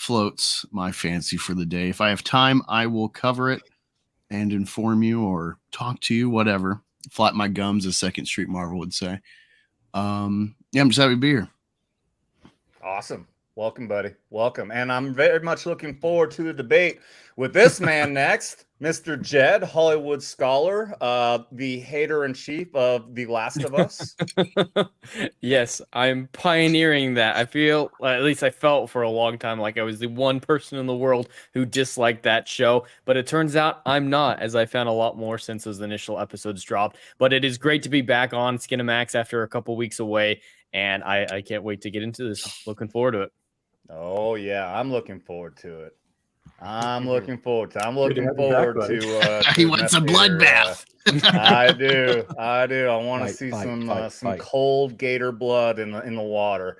floats my fancy for the day. If I have time, I will cover it and inform you or talk to you, whatever. Flap my gums, as Second Street Marvel would say. I'm just happy to be here. Awesome. Welcome, buddy. Welcome. And I'm very much looking forward to the debate with this man next, Mr. Jed, Hollywood scholar, the hater-in-chief of The Last of Us. Yes, I'm pioneering that. I feel, at least I felt for a long time like I was the one person in the world who disliked that show. But it turns out I'm not, as I found a lot more since those initial episodes dropped. But it is great to be back on Skinemax after a couple weeks away. And I can't wait to get into this. Looking forward to it. Oh, yeah. I'm looking forward to it. I'm looking forward to He wants a bloodbath. I do. I want to see some cold gator blood in the water.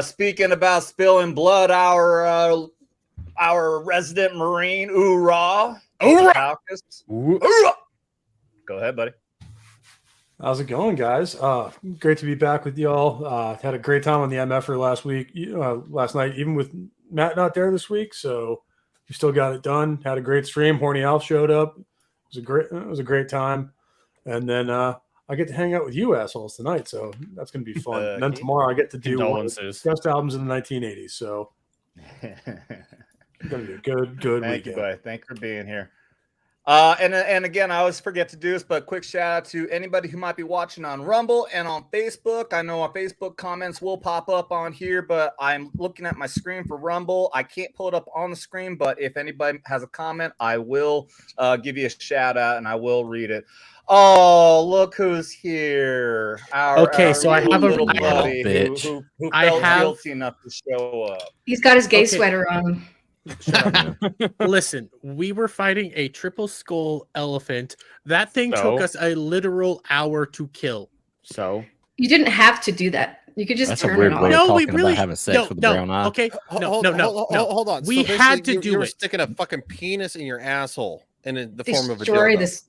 Speaking about spilling blood, our resident Marine, Oorah. Go ahead, buddy. How's it going, guys? Great to be back with y'all. Had a great time on the MFR last night, even with Matt not there this week. So we still got it done. Had a great stream. Horny Alf showed up. It was a great time. And then I get to hang out with you assholes tonight. So that's going to be fun. And then tomorrow I get to do one of the best albums in the 1980s. So it's going to be a good Thank weekend. you, buddy. Thanks for being here. And again, I always forget to do this, but quick shout out to anybody who might be watching on Rumble and on Facebook. I know our Facebook comments will pop up on here, but I'm looking at my screen for Rumble. I can't pull it up on the screen, but if anybody has a comment, I will give you a shout out and I will read it. Oh, look who's here. Our I have a little buddy bitch. who felt guilty enough to show up. He's got his gay sweater on. Listen, we were fighting a triple skull elephant. That thing took us a literal hour to kill. So you didn't have to do that. You could just turn it off. No, we really having sex with the brown eye. Okay, no. Hold on. We had to do you were it. sticking a fucking penis in your asshole in the form of a Destroy dildo. this.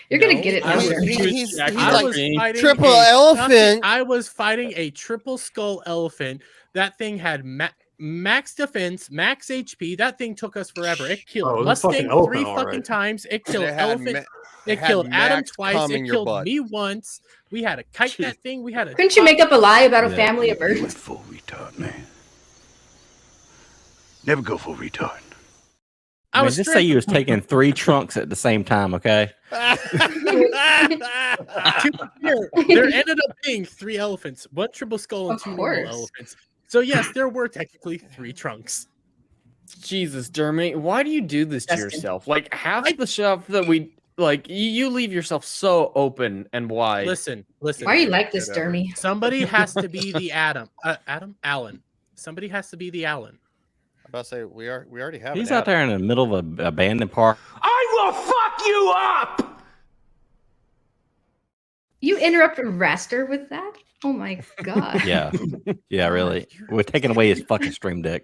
You're gonna get it. He's like triple elephant. I was fighting a triple skull elephant. That thing had max defense, max HP. That thing took us forever. It killed Mustang three fucking times. It killed Elephant. It killed Adam twice. It killed me once. We had to kite that thing. Couldn't you make up a lie about a family of birds? You went full retard, man. Never go full retard. I was just say you was taking 3 trunks at the same time, okay? There ended up being 3 elephants, 1 triple skull and 2 normal elephants. So yes, there were technically 3 trunks. Jesus, Dermy, why do you do this to yourself? Like half the stuff that we like, you leave yourself so open and wide. Listen. Why are you like this, Dermy? Somebody has to be the Alan. Somebody has to be the Alan. I'm about to say we already have. He's out there in the middle of an abandoned park. I will fuck you up. You interrupted Raster with that? Oh my god. Yeah, really. We're taking away his fucking stream deck.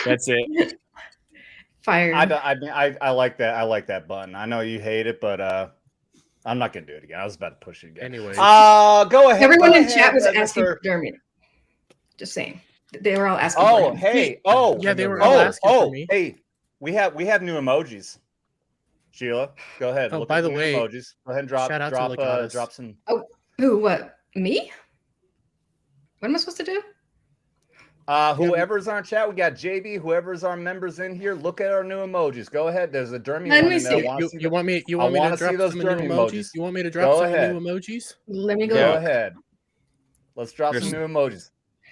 That's it. Fired. I like that. I like that button. I know you hate it, but I'm not gonna do it again. I was about to push it again. Anyway, go ahead. Everyone in chat was asking for Dermot. Just saying. They were all asking for him. They were all asking for me. Hey, we have new emojis. Sheila, go ahead. Oh, by the way, emojis. Go ahead and drop some. Oh, who? What? Me? What am I supposed to do? Whoever's on chat, we got JB. Whoever's our members in here, look at our new emojis. Go ahead. There's a Dermy. Let me see. You want me to drop some new emojis? You want me to drop some new emojis? Let me go. Go ahead. Let's drop some new emojis.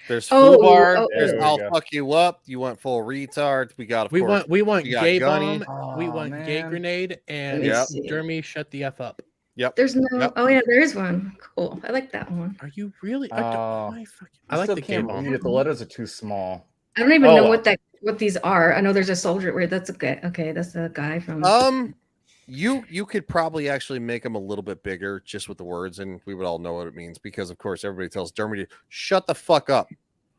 There's foobar. There's I'll fuck you up. You want full retard. We got. We want gay bomb. We want gay grenade and Dermy shut the f up. Yep. There's no. Yep. Oh yeah, there is one. Cool. I like that one. Are you really? I like the gay bomb. The letters are too small. I don't even know what these are. I know there's a soldier. Where that's okay. That's the guy from. You could probably actually make them a little bit bigger just with the words, and we would all know what it means because, of course, everybody tells Dermy to shut the fuck up.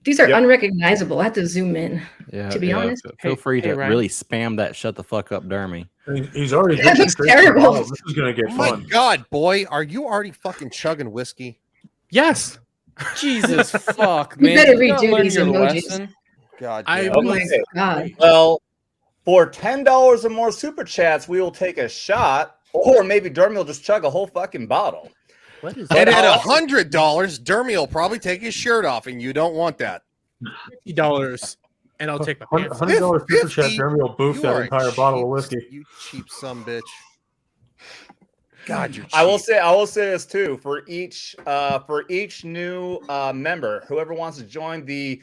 These are unrecognizable. I have to zoom in. To be honest, feel free to really spam that. Shut the fuck up, Dermy. He's already. That looks terrible. This is gonna get fun. Oh my god, boy, are you already fucking chugging whiskey? Yes. Jesus fuck, we man. better redo these emojis. God I damn. Oh was, my God. Well, for $10 or more super chats, we will take a shot, or maybe Dermy will just chug a whole fucking bottle. what is But And at I'll- $100, Dermy will probably take his shirt off, and you don't want that. $50? And I'll take my pants off. $100 super chat. 50? Jeremy will boof You that are a entire bottle of cheap- whiskey. You cheap sumbitch. God, you're cheap. I will say this too. For each new member, whoever wants to join the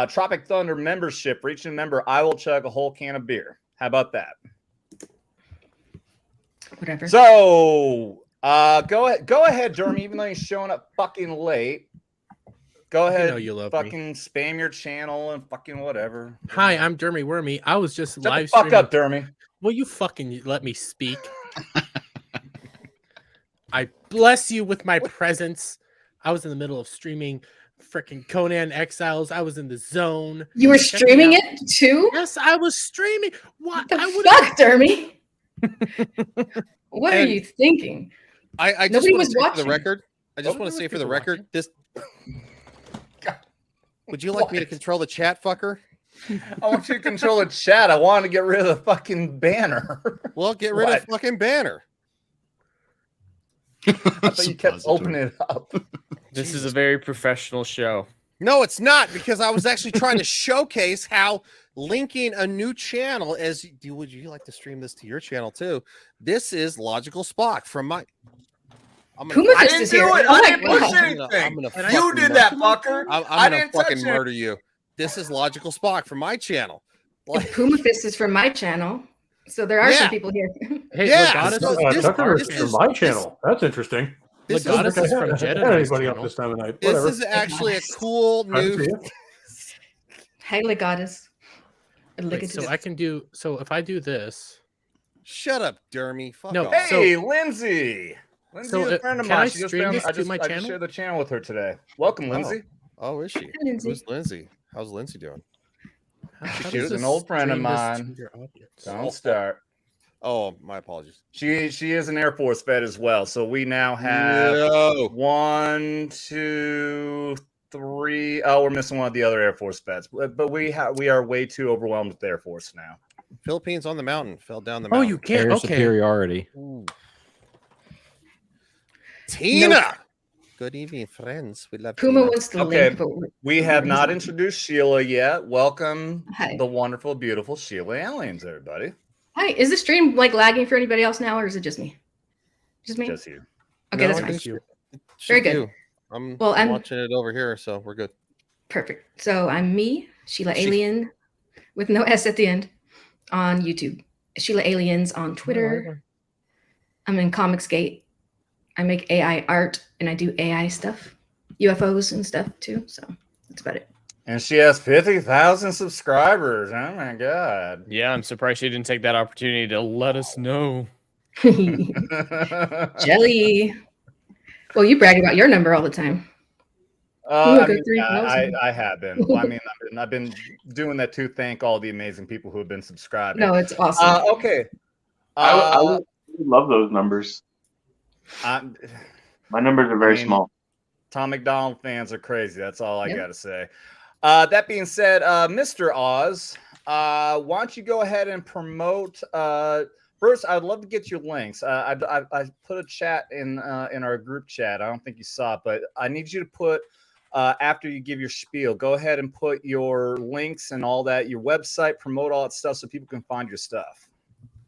Tropic Thunder membership, for each new member, I will chug a whole can of beer. How about that? Whatever. So go ahead, Dermy, even though you're showing up fucking late. Go ahead, know you love me. fucking spam your channel and fucking whatever. Hi, I'm Dermy Wormy. I was just Shut the live fuck streaming. up, Dermy. Will you fucking let me speak? I bless you with my presence. I was in the middle of streaming freaking Conan Exiles. I was in the zone. You were Check streaming out. it too? Yes, I was streaming. What? What I the would fuck, Dermy? What are And- you thinking? I just Nobody want was to say for watching. the record. I just Nobody want to was say for the people record, watching. this. Would you like me to What? control the chat, fucker? I want you to control the chat. I want to get rid of the fucking banner. Well, get rid What? of fucking banner. I thought you kept opening it up. This is a very professional show. No, it's not, because I was actually trying to showcase how linking a new channel as would you like to stream this to your channel too? This is Logical Spock from my. I'm gonna, Puma I Fist didn't is do here. it. Oh I my didn't push God. anything. I'm gonna You fucking did that, fucker. I'm I gonna didn't touch fucking it. murder you. This is Logical Spock from my channel. And Puma Fist is from my channel. So there are Yeah. some people here. Hey, Yeah, Legatus so is this- from our Tucker this is channel. from my channel. That's interesting. This Legatus is, is from Had Jedi anybody up channel. this time of night? this Whatever. is actually a cool Nice to new. see you. Hi, Legatus. Wait, so I can do. So if I do this, Shut up, Dermy. Fuck No, off. Hey, Lindsay. Lindsay So, is a friend of can mine. I She just stream found- this I to just, my I just channel? shared the channel with her today. Welcome, Lindsay. Oh, is she? Lindsay. Who's Lindsay? How's Lindsay doing? how She's does an this old friend of stream this to mine. your audience? Don't start. Oh, my apologies. She is an Air Force vet as well. So we now have No. 1, 2, 3. Oh, we're missing one of the other Air Force vets. But we are way too overwhelmed with the Air Force now. Philippines on the mountain. Fell down the Oh, mountain. you can't. Air Okay. superiority. Ooh. Tina. Good evening, friends. We love Puma Tina. wants the Okay. link, but We have not introduced Sheila yet. Welcome, Hi. the wonderful, beautiful Sheila Aliens, everybody. Hi. Is the stream like lagging for anybody else now, or is it just me? Just me? Just you. Okay, No, that's I fine. think you. Very Should good. do. I'm Well, I'm- watching it over here, so we're good. Perfect. So I'm me, Sheila She- Alien, with no S at the end, on YouTube. Sheila Aliens on Twitter. I'm in Comicsgate. I make AI art and I do AI stuff, UFOs and stuff too. So that's about it. And she has 50,000 subscribers. Oh my god. Yeah, I'm surprised she didn't take that opportunity to let us know. Jelly. Well, you brag about your number all the time. I, mean, 3,000. I have been. Well, I mean, I've been doing that to thank all the amazing people who have been subscribing. No, it's awesome. Okay. I would love those numbers. My numbers are very small. Tom McDonald fans are crazy. That's all I got to say. That being said, Mr. Oz, why don't you go ahead and promote? First, I'd love to get your links. I put a chat in our group chat. I don't think you saw it, but I need you to put after you give your spiel, go ahead and put your links and all that, your website, promote all that stuff so people can find your stuff.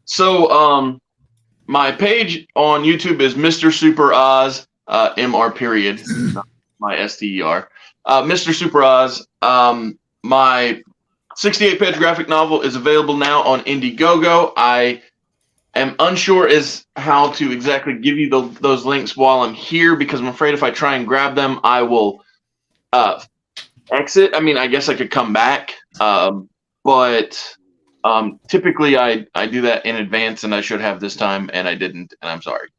So, my page on YouTube is Mr. Super Oz, MR period, my STER. Mr. Super Oz. My 68-page graphic novel is available now on Indiegogo. I am unsure as how to exactly give you those links while I'm here because I'm afraid if I try and grab them, I will exit. I mean, I guess I could come back, but typically I do that in advance, and I should have this time, and I didn't, and I'm sorry.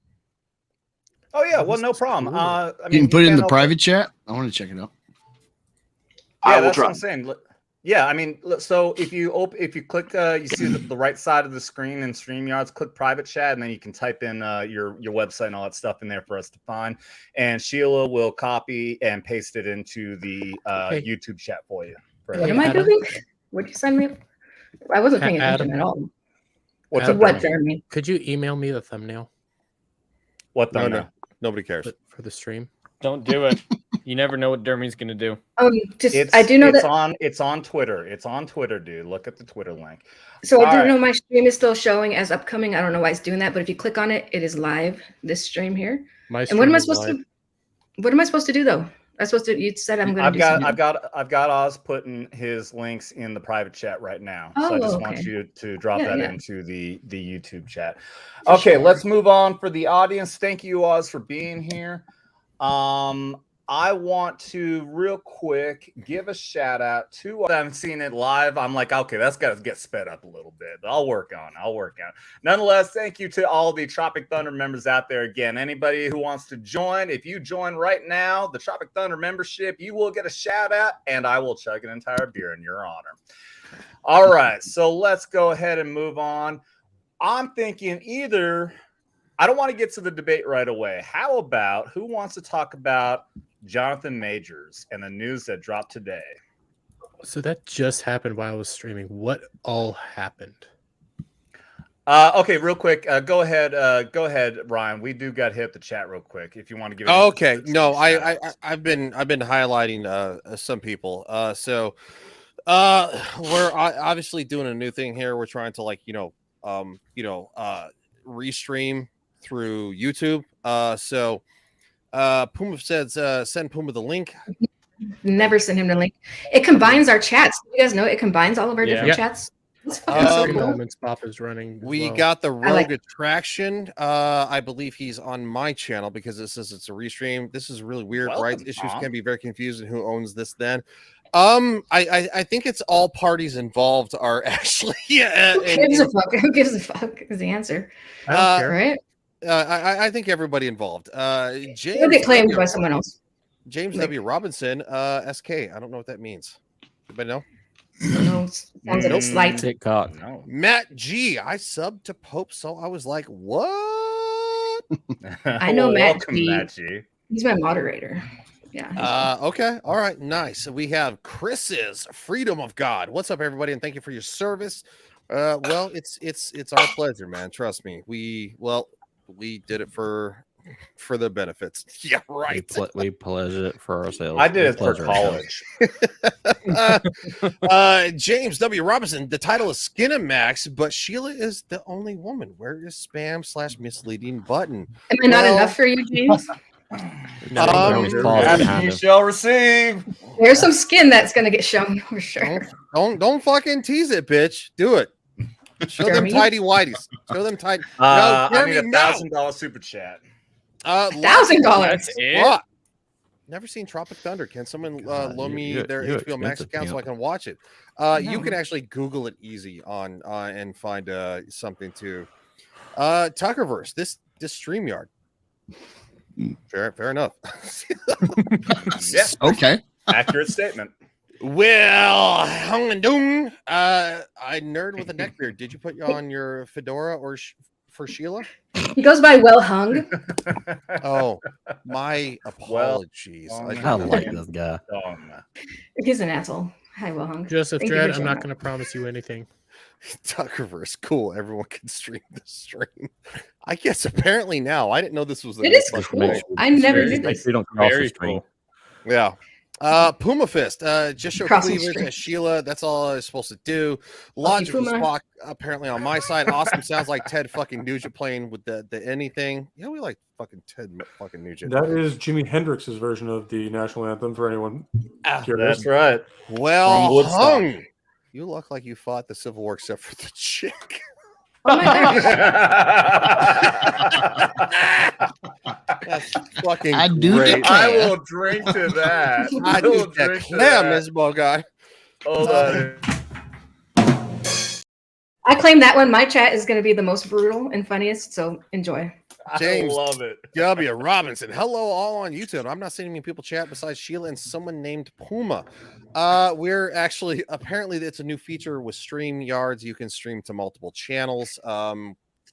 Oh yeah, well, no problem. I mean, You can put it in the help private chat. I want to check it out. Yeah, I will that's try. what I'm saying. Yeah, I mean, so if you click, you see the right side of the screen in StreamYards, click private chat, and then you can type in your website and all that stuff in there for us to find. And Sheila will copy and paste it into the Hey. YouTube chat for you. What am I doing? What did you send me? I wasn't paying attention at all. What's up, what, Jeremy? Could you email me the thumbnail? What thumbnail? No, nobody cares. For the stream. Don't do it. You never know what Dermy's gonna do. I do know it's on Twitter. It's on Twitter, dude. Look at the Twitter link. So I do know my stream is still showing as upcoming. I don't know why it's doing that, but if you click on it, it is live. This stream here. And what am I supposed to? What am I supposed to do though? You said I'm going to do something. I've got Oz putting his links in the private chat right now. So I just want you to drop that into the YouTube chat. Okay, let's move on for the audience. Thank you, Oz, for being here. I want to real quick give a shout out to I haven't seen it live. I'm like, okay, that's got to get sped up a little bit. I'll work on it. Nonetheless, thank you to all the Tropic Thunder members out there. Again, anybody who wants to join, if you join right now, the Tropic Thunder membership, you will get a shout out and I will chug an entire beer in your honor. All right, so let's go ahead and move on. I'm thinking I don't want to get to the debate right away. How about who wants to talk about Jonathan Majors and the news that dropped today? So that just happened while I was streaming. What all happened? Okay, real quick. Go ahead, Ryan. We do got hit the chat real quick. If you want to give. Okay, no, I've been highlighting some people. So we're obviously doing a new thing here. We're trying to restream through YouTube. So Puma says send Puma the link. Never send him the link. It combines our chats. You guys know it combines all of our different chats. Moments Pop is running. We got the Rogue Attraction. I believe he's on my channel because it says it's a restream. This is really weird. Rights issues can be very confusing. Who owns this then? I think it's all parties involved are actually. Who gives a fuck? Who gives a fuck is the answer. I don't care, right? I think everybody involved. James It'll get claimed by someone else. James W. Robinson, SK. I don't know what that means. Anybody know? No, sounds like it's slight. TikTok. No. Matt G. I subbed to Pope, so I was like, what? I know Matt G. Matt G. He's my moderator. Yeah. Okay. All right. Nice. So we have Chris's Freedom of God. What's up, everybody? And thank you for your service. Well, it's our pleasure, man. Trust me. We did it for the benefits. Yeah, right. We pleasure it for ourselves. I did it for college. James W. Robinson, the title is Skinemax, but Sheila is the only woman. Where is spam/misleading button? Am I not enough for you, James? You shall receive. There's some skin that's gonna get shown for sure. Don't fucking tease it, bitch. Do it. Show Jeremy? them tidy whities. Show them tidy. No, Jeremy, I need $1,000 super chat. $1,000. That's it. What? Never seen Tropic Thunder. Can someone loan me their HBO Max account so I can watch it? You can actually Google it easy on and find something too. Tuckerverse. This StreamYard. Fair enough. Yeah. Okay. Accurate statement. Well, I nerd with a neckbeard. Did you put on your fedora or for Sheila? He goes by Well Hung. Oh, my apologies. I like this guy. He's an asshole. Hi, Well Hung. Joseph Thank Dredd, you for I'm not showing going to promise you anything. Tuckerverse, cool. Everyone can stream the stream. I guess apparently now. I didn't know this was the It is cool. I never did this. We don't cross the Very stream. cool. Yeah. Puma Fist, just show Crossing cleavage stream. as Sheila. That's all I was supposed to do. Logical Puma. Spock, apparently on my side. Awesome sounds like Ted fucking Nugent playing with the anything. Yeah, we like fucking Ted fucking Nugent. That is Jimi Hendrix's version of the national anthem for anyone curious. That's right. Well From Woodstock. hung. You look like you fought the Civil War except for the chick. Oh my gosh. That's fucking I do great. declare. I will drink to that. I will do drink to declare, that. Ms. Bogart. Hold on. I claim that one. My chat is going to be the most brutal and funniest, so enjoy. James. I love it. W. Robinson. Hello, all on YouTube. I'm not seeing any people chat besides Sheila and someone named Puma. We're actually, apparently, it's a new feature with StreamYards. You can stream to multiple channels.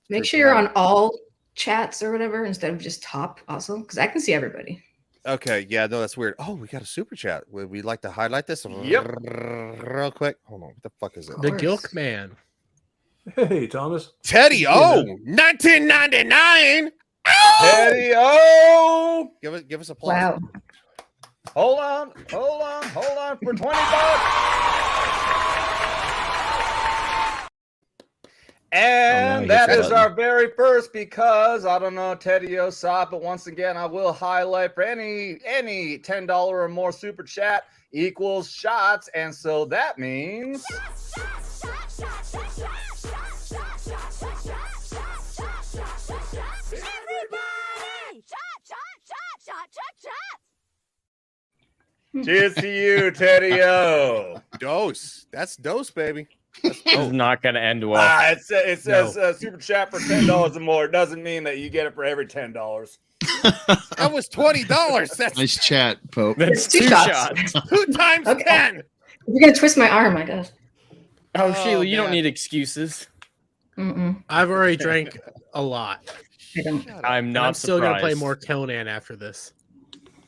Make sure you're on all chats or whatever instead of just top, also, because I can see everybody. Okay, yeah, no, that's weird. Oh, we got a super chat. Would we like to highlight this real quick? Hold on, what the fuck is it? The Gilk Man. Hey, Thomas. Teddy O, 1999. Teddy O. Give us applause. Wow. Hold on for $20. And that is our very first, because I don't know, Teddy O saw it, but once again, I will highlight for any $10 or more super chat equals shots, and so that means cheers to you, Teddy O. Dose. That's dose, baby. This is not going to end well. It says super chat for $10 or more. It doesn't mean that you get it for every $10. That was $20. That's Nice chat, Pope. That's It's 2 shots. 2 times 10. You're gonna twist my arm, I guess. Oh, Sheila, you don't man. need excuses. I've already drank a lot. I don't. I'm And not I'm still going to play surprised. more Conan after this.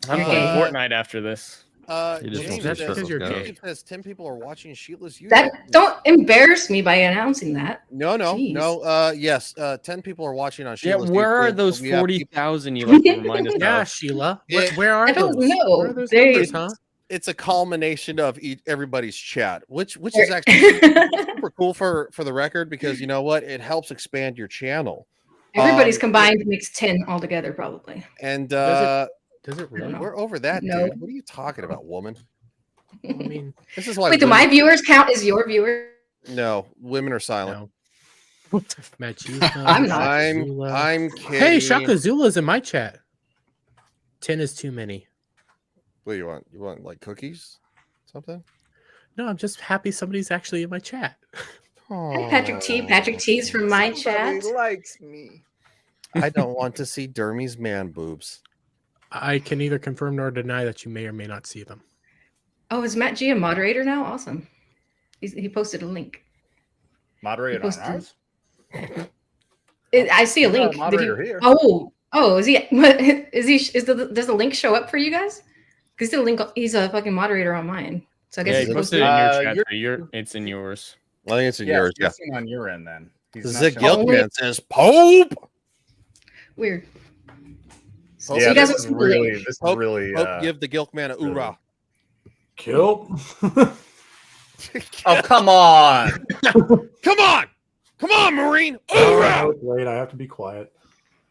I'm playing Fortnite after this. You just James, won't that's because you're gay. James says 10 people are watching Sheila's YouTube. That don't embarrass me by announcing that. No. Jeez. Yes, 10 people are watching on Yeah, Sheila's where YouTube. are those We have 40,000 you like to remind us Yeah, of? Sheila. It- Where are I don't those? know. Where are those They- numbers, huh? It's a culmination of everybody's chat, which is actually super cool for the record, because you know what? It helps expand your channel. Everybody's combined makes 10 altogether, probably. And Does it really? we're over that, No. dude. What are you talking about, woman? I mean, This is why. Wait, do my viewers count as your viewers? No, women are silent. no. Machusa, I'm not. I'm kidding. Hey, Shaka Zula's in my chat. 10 is too many. What do you want? You want like cookies? Something? No, I'm just happy somebody's actually in my chat. Hi, Patrick T. Patrick T's from my chat. Somebody likes me. I don't want to see Dermy's man boobs. I can neither confirm nor deny that you may or may not see them. Oh, is Matt G a moderator now? Awesome. He posted a link. Moderator on posted- ours. I see a He's not a link. Did moderator he- here. Oh, is he? Does the link show up for you guys? Because the link, he's a fucking moderator on mine. So I guess Yeah, he's you supposed posted it to. in your chat, so it's in yours. I think it's in yours. Yeah. It's on your end then. He's not The showing- Gilkman says Pope. Weird. So Yeah, you guys this is will see the link. really, this is Pope, really. Pope give the Gilkman a hoorah. Kill. Oh, come on. Come on, Marine. Oh, Hoorah! it's late. I have to be quiet.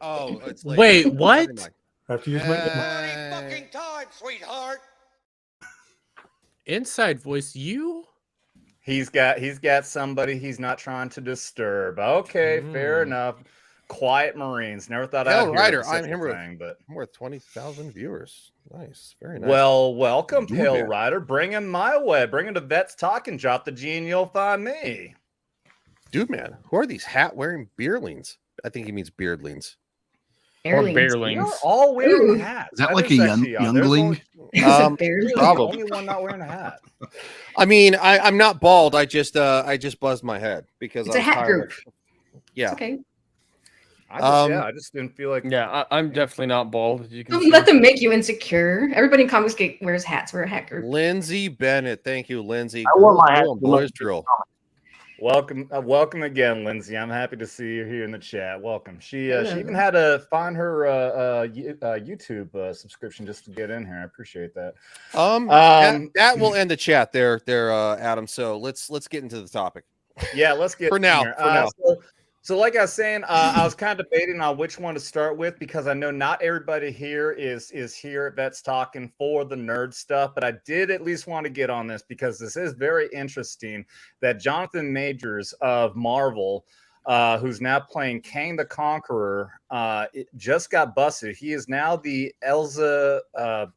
Oh, it's late. Wait, what? Never mind. I have to use my. time, sweetheart. Inside voice, you? He's got somebody he's not trying to disturb. Okay, fair enough. Quiet Marines. Never thought Hell, I'd hear Ryder, such I'm a him with- thing, but I'm worth 20,000 viewers. Nice, very nice. well, welcome, Dude, Pale man. Rider. Bring him my way. Bring him to Vets Talk and drop the G and you'll find me. dude, man, who are these hat-wearing beardlings? I think he means beardlings. Or Airlings. They're bearlings. all wearing Ooh. hats. Is that like is a actually odd. There's youngling? only- Barely. Probably. Only one not wearing a hat. I mean, I'm not bald. I just buzzed my head because It's I a was hat tired group. of- Yeah. It's okay. I just didn't feel like. Yeah, I'm definitely not bald. As you can Don't see. let them make you insecure. Everybody in Comics Gate wears hats. We're a hat group. Lindsay Bennett, thank you, Lindsay. I wore my hat Girl and to look boys drill. Welcome again, Lindsay. I'm happy to see you here in the chat. Welcome. She Hello. even had to find her YouTube subscription just to get in here. I appreciate that. That will end the chat there, Adam. So let's get into the topic. Yeah, let's get For in now, here. for now. So like I was saying, I was kind of debating on which one to start with because I know not everybody here is here at Vets Talking for the nerd stuff, but I did at least want to get on this because this is very interesting that Jonathan Majors of Marvel, who's now playing Kang the Conqueror, just got busted. He is now the Elsa. What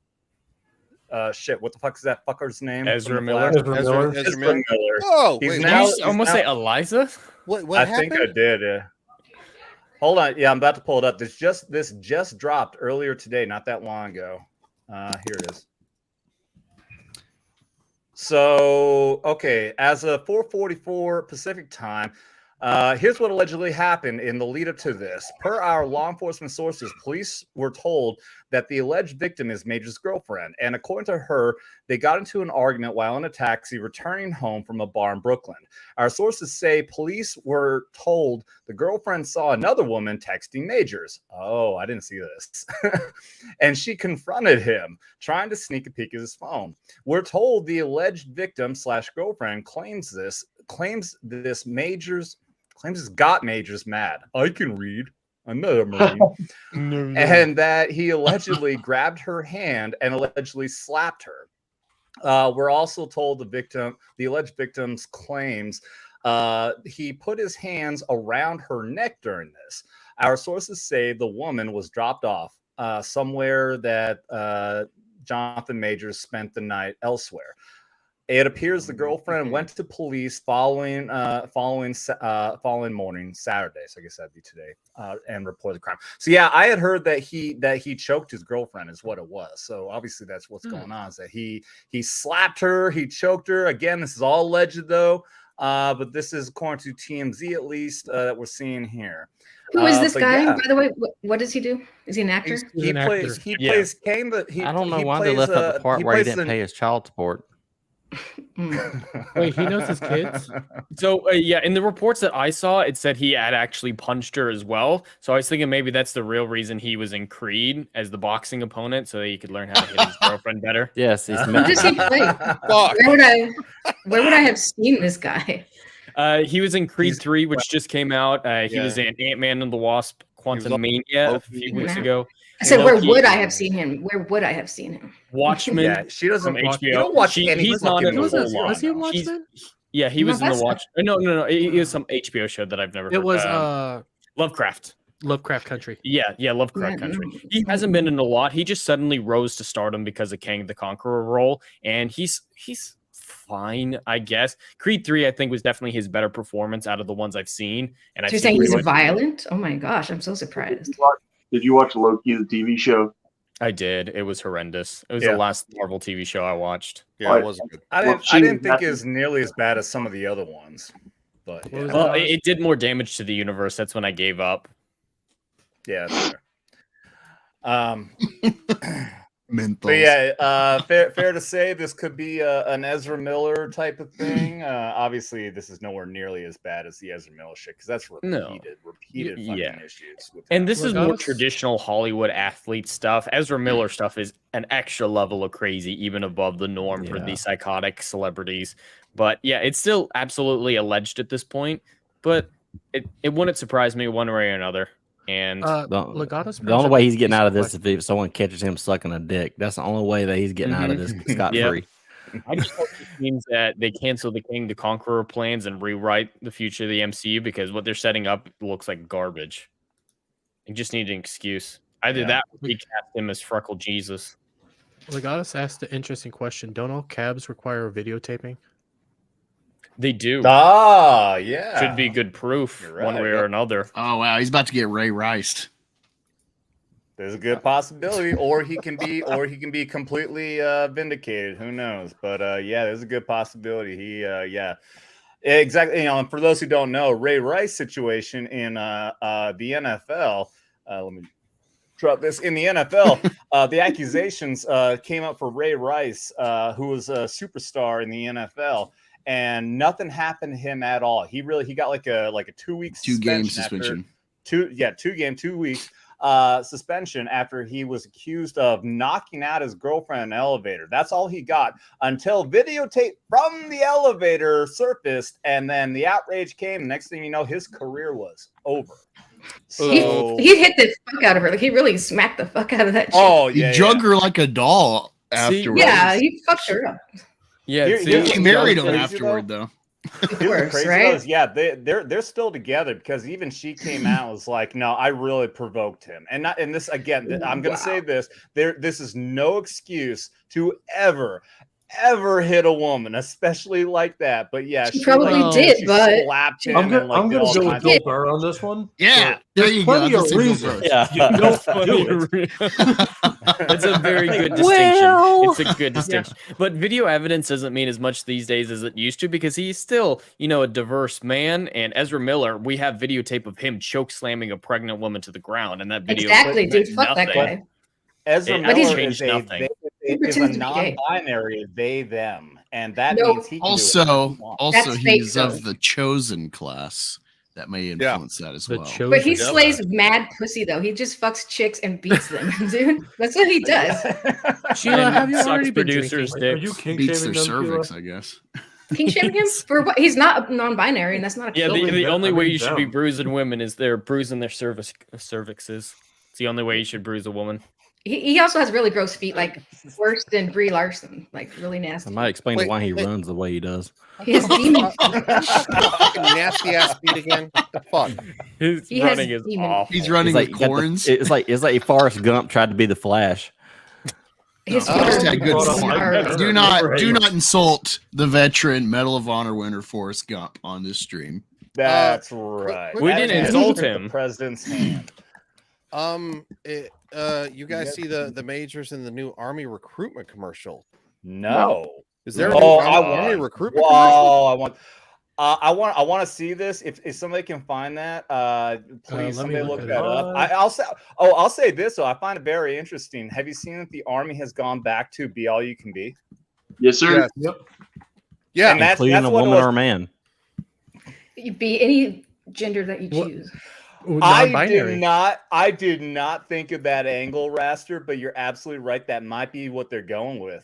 the fuck is that fucker's name? Ezra from the Miller. Flash? Ezra Miller. Ezra Miller. Oh, He's wait, now- Did you almost say Eliza? what I happened? think I did. Yeah. Hold on. Yeah, I'm about to pull it up. This just dropped earlier today, not that long ago. Here it is. So, okay, as of 4:44 Pacific time, Here's what allegedly happened in the lead up to this. Per our law enforcement sources, police were told that the alleged victim is Major's girlfriend. And according to her, they got into an argument while in a taxi returning home from a bar in Brooklyn. Our sources say police were told the girlfriend saw another woman texting Majors. Oh, I didn't see this. And she confronted him, trying to sneak a peek at his phone. We're told the alleged victim / girlfriend claims this Majors got Majors mad. I can read. I'm not a Marine. And that he allegedly grabbed her hand and allegedly slapped her. We're also told the alleged victim's claims he put his hands around her neck during this. Our sources say the woman was dropped off somewhere that Jonathan Majors spent the night elsewhere. It appears the girlfriend went to police following morning, Saturday. So I guess that'd be today, and reported the crime. So yeah, I had heard that he choked his girlfriend is what it was. So obviously that's what's going on. Is that he slapped her, he choked her. Again, this is all alleged though, but this is according to TMZ at least that we're seeing here. Who is this guy, by the way? What does he do? Is he an actor? He plays Kane. I don't know why they left out the part where he didn't pay his child support. Wait, he knows his kids? So yeah, in the reports that I saw, it said he had actually punched her as well. So I was thinking maybe that's the real reason he was in Creed as the boxing opponent, so that he could learn how to hit his girlfriend better. Yes, he's Who does he play? Where would I have seen this guy? He was in Creed 3, which just came out. He was in Ant-Man and the Wasp: Quantumania a few weeks ago. I said, where would I have seen him? Where would I have seen him? Watchmen. Yeah, she doesn't from HBO. You don't watch any. He's not in the was whole he in Watchmen? Yeah, he was in the Watch. No. It was some HBO show that I've never heard. It was Lovecraft Country. Yeah, Lovecraft Country. He hasn't been in a lot. He just suddenly rose to stardom because of Kang the Conqueror role, and he's fine, I guess. Creed 3, I think, was definitely his better performance out of the ones I've seen. And you're saying he's violent? Oh my gosh, I'm so surprised. Did you watch Loki, the TV show? I did. It was horrendous. It was the last Marvel TV show I watched. Yeah, it wasn't good. I didn't think it was nearly as bad as some of the other ones. But well, it did more damage to the universe. That's when I gave up. Yeah. That's fair. Mental. But yeah, fair to say this could be an Ezra Miller type of thing. Obviously, this is nowhere nearly as bad as the Ezra Miller shit because that's repeated fucking issues. With and this is more traditional Hollywood athlete stuff. Ezra Miller stuff is an extra level of crazy, even above the norm for the psychotic celebrities. But yeah, it's still absolutely alleged at this point. But it wouldn't surprise me one way or another. And the only way he's getting out of this is if someone catches him sucking a dick. That's the only way that he's getting out of this scot-free. I just hope it means that they cancel the King the Conqueror plans and rewrite the future of the MCU because what they're setting up looks like garbage. They just need an excuse. Either that or recast him as Freckle Jesus. Legatus asked an interesting question. Don't all cabs require videotaping? They do. Yeah. Should be good proof one way or another. Oh wow, he's about to get Ray Riced. There's a good possibility, or he can be completely vindicated. Who knows? But yeah, there's a good possibility. He exactly. You know, and for those who don't know, Ray Rice situation in the NFL. Let me drop this in the NFL. The accusations came up for Ray Rice, who was a superstar in the NFL. And nothing happened to him at all. He got like a 2-week suspension. 2 weeks suspension after he was accused of knocking out his girlfriend in an elevator. That's all he got until videotape from the elevator surfaced, and then the outrage came. Next thing you know, his career was over. So he hit the fuck out of her. Like he really smacked the fuck out of that chick. Oh yeah, he drug her like a doll afterwards. Yeah, he fucked her up. Yeah, he married him afterward though. Of course, right? Yeah, they're still together because even she came out and was like, "No, I really provoked him." And this again, I'm going to say this: this is no excuse to ever ever hit a woman, especially like that. But yeah, She probably did, but slapped him. I'm gonna did go all with Bill Burr on this one. Yeah, So there there's you go. plenty of That's a Bill reasons. Burr. Yeah. You don't do it. It's a very good distinction. It's a good distinction. But video evidence doesn't mean as much these days as it used to, because he's still, a diverse man. And Ezra Miller, we have videotape of him choke slamming a pregnant woman to the ground, and that video exactly, dude. Fuck that guy. Ezra But Miller changed nothing. is a non-binary they them, and that means he can also That's he's fake, of the chosen class. That may influence that as well. But he slays mad pussy though. He just fucks chicks and beats them, dude. That's what he does. Sheila, have you Sucks already been producers' drinking? Are you dicks. king Beats shaming their them, Sheila? cervix, I guess. King shaming him for what? He's not non-binary, and that's not a Yeah, killer. the only way you should be them. bruising women is they're bruising their cervixes. It's the only way you should bruise a woman. He also has really gross feet, like worse than Brie Larson, like really nasty. I might explain Wait, why he wait. runs the way he does. He has demon. Fucking nasty ass beat again. What the fuck? His He has running is demon. awful. He's running It's with you got the- corns. it's like Forrest Gump tried to be the Flash. His No, feet just are had good gross. form. Are- Do not insult the veteran Medal of Honor winner Forrest Gump on this stream. That's right. We didn't That insult is him. The president's hand. You guys see the majors in the new Army recruitment commercial? No. Is there a Oh, new I Army want. recruitment Wow, I want to see this. If somebody can find that, please let me somebody look look it that up. up. I'll say this though. I find it very interesting. Have you seen that the Army has gone back to be all you can be? Yes, sir. Yes. Yep. Yeah, And that's including a what it woman was. or a man. You be any gender that you What? choose. I did not think of that angle, Raster, but you're absolutely right. That might be what they're going with.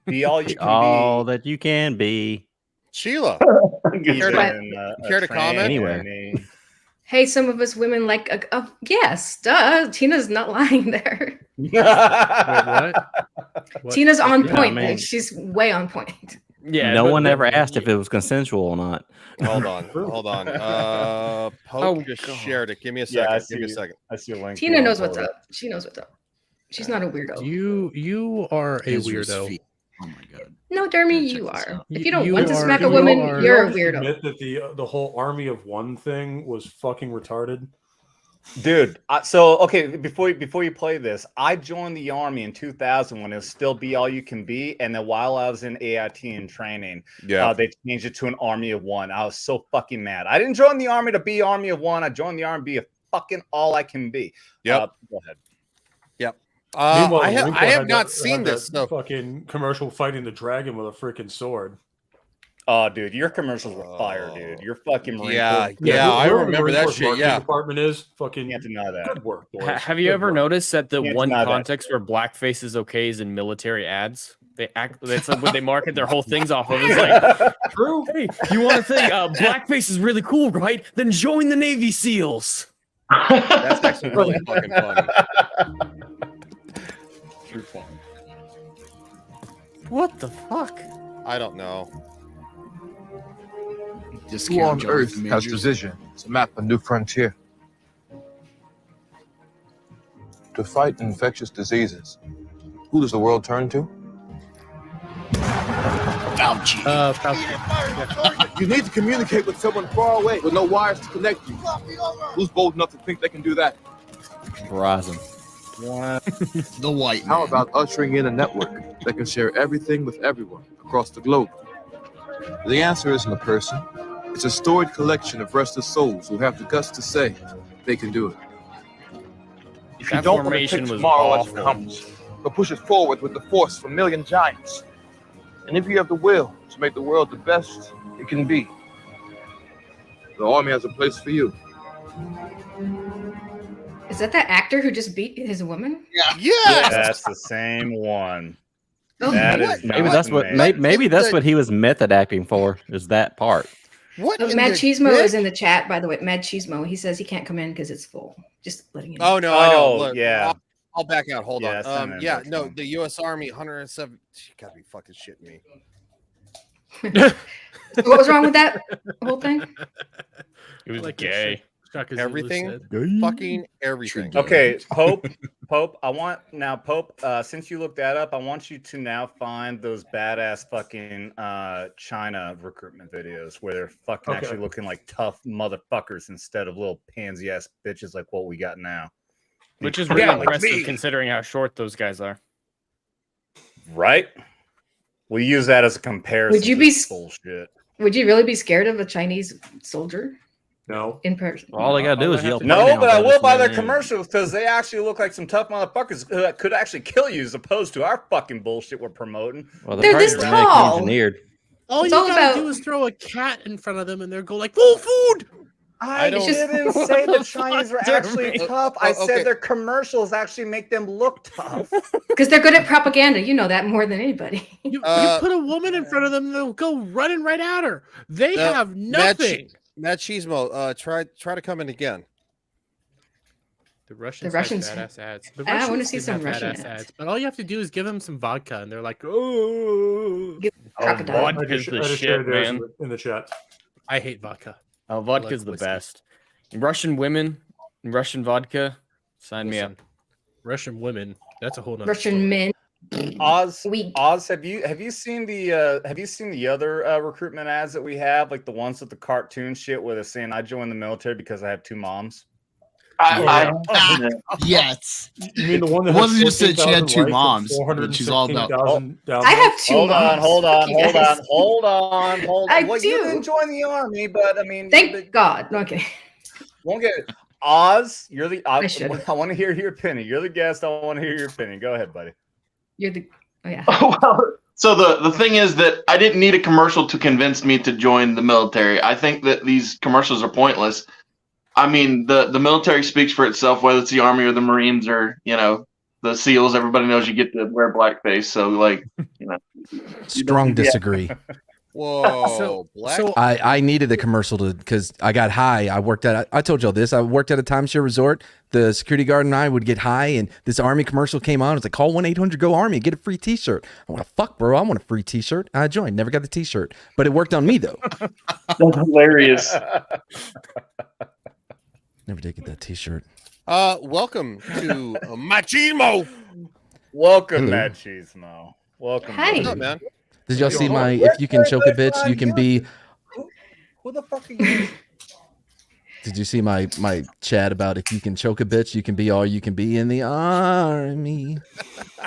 Be all you can All be. that you can be. Sheila. Care to comment? Anywhere. Hey, some of us women like. Yes, duh. Tina's not lying there. Wait, what? Tina's on Yeah, point. man. Dude. She's way on point. Yeah, no but one the- ever asked if it was consensual or not. Hold on. Poke just God. shared it. Give me a Yeah, I second. see Give me a it. second. I see a link. Tina knows what's up. She knows what's up. She's not a weirdo. You are a Ezra's weirdo. feet. Oh my god. No, Dermy, Check you this are. out. If you don't You want to are- smack a you woman, are- you're a Just weirdo. admit that the whole army of one thing was fucking retarded. Dude, so okay, before you play this, I joined the Army in 2000 when it was still be all you can be, and then while I was in AIT in training, they changed it to an Army of one. I was so fucking mad. I didn't join the Army to be Army of one. I joined the Army to be a fucking all I can be. Yep. Go ahead. Yep. Meanwhile, I Winkle have had not that- seen had this. that No. fucking commercial fighting the dragon with a freaking sword. Oh, dude, your commercials were fire, dude. Your fucking Marine Yeah, Corps- yeah, I whoever the remember Marine that Corps shit. marketing Yeah. department is fucking Can't deny that. good work, boys. Have you Good ever work. noticed that the Can't one deny that. context where blackface is okay is in military ads? That's like what they market their whole things off of. It's like, True. hey, you want to think blackface is really cool, right? Then join the Navy SEALs. That's actually really fucking funny. What the fuck? I don't know. Who on earth has the vision to map a new frontier? To fight infectious diseases, who does the world turn to? Fauci. You need to communicate with someone far away with no wires to connect you. Who's bold enough to think they can do that? Verizon. The white man. How about ushering in a network that can share everything with everyone across the globe? The answer isn't a person. It's a storied collection of restless souls who have the guts to say they can do it. If you That don't want to formation take was tomorrow as it awful. comes, but push it forward with the force of a million giants. And if you have the will to make the world the best it can be, the Army has a place for you. Is that that actor who just beat his woman? Yes. That's the same one. Oh, That my- is Maybe not that's what. amazing. Maybe that's what he was method acting for. Is that part? What? Oh, in Mad the Cheesemo dick? is in the chat, by the way. Mad Cheesemo. He says he can't come in because it's full. Just letting you know. Oh no, I know. Oh, Look, yeah. I'll back out. Hold Yeah, on. send that Yeah, info no, to him. the U.S. Army 107. You gotta be fucking shitting me. What was wrong with that whole thing? It was Like gay. Everything, fucking everything. Okay, Pope, I want now, Pope. Since you looked that up, I want you to now find those badass fucking China recruitment videos where they're fucking actually looking like tough motherfuckers instead of little pansy ass bitches like what we got now. Which is really impressive considering how short those guys are. Right? We use that as a comparison. Would you be bullshit? Would you really be scared of a Chinese soldier? No. In person. Well, all they gotta do is yell. No, but I will buy their commercials because they actually look like some tough motherfuckers that could actually kill you as opposed to our fucking bullshit we're promoting. Well, they're this tall. Engineered. All you gotta do is throw a cat in front of them and they'll go like, full food! I didn't say the Chinese were actually tough. I said their commercials actually make them look tough. Because they're good at propaganda. You know that more than anybody. You put a woman in front of them, they'll go running right at her. They have nothing. Matt Cheesemo, try to come in again. The Russians have badass ads. I want to see some Russian ads. But all you have to do is give them some vodka, and they're like, "Oh, vodka's the shit, man." In the chat, I hate vodka. Oh, vodka's the best. Russian women, Russian vodka. Sign me up. Russian women. That's a whole nother Russian story. men. Oz, have you seen the other recruitment ads that we have, like the ones with the cartoon shit where they're saying I joined the military because I have two moms? Yes. You mean the one that it wasn't just that she had two moms, but she's all about. I have two moms. Hold on. I do. You didn't join the army, but I mean, thank God. Okay. Won't get it. Oz, you're the. I want to hear your opinion. You're the guest. I want to hear your opinion. Go ahead, buddy. You're the. Oh yeah. So the thing is that I didn't need a commercial to convince me to join the military. I think that these commercials are pointless. I mean, the military speaks for itself, whether it's the Army or the Marines or, the SEALs. Everybody knows you get to wear blackface. So, Strong disagree. Whoa. I needed a commercial because I got high. I told y'all this. I worked at a timeshare resort. The security guard and I would get high, and this Army commercial came on. It was like, call 1-800-GO-ARMY, get a free t-shirt. I want to fuck, bro. I want a free t-shirt. I joined. Never got the t-shirt. But it worked on me, though. That's hilarious. Never did get that t-shirt. Welcome to Machismo. Welcome, Machismo. Welcome. Hey. What's up, man? Did y'all see my if you can choke a bitch, you can be... Who the fuck are you? Did you see my chat about if you can choke a bitch, you can be all you can be in the army?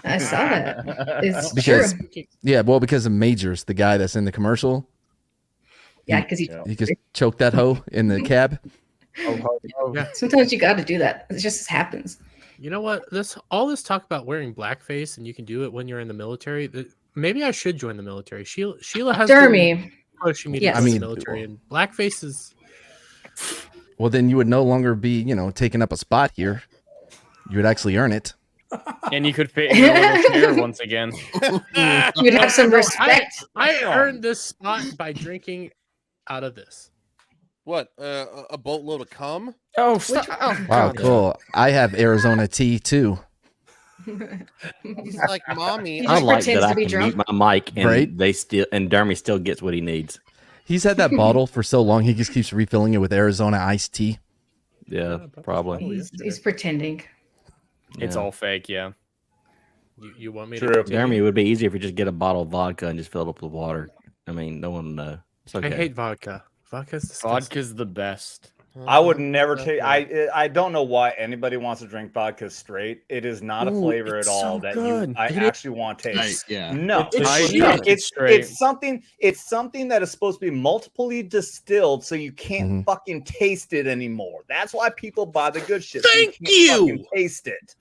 I saw that. It's because, true. Yeah, well, because of Majors, the guy that's in the commercial. Yeah, because he just choked that hoe in the cab. Yeah. Sometimes you got to do that. It just happens. You know what? All this talk about wearing blackface and you can do it when you're in the military. Maybe I should join the military. Sheila has been pushing me to join the military, and blackface is. Well, then you would no longer be, taking up a spot here. You would actually earn it. And you could fit in your little chair once again. You'd have some respect. I earned this spot by drinking out of this. What? A boatload of cum? Oh, stop. Wow, cool. I have Arizona tea too. He's like, mommy. I like that I can mute my mic and right? and Dermy still gets what he needs. He's had that bottle for so long, he just keeps refilling it with Arizona iced tea. Yeah, probably. He's pretending. It's all fake, yeah. You want me to? Jeremy, it would be easier if you just get a bottle of vodka and just fill it up with water. I mean, no one knows. Okay. I hate vodka. Vodka's the best. I would never take. I don't know why anybody wants to drink vodka straight. It is not a flavor at all that I actually want to taste. Yeah. No, it's something. It's something that is supposed to be multiply distilled, so you can't fucking taste it anymore. That's why people buy the good shit. Thank so you. Can't fucking taste it.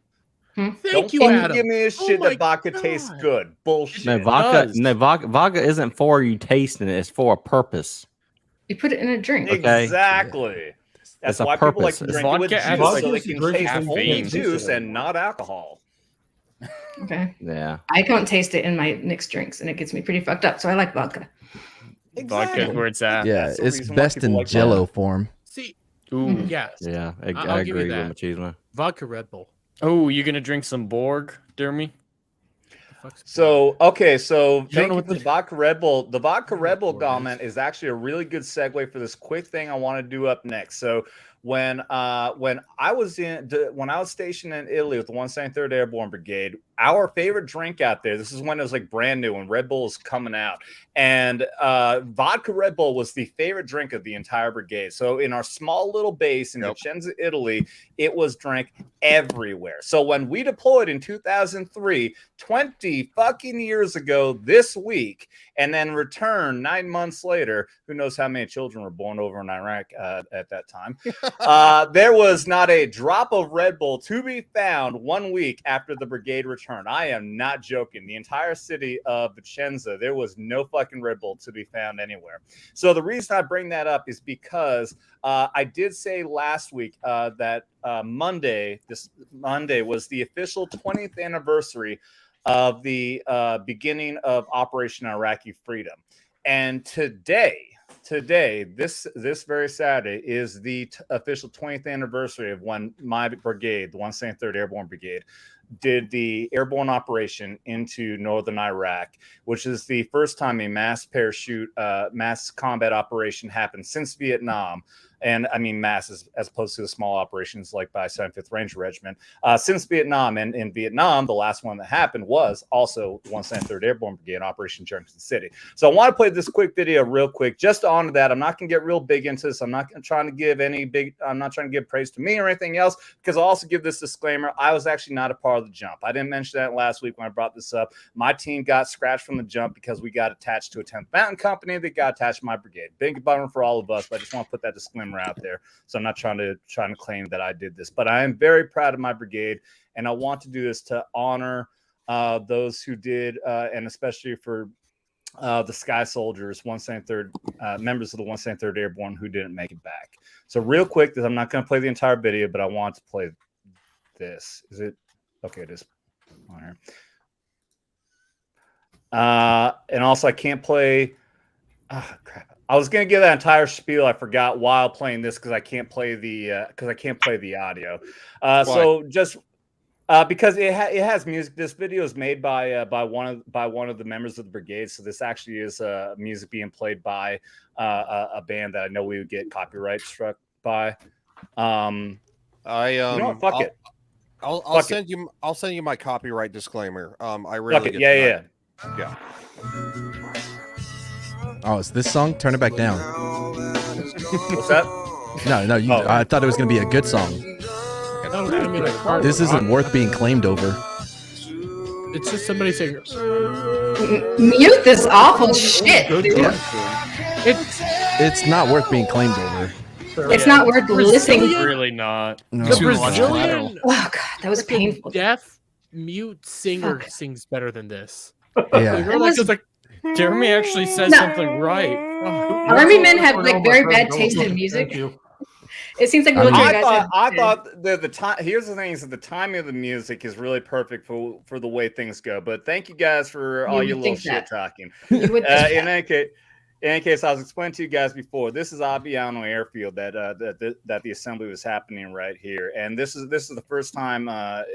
Thank you, Adam. Give me a shit that vodka tastes good. Bullshit. No, vodka isn't for you tasting it. It's for a purpose. You put it in a drink. Okay. Exactly. That's why people like to drink it with juice, so they can taste only juice and not alcohol. Okay. Yeah. I can't taste it in my mixed drinks, and it gets me pretty fucked up. So I like vodka. Exactly. Vodka's where it's at. Yeah, it's best in Jello form. See. Ooh. Yes. Yeah, I agree with Machismo. Vodka Red Bull. Oh, you gonna drink some Borg, Dermy? So thank you for the vodka Red Bull. The vodka Red Bull comment is actually a really good segue for this quick thing I want to do up next. So when I was stationed in Italy with the 173rd Airborne Brigade, our favorite drink out there, this is when it was like brand new and Red Bull was coming out, and vodka Red Bull was the favorite drink of the entire brigade. So in our small little base in Vicenza, Italy, it was drank everywhere. So when we deployed in 2003, 20 fucking years ago this week, and then returned 9 months later, who knows how many children were born over in Iraq at that time, there was not a drop of Red Bull to be found 1 week after the brigade returned. I am not joking. The entire city of Vicenza, there was no fucking Red Bull to be found anywhere. So the reason I bring that up is because I did say last week that this Monday was the official 20th anniversary of the beginning of Operation Iraqi Freedom. And today, this very Saturday, is the official 20th anniversary of when my brigade, the 173rd Airborne Brigade, did the airborne operation into northern Iraq, which is the first time a mass combat operation happened since Vietnam. And I mean mass as opposed to the small operations like by 75th Ranger Regiment since Vietnam. And in Vietnam, the last one that happened was also 173rd Airborne Brigade, Operation Junction City. So I want to play this quick video real quick, just on that. I'm not going to get real big into this. I'm not trying to give praise to me or anything else, because I'll also give this disclaimer. I was actually not a part of the jump. I didn't mention that last week when I brought this up. My team got scratched from the jump because we got attached to a 10th Mountain Company that got attached to my brigade. Big bummer for all of us, but I just want to put that disclaimer out there. So I'm not trying to claim that I did this, but I am very proud of my brigade, and I want to do this to honor those who did, and especially for the Sky Soldiers, 173rd members of the 173rd Airborne who didn't make it back. So real quick, I'm not going to play the entire video, but I want to play this. Is it okay? It is on here. And also I can't play. Crap. I was gonna give that entire spiel. I forgot while playing this because I can't play the audio. So just because it has music. This video is made by one of the members of the brigade. So this actually is music being played by a band that I know we would get copyright struck by. You know what? Fuck it. I'll send you my copyright disclaimer. I really yeah. Oh, it's this song? Turn it back down. What's that? No. I thought it was going to be a good song. This isn't worth being claimed over. It's just somebody saying, mute this awful shit, dude. It's not worth being claimed over. It's not worth listening. Really not. No. The Brazilian Oh god, that was painful. deaf mute singer sings better than this. Yeah. It's like, Jeremy actually says something right. Army men have like very bad taste in music. It seems like military guys. I thought the time. Here's the thing: is that the timing of the music is really perfect for the way things go. But thank you guys for all your little shit talking. In any case, I was explaining to you guys before. This is Abbiano Airfield that the assembly was happening right here, and this is the first time I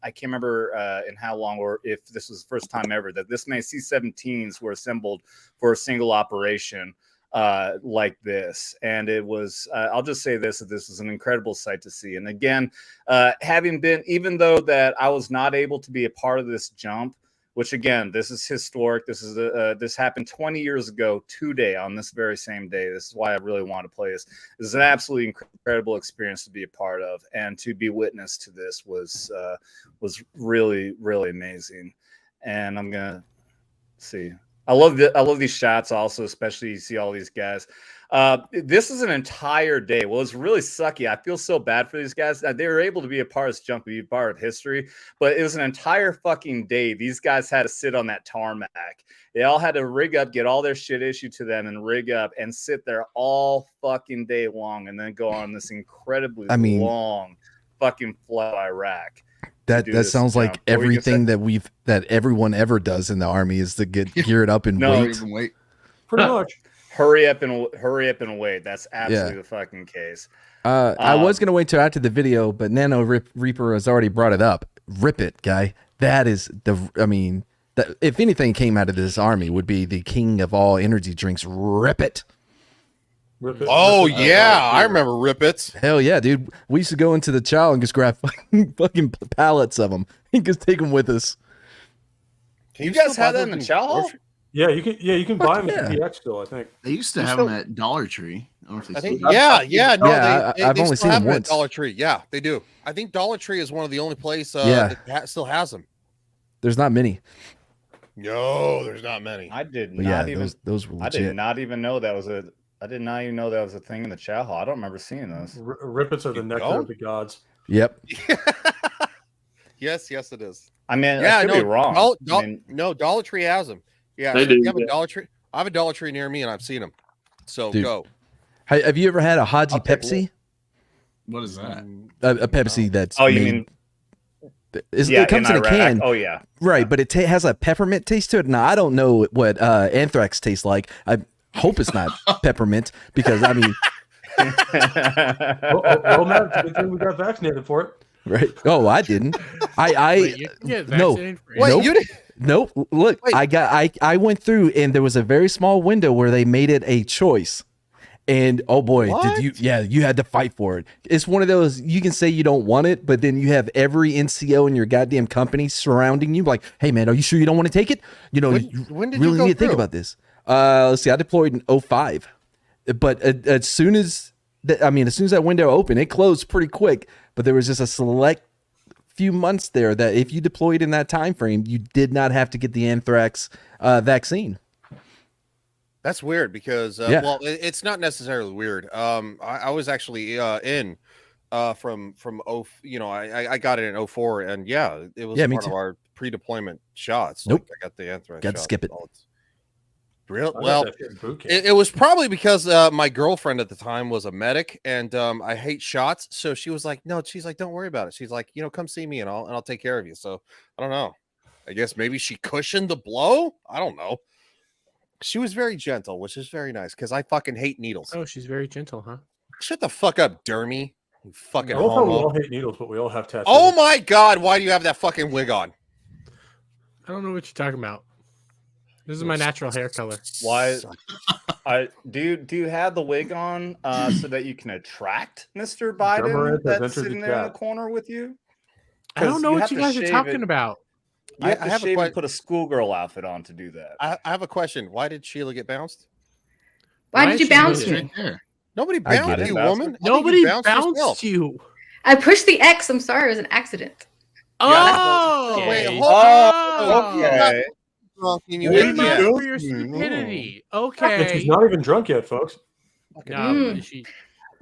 can't remember in how long, or if this was the first time ever that this many C-17s were assembled for a single operation like this. And it was I'll just say this, that this was an incredible sight to see. And again, even though that I was not able to be a part of this jump, which again, this is historic. This is this happened 20 years ago today on this very same day. This is why I really want to play this. This is an absolutely incredible experience to be a part of, and to be witness to this was really, really amazing. And I'm gonna see. I love these shots also, especially you see all these guys. This is an entire day. Well, it's really sucky. I feel so bad for these guys. They were able to be a part of this jump, be a part of history, but it was an entire fucking day. These guys had to sit on that tarmac. They all had to rig up, get all their shit issued to them, and rig up and sit there all fucking day long, and then go on this incredibly long fucking flight to Iraq. That sounds like everything that everyone ever does in the army is to get geared up and wait. Pretty much. Hurry up and wait. That's absolutely the fucking case. I was gonna wait till after the video, but Nano Reaper has already brought it up. Rip it, guy. That is if anything came out of this army, would be the king of all energy drinks. Rip it. Oh yeah, I remember Rippets. Hell yeah, dude. We used to go into the chow and just grab fucking pallets of them and just take them with us. You guys had that in the chow hall? Yeah, you can buy them at PX still, I think. They used to have them at Dollar Tree. I don't know if they still do. I've only seen them once. Dollar Tree. Yeah, they do. I think Dollar Tree is one of the only places that still has them. There's not many. No, there's not many. I did not even. Those were legit. I did not even know that was a. I did not even know that was a thing in the chow hall. I don't remember seeing those. Rippets are the nectar of the gods. Yep. Yes, it is. I mean, I could be wrong. No, Dollar Tree has them. Yeah, They do, you have a Dollar Tree. I have a Dollar Tree near me, and I've seen them. So Dude. go. Hey, have you ever had a Haji Pepsi? What is that? A Pepsi that's you mean? It comes in a can. Oh yeah, right. But it has a peppermint taste to it. Now I don't know what anthrax tastes like. I hope it's not peppermint because I mean. well, Matt, it's a good thing we got vaccinated for it. Right. Oh, I didn't. Wait, you can get vaccinated for nope. You did. Nope. Look, Wait. I went through and there was a very small window where they made it a choice. And oh boy, What? you had to fight for it. It's one of those you can say you don't want it, but then you have every NCO in your goddamn company surrounding you like, "Hey man, are you sure you don't want to take it? You know, when did you you really go need to think through? about this." Let's see. I deployed in 2005. But as soon as that window opened, it closed pretty quick, but there was just a select few months there that if you deployed in that time frame, you did not have to get the anthrax vaccine. That's weird because well, it's not necessarily weird. I was actually in from I got it in 2004 and it was part of our pre-deployment shots. Nope. Like, I got the anthrax. Got to skip it. Real well. It was probably because my girlfriend at the time was a medic, and I hate shots. So she was like, "No," she's like, "Don't worry about it." She's like, "Come see me, and I'll take care of you." So I don't know. I guess maybe she cushioned the blow. I don't know. She was very gentle, which is very nice because I fucking hate needles. Oh, she's very gentle, huh? Shut the fuck up, Dermy. You fucking I love how we homo. all hate needles, but we all have tattoos. Oh my god, why do you have that fucking wig on? I don't know what you're talking about. This is my natural hair color. Why? Do you have the wig on so that you can attract Mr. Biden that's sitting there in the corner with you? I don't know what you guys are talking about. You have to shave and put a schoolgirl outfit on to do that. I have a question. Why did Sheila get bounced? Why did you bounce me? Nobody bounced you, woman. Nobody bounced you. I pushed the X. I'm sorry, it was an accident. Oh, wait, okay. For your stupidity. Okay. She's not even drunk yet, folks. No,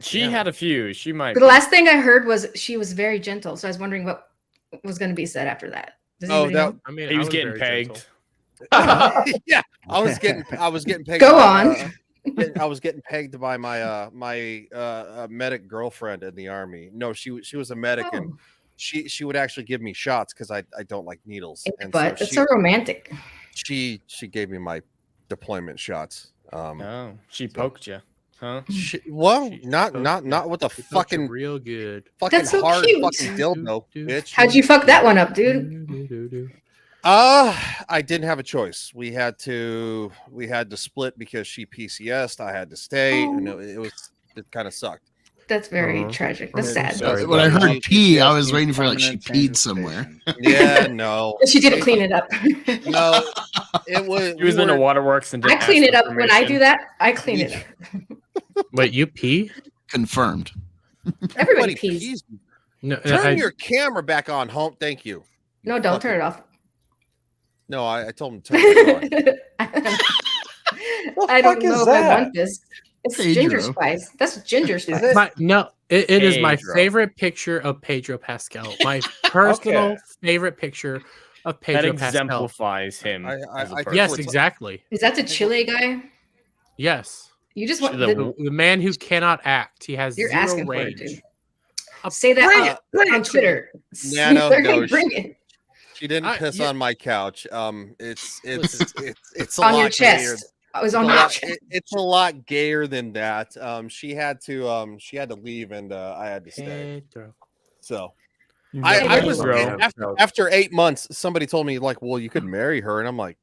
she had a few. She might. But the last thing I heard was she was very gentle, so I was wondering what was going to be said after that. Does anybody know? I mean, he was getting pegged. Yeah, I was getting pegged. Go on. I was getting pegged by my medic girlfriend in the army. No, she was a medic, and she would actually give me shots because I don't like needles. But it's so romantic. She gave me my deployment shots. She poked you, huh? Not with the fucking real good, fucking That's so hard cute. fucking dildo, bitch. How'd you fuck that one up, dude? I didn't have a choice. We had to split because she PCS'd. I had to stay, and it kind of sucked. That's very tragic. That's sad. When I heard pee, I was waiting for she peed somewhere. Yeah, no. She didn't clean it up. No, it was. She was in the waterworks and I clean it up when I do that. I clean it up. Wait, you pee? Confirmed. Everybody pees. No, turn your camera back on, home. Thank you. No, don't turn it off. No, I told him to turn it on. I don't know if I want this. It's ginger spice. That's ginger spice. It is my favorite picture of Pedro Pascal. My personal favorite picture of Pedro Pascal. That exemplifies him. Yes, exactly. Is that the Chile guy? Yes. You just want the man who cannot act. He has You're zero asking range. for it, dude. Say that on Twitter. Yeah, no, bring it. She didn't piss on my couch. It's a on lot your chest. gayer. I was on my chest. It's a lot gayer than that. She had to leave, and I had to stay. So I was after 8 months. Somebody told me like, "Well, you could marry her," and I'm like,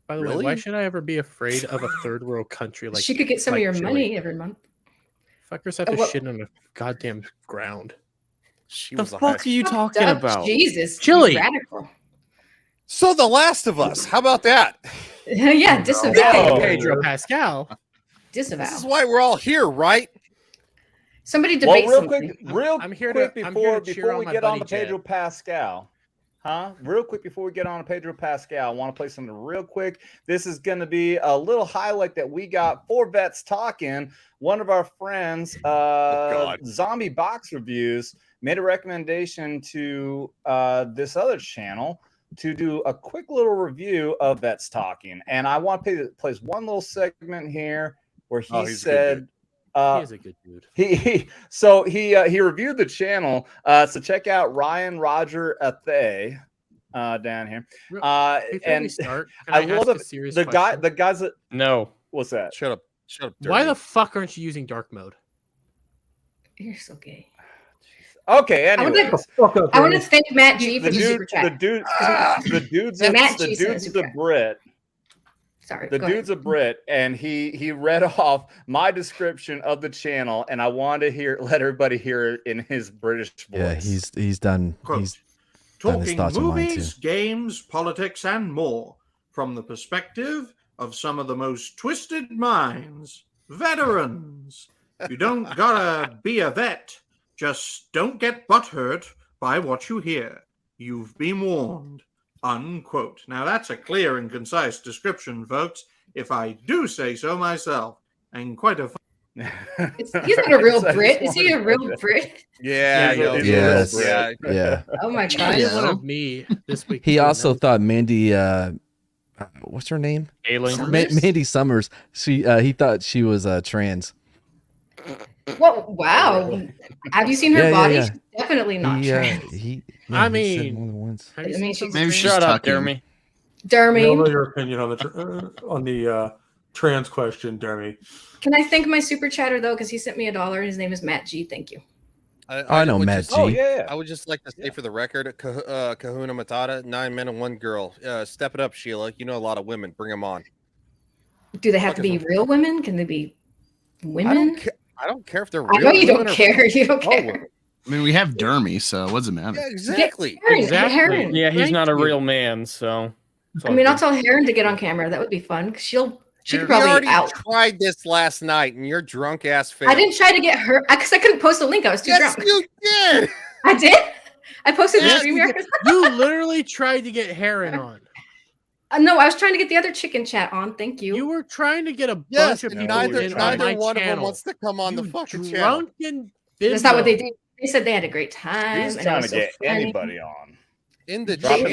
By the way, why should I ever be afraid of a third world country like she could get some of your Chile? money every month. Fuckers have to shit on the goddamn ground. The fuck are you talking about? Jesus, Chile. Radical. So The Last of Us. How about that? Yeah, disavow. Pedro Pascal. Disavow. This is why we're all here, right? Somebody debate real something. quick before we get on to Pedro Pascal. Real quick before we get on to Pedro Pascal, I want to play something real quick. This is going to be a little highlight that we got for Vets Talking. One of our friends, Zombie Box Reviews, made a recommendation to this other channel to do a quick little review of Vets Talking. And I want to play one little segment here where he said... He's a good dude. He reviewed the channel. So check out Ryan Roger Athay down here. And I love the guys that What's that? Shut up. Why the fuck aren't you using dark mode? You're so gay. Okay, anyway. I want to thank Matt G for the super chat. The dude's a Brit. Sorry. The dude's a Brit, and he read off my description of the channel, and I wanted to let everybody hear it in his British voice. Yeah, he's done. Quote, he's done his talking thoughts on mine movies, too. games, politics, and more from the perspective of some of the most twisted minds, veterans. You don't gotta be a vet. Just don't get butthurt by what you hear. You've been warned. Unquote. Now that's a clear and concise description, folks, if I do say so myself. And quite a he's not a real Brit. Is he a real Brit? Yeah. Oh my god. He's one of me this week. He also thought Mandy, what's her name? Mandy Summers. He thought she was trans. Well, wow. Have you seen her body? Yeah. She's definitely not trans. He mean, more than once. Maybe shut up, Dermy. I know your opinion on the trans question, Dermy. Can I thank my super chatter though? Because he sent me $1. His name is Matt G. Thank you. I know Matt G. Oh, yeah. I would just like to say for the record, Kahuna Matata, 9 men and 1 girl. Step it up, Sheila. You know a lot of women. Bring them on. Do they have to be real women? Can they be women? I don't care if they're real. I know you don't care. You don't care. I mean, we have Dermy, so what does it matter? Yeah, exactly. Heron. Yeah, he's not a real man, so. I mean, I'll tell Heron to get on camera. That would be fun. She could probably already out. tried this last night, and your drunk ass face. I didn't try to get her because I couldn't post a link. I was too drunk. You did. I did. I posted the stream. You literally tried to get Heron on. No, I was trying to get the other chicken chat on. Thank you. You were trying to get a bunch of people neither on my one of them channel. wants to come on the fucking channel. That's not what they did. They said they had a great time. He's and trying it to was get so funny. anybody on. In the Dropping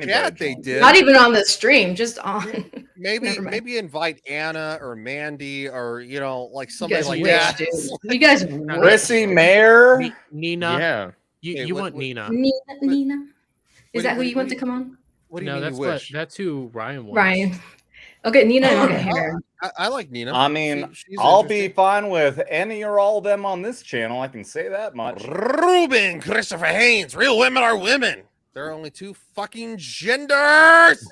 chat, they did. Not even on the stream, just on. Maybe invite Anna or Mandy or like somebody like wish, that. Dude. You guys, Chrissy Mayer, Nina. Yeah, you want Nina? Nina. Is that who you want to come on? What do you mean you wish? That's who Ryan wants. Ryan. Okay, Nina and I'll get Heron. I like Nina. I mean, I'll be fine with any or all of them on this channel. I can say that much. Ruben, Christopher Haynes, real women are women. There are only 2 fucking genders.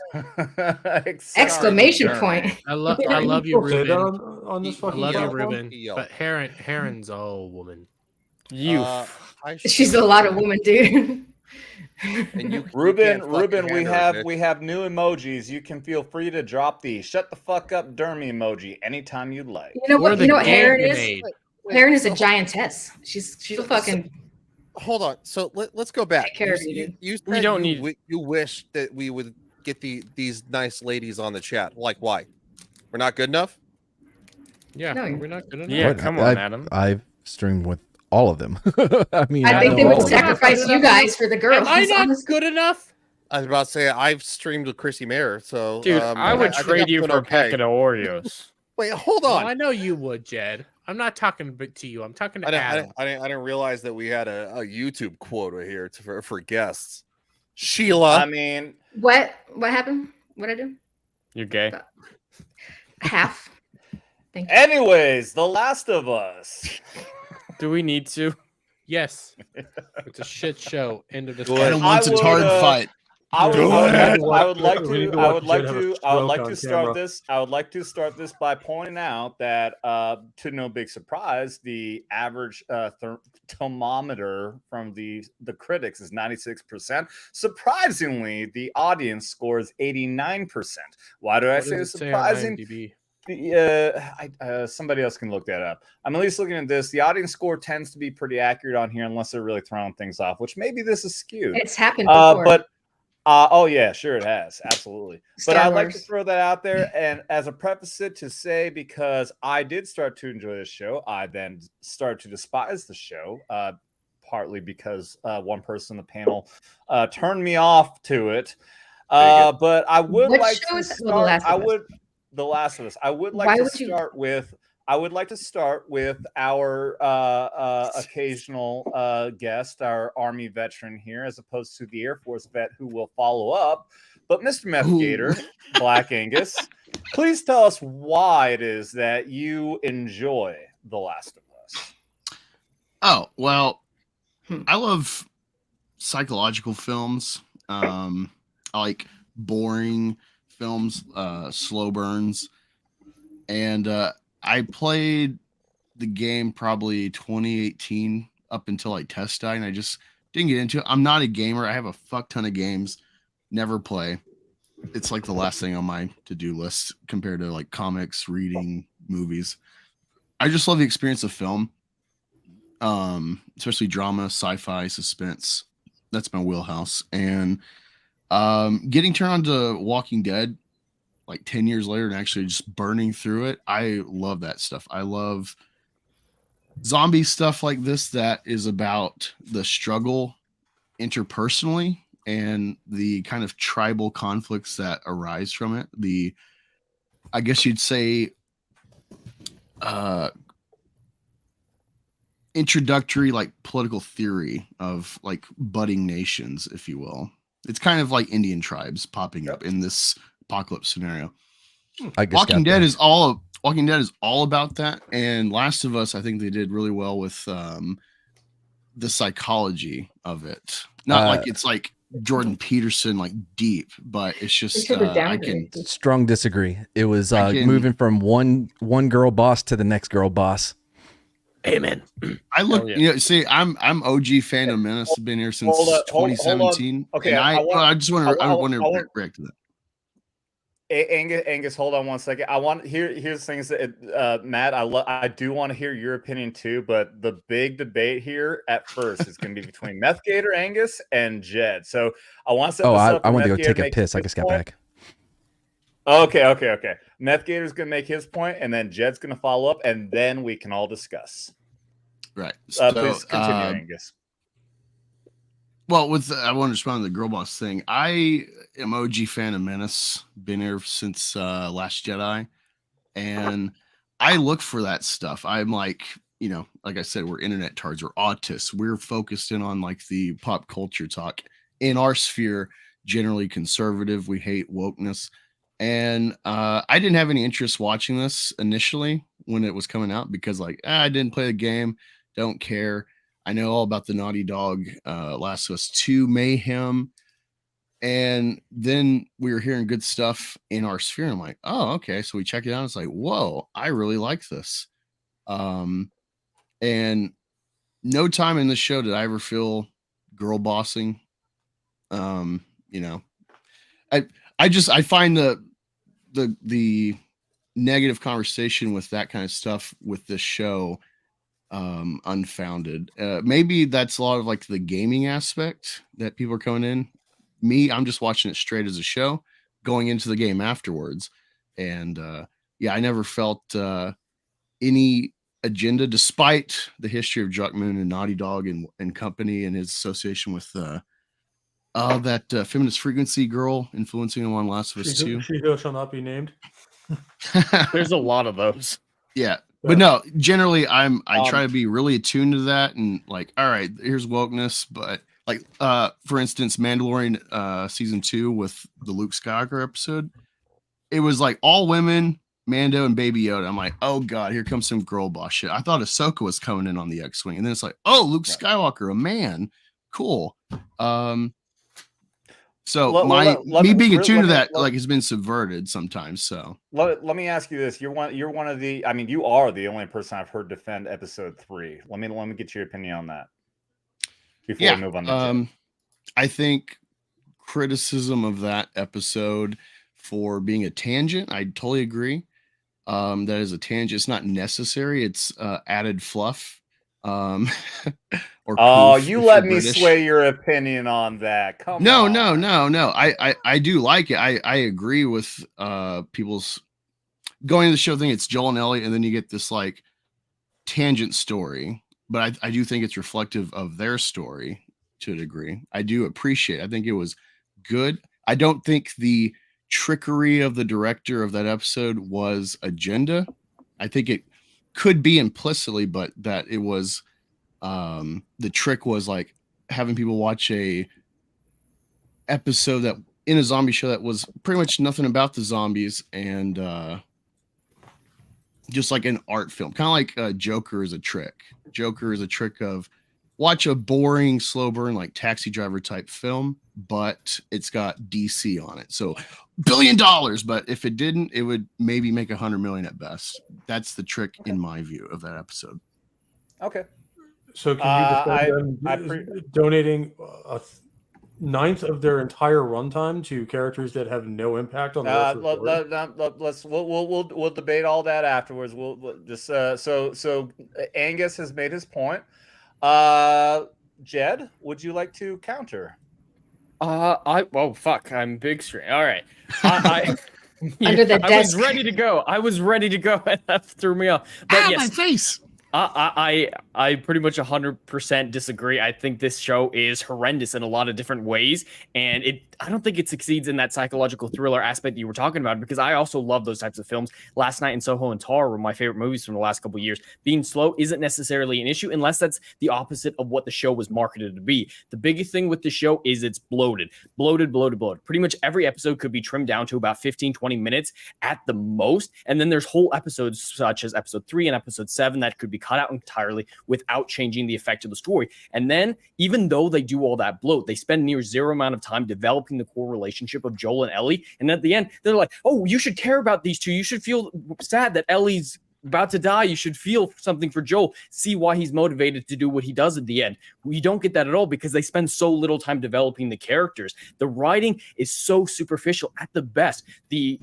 Exclamation point. I love you, Ruben. On this fucking I love you, platform? Ruben. But Heron's all woman. She's a lot of woman, dude. And Ruben, we have new emojis. You can feel free to drop the "shut the fuck up, Dermy" emoji anytime you'd like. You know what Heron is? Heron is a giantess. She's a fucking. Hold on. So let's go back. You said we don't need. You wish that we would get these nice ladies on the chat. Like, why? We're not good enough? Yeah, no, we're not good enough. Yeah, come on, Adam. I've streamed with all of them. I mean, I think they would sacrifice you guys for the girls. Am I not good enough? I was about to say I've streamed with Chrissy Mayer, so dude, I would trade you for a packet of Oreos. Wait, hold on. Well, I know you would, Jed. I'm not talking to you. I'm talking to Adam. I didn't realize that we had a YouTube quota here for guests. Sheila. I mean, what happened? What I do? You're gay. Half. Thank you. Anyways, The Last of Us. Do we need to? Yes. It's a shit show. End of discussion. Adam wants a hard fight. I would like to start this by pointing out that to no big surprise, the average thermometer from the critics is 96%. Surprisingly, the audience score is 89%. Why do I say it's surprising? Somebody else can look that up. I'm at least looking at this. The audience score tends to be pretty accurate on here, unless they're really throwing things off, which maybe this is skewed. It's happened before. But oh yeah, sure it has, absolutely. But I'd like to throw that out there, and as a preface it to say, because I did start to enjoy this show, I then started to despise the show, partly because one person in the panel turned me off to it. But I would like to start. The Last of Us. I would like to start with. I would like to start with our occasional guest, our Army veteran here, as opposed to the Air Force vet who will follow up. But Mr. Meth Gator, Black Angus, please tell us why it is that you enjoy The Last of Us. Oh, well, I love psychological films. I like boring films, slow burns. And I played the game probably 2018 up until like test died, and I just didn't get into it. I'm not a gamer. I have a fuck ton of games, never play. It's like the last thing on my to-do list compared to like comics, reading, movies. I just love the experience of film, especially drama, sci-fi, suspense. That's my wheelhouse. And getting turned on to Walking Dead like 10 years later and actually just burning through it. I love that stuff. I love zombie stuff like this that is about the struggle interpersonally and the kind of tribal conflicts that arise from it. The, I guess you'd say, introductory like political theory of like budding nations, if you will. It's kind of like Indian tribes popping up in this apocalypse scenario. Walking Dead is all about that, and Last of Us, I think they did really well with the psychology of it. Not like it's like Jordan Peterson like deep, but it's just I can strong disagree. It was moving from one girl boss to the next girl boss. Amen. I look, see, I'm OG fan of Menace. Been here since 2017. Okay, and I just want to react to that. Angus, hold on one second. I want here's things that Matt, I do want to hear your opinion too, but the big debate here at first is going to be between Meth Gator Angus and Jed. So I want to set this up. I want to go take a piss. I just got back. Okay. Meth Gator's going to make his point, and then Jed's going to follow up, and then we can all discuss. Right. So, please continue, Angus. Well, I want to respond to the girl boss thing. I am OG fan of Menace. Been here since Last Jedi, and I look for that stuff. I'm like, like I said, we're internet tards, we're autists. We're focused in on like the pop culture talk in our sphere. Generally conservative. We hate wokeness, and I didn't have any interest watching this initially when it was coming out because I didn't play the game, don't care. I know all about the Naughty Dog, Last of Us 2 mayhem. And then we were hearing good stuff in our sphere. I'm like, oh, okay. So we check it out. It's like, whoa, I really like this. And no time in the show did I ever feel girl bossing. I find the negative conversation with that kind of stuff with this show unfounded. Maybe that's a lot of like the gaming aspect that people are coming in. Me, I'm just watching it straight as a show, going into the game afterwards. And I never felt any agenda, despite the history of Druckmann and Naughty Dog and company and his association with that feminist frequency girl influencing him on Last of Us 2. She shall not be named. There's a lot of those. Yeah. But no, generally I try to be really attuned to that and like, all right, here's wokeness, but like for instance, Mandalorian season 2 with the Luke Skywalker episode, it was like all women, Mando and Baby Yoda. I'm like, oh god, here comes some girl boss shit. I thought Ahsoka was coming in on the X-wing, and then it's like, oh, Luke Skywalker, a man, cool. So me being attuned to that like has been subverted sometimes. So let me ask you this: you're one of the. I mean, you are the only person I've heard defend episode 3. Let me get your opinion on that before we move on. I think criticism of that episode for being a tangent, I totally agree. That is a tangent. It's not necessary. It's added fluff. Or you let me sway your opinion on that. Come on. No. I do like it. I agree with people's going to the show thing. It's Joel and Ellie, and then you get this like tangent story. But I do think it's reflective of their story to a degree. I do appreciate it. I think it was good. I don't think the trickery of the director of that episode was agenda. I think it could be implicitly, but that it was the trick was like having people watch a episode that in a zombie show that was pretty much nothing about the zombies and just like an art film, kind of like Joker is a trick. Joker is a trick of watch a boring, slow burn, like Taxi Driver type film, but it's got DC on it. So $1 billion, but if it didn't, it would maybe make 100 million at best. That's the trick in my view of that episode. Okay. So can you defend donating a ninth of their entire runtime to characters that have no impact on the rest of the story? We'll debate all that afterwards. We'll just so Angus has made his point. Jed, would you like to counter? I'm big screen. All right. I Under the desk. I was ready to go. And that threw me off. But yes, my face. I pretty much 100% disagree. I think this show is horrendous in a lot of different ways, and I don't think it succeeds in that psychological thriller aspect that you were talking about, because I also love those types of films. Last Night in Soho and Tar were my favorite movies from the last couple of years. Being slow isn't necessarily an issue unless that's the opposite of what the show was marketed to be. The biggest thing with the show is it's bloated. Pretty much every episode could be trimmed down to about 15-20 minutes at the most, and then there's whole episodes such as episode 3 and episode 7 that could be cut out entirely without changing the effect of the story. And then even though they do all that bloat, they spend near zero amount of time developing the core relationship of Joel and Ellie. And at the end, they're like, oh, you should care about these two. You should feel sad that Ellie's about to die. You should feel something for Joel. See why he's motivated to do what he does at the end. We don't get that at all because they spend so little time developing the characters. The writing is so superficial at the best. The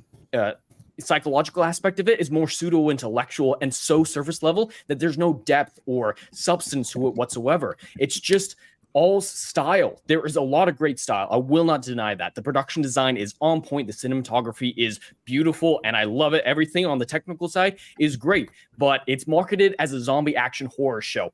psychological aspect of it is more pseudo-intellectual and so surface level that there's no depth or substance to it whatsoever. It's just all style. There is a lot of great style. I will not deny that. The production design is on point. The cinematography is beautiful, and I love it. Everything on the technical side is great, but it's marketed as a zombie action horror show.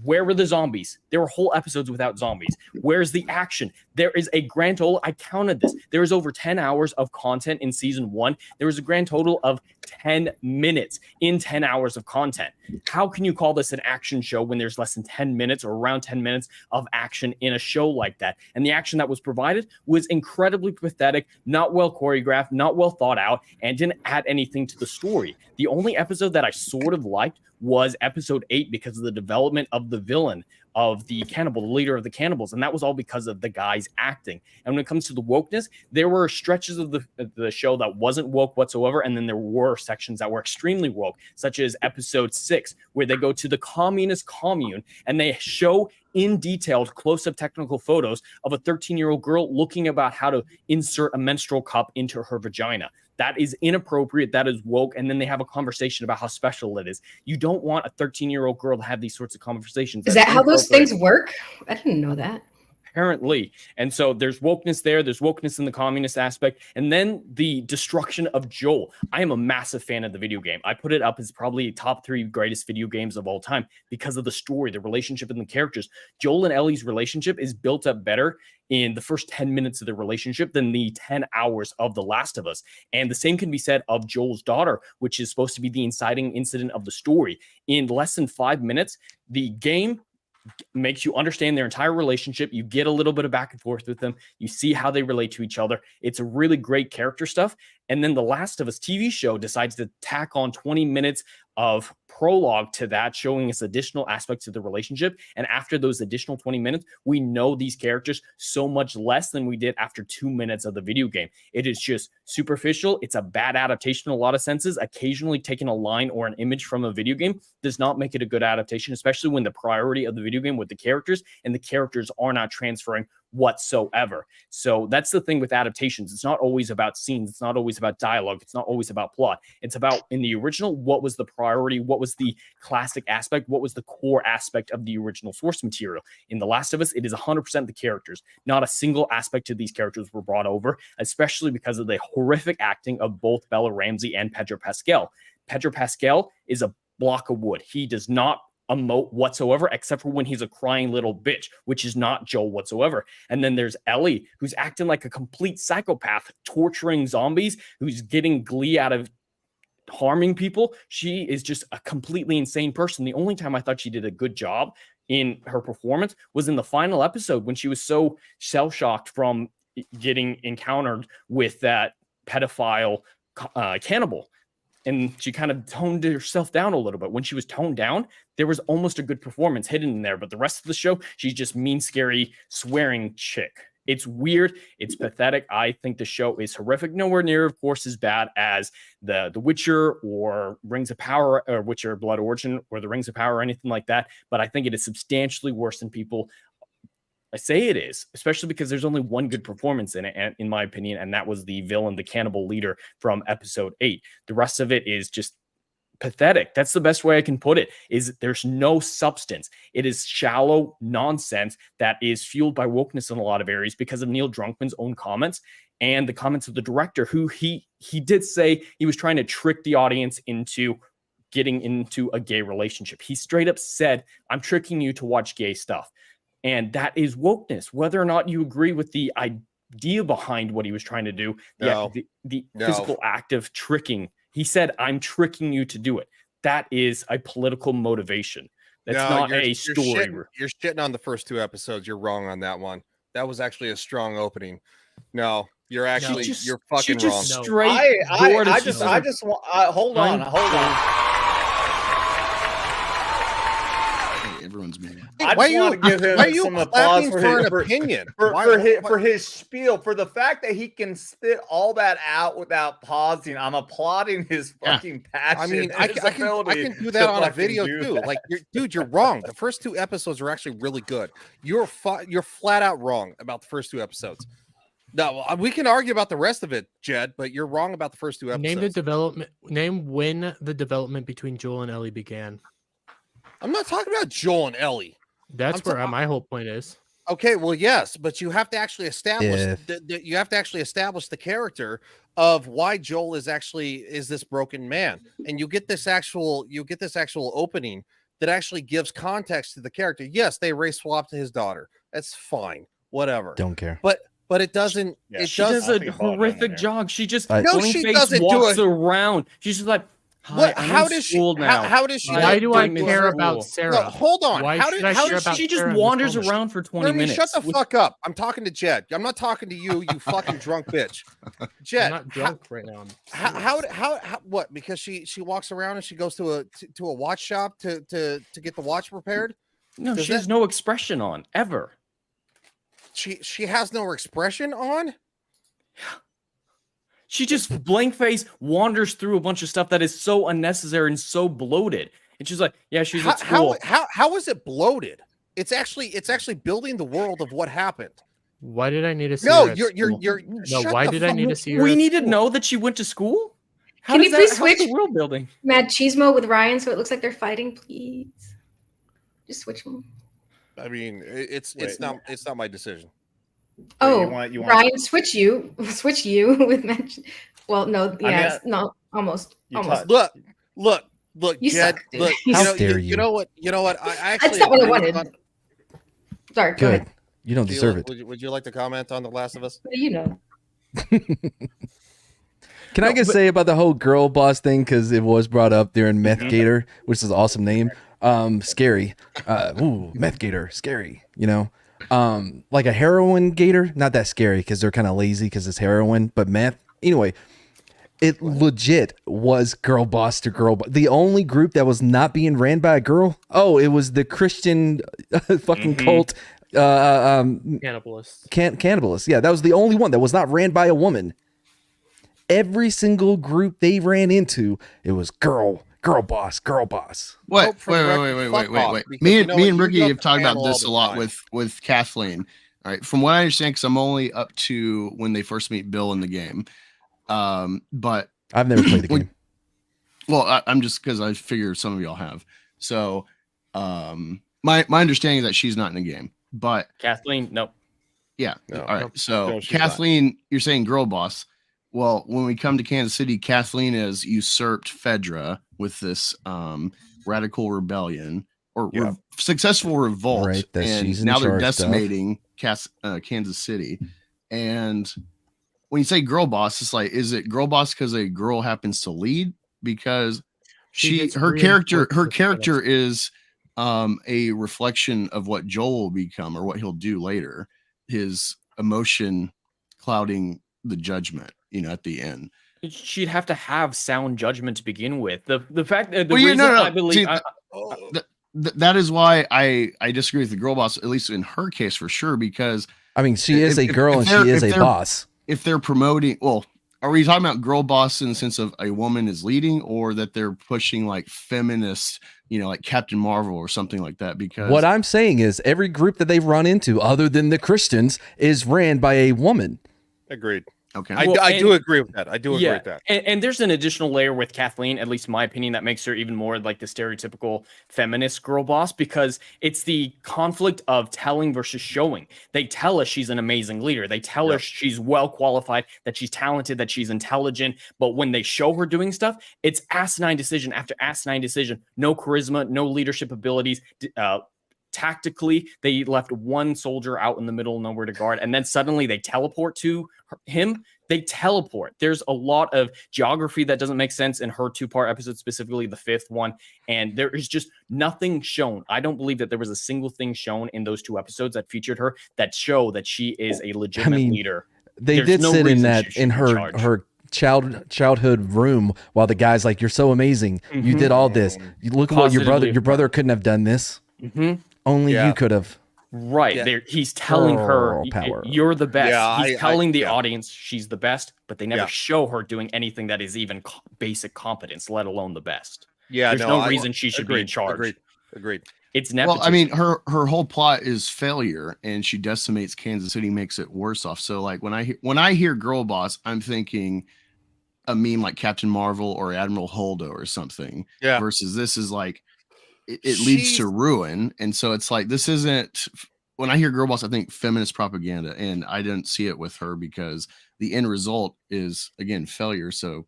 Where were the zombies? There were whole episodes without zombies. Where's the action? There is a grand total. I counted this. There is over 10 hours of content in season 1. There was a grand total of 10 minutes in 10 hours of content. How can you call this an action show when there's less than 10 minutes or around 10 minutes of action in a show like that? And the action that was provided was incredibly pathetic, not well choreographed, not well thought out, and didn't add anything to the story. The only episode that I sort of liked was episode 8 because of the development of the villain, of the cannibal, the leader of the cannibals, and that was all because of the guy's acting. And when it comes to the wokeness, there were stretches of the show that wasn't woke whatsoever, and then there were sections that were extremely woke, such as episode 6, where they go to the communist commune and they show in detailed close-up technical photos of a 13-year-old girl looking about how to insert a menstrual cup into her vagina. That is inappropriate. That is woke. And then they have a conversation about how special it is. You don't want a 13-year-old girl to have these sorts of conversations. Is that how those things work? I didn't know that. Apparently. And so there's wokeness there. There's wokeness in the communist aspect. And then the destruction of Joel. I am a massive fan of the video game. I put it up as probably top 3 greatest video games of all time because of the story, the relationship, and the characters. Joel and Ellie's relationship is built up better in the first 10 minutes of the relationship than the 10 hours of The Last of Us. And the same can be said of Joel's daughter, which is supposed to be the inciting incident of the story. In less than 5 minutes, the game makes you understand their entire relationship. You get a little bit of back and forth with them. You see how they relate to each other. It's a really great character stuff. And then The Last of Us TV show decides to tack on 20 minutes of prologue to that, showing us additional aspects of the relationship. And after those additional 20 minutes, we know these characters so much less than we did after 2 minutes of the video game. It is just superficial. It's a bad adaptation in a lot of senses. Occasionally taking a line or an image from a video game does not make it a good adaptation, especially when the priority of the video game with the characters, and the characters are not transferring whatsoever. So that's the thing with adaptations. It's not always about scenes. It's not always about dialogue. It's not always about plot. It's about, in the original, what was the priority? What was the classic aspect? What was the core aspect of the original source material? In The Last of Us, it is 100% the characters. Not a single aspect to these characters were brought over, especially because of the horrific acting of both Bella Ramsey and Pedro Pascal. Pedro Pascal is a block of wood. He does not emote whatsoever, except for when he's a crying little bitch, which is not Joel whatsoever. And then there's Ellie, who's acting like a complete psychopath, torturing zombies, who's getting glee out of harming people. She is just a completely insane person. The only time I thought she did a good job in her performance was in the final episode, when she was so shell-shocked from getting encountered with that pedophile cannibal. And she kind of toned herself down a little bit. When she was toned down, there was almost a good performance hidden in there. But the rest of the show, she's just mean, scary, swearing chick. It's weird. It's pathetic. I think the show is horrific. Nowhere near, of course, as bad as the Witcher or Rings of Power, or Witcher Blood Origin, or the Rings of Power, or anything like that. But I think it is substantially worse than people I say it is, especially because there's only one good performance in it, in my opinion, and that was the villain, the cannibal leader from episode 8. The rest of it is just pathetic. That's the best way I can put it, is there's no substance. It is shallow nonsense that is fueled by wokeness in a lot of areas because of Neil Druckmann's own comments and the comments of the director, who he did say he was trying to trick the audience into getting into a gay relationship. He straight up said, I'm tricking you to watch gay stuff. And that is wokeness. Whether or not you agree with the idea behind what he was trying to do, the physical act of tricking, he said, I'm tricking you to do it. That is a political motivation. That's not a story. You're shitting on the first 2 episodes. You're wrong on that one. That was actually a strong opening. No, you're actually, you're fucking wrong. I just want, hold on. Everyone's mean. Why are you clapping for an opinion? For his spiel, for the fact that he can spit all that out without pausing. I'm applauding his fucking passion. I mean, I can do that on a video too. Like, you're wrong. The first 2 episodes are actually really good. You're flat out wrong about the first 2 episodes. No, we can argue about the rest of it, Jed, but you're wrong about the first 2 episodes. Name when the development between Joel and Ellie began. I'm not talking about Joel and Ellie. That's where my whole point is. Okay, well, yes, but you have to actually establish the character of why Joel is this broken man, and you get this actual opening that actually gives context to the character. Yes, they race swapped his daughter. That's fine, whatever. Don't care. But it doesn't. Yeah, she does a horrific job. She just walks around. She's just like, how does she? Why do I care about Sarah? No, hold on. She just wanders around for 20 minutes? Shut the fuck up. I'm talking to Jed. I'm not talking to you, you fucking drunk bitch. Jed, I'm not drunk right now. How what? Because she walks around and she goes to a watch shop to get the watch repaired? No, she has no expression on ever. She has no expression on? She just blank face wanders through a bunch of stuff that is so unnecessary and so bloated. And she's like, yeah, she's at school. How is it bloated? It's actually building the world of what happened. Why did I need to see her? Why did I need to see her? We need to know that she went to school? Can you please switch world building? Mad Cheesemo with Ryan so it looks like they're fighting, please? Just switch them. I mean, it's not my decision. Oh, you want Ryan, switch you with Mad. Well, no, yeah, almost. Look, you Jed, suck, dude. look. You know what? I actually. That's not what I wanted. Sorry, go ahead. You don't deserve it. Would you like to comment on The Last of Us? What do you know? Can I just say about the whole girl boss thing, because it was brought up during Meth Gator, which is an awesome name. Scary. Meth Gator, scary. You know. Like a heroin gator, not that scary because they're kind of lazy because it's heroin, but meth. Anyway, It legit was girl boss to girl boss. The only group that was not being ran by a girl, it was the Christian fucking cult. Cannibalists. Cannibalists. Yeah, that was the only one that was not ran by a woman. Every single group they ran into, it was girl boss. What? Wait. Me and Ricky have talked about this a lot with Kathleen. All right. From what I understand, because I'm only up to when they first meet Bill in the game. But I've never played the game. Well, I'm just because I figure some of y'all have. So, my understanding is that she's not in the game, but Kathleen, nope. Yeah. No, all right. no, So no, she's Kathleen, you're saying girl boss. Well, when we come to Kansas City, Kathleen has usurped Fedra with this radical rebellion or successful revolt, Right, that and she's in now they're charge decimating Kansas City. And when you say girl boss, it's like, is it girl boss because a girl happens to lead? Because her character is a reflection of what Joel will become or what he'll do later. His emotion clouding the judgment, at the end. She'd have to have sound judgment to begin with. The fact that I believe that is why I disagree with the girl boss, at least in her case for sure, because I mean, she is a girl and she is a boss. If they're promoting, are we talking about girl boss in the sense of a woman is leading, or that they're pushing like feminist, like Captain Marvel or something like that? Because what I'm saying is every group that they've run into, other than the Christians, is ran by a woman. Agreed. Okay. I do agree with that. I do agree with that. And there's an additional layer with Kathleen, at least in my opinion, that makes her even more like the stereotypical feminist girl boss, because it's the conflict of telling versus showing. They tell us she's an amazing leader. They tell her she's well qualified, that she's talented, that she's intelligent. But when they show her doing stuff, it's asinine decision after asinine decision. No charisma, no leadership abilities. Tactically, they left one soldier out in the middle, nowhere to guard, and then suddenly they teleport to him. They teleport. There's a lot of geography that doesn't make sense in her 2-part episode, specifically the 5th one, and there is just nothing shown. I don't believe that there was a single thing shown in those 2 episodes that featured her that show that she is a legitimate leader. They did sit in her childhood room while the guy's like, "You're so amazing. You did all this. You look at what your brother couldn't have done this. Only you could have." Right. He's telling her, "You're the best." He's telling the audience she's the best, but they never show her doing anything that is even basic competence, let alone the best. Yeah, there's no reason she should be in charge. Agreed. It's nepotism. Well, I mean, her whole plot is failure, and she decimates Kansas City, makes it worse off. So, like when I hear girl boss, I'm thinking a meme like Captain Marvel or Admiral Holdo or something. Yeah. Versus this is like it leads to ruin, and so it's like this isn't. When I hear girl boss, I think feminist propaganda, and I didn't see it with her because the end result is again failure. So.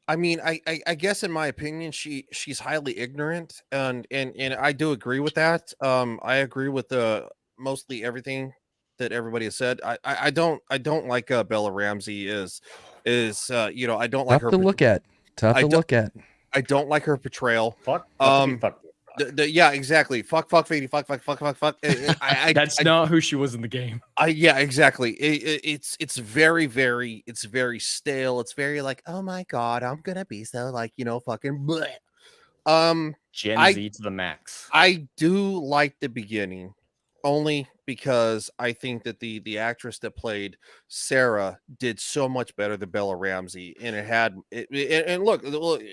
I mean, I guess in my opinion, she's highly ignorant, and I do agree with that. I agree with mostly everything that everybody has said. I don't like Bella Ramsey is I don't like her to look at. Tough to look at. I don't like her portrayal. Fuck. Yeah, exactly. Fuck, Fady, fuck. That's not who she was in the game. Yeah, exactly. It's very stale. It's very like, oh my god, I'm gonna be so like fucking. Bleh. Gen Z to the max. I do like the beginning, only because I think that the actress that played Sarah did so much better than Bella Ramsey, and and look,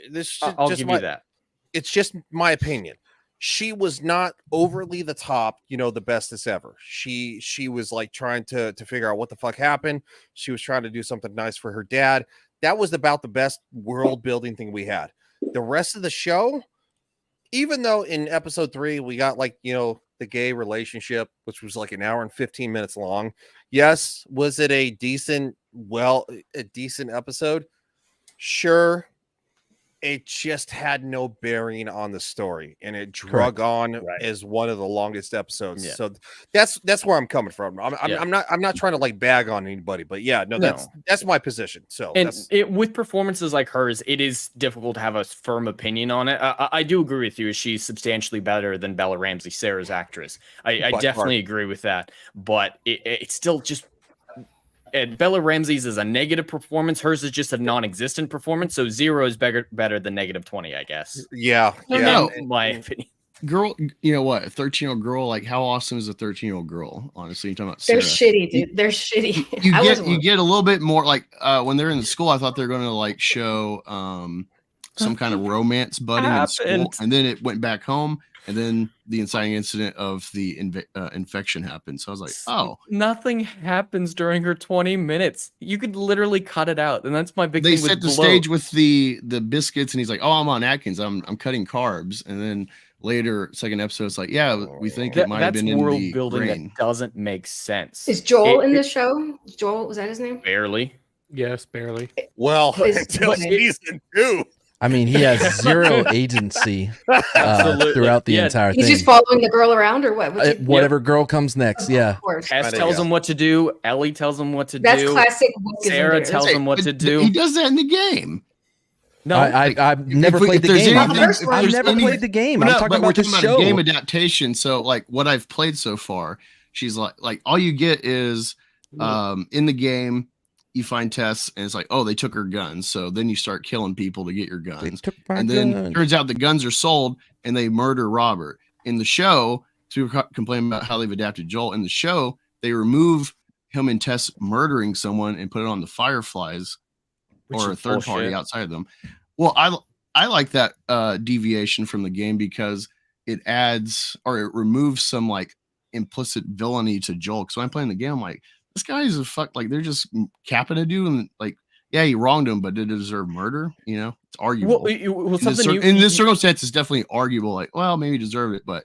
this. I'll give you that. It's just my opinion. She was not overly the top, the bestest ever. She was like trying to figure out what the fuck happened. She was trying to do something nice for her dad. That was about the best world building thing we had. The rest of the show, even though in episode 3 we got like, the gay relationship, which was like an hour and 15 minutes long. Yes. Was it a decent episode? Sure. It just had no bearing on the story, and it drug on as one of the longest episodes. Yeah. So that's where I'm coming from. I'm not trying to like bag on anybody, but that's my position. So with performances like hers, it is difficult to have a firm opinion on it. I do agree with you. She's substantially better than Bella Ramsey, Sarah's actress. I definitely agree with that, but it's still just Bella Ramsey's is a negative performance. Hers is just a non-existent performance. So 0 is better than -20, I guess. Yeah. No, in my opinion. Girl, you know what? A 13-year-old girl, like how awesome is a 13-year-old girl? Honestly, you're talking about They're Sarah. shitty, dude. They're shitty. You get a little bit more like when they're in the school. I thought they were going to like show some kind of romance budding in school, and then it went back home, and then the inciting incident of the infection happened. So I was like, oh, nothing happens during her 20 minutes. You could literally cut it out, and that's my big. They thing set the stage with the biscuits, and he's like, oh, I'm on Atkins. I'm cutting carbs, and then. Later, second episode, it's like, yeah, we think it might have been in the building brain. that doesn't make sense. Is Joel in the show? Joel, was that his name? Barely. Yes, barely. Well, until season 2. I mean, he has zero agency throughout the entire thing. He's just following the girl around, or what? Whatever girl comes next, yeah. Tess tells him what to do. Ellie tells him what to do. That's classic. Sarah tells him what to do. He does that in the game. No, I've never played the game. I've never played the game. I'm talking about the show. Game adaptation. So, like, what I've played so far, she's like, all you get is in the game, you find Tess, and it's like, oh, they took her guns. So then you start killing people to get your guns. And then it turns out the guns are sold, and they murder Robert. In the show, to complain about how they've adapted Joel, in the show, they remove him and Tess murdering someone and put it on the Fireflies. Or a third party outside of them. Well, I like that deviation from the game because it adds or it removes some like implicit villainy to Joel. Because when I'm playing the game, I'm like, this guy is a fuck. Like they're just capping a dude and like, yeah, he wronged him, but did it deserve murder? You know, it's arguable. In this circumstance, it's definitely arguable. Like, well, maybe he deserved it, but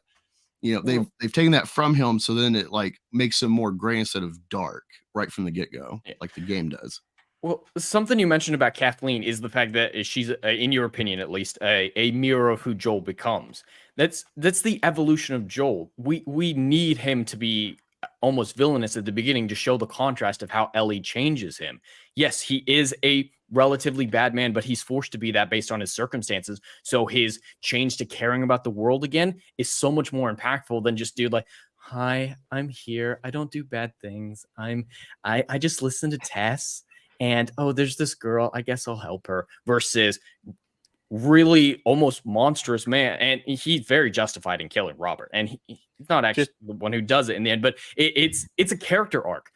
you know, they've taken that from him, so then it like makes him more gray instead of dark right from the get go, like the game does. Well, something you mentioned about Kathleen is the fact that she's, in your opinion at least, a mirror of who Joel becomes. That's the evolution of Joel. We need him to be almost villainous at the beginning to show the contrast of how Ellie changes him. Yes, he is a relatively bad man, but he's forced to be that based on his circumstances. So his change to caring about the world again is so much more impactful than just dude like, hi, I'm here. I don't do bad things. I just listen to Tess. And, oh, there's this girl, I guess I'll help her, versus really almost monstrous man. And he's very justified in killing Robert. And he's not actually the one who does it in the end, but it's a character arc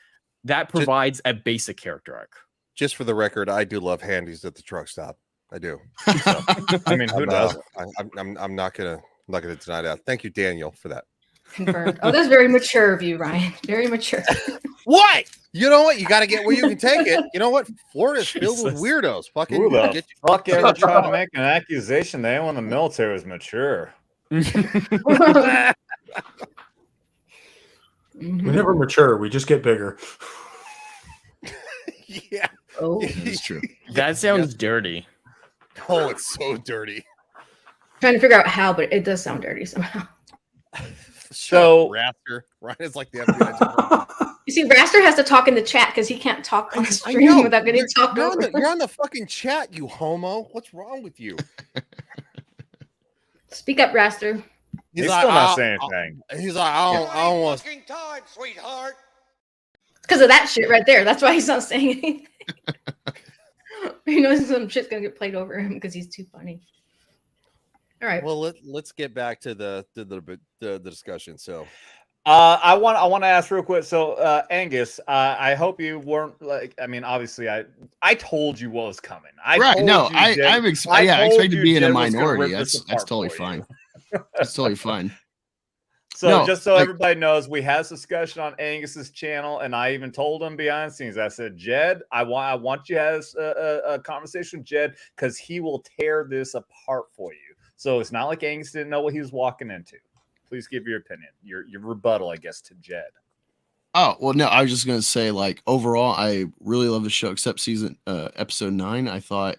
that provides a basic character arc. Just for the record, I do love handies at the truck stop. I do. So, I mean, who does? I'm not gonna deny that. Thank you, Daniel, for that. Confirmed. Oh, that's very mature of you, Ryan. Very mature. What? You know what? You got to get where you can take it. You know what? Florida's filled with weirdos. Fucking who the fuck ever trying to make an accusation that anyone in the military was mature? We never mature. We just get bigger. Yeah. Oh, that's true. That sounds dirty. Oh, it's so dirty. Trying to figure out how, but it does sound dirty somehow. So Raster, Ryan is like the FBI. You see, Raster has to talk in the chat because he can't talk on stream without getting talked over. You're on the fucking chat, you homo. What's wrong with you? Speak up, Raster. He's still not saying anything. He's like, I don't want time, sweetheart. Because of that shit right there. That's why he's not saying anything. He knows some shit's gonna get played over him because he's too funny. All right. Well, let's get back to the discussion. So, I want to ask real quick. So, Angus, I hope you weren't like. I mean, obviously, I told you what was coming. I expect to be in a minority. That's totally fine. That's totally fine. So just so everybody knows, we had a discussion on Angus's channel, and I even told him behind the scenes. I said, Jed, I want you to have a conversation with Jed because he will tear this apart for you. So it's not like Angus didn't know what he was walking into. Please give your opinion, your rebuttal, I guess, to Jed. Oh, well, no, I was just going to say, like, overall, I really love the show, except episode 9. I thought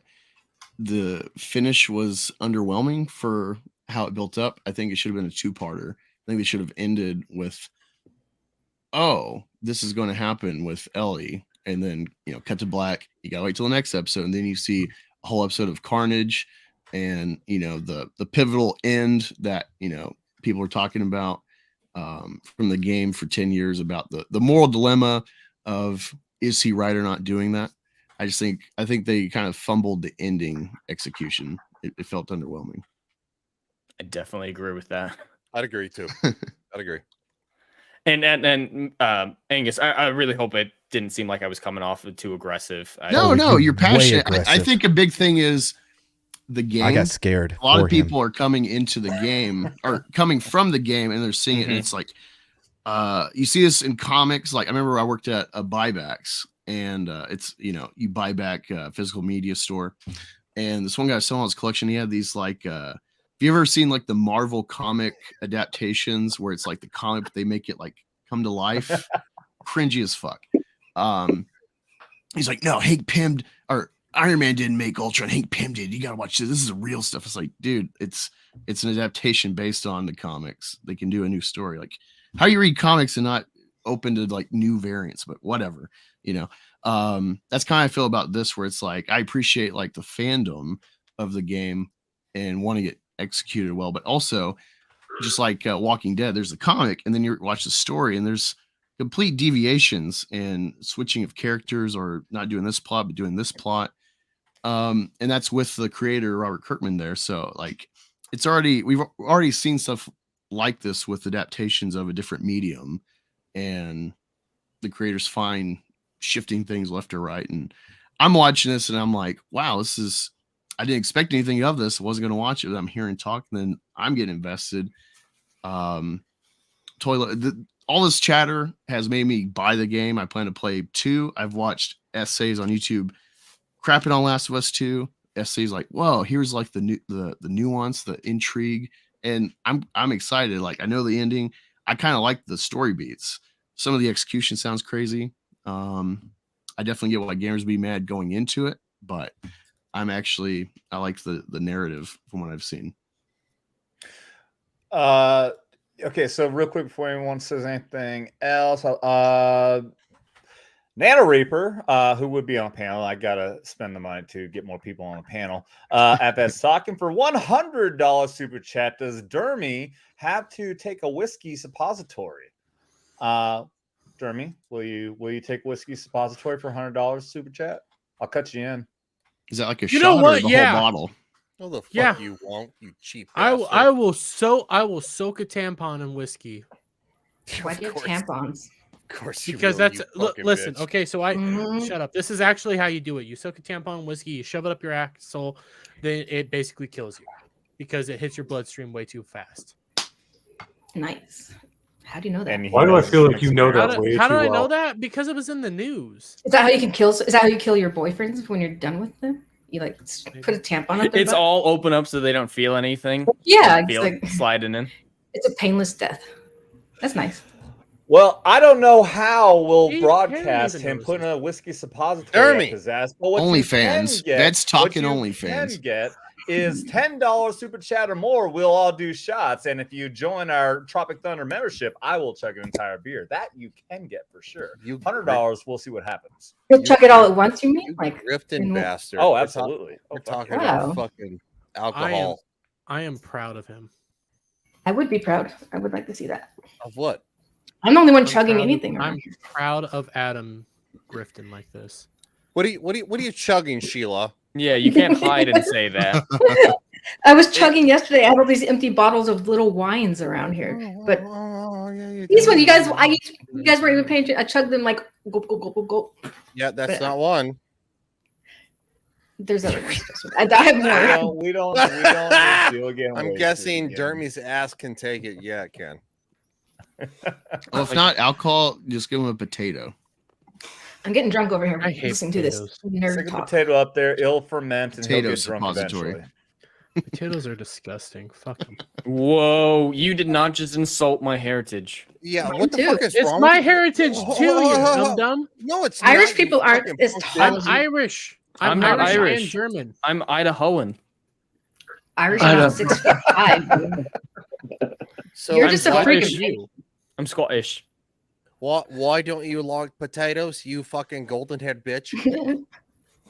the finish was underwhelming for how it built up. I think it should have been a 2-parter. I think they should have ended with, oh, this is going to happen with Ellie. And then, cut to black. You got to wait till the next episode. And then you see a whole episode of carnage and, the pivotal end that, people are talking about from the game for 10 years about the moral dilemma of is he right or not doing that? I think they kind of fumbled the ending execution. It felt underwhelming. I definitely agree with that. I'd agree too. I'd agree. And Angus, I really hope it didn't seem like I was coming off too aggressive. No, you're passionate. I think a big thing is the game. I got scared. A lot of people are coming into the game or coming from the game, and they're seeing it. And it's like, you see this in comics. Like I remember I worked at a buybacks, and it's you buy back physical media store, and this one guy was selling his collection. He had these like. Have you ever seen like the Marvel comic adaptations where it's like the comic, but they make it like come to life? Cringy as fuck. He's like, no, Hank Pym or Iron Man didn't make Ultron. Hank Pym did. You gotta watch this. This is real stuff. It's like, dude, it's an adaptation based on the comics. They can do a new story. Like, how you read comics and not open to like new variants, but whatever, that's kind of how I feel about this, where it's like I appreciate like the fandom of the game and want to get executed well, but also just like Walking Dead, there's a comic and then you watch the story and there's complete deviations and switching of characters or not doing this plot but doing this plot, and that's with the creator Robert Kirkman there. So like we've already seen stuff like this with adaptations of a different medium, and the creators find shifting things left or right. And I'm watching this and I'm like, wow, I didn't expect anything of this. I wasn't going to watch it. I'm hearing talk, and then I'm getting invested. All this chatter has made me buy the game. I plan to play 2. I've watched essays on YouTube crapping on Last of Us 2. Essays like, whoa, here's like the nuance, the intrigue, and I'm excited. Like I know the ending. I kind of like the story beats. Some of the execution sounds crazy. I definitely get why gamers be mad going into it, but I like the narrative from what I've seen. Okay, so real quick before anyone says anything else, Nano Reaper, who would be on a panel, I gotta spend the money to get more people on the panel. At that stocking for $100 super chat. Does Dermy have to take a whiskey suppository? Dermy, will you take whiskey suppository for $100 super chat? I'll cut you in. Is that like a shot or the whole bottle? No, the fuck you won't, you cheap. I will soak a tampon in whiskey. Why do you have tampons? Of course, because that's listen. Bitch. Okay, so shut up. This is actually how you do it. You soak a tampon in whiskey, you shove it up your asshole, then it basically kills you because it hits your bloodstream way too fast. Nice. How do you know that? Why do I feel like you know that? How do I know that? Because it was in the news. Is that how you can kill? Is that how you kill your boyfriends when you're done with them? You like put a tampon on. It's all open up so they don't feel anything. Yeah, sliding in. It's a painless death. That's nice. Well, I don't know how we'll broadcast him putting a whiskey suppository up his ass. But what OnlyFans. That's talking OnlyFans. Can get is $10 super chat or more. We'll all do shots, and if you join our Tropic Thunder membership, I will chug an entire beer. That you can get for sure. $100. We'll see what happens. You'll chug it all at once. You mean like grifting bastard? Oh, absolutely. We're talking about fucking alcohol. I am proud of him. I would be proud. I would like to see that. Of what? I'm the only one chugging anything. I'm proud of Adam grifting like this. What are you chugging, Sheila? Yeah, you can't hide and say that. I was chugging yesterday. I had all these empty bottles of little wines around here, but these ones, you guys weren't even paying attention. I chugged them like go go go go go. Yeah, that's not one. There's other ones. I have more. We don't do again. I'm guessing Dermy's ass can take it. Yeah, it can. Well, if not alcohol, just give him a potato. I'm getting drunk over here. I hate listening to this nerd Stick a talk. potato up there. It'll ferment and Potato he'll get drunk eventually. Potatoes are disgusting. Fuck them. Whoa, you did not just insult my heritage. Yeah, what the fuck is it's wrong? My heritage too, you dumb dumb. No, it's Irish not. people aren't as I'm Irish. I'm not Irish. And German. I'm Idahoan. Irish are 6'5". So you're just a freak of you. I'm Scottish. What? Why don't you like potatoes, you fucking golden haired bitch?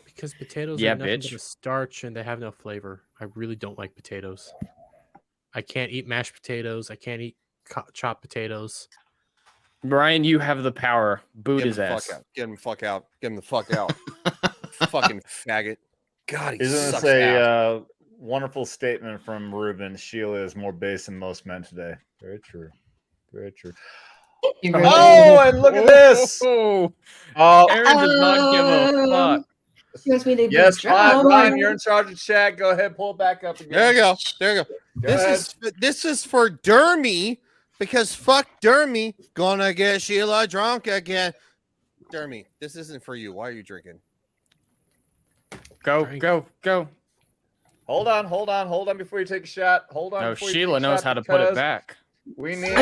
Because potatoes are nothing but a starch and they have no flavor. I really don't like potatoes. I can't eat mashed potatoes. I can't eat chopped potatoes. Brian, you have the power. Boot Get his him the ass. fuck out. Get him the fuck out. Get him the fuck out. Fucking faggot. God, he Isn't sucks this a ass. wonderful statement from Ruben? Sheila is more base than most men today. Very true. Very true. Oh, and look at this. Oh, Oh, Aaron does not give a fuck. He wants me to yes, withdraw. Ryan, you're in charge of chat. Go ahead, pull it back up again. There you go. There you go. This is for Dermy, because fuck Dermy. Gonna get Sheila drunk again. Dermy, this isn't for you. Why are you drinking? Go. Hold on before you take a shot. Hold on. No, before you Sheila take a knows shot how to put it because back. We need.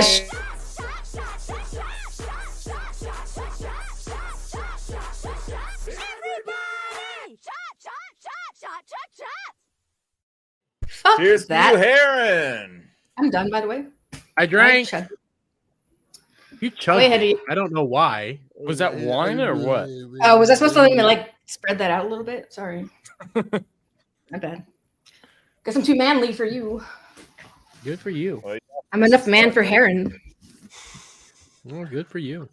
Fuck Cheers that. to you, Heron. I'm done, by the way. I drank. chug. You chugged. Way ahead of you. I don't know why. Was that wine or what? Oh, was I supposed to like spread that out a little bit? Sorry. My bad. Guess I'm too manly for you. Good for you. I'm enough man for Heron. Well, good for you.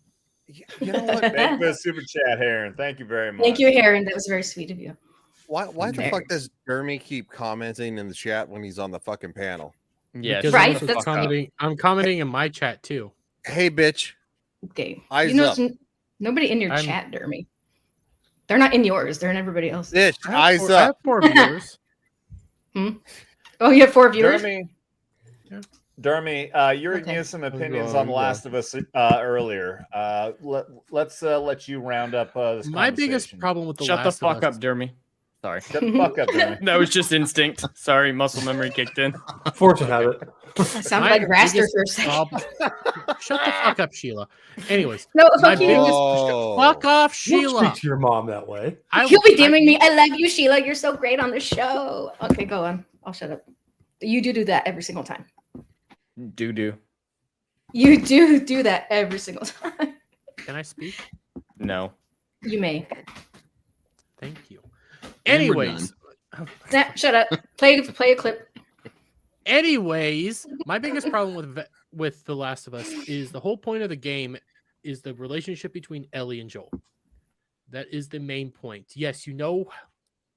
You know what? Thank you for the super chat, Heron. Thank you very much. Thank you, Heron. That was very sweet of you. Why the fuck does Dermy keep commenting in the chat when he's on the fucking panel? Yeah, Because right. I'm, also commenting, I'm commenting in my chat too. Hey, bitch. Okay. Eyes you know, up. nobody in your chat, Dermy. They're not in yours. They're in everybody else. Bitch, eyes I have up. 4 viewers. Oh, you have 4 viewers? Dermy, you were Okay. giving some opinions on The Last of Us earlier. Let's let you round up this My biggest conversation. problem with the Shut the Last fuck of up, Us, Dermy. Sorry. Shut the fuck up, Dermy. That was just instinct. Sorry, muscle memory kicked in. Force of habit. Sounded My like Raster biggest for a second. problem- Shut the fuck up, Sheila. Anyways, No, my fuck you. biggest Oh. fuck off, Don't Sheila. speak to your mom that way. You'll be DMing me. I love you, Sheila. You're so great on the show. Okay, go on. I'll shut up. You do that every single time. Do. You do that every single time. Can I speak? No. You may. Thank you. And we're Anyways, Nah, shut up. Play a clip. anyways, my biggest problem with The Last of Us is the whole point of the game is the relationship between Ellie and Joel. That is the main point. Yes, you know,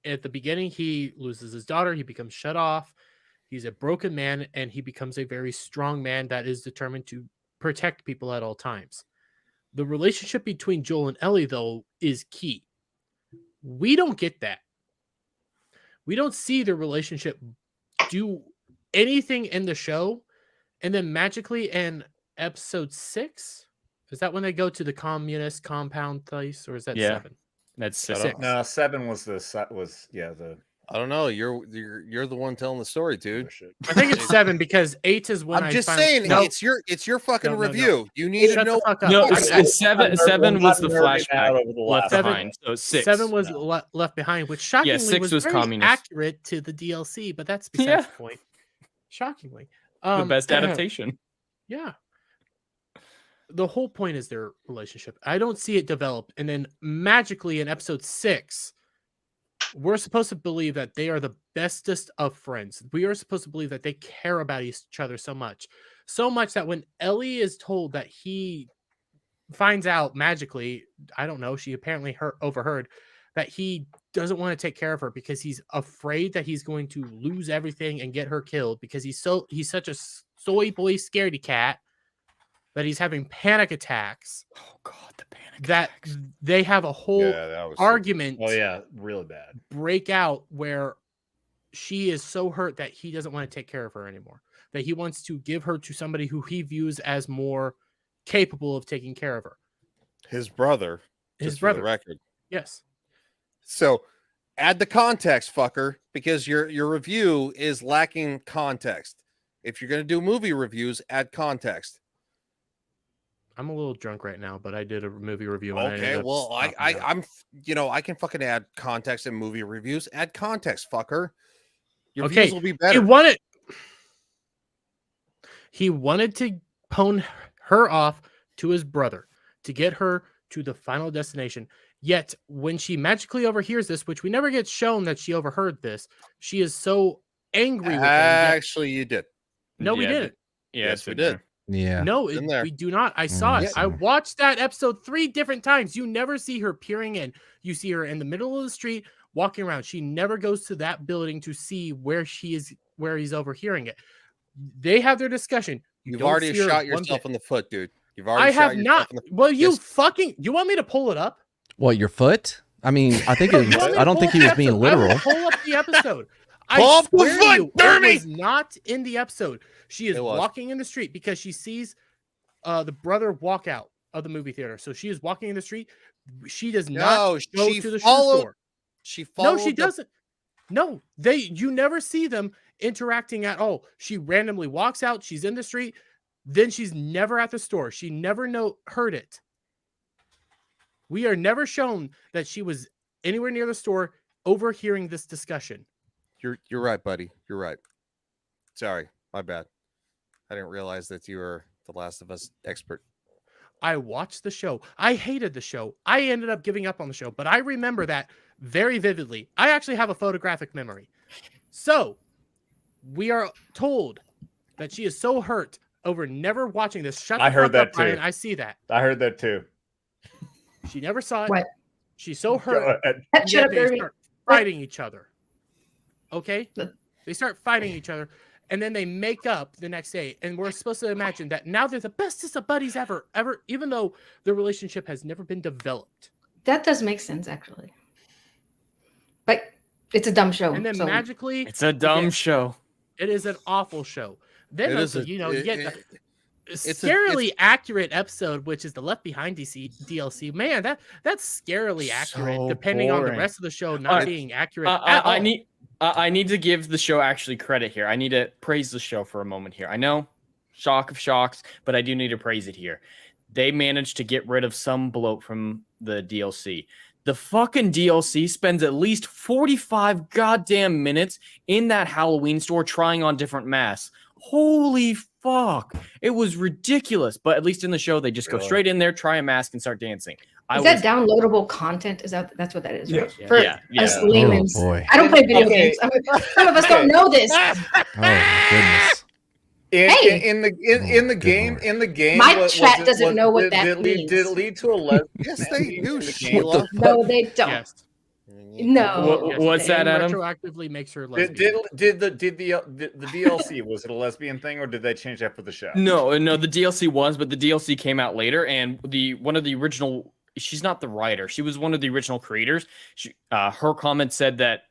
at the beginning he loses his daughter, he becomes shut off. He's a broken man, and he becomes a very strong man that is determined to protect people at all times. The relationship between Joel and Ellie, though, is key. We don't get that. We don't see the relationship do anything in the show, and then magically in episode 6, is that when they go to the communist compound place, or is that 7? That's 6. No, 7 was the. I don't know. You're the one telling the story, dude. I think it's 7 because 8 is when I'm just saying it's your fucking No. review. You need Shut to know. the fuck up. No, I- 7 was the flashback left Seven- behind. So 6. 7 was left behind, which shockingly 6 was very communist. accurate to the DLC, but that's besides the point. Shockingly, The best adaptation. Yeah. The whole point is their relationship. I don't see it develop, and then magically in episode 6, we're supposed to believe that they are the bestest of friends. We are supposed to believe that they care about each other so much that when Ellie is told that he finds out magically, I don't know, she apparently overheard that he doesn't want to take care of her because he's afraid that he's going to lose everything and get her killed because he's such a soy boy scaredy cat that he's having panic attacks. Oh god, the panic that attacks. They have a whole argument. Oh yeah, really bad. Break out where she is so hurt that he doesn't want to take care of her anymore. That he wants to give her to somebody who he views as more capable of taking care of her. His brother. His for the brother. record. Yes. So add the context, fucker, because your review is lacking context. If you're going to do movie reviews, add context. I'm a little drunk right now, but I did a movie review. And Okay, well, I'm I can fucking add context in movie reviews. Add context, fucker. Your views will be better. He wanted to pwn her off to his brother to get her to the final destination. Yet when she magically overhears this, which we never get shown that she overheard this, she is so angry with him. Actually, you did. No, we didn't. Yeah, Yes, we did. Yeah. No, there. we do not. I saw it. see. I watched that episode 3 different times. You never see her peering in. You see her in the middle of the street walking around. She never goes to that building to see where he's overhearing it. They have their discussion. You've don't already see her shot one yourself bit. in the foot, dude. You've already I shot have yourself not. in the Well, you Yes. fucking. You want me to pull it up? What, your foot? I mean, I think No, it you want was, me to I don't pull think up he the was being episode? I will literal. pull up the episode. Pull I up the swear to foot, you, Jeremy! it was not in the episode. She is It was. walking in the street because she sees the brother walk out of the movie theater. So she is walking in the street. She does not go to the shoe store. She followed. No, she doesn't. No, you never see them interacting at all. She randomly walks out. She's in the street. Then she's never at the store. She never heard it. We are never shown that she was anywhere near the store overhearing this discussion. You're right, buddy. You're right. Sorry, my bad. I didn't realize that you were the Last of Us expert. I watched the show. I hated the show. I ended up giving up on the show, but I remember that very vividly. I actually have a photographic memory. So we are told that she is so hurt over never watching this. Shut I the heard fuck that up, too. Ryan. I see that. I heard that too. She never saw it. What? She's so hurt. Go ahead. and Shut yet up, they Irving. start fighting each other. Okay? They start fighting each other, and then they make up the next day. And we're supposed to imagine that now they're the bestest of buddies ever, even though their relationship has never been developed. That does make sense, actually. But it's a dumb show. And then so- magically, It's a dumb show. it is an awful show. Then It also, is a- you get the it's a- scarily accurate episode, which is the Left Behind DLC. Man, that's scarily accurate, So depending on the boring. rest of the show not being accurate at all. I need to give the show actually credit here. I need to praise the show for a moment here. I know, shock of shocks, but I do need to praise it here. They managed to get rid of some bloat from the DLC. The fucking DLC spends at least 45 goddamn minutes in that Halloween store trying on different masks. Holy fuck. It was ridiculous. But at least in the show, they just go straight in there, try a mask, and start dancing. Is that downloadable content? That's what that is, right? Yeah. For Yeah. us laymen. Oh, boy. I don't play video Okay. games. Some of us don't know this. Oh, my goodness. In the game, My chat doesn't know what that means. Did it lead to a lesbian? Yes, they do. Sheila? No, they don't. Yes. No. What's that, Adam? Retroactively makes her lesbian. Did the DLC, was it a lesbian thing, or did they change that for the show? No, the DLC was, but the DLC came out later, and one of the original. She's not the writer. She was one of the original creators. Her comment said that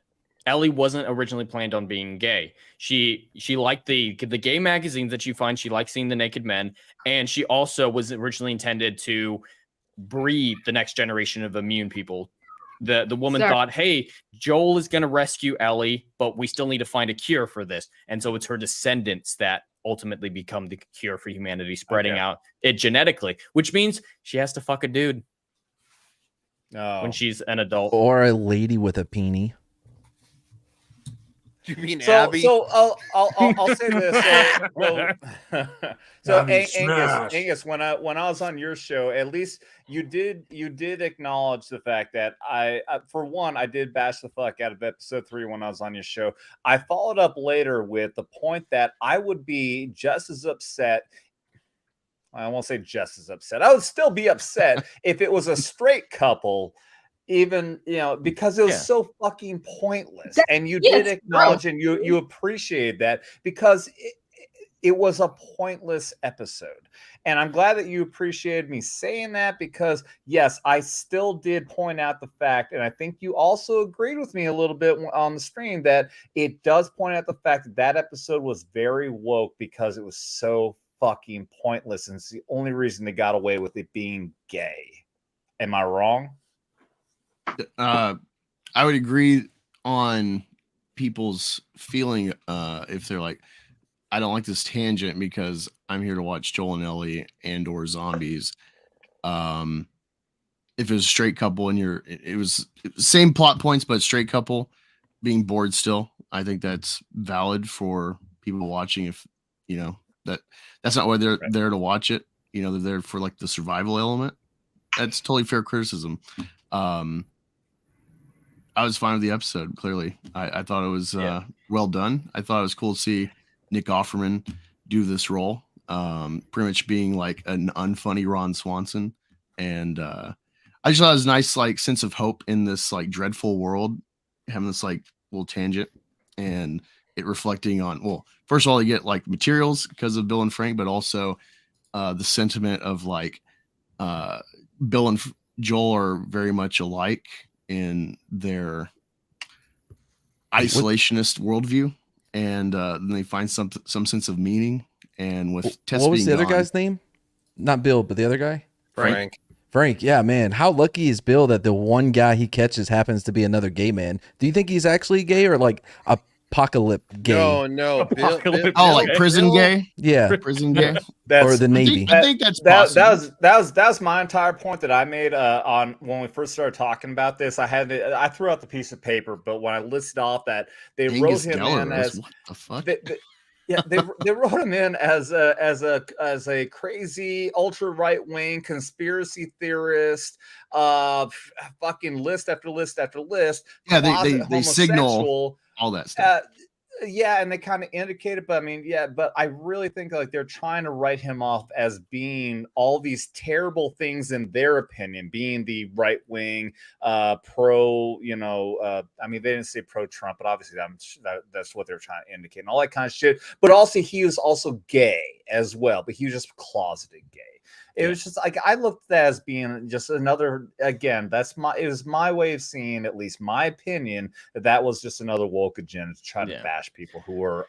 Ellie wasn't originally planned on being gay. She liked the gay magazines that you find. She liked seeing the naked men, and she also was originally intended to breed the next generation of immune people. The woman thought, hey, Joel is going to rescue Ellie, but we still need to find a cure for this. And so it's her descendants that ultimately become the cure for humanity, spreading out it genetically, which means she has to fuck a dude when she's an adult. Or a lady with a peenie. You mean So Abby? I'll say this. So Abby smash. Angus, when I was on your show, at least you did acknowledge the fact that I for one, I did bash the fuck out of episode 3 when I was on your show. I followed up later with the point that I would be just as upset. I won't say just as upset. I would still be upset if it was a straight couple. Even because it was so fucking pointless, and you did acknowledge and you appreciate that because it was a pointless episode, and I'm glad that you appreciated me saying that because yes, I still did point out the fact, and I think you also agreed with me a little bit on the stream that it does point out the fact that that episode was very woke because it was so fucking pointless, and it's the only reason they got away with it being gay. Am I wrong? I would agree on people's feeling if they're like, I don't like this tangent because I'm here to watch Joel and Ellie and or zombies. If it was a straight couple and it was same plot points but straight couple being bored still, I think that's valid for people watching. If that's not why they're there to watch it, they're there for like the survival element. That's totally fair criticism. I was fine with the episode. Clearly, I thought it was well done. I thought it was cool to see Nick Offerman do this role. pretty much being like an unfunny Ron Swanson. And I just thought it was nice, like, sense of hope in this like dreadful world, having this like little tangent and it reflecting on, well, first of all, you get like materials because of Bill and Frank, but also the sentiment of like Bill and Joel are very much alike in their isolationist worldview, and then they find some sense of meaning. And with Tess, what was being the other gone, guy's name? Not Bill, but the other guy. Frank. Yeah, man. How lucky is Bill that the one guy he catches happens to be another gay man? Do you think he's actually gay or like apocalypse gay? No. Bill, like prison gay? Yeah, prison gay. Or the Navy. I think that's possible. That was my entire point that I made on when we first started talking about this. I threw out the piece of paper, but when I listed off that they Angus wrote him in as what the fuck? Yeah, they wrote him in as a crazy ultra right wing conspiracy theorist, fucking list after list after list. Yeah, they signal all that stuff. Yeah, and they kind of indicated, but I mean, yeah, but I really think like they're trying to write him off as being all these terrible things in their opinion, being the right wing, pro, I mean, they didn't say pro Trump, but obviously that's what they're trying to indicate and all that kind of shit. But also, he was also gay as well, but he was just closeted gay. It was just like I looked at that as being just another. Again, it was my way of seeing, at least my opinion, that was just another woke agenda to try to bash people who were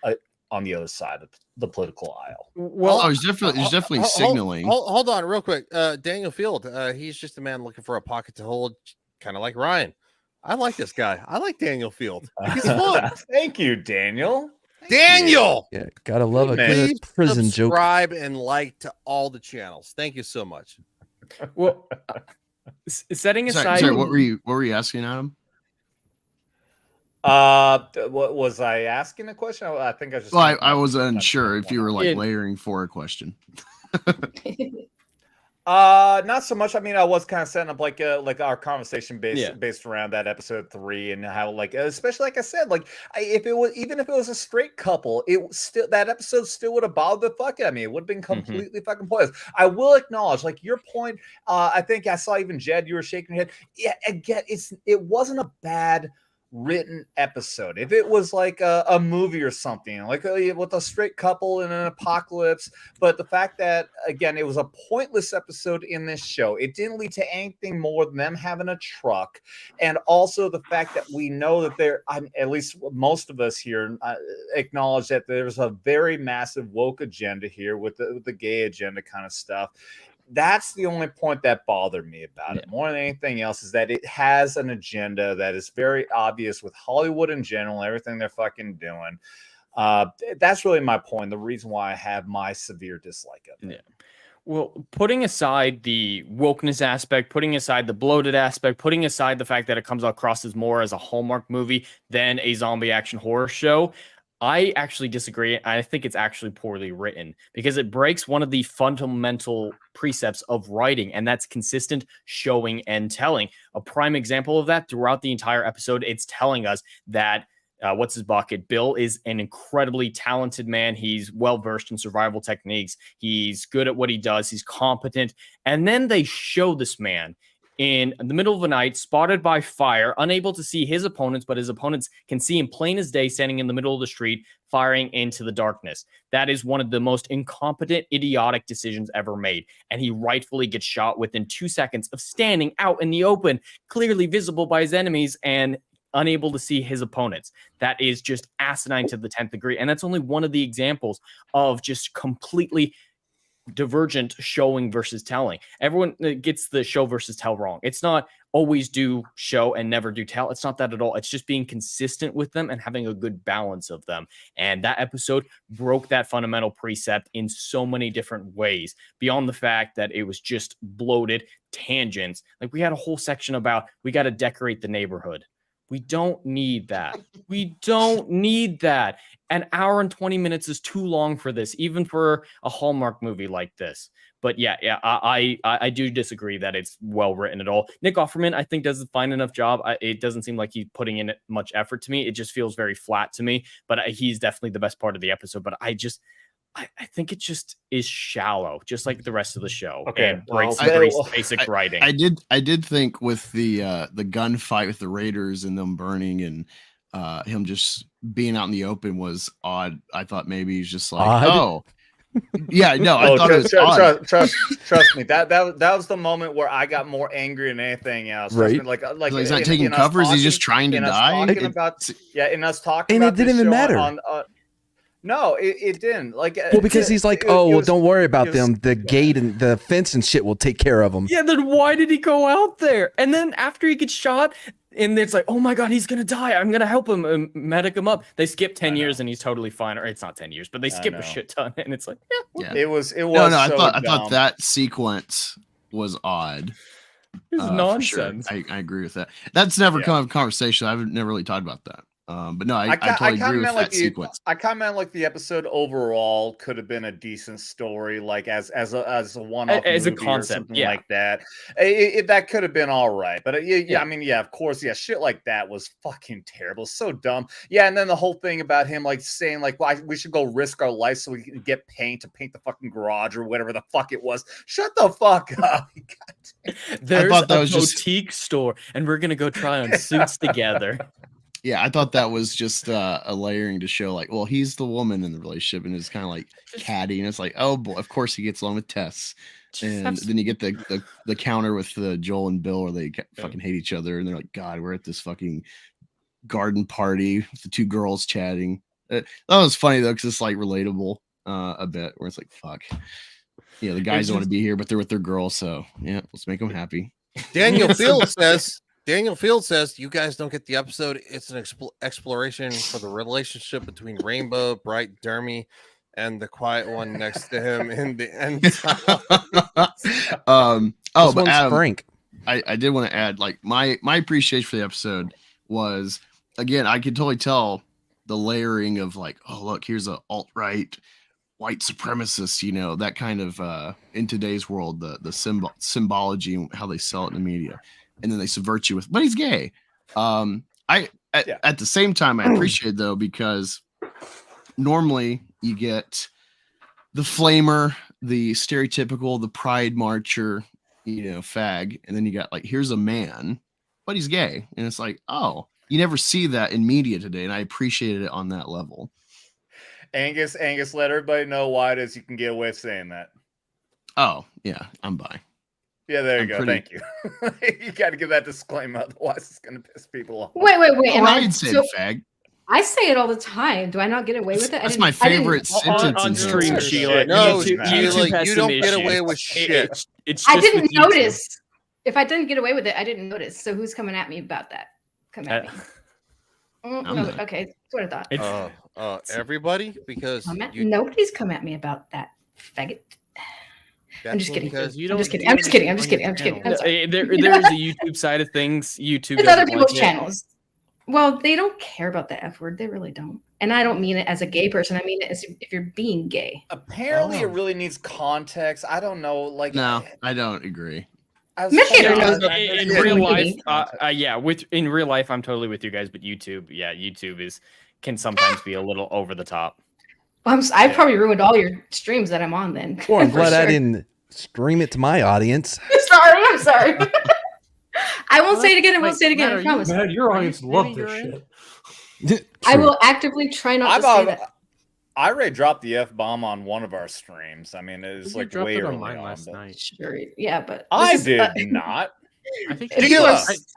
on the other side of the political aisle. Well, he's definitely signaling. Hold on, real quick. Daniel Field, he's just a man looking for a pocket to hold, kind of like Ryan. I like this guy. I like Daniel Field. He's fun. Thank you, Daniel. Daniel. Yeah, gotta love a good prison joke. Subscribe and like to all the channels. Thank you so much. Well, setting aside, sorry, what were you asking, Adam? What was I asking a question? I think I just. Well, I was unsure if you were like layering for a question. Not so much. I mean, I was kind of setting up like our conversation based around that episode 3 and how, like, especially like I said, like if it was a straight couple, that episode still would have bothered the fuck out of me. It would have been completely fucking pointless. I will acknowledge, like, your point. I think I saw even Jed, you were shaking your head. Yeah, again, it wasn't a bad written episode. If it was like a movie or something, like with a straight couple in an apocalypse, but the fact that, again, it was a pointless episode in this show, it didn't lead to anything more than them having a truck, and also the fact that we know that at least most of us here acknowledge that there's a very massive woke agenda here with the gay agenda kind of stuff. That's the only point that bothered me about it more than anything else, is that it has an agenda that is very obvious with Hollywood in general, everything they're fucking doing. That's really my point. The reason why I have my severe dislike of it. Yeah. Well, putting aside the wokeness aspect, putting aside the bloated aspect, putting aside the fact that it comes across as more as a Hallmark movie than a zombie action horror show, I actually disagree. I think it's actually poorly written because it breaks one of the fundamental precepts of writing, and that's consistent showing and telling. A prime example of that throughout the entire episode, it's telling us that what's his bucket? Bill is an incredibly talented man. He's well-versed in survival techniques. He's good at what he does. He's competent. And then they show this man in the middle of the night, spotted by fire, unable to see his opponents, but his opponents can see him plain as day, standing in the middle of the street, firing into the darkness. That is one of the most incompetent, idiotic decisions ever made. And he rightfully gets shot within 2 seconds of standing out in the open, clearly visible by his enemies and unable to see his opponents. That is just asinine to the 10th degree. And that's only one of the examples of just completely divergent showing versus telling. Everyone gets the show versus tell wrong. It's not always do show and never do tell. It's not that at all. It's just being consistent with them and having a good balance of them. And that episode broke that fundamental precept in so many different ways, beyond the fact that it was just bloated tangents. Like, we had a whole section about we got to decorate the neighborhood. We don't need that. We don't need that. An hour and 20 minutes is too long for this, even for a Hallmark movie like this. But yeah, I do disagree that it's well written at all. Nick Offerman, I think, does a fine enough job. It doesn't seem like he's putting in much effort to me. It just feels very flat to me. But he's definitely the best part of the episode. But I think it just is shallow, just like the rest of the show. Okay, And breaks basic writing. I did think with the gunfight with the Raiders and them burning and him just being out in the open was odd. I thought maybe he's just like, oh, yeah, no, I thought it was odd. Trust me, that was the moment where I got more angry than anything else. Right. Like he's not taking covers. He's just trying to die. And it didn't even matter. No, it didn't. Well, because he's like, don't worry about them. The gate and the fence and shit will take care of them. Yeah, then why did he go out there? And then after he gets shot, and it's like, oh my God, he's gonna die. I'm gonna help him and medic him up. They skip 10 years and he's totally fine. Or it's not 10 years, but they skip a shit ton. And it's like, yeah. It was. No, I thought that sequence was odd. It's nonsense. Sure. I agree with that. That's never come up in conversation. I've never really talked about that. But no, I totally agree with that sequence. I kind of meant like the episode overall could have been a decent story, like as a one-off, as a concept, like that. That could have been all right. But I mean, of course, shit like that was fucking terrible, so dumb. Yeah, and then the whole thing about him like saying like, well, we should go risk our life so we can get paint to paint the fucking garage or whatever the fuck it was. Shut the fuck up. There's a boutique store, and we're gonna go try on suits together. Yeah, I thought that was just a layering to show like, well, he's the woman in the relationship, and it's kind of like catty, and it's like, oh boy, of course he gets along with Tess, and then you get the counter with Joel and Bill, where they fucking hate each other, and they're like, God, we're at this fucking garden party with the two girls chatting. That was funny though, because it's like relatable a bit, where it's like, fuck, yeah, the guys don't want to be here, but they're with their girls, so yeah, let's make them happy. Daniel Field says, you guys don't get the episode. It's an exploration for the relationship between Rainbow, Bright, Dermy, and the quiet one next to him in the end. But Adam, Frank, I did want to add, like, my appreciation for the episode was, again, I could totally tell the layering of like, oh look, here's a alt-right white supremacist, you know, that kind of in today's world, the symbology and how they sell it in the media, and then they subvert you with, but he's gay. At the same time, I appreciate it though, because normally you get the flamer, the stereotypical, the pride marcher, you know, fag, and then you got like, here's a man, but he's gay, and it's like, oh, you never see that in media today, and I appreciated it on that level. Angus, let everybody know why it is you can get away with saying that. Oh, yeah, I'm bi. Yeah, there you go. Thank you. You got to give that disclaimer, otherwise it's going to piss people off. Wait. Oh, I say fag. I say it all the time. Do I not get away with it? That's my favorite sentence on stream, Sheila. No, YouTube you don't get away with shit. I didn't notice. If I didn't get away with it, I didn't notice. So who's coming at me about that? Come at me. Okay, that's what I thought. Everybody, because nobody's come at me about that, faggot. I'm just kidding. I'm just kidding. I'm sorry. There is a YouTube side of things. YouTube. It's other people's channels. Well, they don't care about the F word. They really don't. And I don't mean it as a gay person. I mean it as if you're being gay. Apparently, it really needs context. I don't know. Like, no, I don't agree. In real life, in real life, I'm totally with you guys. But YouTube can sometimes be a little over the top. Well, I probably ruined all your streams that I'm on then. Well, I'm glad I didn't stream it to my audience. I'm sorry. I won't say it again. I won't say it again. I promise. Man, your audience love this shit. I will actively try not to say that. I already dropped the F-bomb on one of our streams. I mean, it was like way early on last night. Sure, yeah, but I did not. I think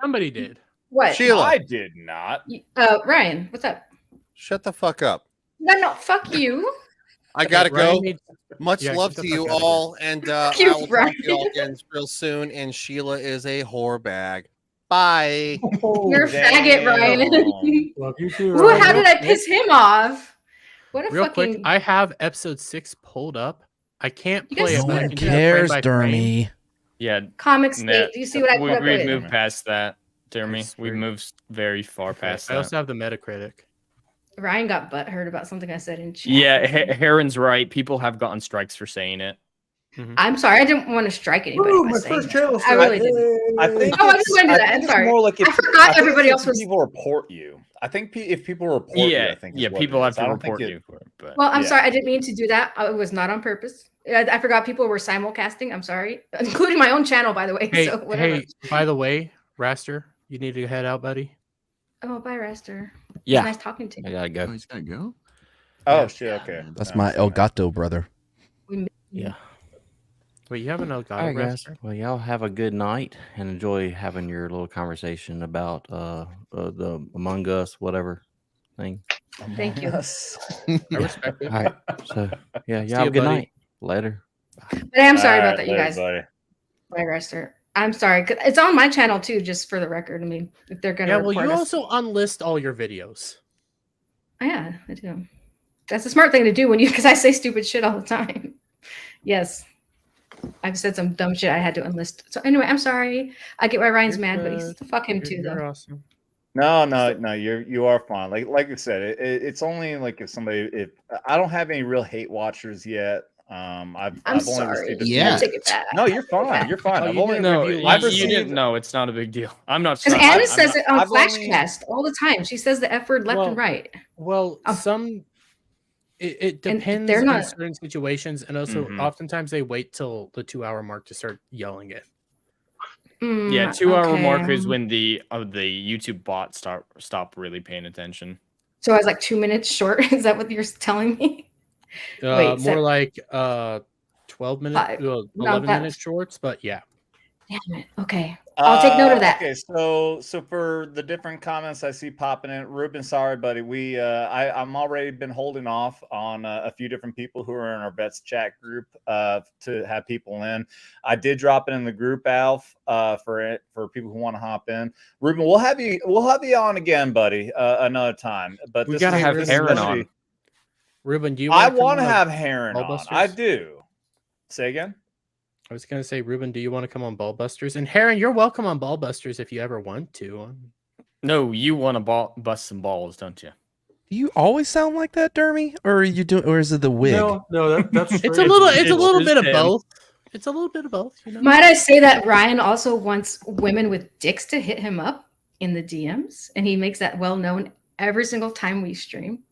somebody did. What? Sheila. I did not. Ryan, what's up? Shut the fuck up. No, fuck you. I gotta go. Much love to you all, and I will talk to you all again real soon. And Sheila is a whore bag. Bye. You're a faggot, Ryan. Love you too, Ryan. Ooh, how did I piss him off? What a real fucking... quick, I have episode 6 pulled up. I can't play it. No one cares, Dermy. Yeah. Comics. Do you see what I put up? We've moved past that, Dermy. We've moved very far past that. I also have the Metacritic. Ryan got butthurt about something I said in chat. Yeah, Heron's right. People have gotten strikes for saying it. I'm sorry, I didn't want to strike anybody. Ooh, by my saying first that. channel I really didn't. I think Oh, I just want to do that. I'm sorry. More like I forgot everybody else was. People report you. I think if people report you, I think people have to report you. But well, I'm sorry, I didn't mean to do that. It was not on purpose. I forgot people were simulcasting. I'm sorry, including my own channel, by the way. Hey, so whatever. hey, by the way, Raster, you need to head out, buddy. Oh, bye, Raster. Yeah. Nice talking to you. I gotta go. Oh, he's gotta go. Oh shit. Okay. That's my El Gato brother. Yeah. Wait, you have an Elgato, All right, guys. Raster? Well, y'all have a good night and enjoy having your little conversation about the Among Us, whatever thing. Thank you. I respect it. All right. So, yeah, See y'all have you, a good buddy. night. Later. But I'm sorry about that, you later, guys. buddy. Bye, Raster. I'm sorry. It's on my channel too, just for the record. I mean, if they're gonna. Yeah, well, report you us. also unlist all your videos. Oh, yeah, I do. That's a smart thing to do because I say stupid shit all the time. Yes. I've said some dumb shit I had to enlist. So anyway, I'm sorry. I get why Ryan's mad, but he's fuck him too, You're though. awesome. No, you are fine. Like I said, it's only like if I don't have any real hate watchers yet. I've only sorry. received a Yeah. few. Take it back. No, you're fine. You're fine. Oh, I've you only didn't review I've last you received. didn't know it's not a big deal. I'm not. Because Anna says it on I've only- Flashcast all the time. She says the F word left and right. Well, Um, it and depends they're in not- certain situations, and also oftentimes they wait till the 2-hour mark to start yelling it. Yeah, 2-hour mark is okay. when the YouTube bot stop really paying attention. So I was like 2 minutes short. Is that what you're telling me? Wait, More like 12 minutes, 5. 11 No, minute shorts, but yeah. Damn it. Okay. I'll take note of that. Okay, so for the different comments I see popping in, Ruben, sorry, buddy. I'm already been holding off on a few different people who are in our Vets chat group to have people in. I did drop it in the group, Alf, for people who want to hop in. Ruben, we'll have you on again, buddy, another time. But We gotta have Heron on. Ruben, do you? I want to have Heron on. Ballbusters? I do. Say again. I was gonna say, Ruben, do you want to come on Ballbusters? And Heron, you're welcome on Ballbusters if you ever want to. No, you want to bust some balls, don't you? Do you always sound like that, Dermy? Or are you doing? Or is it the wig? No, that's It's a little bit of both. It's a little bit of both. You know. Might I say that Ryan also wants women with dicks to hit him up in the DMs, and he makes that well known every single time we stream.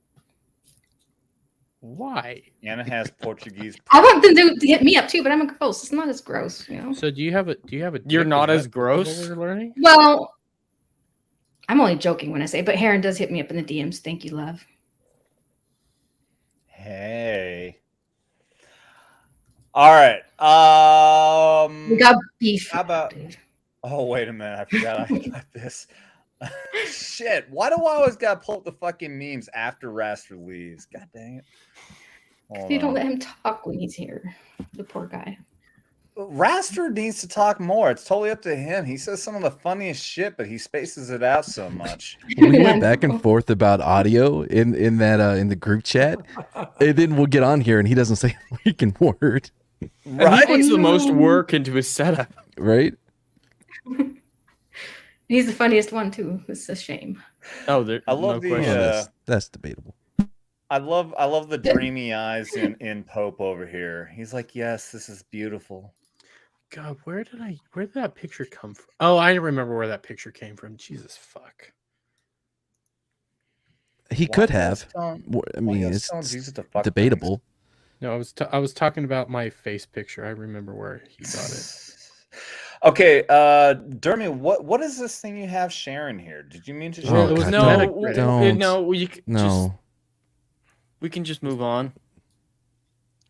Why? Anna has Portuguese. I want them to hit me up too, but I'm a gross. It's not as gross, you know. So do you have a? You're dick? not Is as that gross? what we're learning. Well, I'm only joking when I say, but Heron does hit me up in the DMs. Thank you, love. Hey. All right. We got beef. How about? Oh, wait a minute. I forgot I got this. Shit. Why do I always gotta pull up the fucking memes after Raster leaves? God dang it. Hold You don't on. let him talk when he's here. The poor guy. Raster needs to talk more. It's totally up to him. He says some of the funniest shit, but he spaces it out so much. We went back and forth about audio in the group chat, and then we'll get on here and he doesn't say a freaking word. Right? He puts the most work into his setup. Right? He's the funniest one too. It's a shame. Oh, there. I love no the. question. That's debatable. I love the dreamy eyes in Pope over here. He's like, yes, this is beautiful. God, where did that picture come from? Oh, I remember where that picture came from. Jesus fuck. He could have. I mean, it's debatable. No, I was talking about my face picture. I remember where he got it. Okay, Dermy, what is this thing you have sharing here? Did you mean to share? Oh, God, no. We can just move on.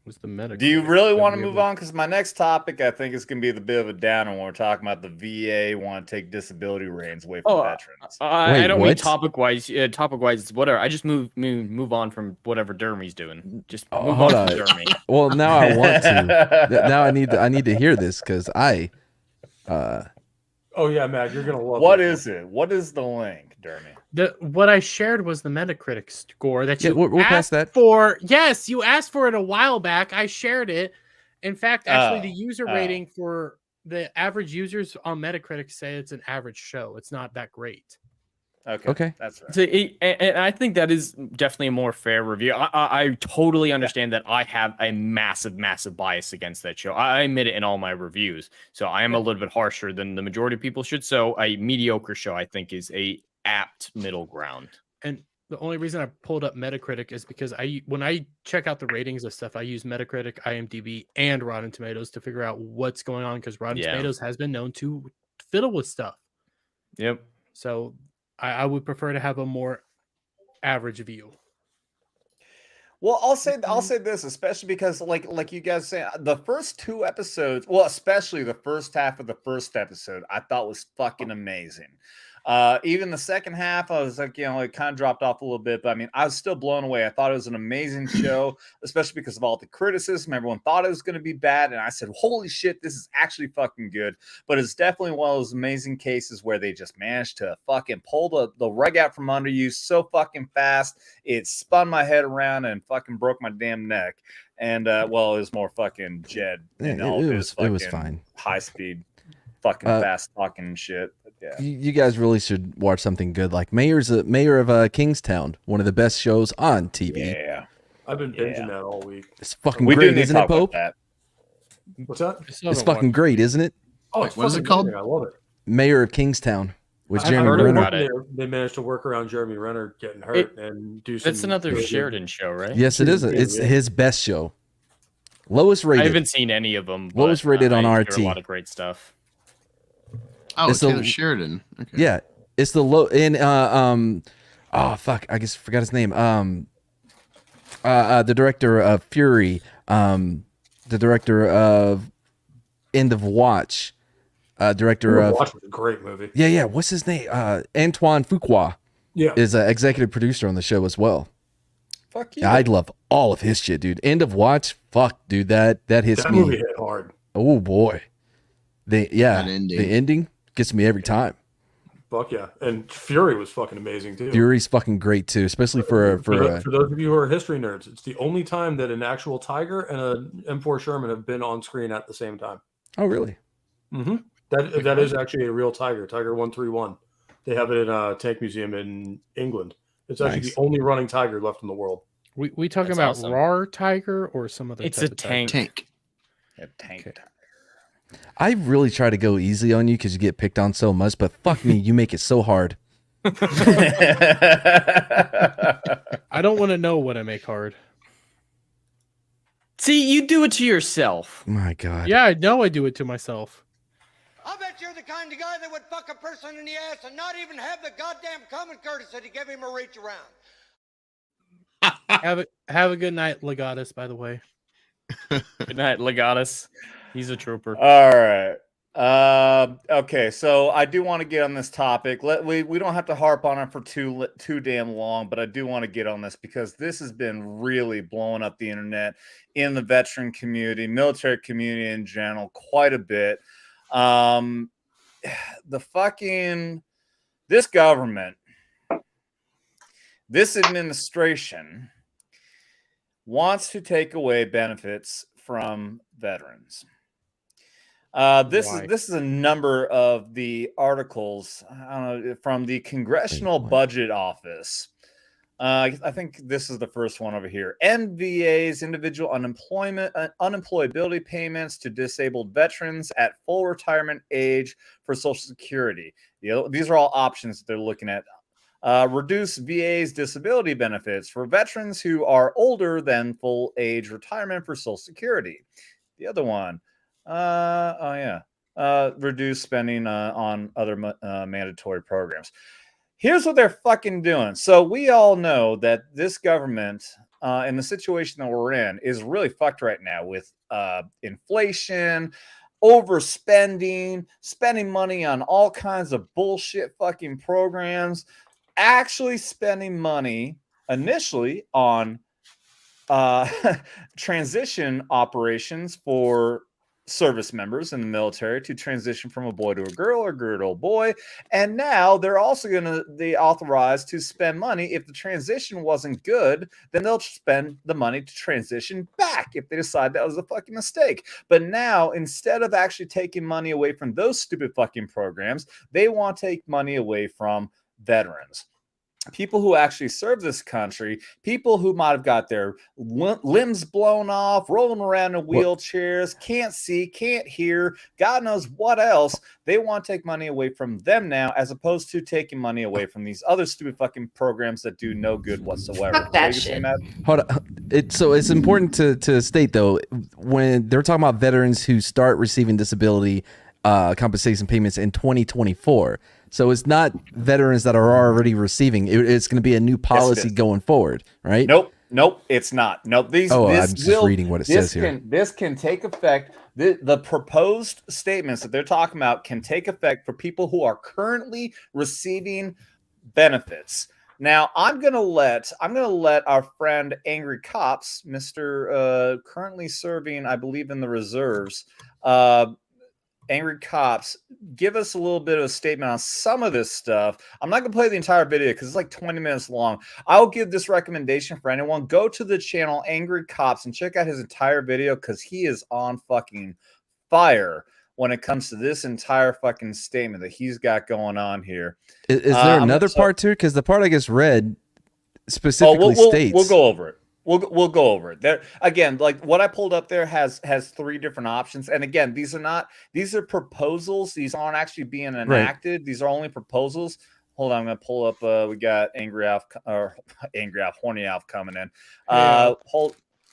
Was the meta? Do you really want to move on? Because my next topic, I think, is going to be the bit of a downer when we're talking about the VA want to take disability reins away from veterans. I don't mean topic wise. Topic wise, whatever. I just move on from whatever Dermy's doing. Just move hold on on. from Dermy. Well, now I want to. Now I need to hear this because I. Oh yeah, Matt, you're gonna love. What is it? What is the link, Dermy? What I shared was the Metacritic score that you we're past asked that. for. Yes, you asked for it a while back. I shared it. In fact, actually, the user rating for the average users on Metacritic say it's an average show. It's not that great. Okay. That's right. So and I think that is definitely a more fair review. I totally understand that I have a massive bias against that show. I admit it in all my reviews. So I am a little bit harsher than the majority of people should. So a mediocre show, I think, is a apt middle ground. And the only reason I pulled up Metacritic is because when I check out the ratings of stuff, I use Metacritic, IMDb, and Rotten Tomatoes to figure out what's going on, because Rotten Tomatoes has been known to fiddle with stuff. Yep. So I would prefer to have a more average view. Well, I'll say this, especially because like you guys say, the first 2 episodes, well, especially the first half of the first episode, I thought was fucking amazing. Even the second half, I was like, it kind of dropped off a little bit, but I mean, I was still blown away. I thought it was an amazing show, especially because of all the criticism. Everyone thought it was going to be bad, and I said, holy shit, this is actually fucking good. But it's definitely one of those amazing cases where they just managed to fucking pull the rug out from under you so fucking fast. It spun my head around and fucking broke my damn neck. And well, it was more fucking Jed. It was fine. High speed, fucking fast talking shit. Yeah. You guys really should watch something good, like Mayor of Kingstown, one of the best shows on TV. Yeah, I've been binging that all week. It's fucking great, isn't it, Pope? What's that? It's fucking great, isn't it? Oh, it's what is it called? I love it. Mayor of Kingstown with I Jeremy heard Renner. about it. They managed to work around Jeremy Renner getting hurt and do some. That's another Sheridan show, right? Yes, it is. It's his best show. Lowest rated. I haven't seen any of them. Lowest rated on RT. A lot of great stuff. Oh, It's Taylor the- Sheridan. Okay. Yeah, it's the low in oh fuck, I guess I forgot his name. The director of Fury, the director of End of Watch, director of Watch was a great movie. Yeah, what's his name? Antoine Fuqua. Yeah, is an executive producer on the show as well. Fuck yeah. I'd love all of his shit, dude. End of Watch, fuck, dude, that hits that me. movie hit hard. Oh boy, the ending gets me every time. Fuck yeah, and Fury was fucking amazing too. Fury's fucking great too, especially for those of you who are history nerds. It's the only time that an actual Tiger and an M4 Sherman have been on screen at the same time. Oh really? Mm-hmm. That is actually a real Tiger 131. They have it in a tank museum in England. It's actually the only running Tiger left in the world. We talking about awesome. RAR Tiger or some other? It's a tank. A tank. Okay. I really try to go easy on you because you get picked on so much, but fuck me, you make it so hard. I don't want to know what I make hard. See, you do it to yourself. My God. Yeah, I know I do it to myself. I bet you're the kind of guy that would fuck a person in the ass and not even have the goddamn common courtesy to give him a reach around. Have a good night, Legatus, by the way. Good night, Legatus. He's a trooper. All right. Okay, so I do want to get on this topic. We don't have to harp on it for too damn long, but I do want to get on this because this has been really blowing up the internet in the veteran community, military community in general, quite a bit. This government, this administration wants to take away benefits from veterans. This is a number of the articles from the Congressional Budget Office. I think this is the first one over here. NVA's individual unemployability payments to disabled veterans at full retirement age for Social Security. These are all options that they're looking at. Reduce VA's disability benefits for veterans who are older than full age retirement for Social Security. The other one. Reduce spending on other mandatory programs. Here's what they're fucking doing. So we all know that this government, in the situation that we're in, is really fucked right now with inflation, overspending, spending money on all kinds of bullshit fucking programs, actually spending money initially on transition operations for service members in the military to transition from a boy to a girl or girl to a boy. And now they're also going to be authorized to spend money. If the transition wasn't good, then they'll spend the money to transition back if they decide that was a fucking mistake. But now, instead of actually taking money away from those stupid fucking programs, they want to take money away from veterans. People who actually serve this country, people who might have got their limbs blown off, rolling around in wheelchairs, can't see, can't hear, God knows what else. They want to take money away from them now, as opposed to taking money away from these other stupid fucking programs that do no good whatsoever. Fuck that shit. Hold on. So it's important to state, though, when they're talking about veterans who start receiving disability compensation payments in 2024. So it's not veterans that are already receiving. It's going to be a new policy going forward, right? Nope, it's not. Nope. I'm just reading what it says here. This can take effect. The proposed statements that they're talking about can take effect for people who are currently receiving benefits. Now, I'm gonna let our friend Angry Cops, Mr. Currently serving, I believe, in the reserves, Angry Cops, give us a little bit of a statement on some of this stuff. I'm not going to play the entire video because it's like 20 minutes long. I'll give this recommendation for anyone. Go to the channel Angry Cops and check out his entire video because he is on fucking fire when it comes to this entire fucking statement that he's got going on here. Is there another part to it? Because the part I just read specifically states... We'll go over it. We'll go over it. There again, like what I pulled up there has 3 different options. And again, these are proposals. These aren't actually being enacted. Right. These are only proposals. Hold on, I'm gonna pull up. We got Horny Alf coming in.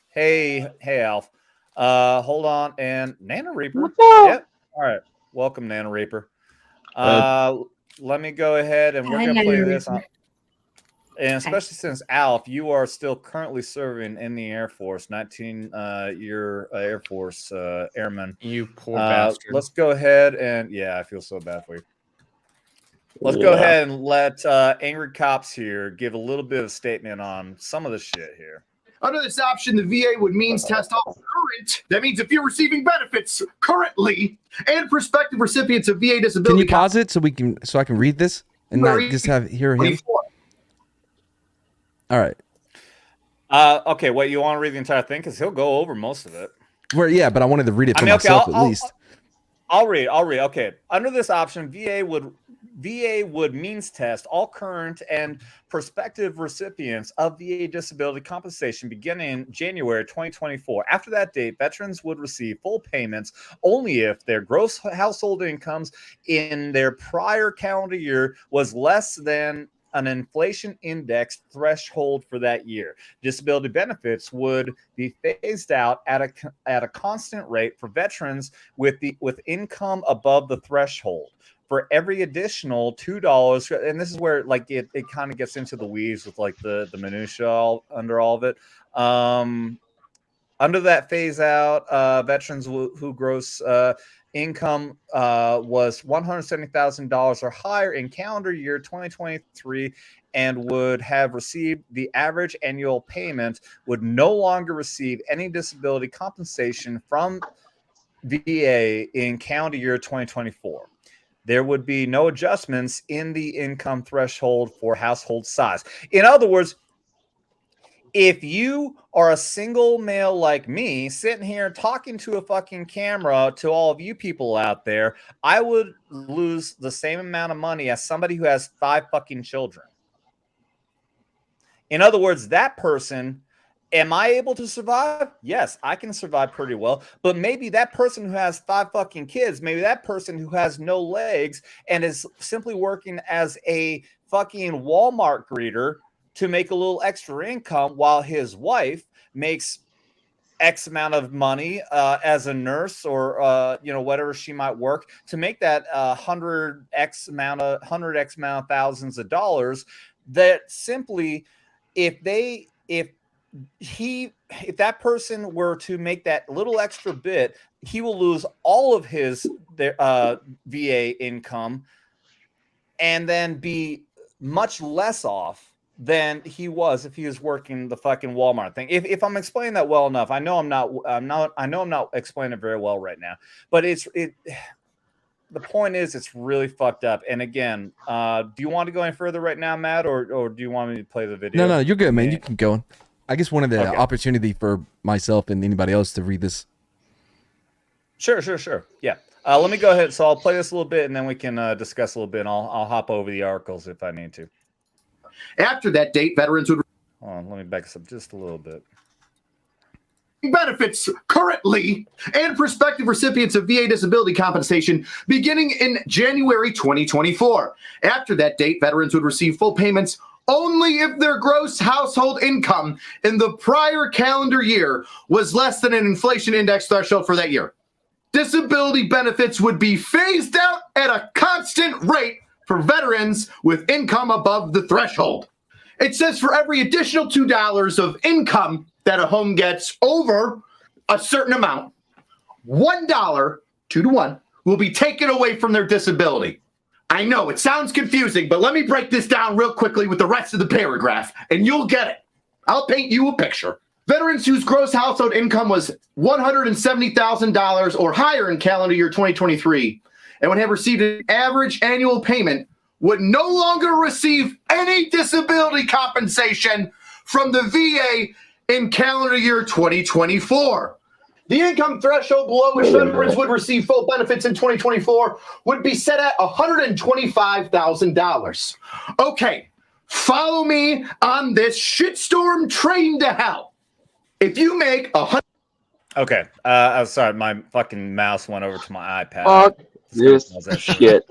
Hey Alf. Hold on, and Nana Reaper. Yep. All right. Welcome, Nana Reaper. Let me go ahead and we're gonna play this on. And especially since Alf, you are still currently serving in the Air Force, 19-year Air Force airman. You poor bastard. Let's go ahead and I feel so bad for you. Let's go ahead and let Angry Cops here give a little bit of a statement on some of the shit here. Under this option, the VA would means test all current. That means if you're receiving benefits currently and prospective recipients of VA disability. Can you pause it so I can read this and not just hear him? All right. Okay, what, you want to read the entire thing? Because he'll go over most of it. Well, yeah, but I wanted to read it for myself at least. I'll read. Okay. Under this option, VA would means test all current and prospective recipients of VA disability compensation beginning January 2024. After that date, veterans would receive full payments only if their gross household incomes in their prior calendar year was less than an inflation index threshold for that year. Disability benefits would be phased out at a constant rate for veterans with income above the threshold. For every additional $2, and this is where like it kind of gets into the weeds with like the minutia under all of it. Under that phase out, veterans who gross income was $170,000 or higher in calendar year 2023 and would have received the average annual payment would no longer receive any disability compensation from VA in calendar year 2024. There would be no adjustments in the income threshold for household size. In other words, if you are a single male like me sitting here talking to a fucking camera to all of you people out there, I would lose the same amount of money as somebody who has 5 fucking children. In other words, that person, am I able to survive? Yes, I can survive pretty well. But maybe that person who has 5 fucking kids, maybe that person who has no legs and is simply working as a fucking Walmart greeter to make a little extra income while his wife makes X amount of money as a nurse or whatever she might work to make that 100x amount of thousands of dollars. That simply, if that person were to make that little extra bit, he will lose all of his VA income and then be much less off than he was if he was working the fucking Walmart thing. If I'm explaining that well enough, I know I'm not explaining it very well right now, but the point is it's really fucked up. And again, do you want to go any further right now, Matt, or do you want me to play the video? No, you're good, man. You can go. I just wanted the opportunity for myself and anybody else to read this. Sure. Yeah. Let me go ahead. So I'll play this a little bit, and then we can discuss a little bit. And I'll hop over the articles if I need to. After that date, veterans would. Hold on, let me back this up just a little bit. Benefits currently and prospective recipients of VA disability compensation beginning in January 2024. After that date, veterans would receive full payments only if their gross household income in the prior calendar year was less than an inflation index threshold for that year. Disability benefits would be phased out at a constant rate for veterans with income above the threshold. It says for every additional $2 of income that a home gets over a certain amount, $1, 2 to 1, will be taken away from their disability. I know it sounds confusing, but let me break this down real quickly with the rest of the paragraph, and you'll get it. I'll paint you a picture. Veterans whose gross household income was $170,000 or higher in calendar year 2023 and would have received an average annual payment would no longer receive any disability compensation from the VA in calendar year 2024. The income threshold below which veterans would receive full benefits in 2024 would be set at $125,000. Okay, follow me on this shitstorm train to hell. If you make Okay, sorry, my fucking mouse went over to my iPad. Fuck this shit.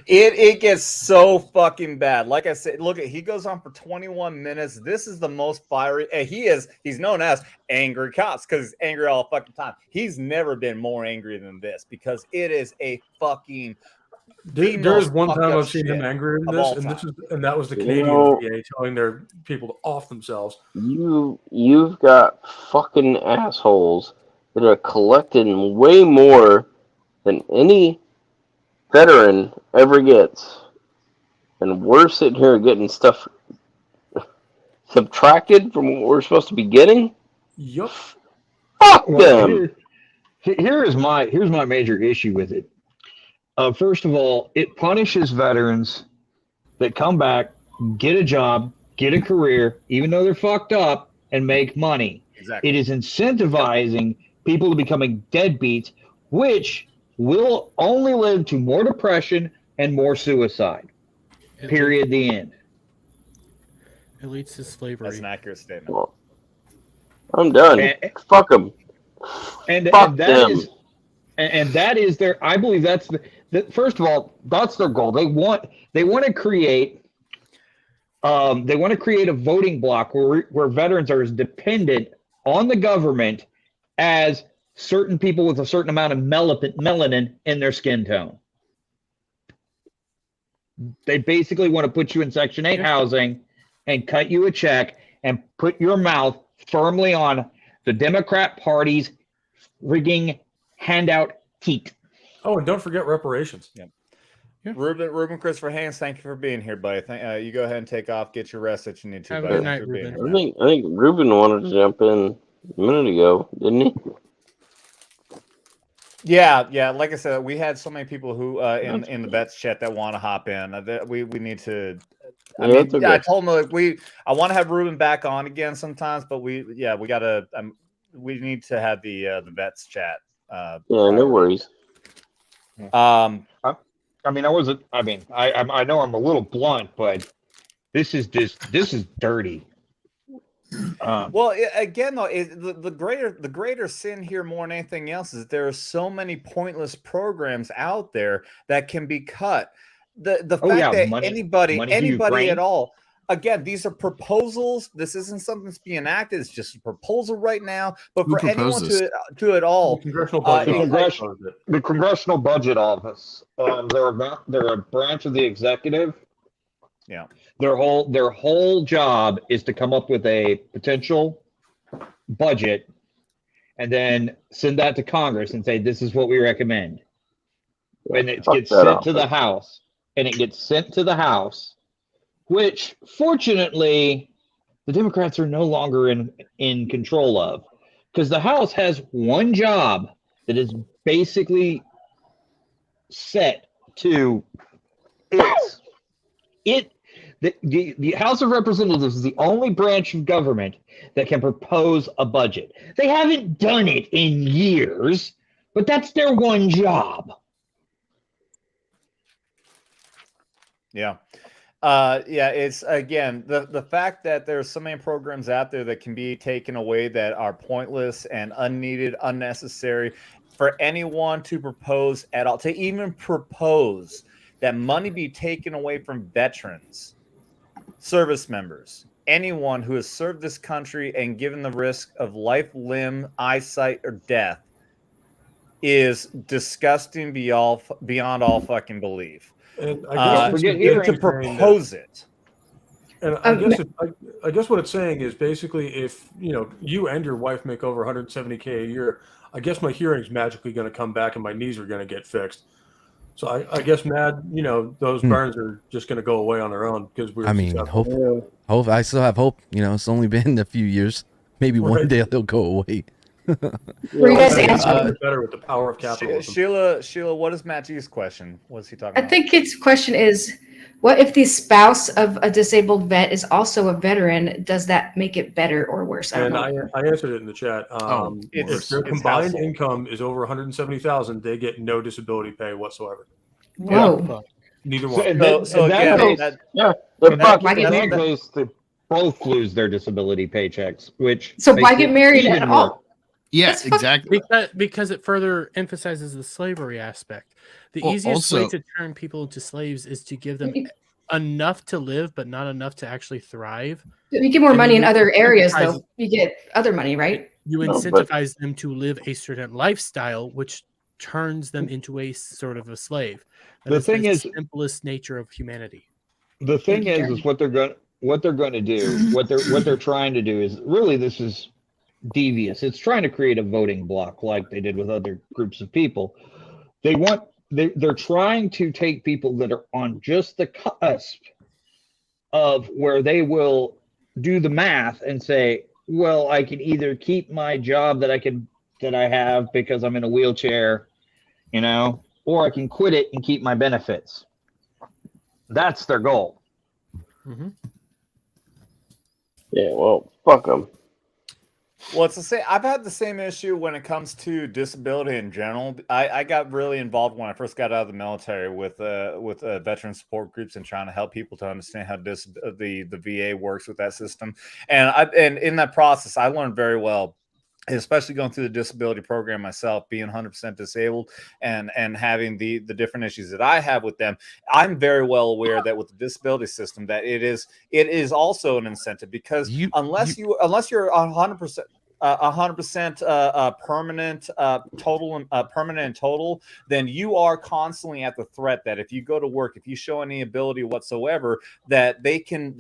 It gets so fucking bad. Like I said, look, he goes on for 21 minutes. This is the most fiery. He's known as Angry Cops because he's angry all the fucking time. He's never been more angry than this because it is a fucking. There's one time I've seen him angrier than this, and that was the Canadian VA telling their people to off themselves. You've got fucking assholes that are collecting way more than any veteran ever gets, and we're sitting here getting stuff subtracted from what we're supposed to be getting. Yup. Fuck them. Here's my major issue with it. First of all, it punishes veterans that come back, get a job, get a career, even though they're fucked up, and make money. Exactly. It is incentivizing people to becoming deadbeats, which will only lead to more depression and more suicide. Period. The end. It leads to slavery. That's an accurate statement. Well, I'm done. Fuck them. And Fuck that them. is, and that is their. I believe that's first of all, that's their goal. They want to create. They want to create a voting block where veterans are as dependent on the government as certain people with a certain amount of melanin in their skin tone. They basically want to put you in Section 8 housing and cut you a check and put your mouth firmly on the Democrat Party's rigging handout teat. Oh, and don't forget reparations. Yep. Yeah. Ruben Christopher Haynes, thank you for being here, buddy. You go ahead and take off, get your rest that you need to. Have a buddy. good night, Ruben. I think Ruben wanted to jump in a minute ago, didn't he? Yeah. Like I said, we had so many people who in the bets chat that want to hop in. We need to. I told them I want to have Ruben back on again sometimes, but we gotta. We need to have the vets chat. Yeah, no worries. I know I'm a little blunt, but this is dirty. Well, again, though, the greater sin here more than anything else is there are so many pointless programs out there that can be cut. The fact that anybody at all. Again, these are proposals. This isn't something that's being enacted. It's just a proposal right now. But for anyone to at all, the Congressional Budget Office, they're a branch of the executive. Yeah. Their whole job is to come up with a potential budget and then send that to Congress and say, this is what we recommend. And it gets sent to the House. And it gets sent to the House, which fortunately the Democrats are no longer in control of. Because the House has one job that is basically set to The House of Representatives is the only branch of government that can propose a budget. They haven't done it in years, but that's their one job. Yeah. It's again the fact that there's so many programs out there that can be taken away that are pointless and unneeded, unnecessary for anyone to propose at all, to even propose that money be taken away from veterans, service members, anyone who has served this country and given the risk of life, limb, eyesight, or death is disgusting beyond all fucking belief. And I guess to propose it. And I guess what it's saying is basically if you and your wife make over 170K a year, I guess my hearing's magically going to come back and my knees are going to get fixed. So I guess, Mad, those burns are just going to go away on their own because we're. I mean, hope. I still have hope. It's only been a few years. Maybe one day they'll go away. Were you guys answering? Better with the power of capitalism. Sheila, what is Matt G's question? What's he talking about? I think his question is, what if the spouse of a disabled vet is also a veteran? Does that make it better or worse? I don't know. I answered it in the chat. If their combined income is over 170,000, they get no disability pay whatsoever. Whoa. Neither one. In that case, they both lose their disability paychecks, which so why get married at all? Yeah, exactly. Because it further emphasizes the slavery aspect. The easiest way to turn people into slaves is to give them enough to live, but not enough to actually thrive. You get more money in other areas, though. You get other money, right? You incentivize them to live a certain lifestyle, which turns them into a sort of a slave. The thing is, the simplest nature of humanity. The thing is what they're going to do, what they're trying to do is really, this is devious. It's trying to create a voting bloc like they did with other groups of people. They're trying to take people that are on just the cusp of where they will do the math and say, well, I can either keep my job that I have because I'm in a wheelchair, or I can quit it and keep my benefits. That's their goal. Mm-hmm. Yeah, well, fuck them. Well, it's the same. I've had the same issue when it comes to disability in general. I got really involved when I first got out of the military with veteran support groups and trying to help people to understand how the VA works with that system. And in that process, I learned very well, especially going through the disability program myself, being 100% disabled and having the different issues that I have with them. I'm very well aware that with the disability system that it is also an incentive because unless you're 100%. 100% permanent, permanent and total, then you are constantly at the threat that if you go to work, if you show any ability whatsoever, that they can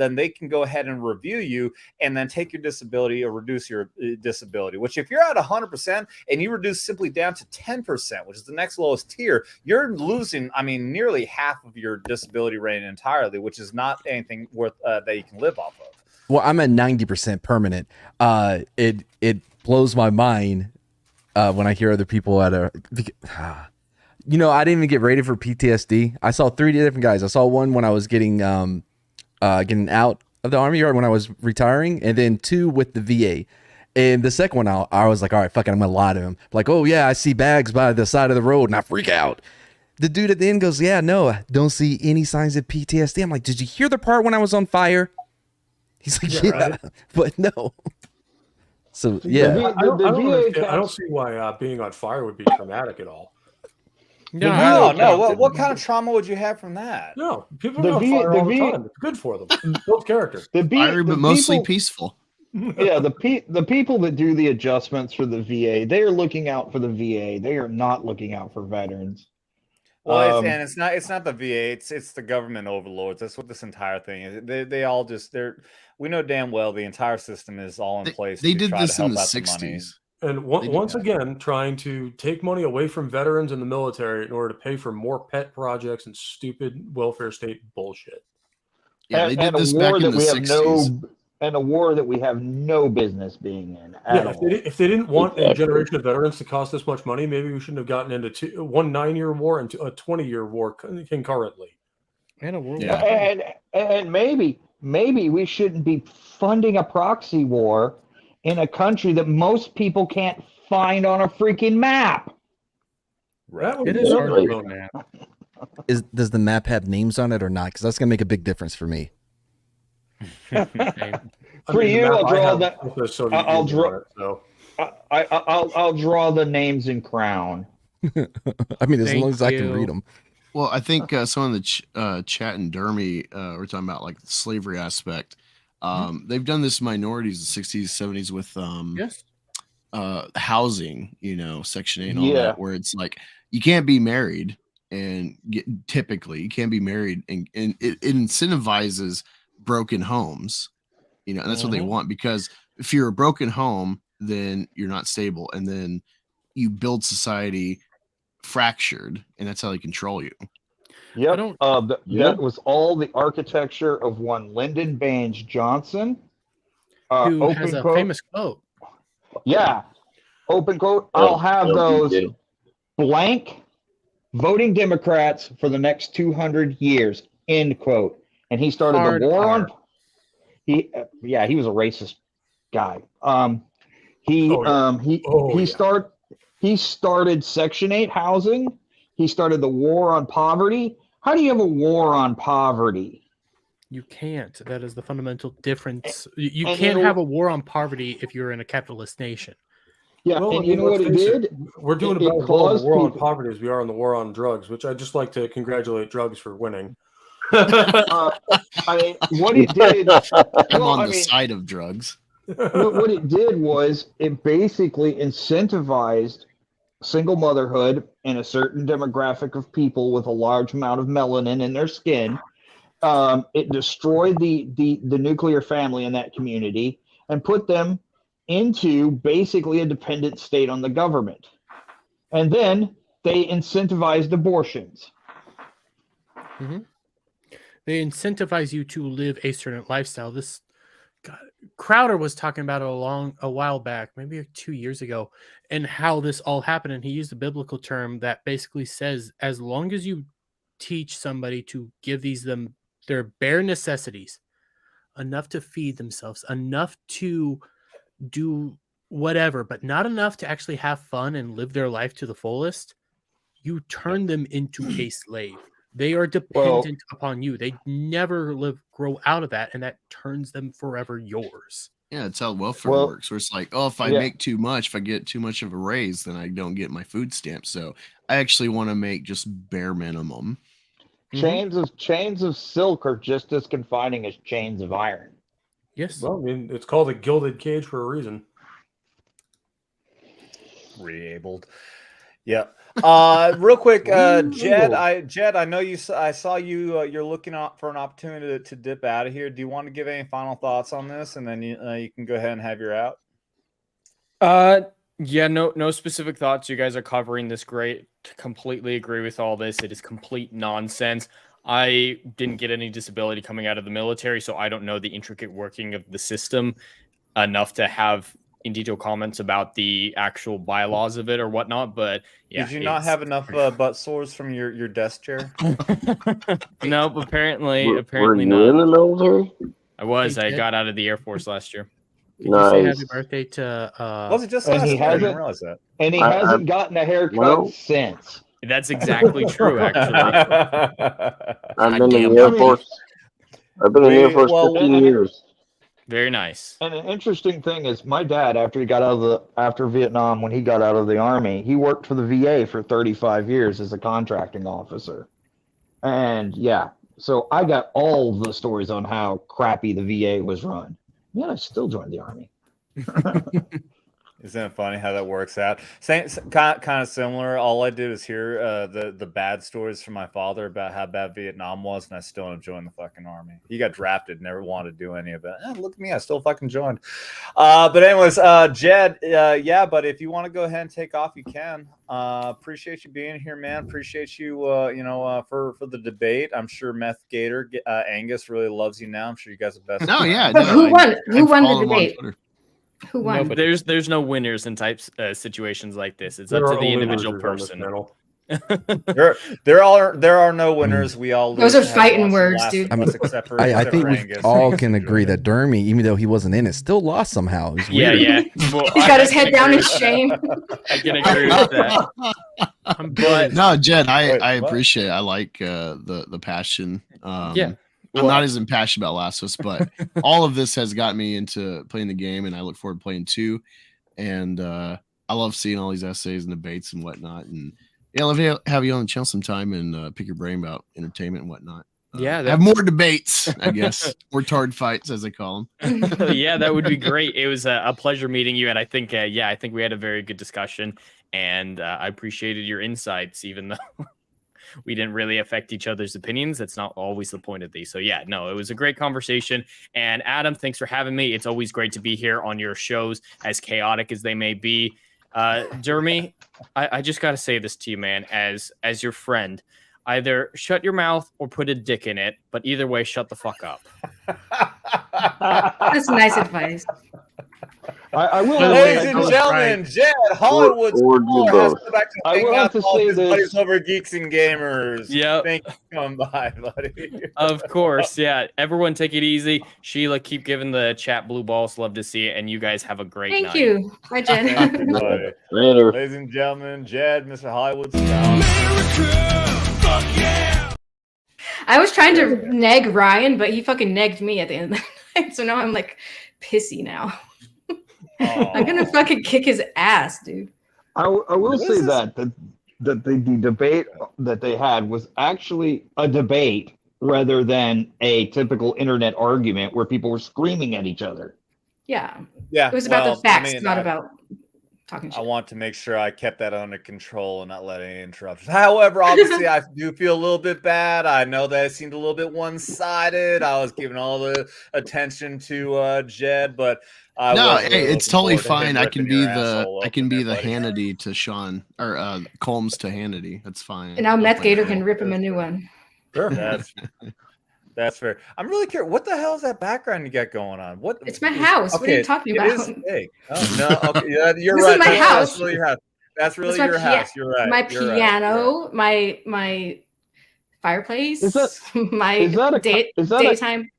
go ahead and review you and then take your disability or reduce your disability. Which, if you're at 100% and you reduce simply down to 10%, which is the next lowest tier, you're losing, nearly half of your disability rate entirely, which is not anything worth that you can live off of. Well, I'm at 90% permanent. It blows my mind when I hear other people I didn't even get rated for PTSD. I saw 3 different guys. I saw one when I was getting out of the Army, or when I was retiring, and then 2 with the VA. And the second one, I was like, all right, fuck it, I'm gonna lie to him. Like, oh yeah, I see bags by the side of the road, and I freak out. The dude at the end goes, yeah, no, I don't see any signs of PTSD. I'm like, did you hear the part when I was on fire? He's like, yeah, right? But no. So yeah, I don't see why being on fire would be traumatic at all. No. What kind of trauma would you have from that? No, people are on fire all the time. It's good for them. Builds character. Fiery, but mostly peaceful. Yeah, the people that do the adjustments for the VA, they are looking out for the VA. They are not looking out for veterans. Well, it's not the VA. It's the government overlords. That's what this entire thing is. They all we know damn well the entire system is all in place. They did this in the 60s. And once again, trying to take money away from veterans in the military in order to pay for more pet projects and stupid welfare state bullshit. Yeah, they did this back in the 60s. And a war that we have no business being in at all. If they didn't want a generation of veterans to cost this much money, maybe we shouldn't have gotten into one 9-year war and a 20-year war concurrently. And a world Yeah. And maybe we shouldn't be funding a proxy war in a country that most people can't find on a freaking map. Right. It is hard to find, man. Does the map have names on it or not? Because that's gonna make a big difference for me. For you, I'll draw that. I'll draw. I'll draw the names in Crown. I mean, as long as I can read them. Well, I think some of the chat and Dermy we're talking about like the slavery aspect. They've done this minorities in the 60s, 70s with housing, Section 8 and all that, where it's like you can't be married and typically you can't be married, and it incentivizes broken homes, and that's what they want, because if you're a broken home, then you're not stable, and then you build society fractured, and that's how they control you. Yep. That was all the architecture of one Lyndon Baines Johnson, who has a famous quote. Yeah, open quote. I'll have those blank voting Democrats for the next 200 years. End quote. And he started the war on. He was a racist guy. He started Section 8 housing. He started the war on poverty. How do you have a war on poverty? You can't. That is the fundamental difference. You can't have a war on poverty if you're in a capitalist nation. Yeah, well, and you know what it did? We're doing about as well in the war on poverty as we are in the war on drugs, which I'd just like to congratulate drugs for winning. What it did... I'm on the side of drugs. What it did was it basically incentivized single motherhood in a certain demographic of people with a large amount of melanin in their skin. It destroyed the nuclear family in that community and put them into basically a dependent state on the government. And then they incentivized abortions. Mm-hmm. They incentivize you to live a certain lifestyle. Crowder was talking about it a while back, maybe 2 years ago, and how this all happened. And he used a biblical term that basically says, as long as you teach somebody to give them their bare necessities, enough to feed themselves, enough to do whatever, but not enough to actually have fun and live their life to the fullest, you turn them into a slave. They are dependent upon you. They never grow out of that, and that turns them forever yours. Yeah, it's how welfare works. Where it's like, if I make too much, if I get too much of a raise, then I don't get my food stamps. So I actually want to make just bare minimum. Chains of silk are just as confining as chains of iron. Yes. Well, I mean, it's called a gilded cage for a reason. Re-abled. Yeah. Real quick, Jed, I know I saw you. You're looking for an opportunity to dip out of here. Do you want to give any final thoughts on this, and then you can go ahead and have your out? Yeah, no specific thoughts. You guys are covering this great. Completely agree with all this. It is complete nonsense. I didn't get any disability coming out of the military, so I don't know the intricate working of the system enough to have in detail comments about the actual bylaws of it or whatnot. But yeah, did you not have enough butt sores from your desk chair? Nope, apparently were you not. in the military? I was. I got out of the Air Force last year. Did you say happy birthday to was it just last year? I didn't realize that. And he hasn't gotten a haircut since. That's exactly true, actually. I've been in the Air Force. I've been in the Air Force 15 years. Very nice. And an interesting thing is, my dad, after Vietnam, when he got out of the Army, he worked for the VA for 35 years as a contracting officer. And yeah, so I got all the stories on how crappy the VA was run. Yeah, I still joined the Army. Isn't it funny how that works out? Same, kind of similar. All I did is hear the bad stories from my father about how bad Vietnam was, and I still ended up joining the fucking army. He got drafted, never wanted to do any of it. Look at me, I still fucking joined. But anyways, Jed, yeah. But if you want to go ahead and take off, you can. Appreciate you being here, man. Appreciate you, for the debate. I'm sure Meth Gator Angus really loves you now. I'm sure you guys are best. No, yeah. But who won? Who won the debate? Who won? No, but there's no winners in situations like this. It's up to the individual person. There are no winners. We all lose. Those are fighting words, dude. I mean, except for I think we Angus. all can agree that Dermy, even though he wasn't in it, still lost somehow. It was Yeah, weird. yeah. Well, He's got his head down in shame. I can agree with that. But No, Jed, Wait, I what? appreciate it. I like the passion. Yeah. I'm not as impassioned about Last of Us, but all of this has got me into playing the game, and I look forward to playing 2. And I love seeing all these essays and debates and whatnot. And yeah, I love to have you on the channel sometime and pick your brain about entertainment and whatnot. Yeah, have more debates, I guess, or tard fights as they call them. Yeah, that would be great. It was a pleasure meeting you, and I think I think we had a very good discussion, and I appreciated your insights, even though we didn't really affect each other's opinions. That's not always the point of these. So yeah, no, it was a great conversation. And Adam, thanks for having me. It's always great to be here on your shows, as chaotic as they may be. Jeremy, I just got to say this to you, man, as your friend. Either shut your mouth or put a dick in it, but either way, shut the fuck up. That's nice advice. I will. Ladies and gentlemen, Jed Hollywood's Or do has both. to go back to I hang will out have to with all say his this. buddies over Geeks and Gamers. Yep. Thank you for coming by, buddy. Of course, yeah. Everyone take it easy. Sheila, keep giving the chat blue balls. Love to see it. And you guys have a great night. Thank you. Bye, Jen. Thank you, buddy. Later. Ladies and gentlemen, Jed, Mr. Hollywood. I was trying to neg Ryan, but he fucking negged me at the end of the night. So now I'm like pissy now. I'm gonna fucking kick his ass, dude. I will say is- that the debate that they had was actually a debate rather than a typical internet argument where people were screaming at each other. Yeah. Yeah, It was about well, the facts, I mean, not about talking shit. I want to make sure I kept that under control and not let any interruptions. However, obviously, I do feel a little bit bad. I know that it seemed a little bit one-sided. I was giving all the attention to Jed, but No, hey, it's totally fine. I ripping can be your the asshole open there, buddy. Hannity to Sean, or Combs to Hannity. That's fine. And now That's Meth fine. Gator can rip him a new one. Sure. That's fair. I'm really curious. What the hell is that background you got going on? What? It's my house. What are you talking It about? is fake. Oh, no. Okay. Yeah, you're This right. is my house. That's really your house. That's really It's my your house. You're right. My You're right. piano, my fireplace, Is that- my is that a- is that a- daytime.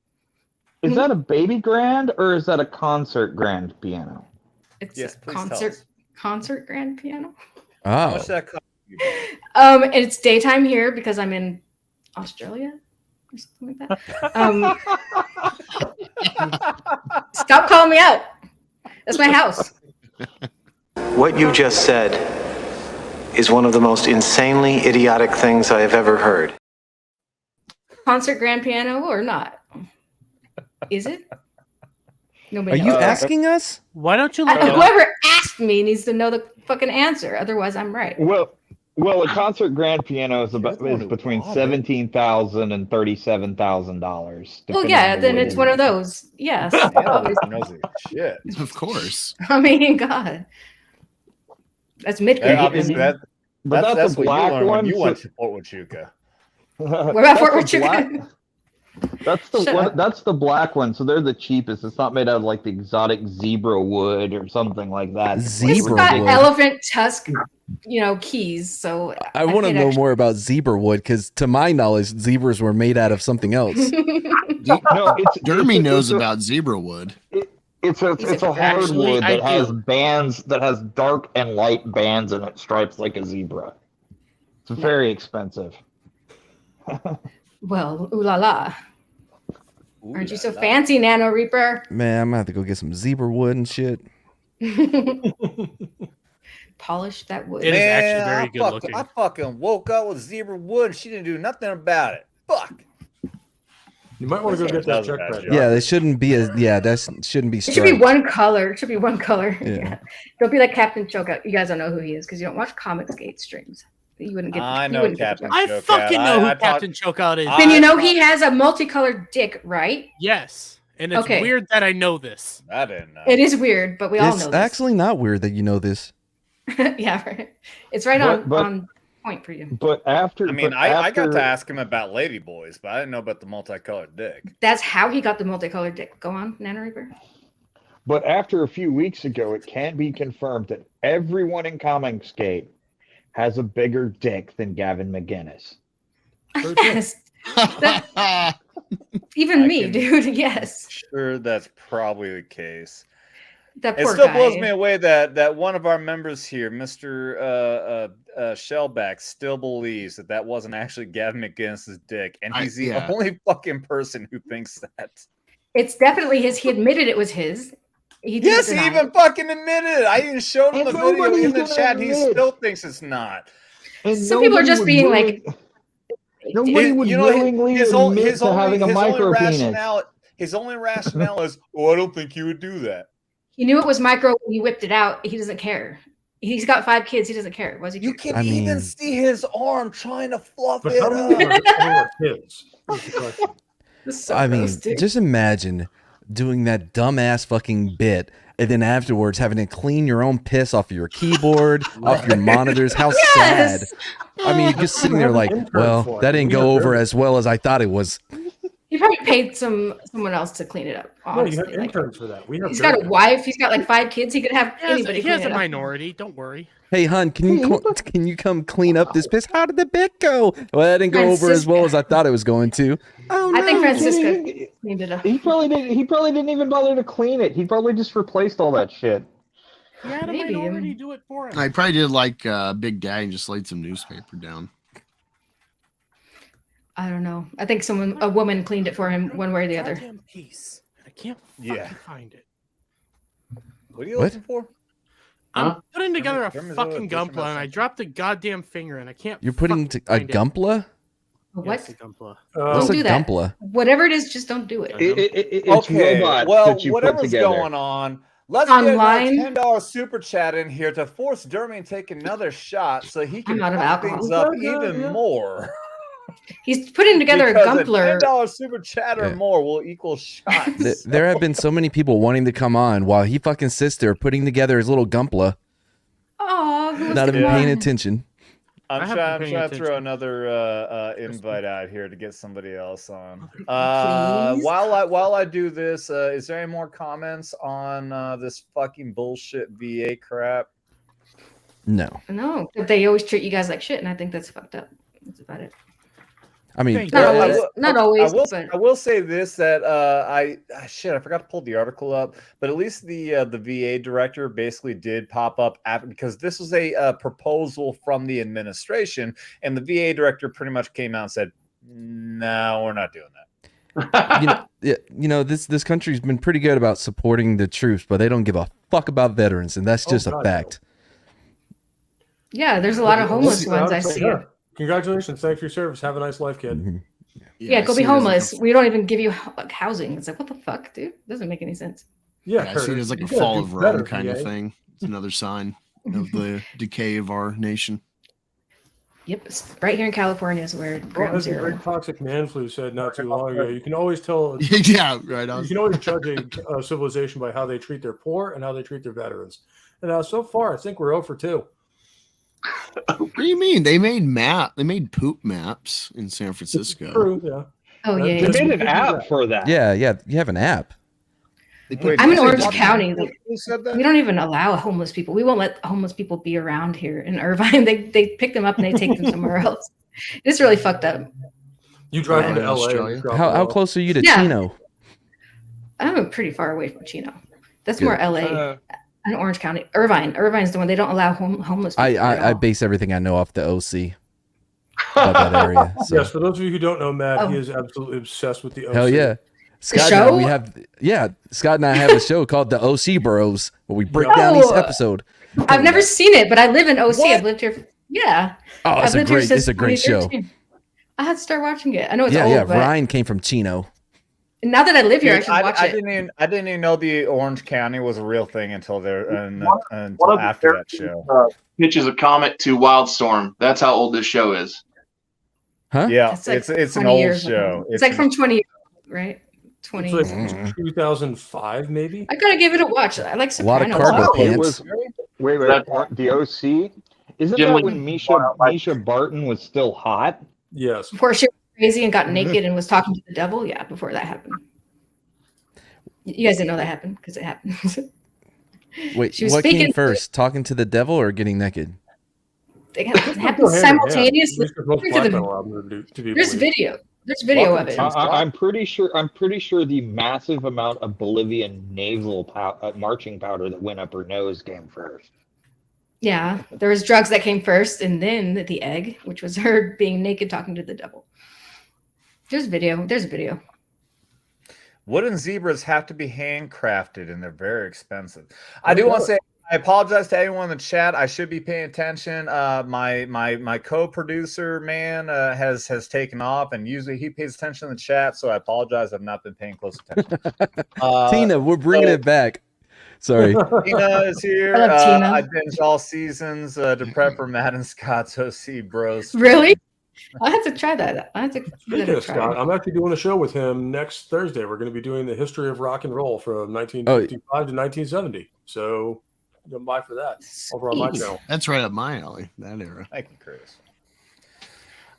Is that a baby grand or is that a concert grand piano? It's Yes, a please tell concert grand piano. How Oh, much that cost you? And it's daytime here because I'm in Australia or something like that. Stop calling me out. That's my house. What you just said is one of the most insanely idiotic things I have ever heard. Concert grand piano or not? Is it? are Nobody you knows. asking us? Why don't you look it up? Whoever asked me needs to know the fucking answer. Otherwise, I'm right. Well, a concert grand piano is between $17,000 and $37,000. Well, yeah, then it's one of those. Yes. obviously. Knows it. Shit. Of course. I mean, God. That's mid-grade. Obviously, But that's that's a what black you learned when one, you went so- to Fort Huachuca. What about Fort That's a Huachuca? That's the Shut one. up. That's the black one. So they're the cheapest. It's not made out of like the exotic zebra wood or something like that. It's Zebra got wood. elephant tusk, keys. So I want to could know actually- more about zebra wood because, to my knowledge, zebras were made out of something else. No, Dermy knows about zebra wood. It's a Actually, hardwood I that has do. bands, that has dark and light bands in it, stripes like a zebra. It's very expensive. Well, ooh la la. Aren't you so fancy, Nano Reaper? Man, I'm gonna have to go get some zebra wood and shit. Polish that wood. It is actually Man, very good looking. I fucking woke up with zebra wood. She didn't do nothing about it. Fuck. You might want to go get that check ready. Yeah, that shouldn't be that shouldn't be It should be striped. one color. It should be one color. Yeah. Yeah. Don't be like Captain Chokeout. You guys don't know who he is because you don't watch Comics Gate streams. You wouldn't get. I you know wouldn't get the Captain joke. I Chokeout. fucking know who I thought- Captain Chokeout is. Then you know he has a multicolored dick, right? Yes. And it's Okay. weird that I know this. I didn't know. It is weird, but we all It's know this. actually not weird that you know this. Yeah, right. It's right But- on point for you. But after, I mean, but I got after- to ask him about ladyboys, but I didn't know about the multicolored dick. That's how he got the multicolored dick. Go on, Nano Reaper. But after a few weeks ago, it can be confirmed that everyone in Comicsgate has a bigger dick than Gavin McGinnis. Yes. Even me, dude. Yes. Sure, that's probably the case. That It poor still guy. blows me away that one of our members here, Mr. Shellback, still believes that wasn't actually Gavin McGinnis's dick, and he's the only fucking person who thinks that. It's definitely his. He admitted it was his. He Yes, he even fucking admitted it. I even showed him the video in the chat. He still thinks it's not. And some people are just being like. Nobody would willingly admit to having a micro penis. His only rationale is, "Oh, I don't think he would do that." He knew it was micro when he whipped it out. He doesn't care. He's got 5 kids. He doesn't care. Was he? You can even see his arm trying to fluff it how up. many are kids? I mean, just imagine doing that dumbass fucking bit and then afterwards having to clean your own piss off of your keyboard, off your monitors. How sad. I mean, you're just sitting there like, well, that didn't go over as well as I thought it was. He probably paid someone else to clean it up. Honestly. No, you have interns for that. He's got a wife. He's got like 5 kids. He could have anybody. He has clean a it up. minority. Don't worry. Hey, hun, can you come clean up this piss? How did the bit go? Well, that didn't go over as well as I thought it was going to. Oh, I think no. Francisco cleaned it up. He probably didn't even bother to clean it. He probably just replaced all that shit. He had a minority do it for him. I probably did like Big Daddy and just laid some newspaper down. I don't know. I think a woman cleaned it for him one way or the other. Goddamn piece. I can't find it. What are you looking for? I'm putting together a Jeremy's fucking always gumpla and I dropped the goddamn finger and I can't. You're putting a gumpla? What? Yes, a gumpla. What's Don't a do that. gumpla? Whatever it is, just don't do it. It's Okay, robots well, that you put whatever's together. going on, let's Online? get a $10 super chat in here to force Dermy to take another shot so he can I'm out of fuck alcohol. things up even more. He's putting together a Because gumpler. $10 super chat or more will equal shots. There have been so many people wanting to come on while he fucking sits there putting together his little gumpla, Oh, who not even paying attention. I'm trying to throw another invite out here to get somebody else on. While I do this, is there any more comments on this fucking bullshit VA crap? No. No, but they always treat you guys like shit, and I think that's fucked up. That's about it. I mean, not always. I will say this that I forgot to pull the article up, but at least the VA director basically did pop up because this was a proposal from the administration, and the VA director pretty much came out and said, "No, we're not doing that." This country's been pretty good about supporting the troops, but they don't give a fuck about veterans, and that's just a fact. Yeah, there's a lot of homeless ones I see. Yeah. Congratulations. Thanks for your service. Have a nice life, kid. Mm-hmm. Yeah, go be homeless. We don't even give you housing. It's like, what the fuck, dude? Doesn't make any sense. Yeah, I see it as like a fall of Rome kind of thing. It's another sign of the decay of our nation. Yep, it's right here in California is where ground As the zero. great toxic man flu said not too long ago, you can always tell. Yeah, right. You can always judge a civilization by how they treat their poor and how they treat their veterans. And so far, I think we're 0 for 2. What do you mean? They made poop maps in San Francisco. True, yeah. Oh yeah, They made an app for that. Yeah, you have an app. I'm in Orange County. Who said that? We don't even allow homeless people. We won't let homeless people be around here in Irvine. They pick them up and they take them somewhere else. It's really fucked up. You drive into LA. Australia. How close are you to Yeah. Chino? I'm pretty far away from Chino. That's more LA. In Orange County, Irvine's the one they don't allow homeless people. I base everything I know off the OC. About that area. So. Yes, for those of you who don't know, Matt, he is absolutely obsessed with the OC. Hell yeah. Scott and I have a show called the OC Bros where we break down each episode. I've never seen it, but I live in OC. I've lived here. Oh, it's a great show. I had to start watching it. I know it's old. but Ryan came from Chino. Now that I live here, I should watch it. I didn't even know the Orange County was a real thing until after that show. Pitches a comic to Wildstorm. That's how old this show is. Huh? Yeah, Like it's an old years show. It's like from 20 years, right? 20. It's like 2005, maybe. I gotta give it a watch. I like A lot of Sopranos. cargo It pants. was wait, the OC. Isn't that when Misha Barton was still hot? Yes. Before she was crazy and got naked and was talking to the devil. Yeah, before that happened. You guys didn't know that happened because it happened. Wait, She was what speaking- came first? Talking to the devil or getting naked? They happen simultaneously. There's believed. video. There's video of it. I'm pretty sure the massive amount of Bolivian nasal marching powder that went up her nose came first. Yeah, there was drugs that came first, and then the egg, which was her being naked talking to the devil. There's video. There's video. Wooden zebras have to be handcrafted, and they're very expensive. I do want to say I apologize to everyone in the chat. I should be paying attention. My co-producer man has taken off, and usually he pays attention in the chat. So I apologize. I've not been paying close attention. Tina, we're bringing it back. Sorry. Tina is here. I love Tina. I binged all seasons to prep for Madden Scott's OC Bros. Really? I have to try that. I have to. Speaking of Scott, I'm actually doing a show with him next Thursday. We're going to be doing the history of rock and roll from 1955 to 1970. So come by for that over on my channel. That's right up my alley. That era. Thank you, Chris.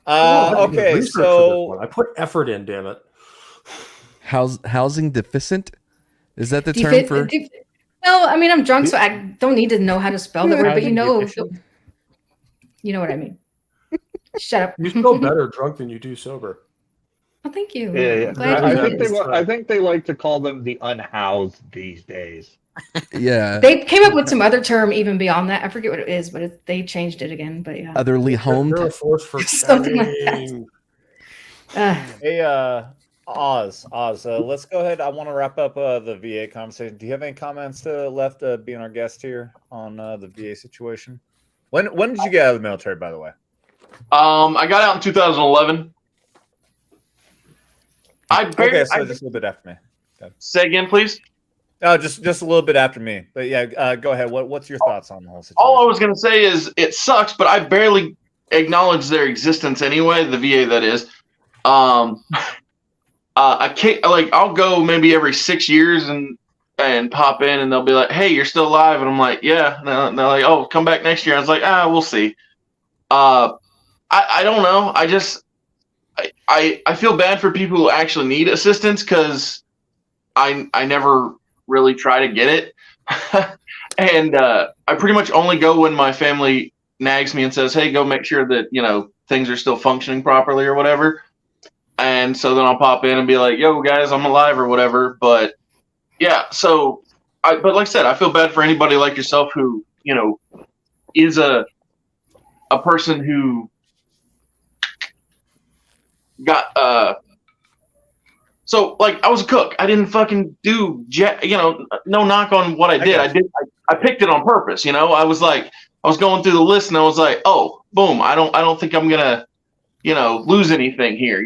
Okay, so I put effort in. Damn it. Housing deficient? Is that the term for? No, I mean I'm drunk, so I don't need to know how to spell the word. But you know what I mean. Shut up. You spell better drunk than you do sober. Oh, thank you. Yeah. I think they like to call them the unhoused these days. Yeah. They came up with some other term even beyond that. I forget what it is, but they changed it again. But yeah. Otherly homed. They're a force for something like that. Hey, Oz, let's go ahead. I want to wrap up the VA conversation. Do you have any comments left being our guest here on the VA situation? When did you get out of the military, by the way? I got out in 2011. Just a little bit after me. Okay. Say again, please. Oh, just a little bit after me. But yeah, go ahead. What's your thoughts on the whole situation? All I was going to say is it sucks, but I barely acknowledge their existence anyway. The VA, that is. I can't, I'll go maybe every 6 years and pop in, and they'll be like, "Hey, you're still alive," and I'm like, "Yeah." And they're like, "Oh, come back next year." I was like, we'll see. I don't know. I feel bad for people who actually need assistance because I never really try to get it. And I pretty much only go when my family nags me and says, "Hey, go make sure that, things are still functioning properly or whatever." And so then I'll pop in and be like, "Yo, guys, I'm alive," or whatever. But yeah, but like I said, I feel bad for anybody like yourself who, is a person who got I was a cook. I didn't fucking do no knock on what I did. I picked it on purpose. I was going through the list and I was like, oh, boom, I don't think I'm gonna lose anything here.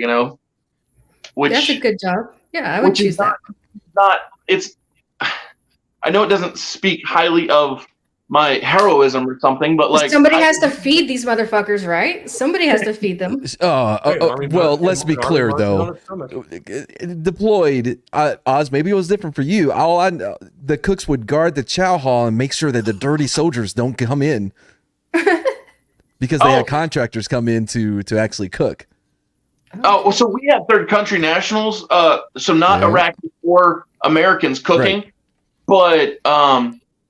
Which that's a good job. Yeah, I would choose that. I know it doesn't speak highly of my heroism or something, but somebody has to feed these motherfuckers, right? Somebody has to feed them. Well, let's be clear though. Deployed, Oz, maybe it was different for you. All I know, the cooks would guard the chow hall and make sure that the dirty soldiers don't come in, because they had contractors come in to actually cook. Oh, so we had third country nationals, so not Iraqis or Americans cooking, but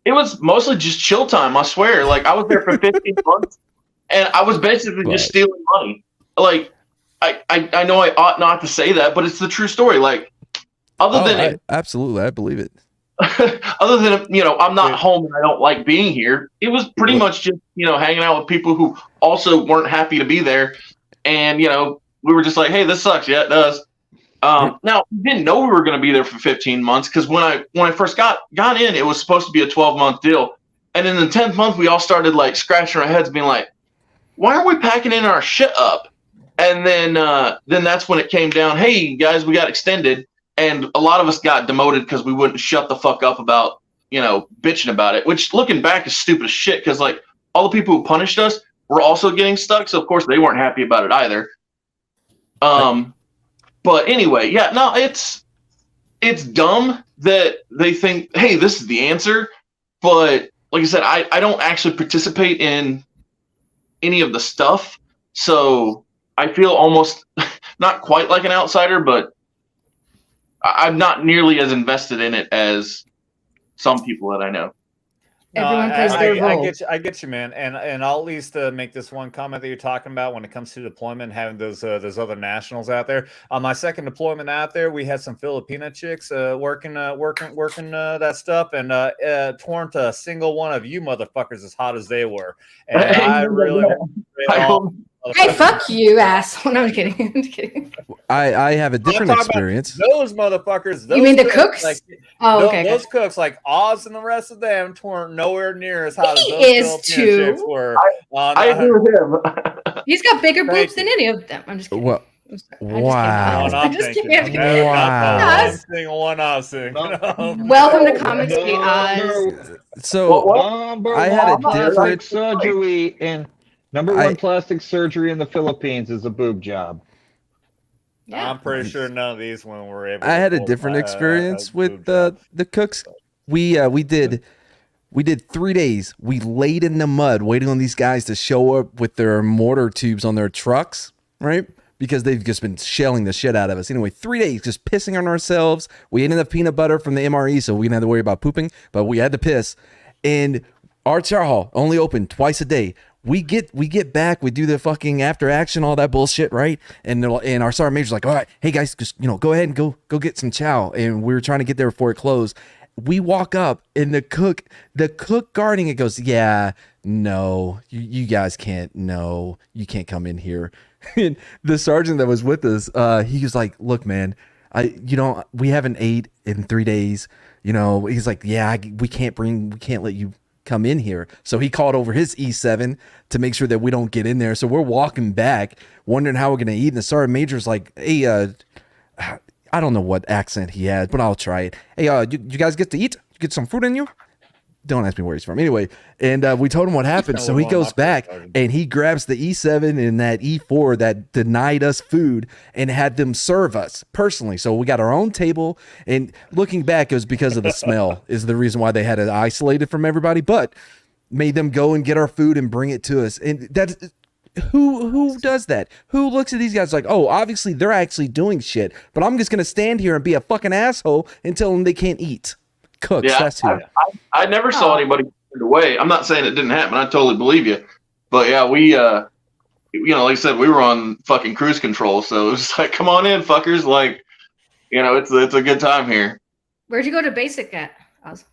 it was mostly just chill time, I swear. I was there for 15 months, and I was basically just stealing money. I know I ought not to say that, but it's the true story. Absolutely, I believe it. Other than, I'm not home and I don't like being here, it was pretty much just, hanging out with people who also weren't happy to be there. And, we were just like, hey, this sucks. Yeah, it does. Now, we didn't know we were going to be there for 15 months because when I first got in, it was supposed to be a 12-month deal. And in the 10th month, we all started scratching our heads being like, why aren't we packing in our shit up? And then that's when it came down, hey, guys, we got extended. And a lot of us got demoted because we wouldn't shut the fuck up about, bitching about it, which looking back is stupid as shit because all the people who punished us were also getting stuck. So, of course, they weren't happy about it either. But anyway, yeah, no, it's dumb that they think, hey, this is the answer. But like I said, I don't actually participate in any of the stuff. So I feel almost not quite like an outsider, but I'm not nearly as invested in it as some people that I know. Everyone plays their role. I get you, man. And I'll at least make this one comment that you're talking about when it comes to deployment, having those other nationals out there. On my second deployment out there, we had some Filipina chicks working that stuff, and torrent a single one of you motherfuckers as hot as they were. And I really. Hey, fuck you, asshole. No, I'm kidding. I'm just kidding. I have a different experience. Those motherfuckers. You mean the cooks? Okay. Those cooks, like Oz and the rest of them, weren't nowhere near as hot as those Filipino chicks were. I agree with him. He's got bigger boobs than any of them. I'm just kidding. Well, wow. I'm just kidding. Wow. One Oz thing. Welcome to Comics Gate, Oz. So I had a different surgery in. Number one plastic surgery in the Philippines is a boob job. Yeah. I'm pretty sure none of these women were able. I had a different experience with the cooks. We did 3 days. We laid in the mud waiting on these guys to show up with their mortar tubes on their trucks, right? Because they've just been shelling the shit out of us. Anyway, 3 days just pissing on ourselves. We ate enough peanut butter from the MRE, so we didn't have to worry about pooping, but we had to piss. And our chow hall only opened twice a day. We get back, we do the fucking after action, all that bullshit, right? And our sergeant major's like, all right, hey guys, just go ahead and go get some chow. And we were trying to get there before it closed. We walk up and the cook guarding it goes, yeah, no, you guys can't, no, you can't come in here. And the sergeant that was with us, he was like, look, man, we haven't ate in 3 days. He's like, yeah, we can't let you come in here. So he called over his E7 to make sure that we don't get in there. So we're walking back, wondering how we're going to eat. And the sergeant major's like, hey, I don't know what accent he has, but I'll try it. Hey, you guys get to eat? You get some food in you? Don't ask me where he's from. Anyway, and we told him what happened. So he goes back and he grabs the E7 and that E4 that denied us food and had them serve us personally. So we got our own table. And looking back, it was because of the smell is the reason why they had it isolated from everybody, but made them go and get our food and bring it to us. And that's who does that? Who looks at these guys like, oh, obviously they're actually doing shit, but I'm just going to stand here and be a fucking asshole and tell them they can't eat. Cooks, yeah, that's who. I never saw anybody turned away. I'm not saying it didn't happen. I totally believe you. But yeah, we, like I said, we were on fucking cruise control. So it was like, come on in, fuckers. Like, it's a good time here. Where'd you go to basic at, Oz?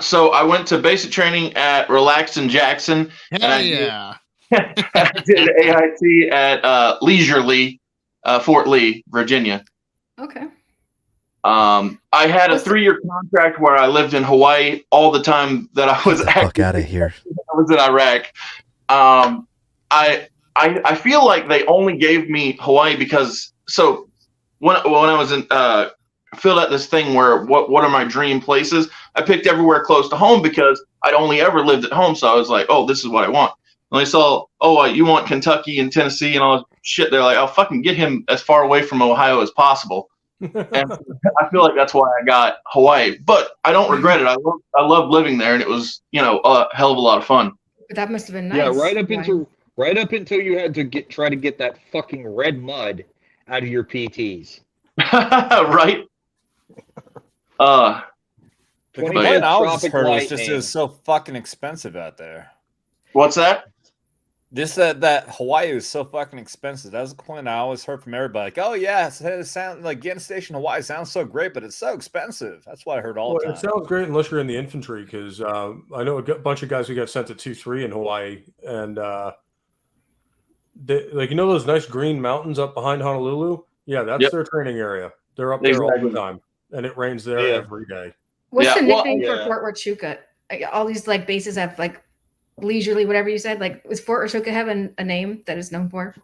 So I went to basic training at Relaxed in Jackson. Hell yeah. I did AIT at Leisurely, Fort Lee, Virginia. Okay. I had a 3-year contract where I lived in Hawaii all the time that I was fuck out of here. I was in Iraq. I feel like they only gave me Hawaii because when I was in filled out this thing where what are my dream places, I picked everywhere close to home because I'd only ever lived at home. So I was like, oh, this is what I want. And they saw, you want Kentucky and Tennessee and all this shit. They're like, I'll fucking get him as far away from Ohio as possible. And I feel like that's why I got Hawaii, but I don't regret it. I love living there, and it was a hell of a lot of fun. But that must have been nice. Yeah, right up until you had to try to get that fucking red mud out of your PTs. The Right. complaint I was just heard was just is so fucking expensive out there. What's that? This that Hawaii is so fucking expensive. That was a complaint I always heard from everybody. Like, oh yeah, it sounds like getting stationed in Hawaii sounds so great, but it's so expensive. That's what I heard all the time. It sounds great unless you're in the infantry, because I know a bunch of guys who got sent to 2-3 in Hawaii, and those nice green mountains up behind Honolulu. Yeah, that's their training area. They're up there all the time, and it rains there every day. What's the nickname for Fort Huachuca? All these bases have Leisurely, whatever you said. Was Fort Huachuca have a name that is known for?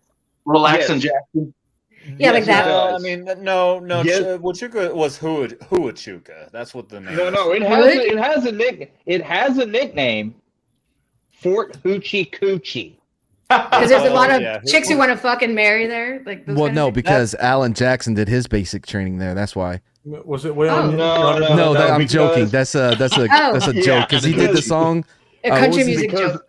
Relax in Jackson. Yeah, like that. I mean, no. Huachuca was Huachuca. That's what the name. No. It has a nickname. Fort Hoochie Coochie. Because there's a lot of chicks who want to fucking marry there. Because Alan Jackson did his basic training there. That's why. Was it? No, I'm joking. That's a joke because he did the song. A country music joke.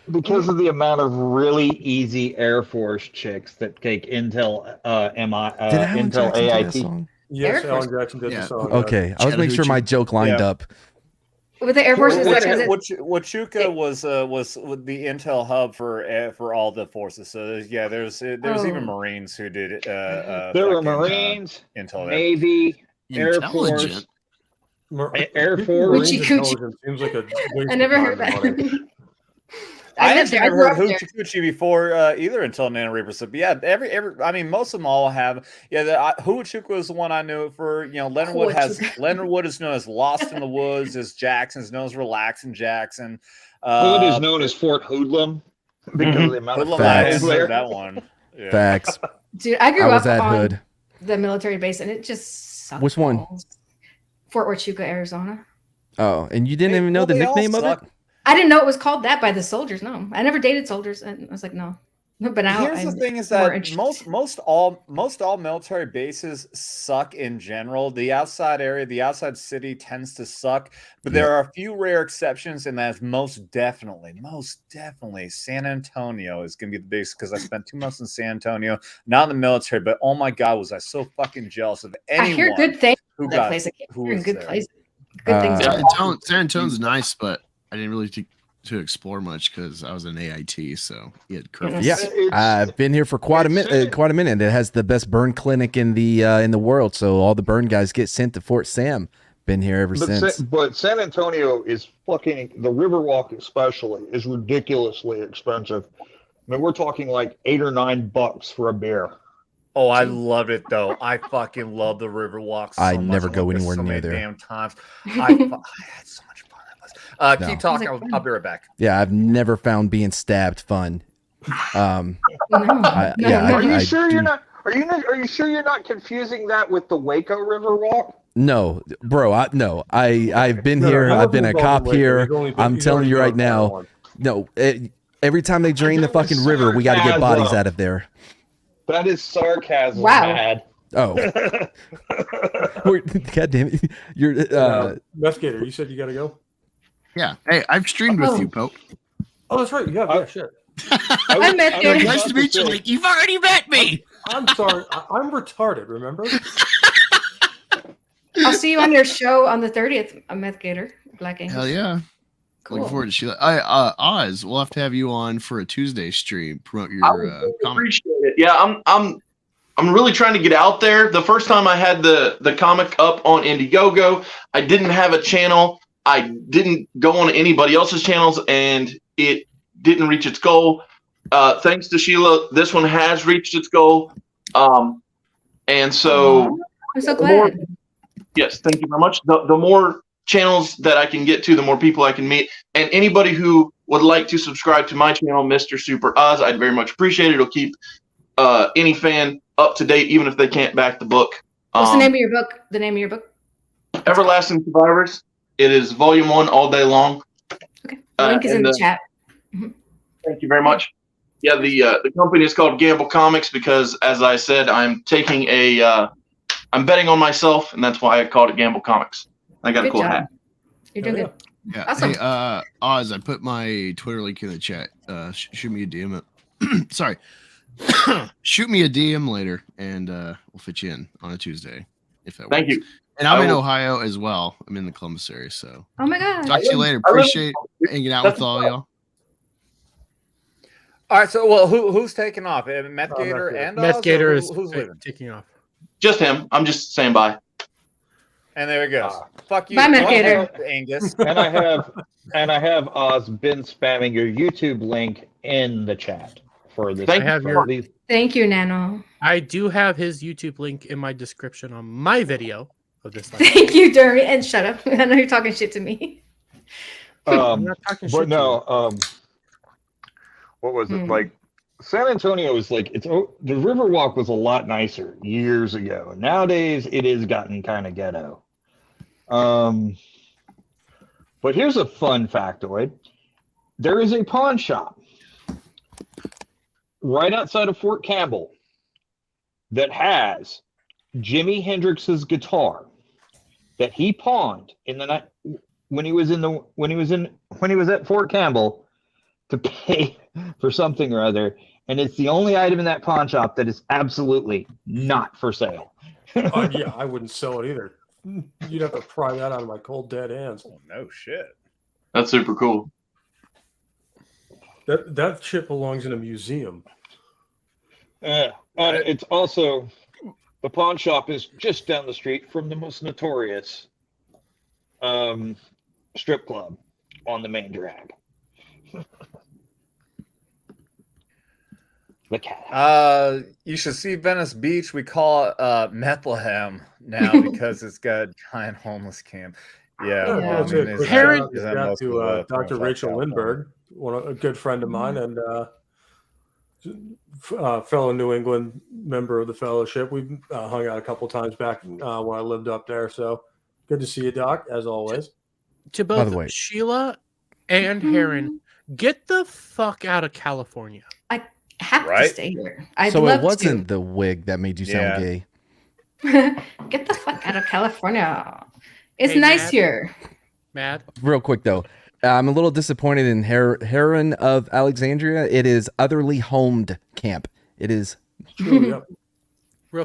Because of the amount of really easy Air Force chicks that take Intel Intel AIT. Yes, Alan Jackson did the song. Okay, I was making sure my joke lined up. With the Air Force, is that Huachuca was the intel hub for all the forces. So there's even Marines who did it. There were Marines, intel Navy, Air Force. Air Force intelligence seems like a I never heard that. I actually never heard Hoochie Coochie before either until Nano Reaper. So yeah, I mean, most of them all have. Yeah, Hoochie was the one I knew for. Leonard Wood is known as Lost in the Woods. As Jackson is known as Relaxing Jackson. Hood is known as Fort Hoodlum because of the amount of Facts. That one. Yeah. Facts. Dude, I grew up at on Hood. the military base, and it just sucked. Which one? Fort Huachuca, Arizona. Oh, and you didn't even know the nickname of it? I didn't know it was called that by the soldiers. No, I never dated soldiers, and I was like, no. But now Here's the thing: is that most all military bases suck in general. The outside area, the outside city, tends to suck. But there are a few rare exceptions, and that's most definitely San Antonio is going to be the biggest because I spent 2 months in San Antonio, not in the military. But oh my god, was I so fucking jealous of anyone? I hear good things who about that place. I keep hearing good places. Good things. San Antonio's nice, but I didn't really to explore much because I was in AIT, so you had curfew. Yeah, I've been here for quite a minute. It has the best burn clinic in the world, so all the burn guys get sent to Fort Sam. Been here ever since. But San Antonio is fucking, the Riverwalk especially is ridiculously expensive. I mean, we're talking like $8 or $9 for a beer. Oh, I loved it though. I fucking love the Riverwalk. I never go anywhere near there. Damn times. I had so much fun at this. Keep talking. I'll be right back. Yeah, I've never found being stabbed fun. Are you sure you're not confusing that with the Waco Riverwalk? No, bro. I've been here. I've been a cop here. I'm telling you right now. No, every time they drain the fucking river, we got to get bodies out of there. That is sarcasm. Wow. Mad. Oh, god damn it! You're Investigator. You said you got to go. Yeah. Hey, I've streamed with you, Pope. Oh, that's right. Yeah, shit. I met you. Nice to meet you. Like, you've already met me. I'm sorry. I'm retarded. Remember? I'll see you on your show on the 30th, Meth Gator. Black Angus. Hell yeah. Cool. Looking forward to Sheila. Oz, we'll have to have you on for a Tuesday stream. Promote your comic. Appreciate it. Yeah, I'm really trying to get out there. The first time I had the comic up on Indiegogo, I didn't have a channel. I didn't go on anybody else's channels, and it didn't reach its goal. Thanks to Sheila, this one has reached its goal. And so I'm so glad. Yes, thank you very much. The more channels that I can get to, the more people I can meet. And anybody who would like to subscribe to my channel, Mr. Super Oz, I'd very much appreciate it. It'll keep any fan up to date, even if they can't back the book. What's the name of your book? The name of your book? Everlasting Survivors. It is volume 1 all day long. Okay. The link is in the chat. Thank you very much. Yeah, the company is called Gamble Comics because, as I said, I'm taking I'm betting on myself, and that's why I called it Gamble Comics. I got a cool hat. You're doing good. Yeah. Awesome. Hey, Oz, I put my Twitter link in the chat. Shoot me a DM. Sorry. Shoot me a DM later, and we'll fit you in on a Tuesday if that works. Thank you. And I'm in Ohio as well. I'm in the Columbus area, so. Oh my god. Talk to you later. Appreciate hanging out with all y'all. All right, so who's taking off? Meth Gator and Oz, Meth Gator is who's leaving? taking off. Just him. I'm just saying bye. And there he goes. Fuck you. Bye, Meth Gator. Angus. And I have Oz been spamming your YouTube link in the chat for this. Thank you, Nano. I do have his YouTube link in my description on my video of this. Thank you, Dermy. And shut up. I know you're talking shit to me. I'm not talking shit. But no, what was it like? San Antonio is like the Riverwalk was a lot nicer years ago. Nowadays, it has gotten kind of ghetto. But here's a fun factoid: there is a pawn shop right outside of Fort Campbell that has Jimi Hendrix's guitar that he pawned in the night when he was at Fort Campbell to pay for something or other, and it's the only item in that pawn shop that is absolutely not for sale. Yeah, I wouldn't sell it either. You'd have to pry that out of my cold dead hands. Oh no shit. That's super cool. That shit belongs in a museum. And it's also, the pawn shop is just down the street from the most notorious strip club on the main drag. You should see Venice Beach. We call it Bethlehem now because it's got a giant homeless camp. Yeah, Karen, to Dr. Rachel Lindbergh, a good friend of mine, and fellow New England member of the fellowship. We've hung out a couple times back when I lived up there. So good to see you, Doc, as always. To both Sheila and Heron, get the fuck out of California. I have to stay here. So it wasn't the wig that made you sound gay. Get the fuck out of California. It's nice here. Mad. Real quick though, I'm a little disappointed in Heron of Alexandria. It is otherly homed camp. It is Real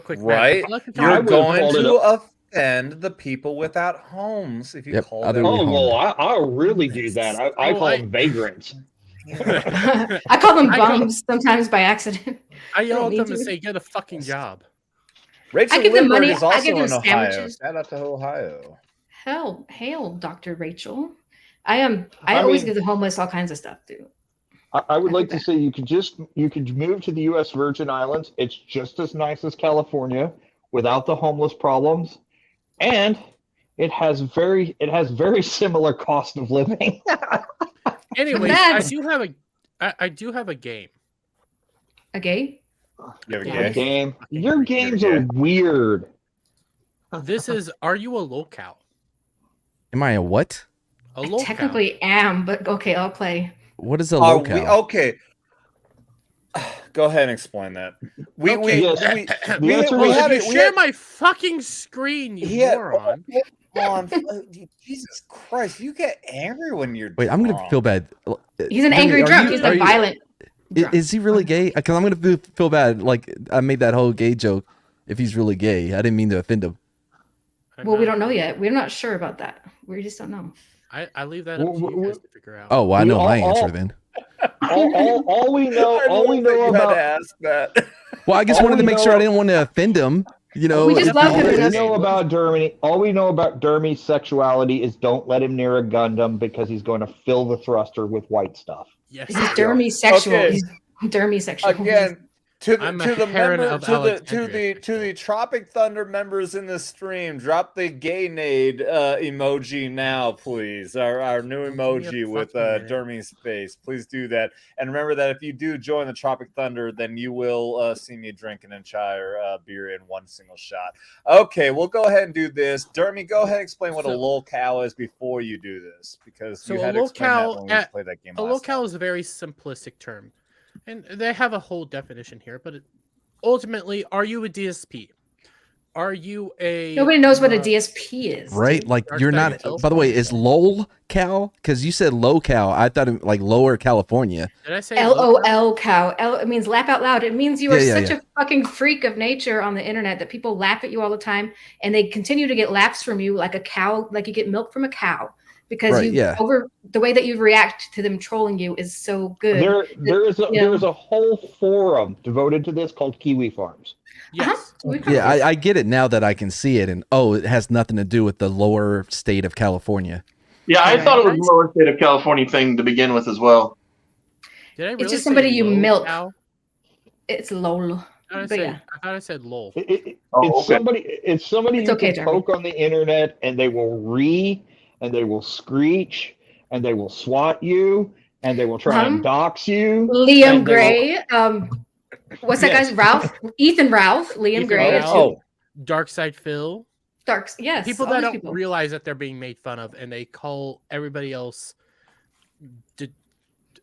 quick, right? You're going to offend the people without homes if you call them. Oh well, I'll really do that. I call them vagrants. I call them bums sometimes by accident. I yell at them and say, "Get a fucking job." Rachel I give them money. Lindbergh is also I give them in Ohio. sandwiches. Shout out to Ohio. Hail, Dr. Rachel. I always give the homeless all kinds of stuff too. I would like to say you could move to the U.S. Virgin Islands. It's just as nice as California without the homeless problems, and it has very similar cost of living. Anyways, I do have a game. A game? You have a game? Your games are weird. This is, are you a locale? Am I a what? A locale. I technically am, but okay, I'll play. What is a locale? Okay. Go ahead and explain that. Share my fucking screen, you moron. Jesus Christ, you get angry when you're Wait, I'm gonna feel bad. He's an angry drunk. He's a violent drunk. Is he really gay? Because I'm gonna feel bad. Like I made that whole gay joke. If he's really gay, I didn't mean to offend him. Well, we don't know yet. We're not sure about that. We just don't know. I leave that up to you guys to figure out. Oh, well, I know my answer then. All we know about ask that. Well, I just wanted to make sure I didn't want to offend him. You know, we just love him. All we know about Dermy's sexuality is don't let him near a Gundam because he's going to fill the thruster with white stuff. Yes, he's demisexual. Okay. He's demisexual. Again, to the Alexandria. Tropic Thunder members in the stream, drop the gay nade emoji now, please. Our new emoji with Dermy's face. Please do that. And remember that if you do join the Tropic Thunder, then you will see me drink an entire beer in one single shot. Okay, we'll go ahead and do this. Dermy, go ahead and explain what a locale is before you do this, because you had to explain that when we played that game last locale is a very simplistic term. And they have a whole definition here, but ultimately, are you a DSP? Are you a... Nobody knows what a DSP is. Right? Like, you're not... By the way, is LOL-cal? Because you said low-cal. I thought it like Lower California. Did I say LOL-cal? It means laugh out loud. It means you are such a fucking freak of nature on the internet that people laugh at you all the time, and they continue to get laughs from you like a cow, like you get milk from a cow. Because over the way that you react to them trolling you is so good. There is a whole forum devoted to this called Kiwi Farms. Yes. Yeah, I get it now that I can see it, and it has nothing to do with the lower state of California. Yeah, I thought it was the lower state of California thing to begin with as well. Did I really it's just somebody you milk. Cow? It's LOL. I thought I said lol. It's somebody you okay, can poke on the internet, and they will and they will screech, and they will swat you, and they will try and dox you. Liam Gray. What's that guy's Ethan Ralph. Liam Gray. Darkside Phil. Yes. People that don't realize that they're being made fun of, and they call everybody else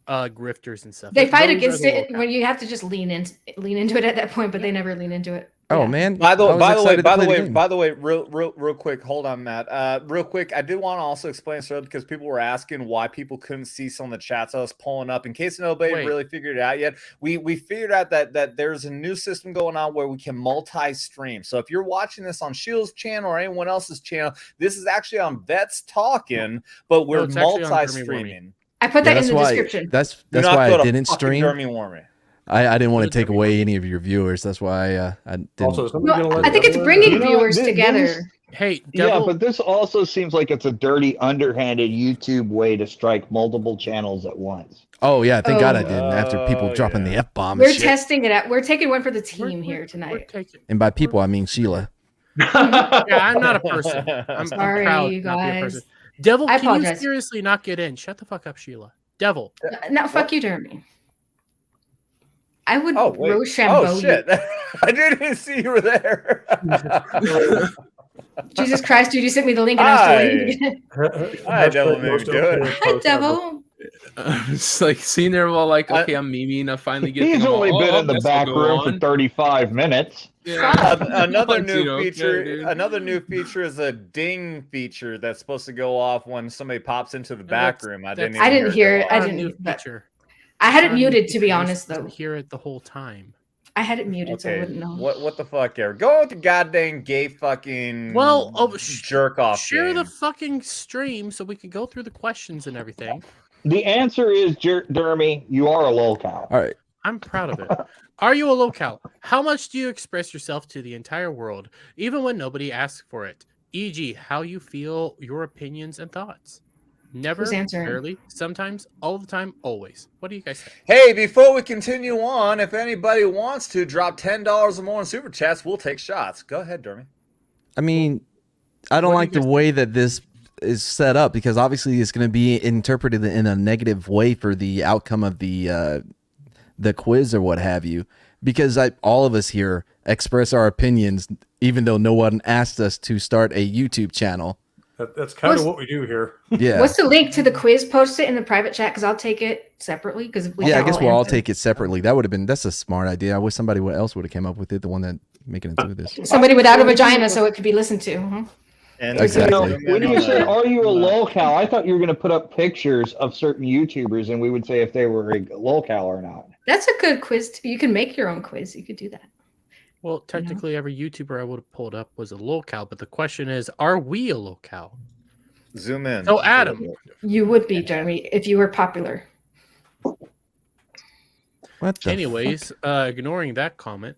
grifters and stuff. They fight against it when you have to just lean into it at that point, but they never lean into it. Oh man! By the way, real quick, hold on, Matt. Real quick, I did want to also explain because people were asking why people couldn't see some of the chats I was pulling up. In case nobody really figured it out yet, we figured out that there's a new system going on where we can multi-stream. So if you're watching this on Shield's channel or anyone else's channel, this is actually on Vets Talking, but we're multi-streaming. I put that in the description. That's why I didn't stream. I didn't want to take away any of your viewers. That's why I didn't. Also, I think it's bringing viewers together. Hey, yeah, but this also seems like it's a dirty, underhanded YouTube way to strike multiple channels at once. Oh yeah, thank God I didn't. After people dropping the F-bomb. We're testing it out. We're taking one for the team here tonight. And by people, I mean Sheila. Yeah, I'm not a person. I'm sorry, proud you not to be a guys. person. Devil, I can you apologize. seriously not get in? Shut the fuck up, Sheila. Devil. No, fuck you, Jeremy. I would Oh, wait. Rochambeau shit. I didn't even see you were there. Jesus Christ, dude, you sent me the link and I was still waiting. Hi, Devil. Hi, Devil. It's like seeing there all like, okay, I'm memeing. I finally get. He's only been in the back room for 35 minutes. Yeah. Another new feature. Another new feature is a ding feature that's supposed to go off when somebody pops into the back room. I didn't hear it. I didn't. I had it muted, to be honest, though. Hear it the whole time. I had it muted, so I wouldn't know. What the fuck, Eric? Go with the goddamn gay fucking jerk off. Share the fucking stream so we can go through the questions and everything. The answer is, Jeremy, you are a lolcow. All right. I'm proud of it. Are you a lolcow? How much do you express yourself to the entire world, even when nobody asks for it? E.g., how you feel, your opinions and thoughts. Never, Who's answering? rarely, sometimes, all the time, always. What do you guys say? Hey, before we continue on, if anybody wants to drop $10 or more in super chats, we'll take shots. Go ahead, Dermy. I mean, I don't like the way that this is set up because obviously it's going to be interpreted in a negative way for the outcome of the quiz or what have you. Because all of us here express our opinions, even though no one asked us to start a YouTube channel. That's kind of what we do here. Yeah. What's the link to the quiz? Post it in the private chat because I'll take it separately. Because I guess we'll all take it separately. That would have been. That's a smart idea. I wish somebody else would have came up with it. The one that making it do this. Somebody without a vagina, so it could be listened to. And exactly. When you said, "Are you a lolcow?" I thought you were going to put up pictures of certain YouTubers, and we would say if they were a lolcow or not. That's a good quiz. You can make your own quiz. You could do that. Well, technically, every YouTuber I would have pulled up was a lolcow, but the question is, are we a lolcow? Zoom in. So, Adam. You would be, Jeremy, if you were popular. Anyways, ignoring that comment,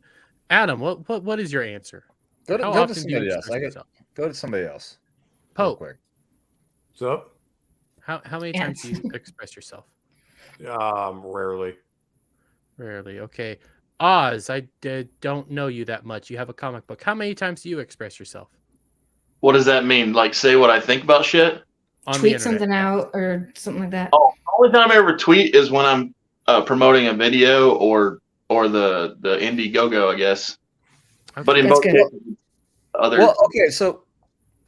Adam, what is your answer? Go to somebody else. Go to somebody else. Pope. Quick. So, how many times do you express yourself? Rarely. Rarely. Okay. Oz, I don't know you that much. You have a comic book. How many times do you express yourself? What does that mean? Like say what I think about shit? Tweet something out or something like that. Oh, the only time I ever tweet is when I'm promoting a video or the Indiegogo, I guess. But in both cases, others. Well, okay, so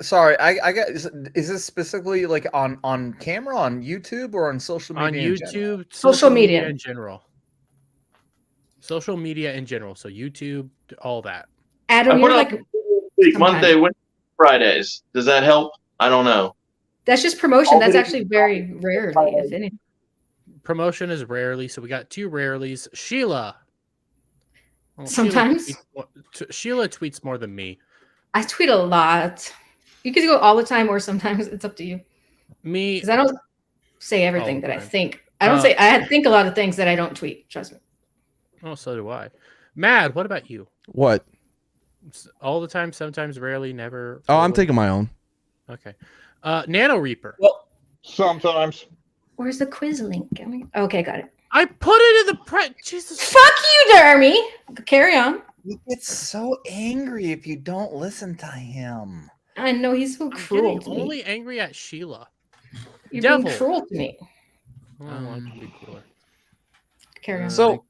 sorry, I got is this specifically like on camera, on YouTube, or on social media? On YouTube, social media in general. Social media in general. So YouTube, all that. Adam, you're like Monday, Wednesday, Fridays. Does that help? I don't know. That's just promotion. That's actually very rarely, if any. Promotion is rarely. So we got two rarelys. Sheila. Well, Sometimes. Sheila tweets more than me. I tweet a lot. You could go all the time or sometimes. It's up to you. Me. Because I don't say everything that I think. I think a lot of things that I don't tweet. Trust me. Oh, so do I. Mad, what about you? What? All the time, sometimes, rarely, never. Oh, I'm taking my own. Okay. Nano Reaper. Well, sometimes. Where's the quiz link? Okay, got it. I put it in the Jesus. Fuck you, Jeremy. Carry on. He gets so angry if you don't listen to him. I know he's so cruel to me. Only angry at Sheila. You're Devil. being cruel to me. I want to be cooler. Carry on. So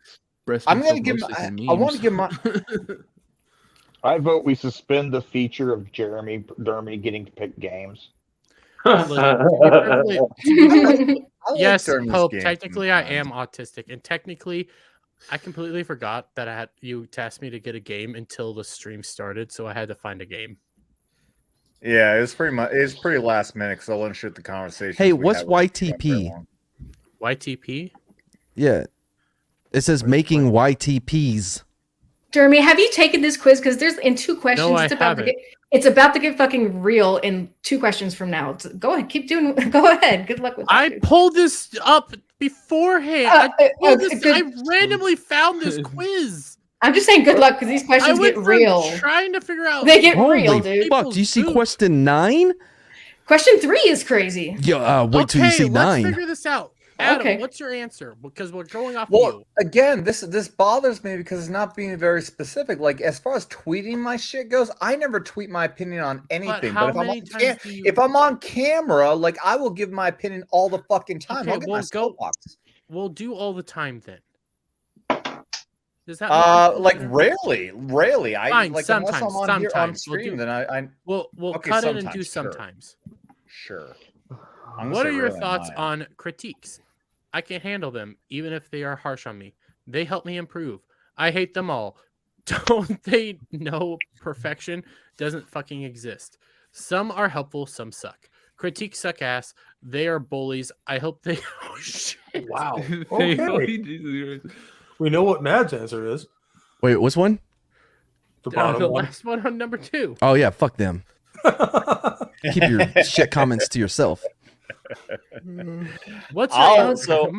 I'm gonna give. I want to give my. I vote we suspend the feature of Jeremy getting to pick games. Yes, like Pope. games Technically, I am autistic, and technically, I completely forgot that you tasked me to get a game until the stream started, so I had to find a game. Yeah, it was pretty last minute because I wanted to shoot the conversation. Hey, what's YTP? YTP? Yeah. It says making YTPs. Jeremy, have you taken this quiz? Because there's in 2 questions. No, I haven't. It's about to get fucking real in 2 questions from now. Go ahead, keep doing. Go ahead. Good luck with that. I pulled this up beforehand. I randomly found this quiz. I'm just saying good luck because these questions get real. Trying to figure out. They get Holy real, dude. fuck! Do you see question 9? Question 3 is crazy. Yeah. Wait till you see 9. Let's figure this out. Adam, what's your answer? Because we're going off you. Again, this bothers me because it's not being very specific. Like, as far as tweeting my shit goes, I never tweet my opinion on anything. But if I'm on camera, like, I will give my opinion all the fucking time. Okay, I'll get my soapbox. We'll do all the time then. Does that like rarely. Fine, like sometimes, unless I'm on here on stream, then I we'll okay, cut it and do sometimes. Sure. What are your thoughts on critiques? I can handle them, even if they are harsh on me. They help me improve. I hate them all. Don't they know perfection doesn't fucking exist? Some are helpful, some suck. Critiques suck ass. They are bullies. I hope they. Oh shit! Wow. Okay. We know what Mad's answer is. Wait, what's one? The bottom one. Last one on number 2. Oh yeah, fuck them. Keep your shit comments to yourself. What's your answer?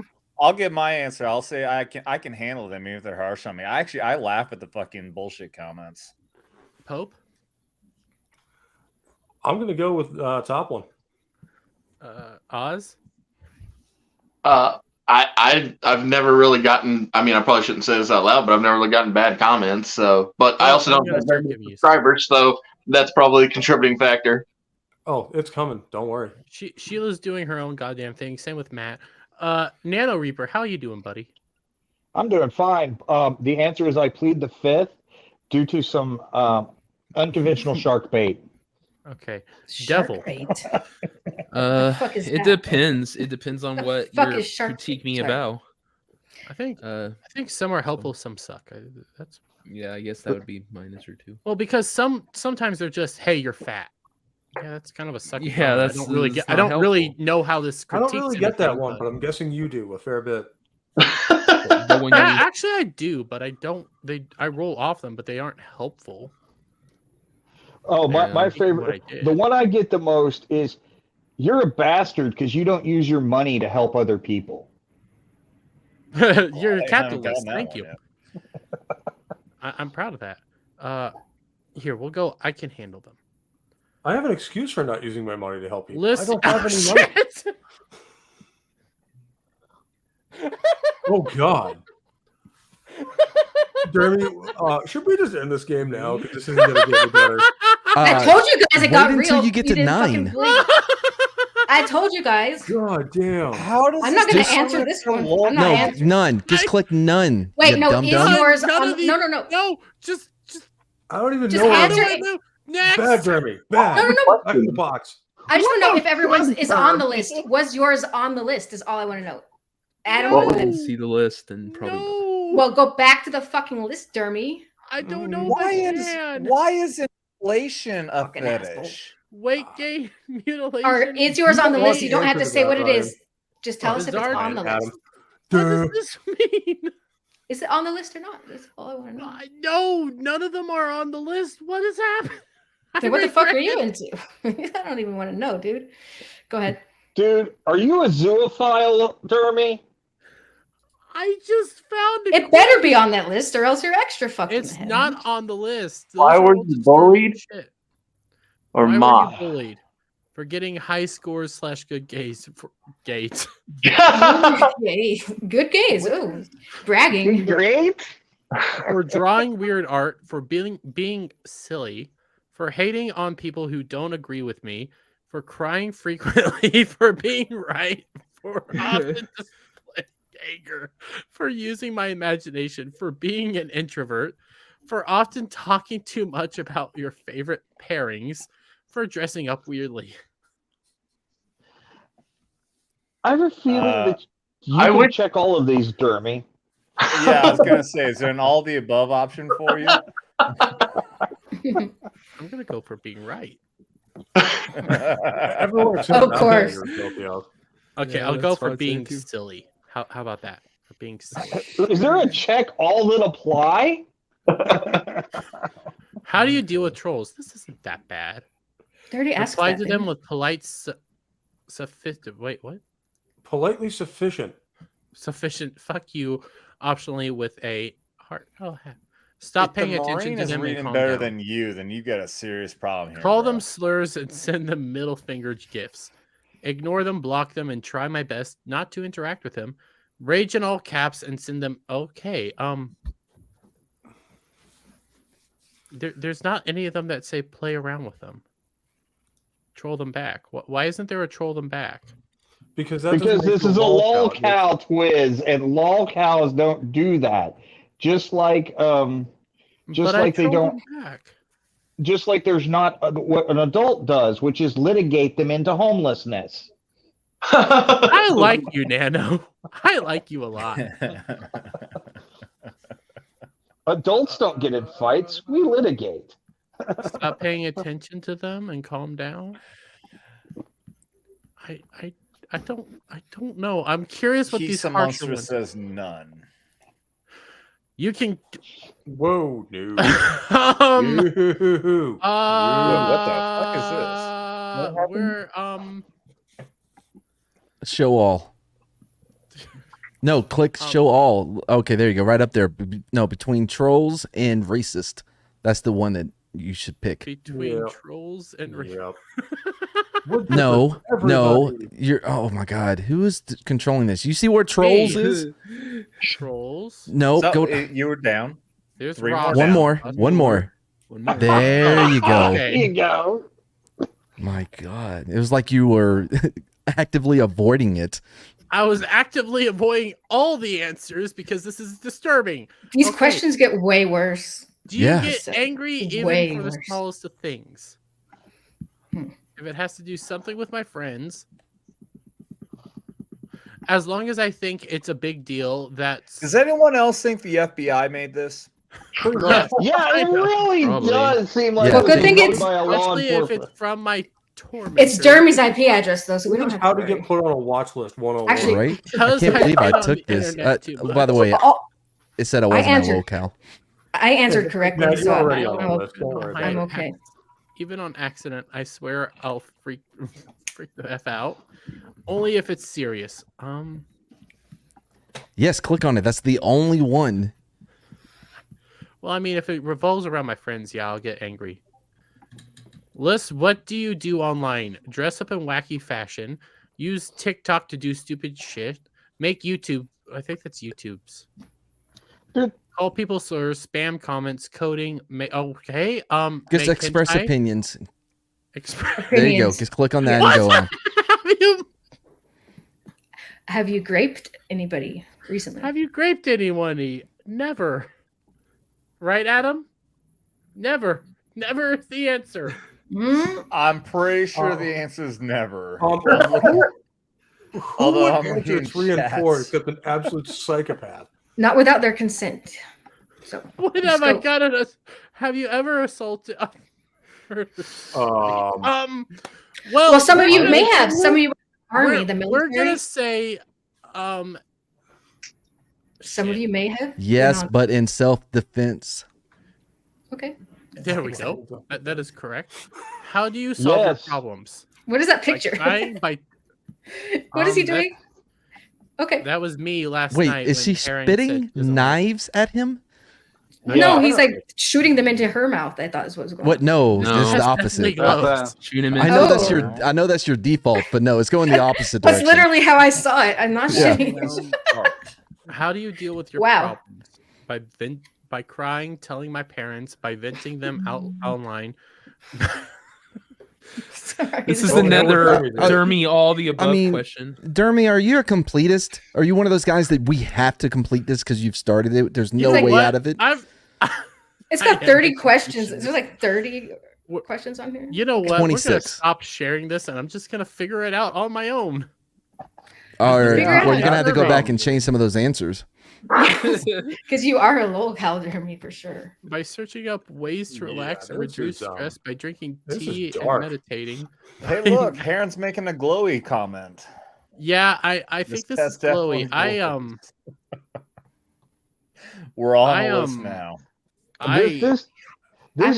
I'll give my answer. I'll say I can handle them even if they're harsh on me. I laugh at the fucking bullshit comments. Pope? I'm gonna go with top one. Oz? I've never really gotten. I mean, I probably shouldn't say this out loud, but I've never really gotten bad comments. So, but I also don't have very many subscribers, so that's probably a contributing factor. Oh, it's coming. Don't worry. Sheila's doing her own goddamn thing. Same with Matt. Nano Reaper, how you doing, buddy? I'm doing fine. The answer is I plead the 5th due to some unconventional shark bait. Okay. Devil. It depends. It depends on what you're critiquing me about. I think some are helpful, some suck. I guess that would be my answer too. Well, because sometimes they're just, hey, you're fat. Yeah, that's kind of a suck. Yeah, I don't really get. I don't really know how this. I don't really get that one, but I'm guessing you do a fair bit. Actually, I do, but I don't. I roll off them, but they aren't helpful. Oh, my favorite. The one I get the most is, you're a bastard because you don't use your money to help other people. You're a capitalist. Thank you. I'm proud of that. Here, we'll go. I can handle them. I have an excuse for not using my money to help people. Listen, I don't have any money. Oh God. Jeremy, should we just end this game now? Because this isn't going to get any better. I told you guys it got real. Until you get to 9. I told you guys. God damn. How does I'm not going to answer this one. I'm not answering. None. Just click none. Wait, no, is yours on? No, just. I don't even Just know. answer it. Next. Bad, Jeremy. Bad. No. Back in the box. I just want to know if everyone's is on the list. Was yours on the list? Is all I want to know. Adam, Well, go I ahead. didn't see the list and probably. Well, go back to the fucking list, Jeremy. I don't know. Why is inflation a fetish? Weight gain, mutilation. Or is yours on the list? You don't have to say what it is. Just tell us if it's on the list. What does this mean? Is it on the list or not? That's all I want to know. No, none of them are on the list. What is happening? Then what the fuck are you into? I don't even want to know, dude. Go ahead. Dude, are you a zoophile, Jeremy? I just found it. It better be on that list, or else you're extra fucking. It's not on the list. Why were you bullied? Or Why mocked? were you bullied? For getting high scores / good gays. Gates. Good gays. Ooh, bragging. Great. For drawing weird art. For being silly. For hating on people who don't agree with me. For crying frequently. For being right. For often displaying anger. For using my imagination. For being an introvert. For often talking too much about your favorite pairings. For dressing up weirdly. I have a feeling that you can check all of these, Jeremy. Yeah, I was gonna say, is there an all the above option for you? I'm gonna go for being right. Everyone Of course. Okay, Yeah, I'll go that's for fine, being too. silly. How about that? For being silly. Is there a check all that apply? How do you deal with trolls? This isn't that bad. They already asked Reply that, to didn't them they? with polite sufficient. Wait, what? Politely sufficient. Sufficient. Fuck you. Optionally with a heart. Oh, stop paying If the attention Marine to is them and reading calm better down. than you, then you got a serious problem here. Call bro. them slurs and send them middle finger gifs. Ignore them, block them, and try my best not to interact with them. Rage in all caps and send them. Okay. There's not any of them that say play around with them. Troll them back. Why isn't there a troll them back? Because this is a lolcow quiz, and lolcows don't do that. Just like But I they trolled don't. them back. Just like there's not what an adult does, which is litigate them into homelessness. I like you, Nano. I like you a lot. Adults don't get in fights. We litigate. Stop paying attention to them and calm down. I don't know. I'm curious what these Kisa harsher Monster ones. says none. You can. Whoa, no. No. What the fuck is this? What We're Show all. No, click show all. Okay, there you go. Right up there. No, between trolls and racist. That's the one that you should pick. between trolls and No, no. You're. Oh my God. Who is controlling this? You see where trolls is? Trolls. No, So, go. You were down. There's Three Rob. One down. more. One more. more. There you go. Okay. There you go. My God. It was like you were actively avoiding it. I was actively avoiding all the answers because this is disturbing. These Okay. questions get way worse. Do you Yeah. get angry even Way for the worse. smallest of things? If it has to do something with my friends, as long as I think it's a big deal, that's Does anyone else think the FBI made this? Yeah, it really Probably. does seem like Yeah. it was Well, good thing done it's- by a law especially if enforcement. it's from my tormentor. It's Jeremy's IP address though, so we don't have How to to get worry. put on a watch list 101. Actually, Right? I Because can't I believe I get on took the this. internet too By the way, Oh, it said I I wasn't a answered. locale. I answered correctly, Yeah, so you're already I'm, on the list. Don't worry about I'm it. okay. Even on accident, I swear I'll freak the F out. Only if it's serious. Yes, click on it. That's the only one. Well, I mean, if it revolves around my friends, yeah, I'll get angry. Liz, what do you do online? Dress up in wacky fashion. Use TikTok to do stupid shit. Make YouTube. I think that's YouTube's. Call people slurs. Spam comments. Coding. Okay. Just make express hentai. opinions. Express. There you go. Just click on that What? and go on. Have you graped anybody recently? Have you graped anyone? Never. Right, Adam? Never. Never is the answer. I'm pretty sure the answer is never. Who Although would I'm answer looking 3 and chats. 4 except an absolute psychopath? Not without their consent. So What just have I go- got? Have you ever assaulted? Well, some of you may have. Some of you army, the military. We're gonna say, some of you may have. Yes, been on- but in self-defense. Okay. there we go. That is correct. How do you solve your Yes. problems? What is that By picture? trying- by What is he that- doing? Okay. That was me last Wait, night. is when she Aaron spitting said, knives at him? No, he's like shooting them into her mouth. I thought is what was going What? on. No, No. this is the That's opposite. definitely gloves. Shoot him in. I know Oh. that's your. I know that's your default, but no, it's going the opposite That's direction. literally how I saw it. I'm not Yeah. shitting. How do you deal with your Wow. problems? By crying, telling my parents, by venting them out online. This is another Dermy all the above I mean, question. Dermy, are you a completist? Are you one of those guys that we have to complete this because you've started it? There's no like, way what? out of it. It's I got am 30 the questions. There's like 30 questions on here. You know what? We're gonna 26. stop sharing this, and I'm just gonna figure it out on my own. Or Figure it well, out. you're gonna have to go back and change some of those answers. Because you are a lolcow, Jeremy, for sure. By searching up ways to relax and this reduce is, stress by drinking this is tea and dark. meditating. Hey, look, Heron's making a glowy comment. Yeah, I think this is glowy. We're all on the list now. I'm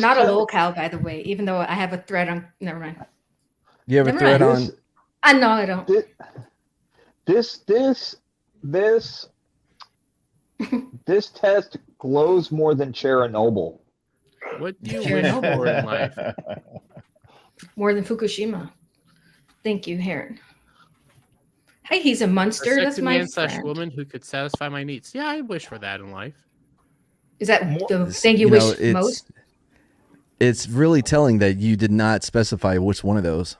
not a lolcow, by the way, even though I have a thread on. Never mind. You have a thread on? I know I don't. This test glows more than Chernobyl. What do you wish for in life? More than Fukushima. Thank you, Heron. Hey, he's a monster. A That's sexy my man slash friend. woman who could satisfy my needs. Yeah, I wish for that in life. Is that the thing you wish most? It's really telling that you did not specify which one of those.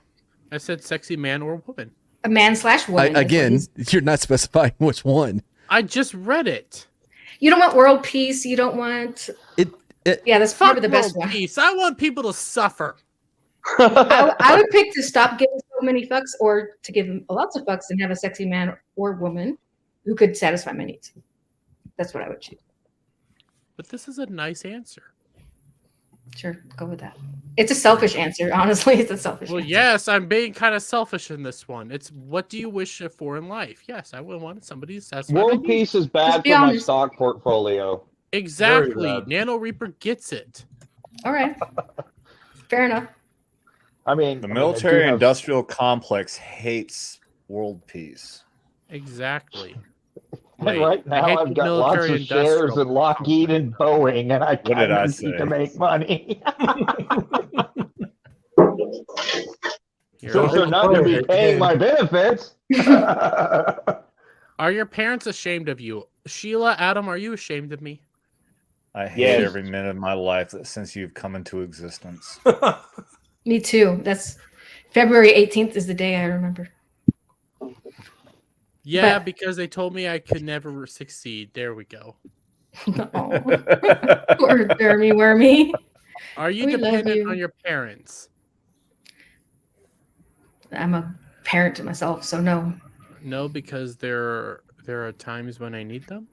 I said sexy man or woman. A man slash woman. Again, you're not specifying which one. I just read it. You don't want world peace. You don't want. Yeah, that's probably the best one. Peace. I want people to suffer. I would pick to stop giving so many fucks, or to give lots of fucks and have a sexy man or woman who could satisfy my needs. That's what I would choose. But this is a nice answer. Sure, go with that. It's a selfish answer. Honestly, it's a selfish answer. Yes, I'm being kind of selfish in this one. It's what do you wish for in life? Yes, I would want somebody to satisfy my World needs. peace is bad for my stock portfolio. Exactly. Nano Reaper gets it. All right. Fair enough. I mean, the military-industrial complex hates world peace. Exactly. And right now, I've got lots of shares in Lockheed and Boeing, and I kind of need to make money. So they're not going to be paying my benefits. Are your parents ashamed of you? Sheila, Adam, are you ashamed of me? I hate every minute of my life since you've come into existence. Me too. That's February 18th is the day I remember. Yeah, because they told me I could never succeed. There we go. Poor Jeremy Wormy. Are you We love dependent you. on your parents? I'm a parent to myself, so no. No, because there are times when I need them.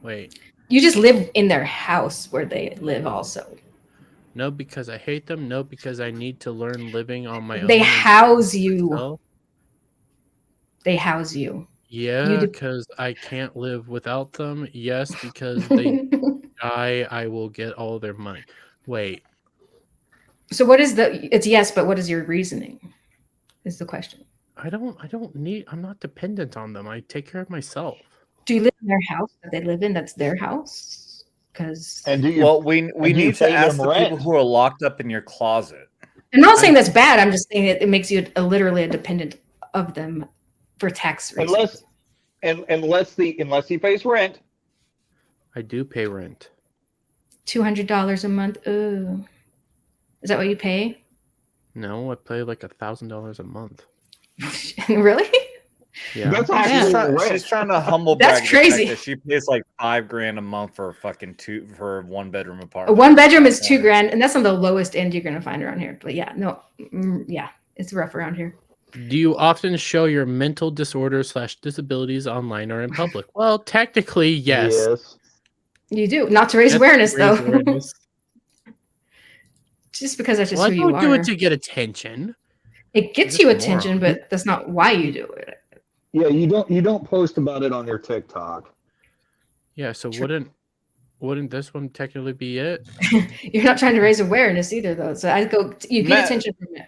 Wait. You just live in their house where they live also. No, because I hate them. No, because I need to learn living on my own. They and house you. myself. They house you. Yeah, because I can't live without them. Yes, because they die, I will get all their money. Wait. So what is it's yes, but what is your reasoning? Is the question. I'm not dependent on them. I take care of myself. Do you live in their house that they live in? That's their house? Because we need to ask the people who are locked up in your closet. I'm not saying that's bad. I'm just saying it makes you literally a dependent of them for tax reasons. Unless he pays rent. I do pay rent. $200 a month. Ooh. Is that what you pay? No, I pay like $1,000 a month. Really? Yeah. She's trying to humble That's brag crazy. that she pays like $5,000 a month for a fucking for a 1-bedroom A apartment. 1-bedroom is $2,000, and that's on the lowest end you're gonna find around here. But yeah, no, yeah, it's rough around here. Do you often show your mental disorders / disabilities online or in public? Well, technically, yes. You do. Not to raise awareness, though. awareness. Just because that's just Well, who I you don't are. do it to get attention. It gets you attention, but that's not why you do it. Yeah, you don't post about it on your TikTok. Yeah, so wouldn't this one technically be it? You're not trying to raise awareness either, though. So I go, you get attention from it.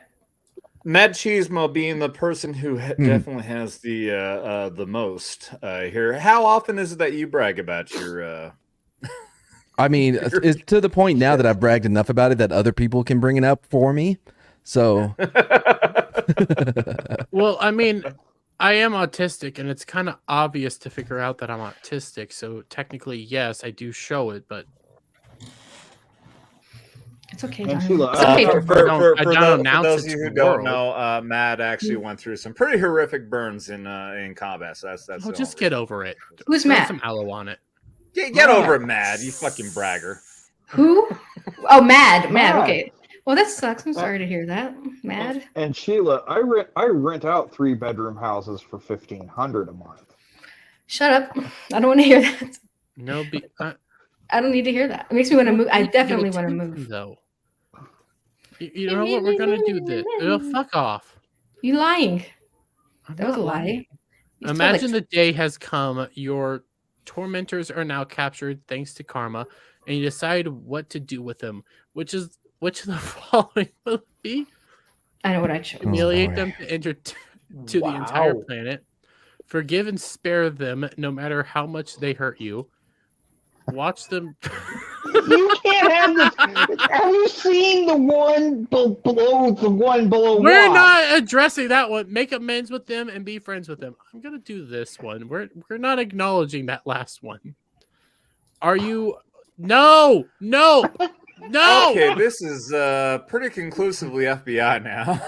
Mad Cheesemo being the person who definitely has the most here. How often is it that you brag about your? I mean, it's to the point now that I've bragged enough about it that other people can bring it up for me. So, well, I mean, I am autistic, and it's kind of obvious to figure out that I'm autistic. So technically, yes, I do show it, but it's okay. For those of you who don't know, Matt actually went through some pretty horrific burns in combat. So that's. Oh, just get over it. Who's Throw Matt? Some aloe on it. Get over it, Mad. You fucking bragger. Who? Oh, Mad. Okay. Well, that sucks. I'm sorry to hear that. Mad. And Sheila, I rent out 3-bedroom houses for $1,500 a month. Shut up. I don't want to hear that. No, I don't need to hear that. It makes me want to move. I need to get definitely want to attention, move. though. You know what? We're gonna do this. Fuck off. You lying? I'm That was a not lie. lying. You told, Imagine the day has come. Your tormentors are now captured thanks to karma, and you decide what to do with them. Which of the following will it be? I know what I chose. Humiliate them to enter to the entire planet. Forgive and spare them, no matter how much they hurt you. Watch them. You can't have this. Have you seen the one below? We're Rock? not addressing that one. Make amends with them and be friends with them. I'm gonna do this one. We're not acknowledging that last one. Are you? No. Okay, this is pretty conclusively FBI now.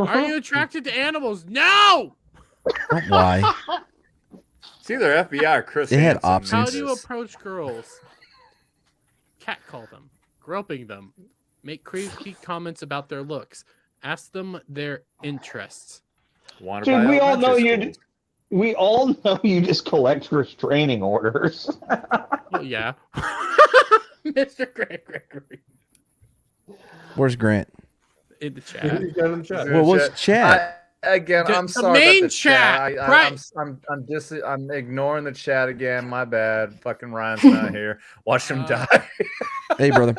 Are you attracted to animals? No. Why? It's either FBI or Chris. They had Hansen. options. How do you approach girls? Catcall them, groping them, make creepy comments about their looks, ask them their interests. Dude, we all know you. We all know you just collect restraining orders. Oh yeah, Mr. Gregory. Where's Grant? In the chat. He's got in the chat. Well, what's chat? Again, The I'm sorry. main about the chat, chat. right. I'm ignoring the chat again. My bad. Fucking Ryan's not here. Watch him die. Hey, brother.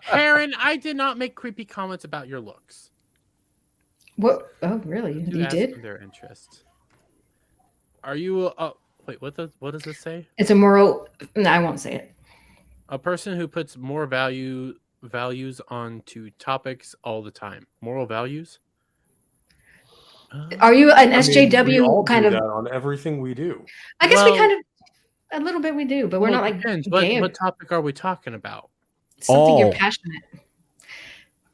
Heron, I did not make creepy comments about your looks. What? Oh, really? You ask did? them their interests. Are you? Wait. What does this say? It's a moral. No, I won't say it. A person who puts more values onto topics all the time. Moral values. Are you an I mean, SJW we all kind do of? that on everything we do. I guess Well- we kind of a little bit we do, but we're Well, not it like depends. gay. What topic are we talking about? Something you're Oh. passionate.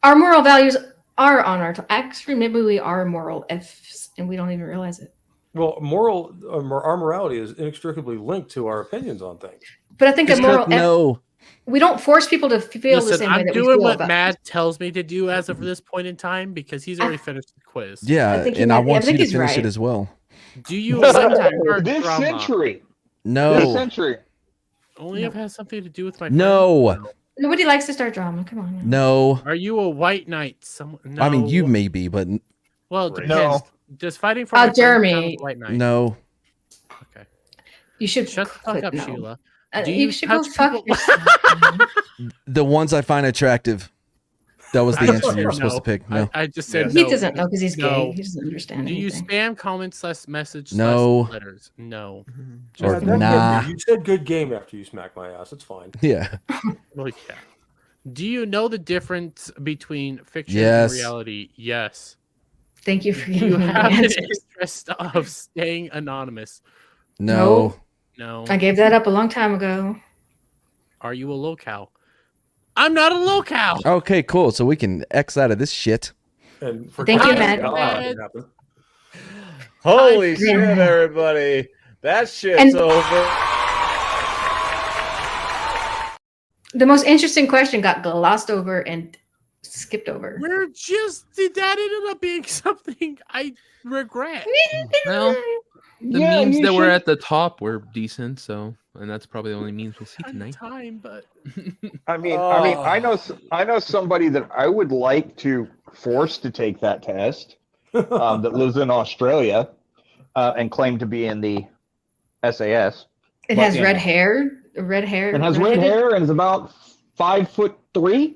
Our moral values are on our. Actually, maybe we are moral ifs, and we don't even realize it. Well, our morality is inextricably linked to our opinions on things. But I think a moral. No. We don't force people to feel the Listen, same way I'm that we doing feel what about. Matt tells me to do as of this point in time because he's already finished the quiz. Yeah, I think he and I might be- I want you think to he's finish right. it as well. Do you sometimes start This drama? century. No. This century. Only if it has something to do with my No. Nobody likes to start drama. Come on. No. Are you a white knight? No. I mean, you may be, but Well, it Great. depends. No. Does fighting for Oh, my friend Jeremy. count as white knight? no. Okay. You should Shut the fuck quit up, now. Sheila. You, Do you should go touch fuck people- yourself. The ones I find attractive. That was the I answer said you were no. supposed to pick. No. I just said He no. doesn't know because he's No. gay. He doesn't understand. Do you anything. spam comments / message No. / letters? No. Or that's nah. good. You said good game after you smacked my ass. It's fine. Yeah. Well, yeah. Do you know the difference between fiction Yes. and reality? Yes. Thank you for Do you giving me the have an answers. interest of staying anonymous? No. No. I gave that up a long time ago. Are you a locale? I'm not a locale. Okay, cool. So we can X out of this shit. And for Thank you, God's Matt. sake, that didn't happen. Holy shit, Yeah. everybody! That shit's And- over. The most interesting question got glossed over and skipped over. We're just that ended up being something I regret. Well, the Yeah, memes you that were should- at the top were decent, so and that's probably the only memes we'll see tonight. Time, but I know somebody that I would like to force to take that test that lives in Australia and claim to be in the SAS. It But, has you red know, hair. Red hair. It has red redheaded? hair and is about 5'3"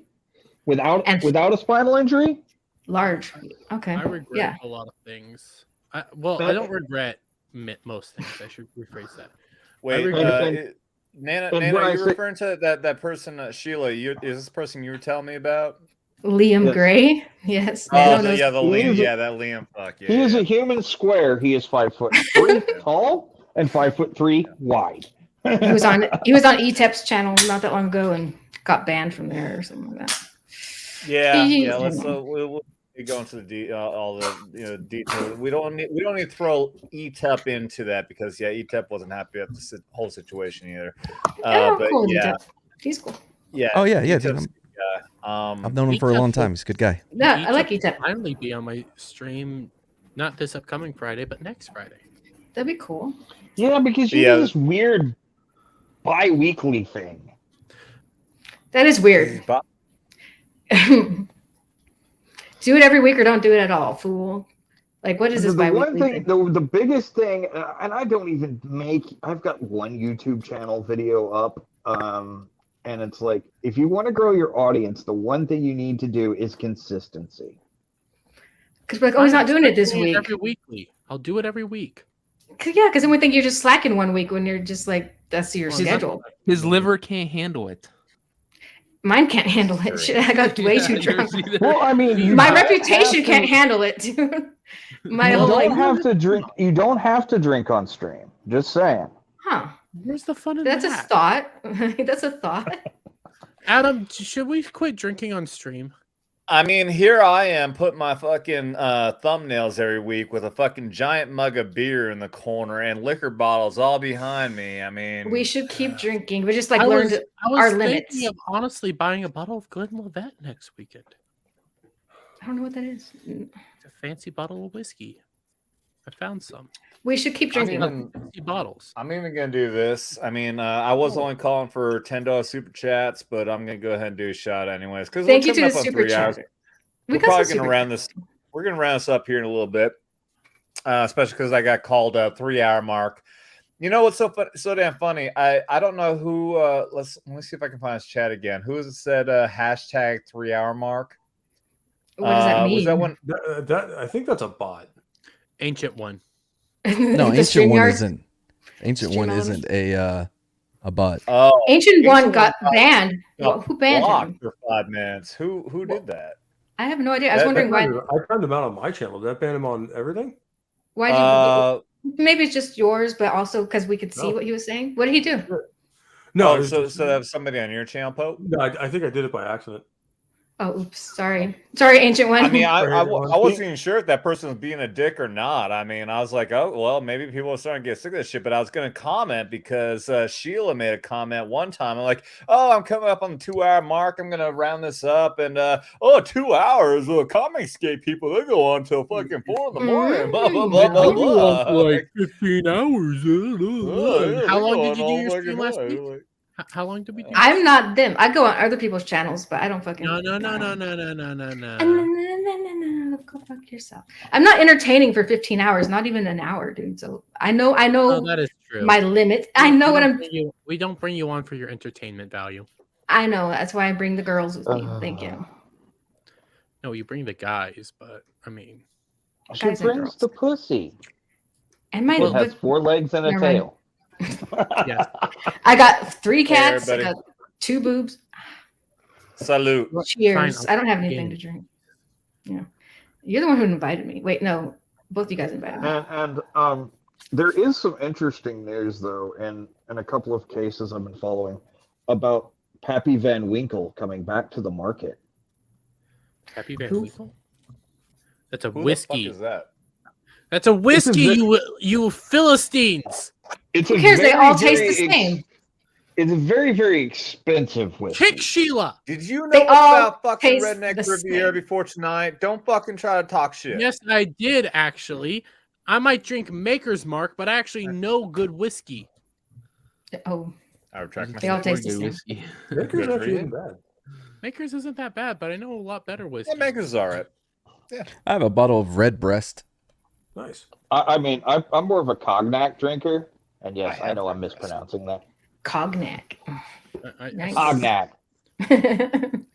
without a spinal injury. Large. Okay. I regret Yeah. a lot of things. I don't regret most things. I should rephrase that. Wait, and- Nana, and Nana, when are I you say- referring to that person, Sheila? Is this the person you were telling me about? Liam Yes. Gray. Yes. Oh, Nano knows- yeah, the He Liam. is a- Yeah, that Liam. Fuck yeah. He is yeah. a human square. He is 5'3" tall and 5'3" wide. He was on ETEP's channel not that long ago and got banned from there or something like that. Yeah, He- yeah. Let's we'll go into the all the details. We don't need to throw ETEP into that because ETEP wasn't happy with the whole situation either. I'm But cool with yeah, ETEP. He's cool. yeah. Oh, yeah, dude, ETEP's a good guy. I've known him for a long time. He's a good guy. Yeah, I like ETEP. Finally, be on my stream, not this upcoming Friday, but next Friday. That'd be cool. Yeah, because you do this weird bi-weekly thing. That is weird. Do it every week or don't do it at all, fool. Like, what is this The bi-weekly one thing? thing, the biggest thing, and I don't even I've got one YouTube channel video up, and it's like, if you want to grow your audience, the one thing you need to do is consistency. Because we're like, oh, he's not doing it this week. Every weekly. I'll do it every week. Yeah, because then we think you're just slacking one week when you're just like, that's your schedule. His liver can't handle it. Mine can't handle it. Shit, I got way too drunk. Well, I mean, my reputation can't handle it, dude. My you whole don't like, have to drink. You don't have to drink on stream. Just saying. huh? Where's the fun in That's that? a thought. That's a thought. Adam, should we quit drinking on stream? I mean, here I am putting my fucking thumbnails every week with a fucking giant mug of beer in the corner and liquor bottles all behind me. I mean, We should keep drinking. We just like I learned was our thinking limits. of honestly buying a bottle of Glenlivet next weekend. I don't know what that is. It's a fancy bottle of whiskey. I found some. We should keep drinking. Fancy bottles. I'm even gonna do this. I mean, I was only calling for $10 super chats, but I'm gonna go ahead and do a shot anyways. Because Thank we're you to coming the up on super 3 hours. chat. We're probably gonna round this. We're gonna round this up here in a little bit, especially because I got called a 3 hour mark. You know what's so damn funny? I don't know who. Let me see if I can find his chat again. Who has it said hashtag 3 hour mark? What does that mean? Was that one? I think that's a bot. Ancient one. No, The ancient one StreamYard? isn't. Ancient one isn't a bot. Oh, Ancient One got banned. got Who banned him? blocked for 5 minutes. Who did that? I have no idea. I was wondering why. I turned him out on my channel. Did that ban him on everything? Why did maybe it's just yours, but also because we could see what he was saying. What did he do? No, Oh, so that was somebody on your channel, Pope? No, I think I did it by accident. Oh, oops. Sorry, Ancient One. I mean, I wasn't even sure if that person was being a dick or not. I mean, I was like, oh, well, maybe people are starting to get sick of this shit. But I was going to comment because Sheila made a comment one time. I'm like, oh, I'm coming up on the 2 hour mark. I'm going to round this up. And, 2 hours. Comicscape people, they go on till fucking 4 in the morning. Blah, blah, blah, blah, blah. Like 15 hours. How long did you do your stream last week? How long did we do? I'm not them. I go on other people's channels, but I don't fucking. No. Go fuck yourself. I'm not entertaining for 15 hours, not even an hour, dude. So I know Oh, that is true. my limit. I know what I'm. We don't bring you on for your entertainment value. I know. That's why I bring the girls with me. Thank you. No, you bring the guys, but I mean, She brings the pussy. And my It has 4 legs and a Never mind. tail. Yes. I got 3 cats. I everybody. got 2 boobs. Salute. Cheers. Fine, I don't have anything to drink. Yeah. You're the one who invited me. Wait, no. Both you guys invited me. And there is some interesting news though, in a couple of cases I've been following about Pappy Van Winkle coming back to the market. Pappy Van Winkle? That's a whiskey. Who the fuck is that? That's a whiskey, you Philistines. It's Who cares? They all taste the same. It's a very, very expensive whiskey. Kick Sheila. Did you know They all about fucking taste Redneck the Riviera same. before tonight? Don't fucking try to talk shit. Yes, I did actually. I might drink Maker's Mark, but I actually know good whiskey. Oh, I retract they all myself. taste the same. Maker's actually isn't bad. Maker's isn't that bad, but I know a lot better whiskey. Yeah, Maker's all right. I have a bottle of red breast. Nice. I mean, I'm more of a cognac drinker, and yes, I know I'm mispronouncing that. Cognac. Nice. Cognac.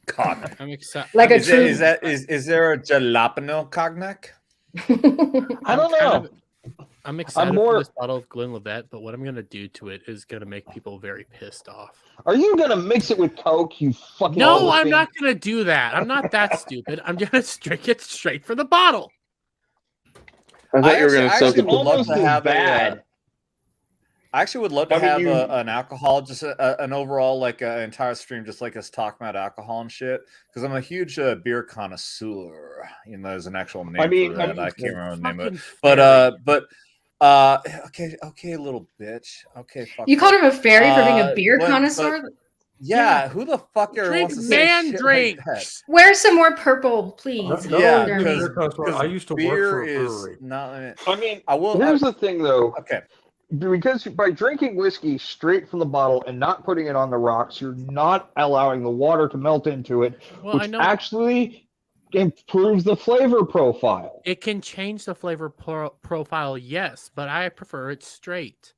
Cognac. I'm excited. Like a Is true. there a jalapeno cognac? I don't know. I'm excited more- for this bottle of Glenlivet, but what I'm gonna do to it is gonna make people very pissed off. Are you gonna mix it with Coke? You fucking. No, I'm thing? not gonna do that. I'm not that stupid. I'm gonna drink it straight from the bottle. I thought you were going to soak actually it. would love Almost to as have bad. I actually would love to I mean, have you- an alcohol, just an overall like entire stream, just like us talking about alcohol and shit. Because I'm a huge beer connoisseur. You know, there's an actual name for that. I can't remember the name of it. Okay, little bitch. Okay, fuck. You called him a fairy for being a beer but- connoisseur? Yeah, who the fuck ever Drink wants to say man shit drinks. like that? Wear some more purple, please. Yeah, Jeremy. because I used to work beer for a is brewery. not. I mean, I will. here's the thing, though. Okay. because by drinking whiskey straight from the bottle and not putting it on the rocks, you're not allowing the water to melt into it, Well, I which know- actually improves the flavor profile. It can change the flavor profile, yes, but I prefer it straight.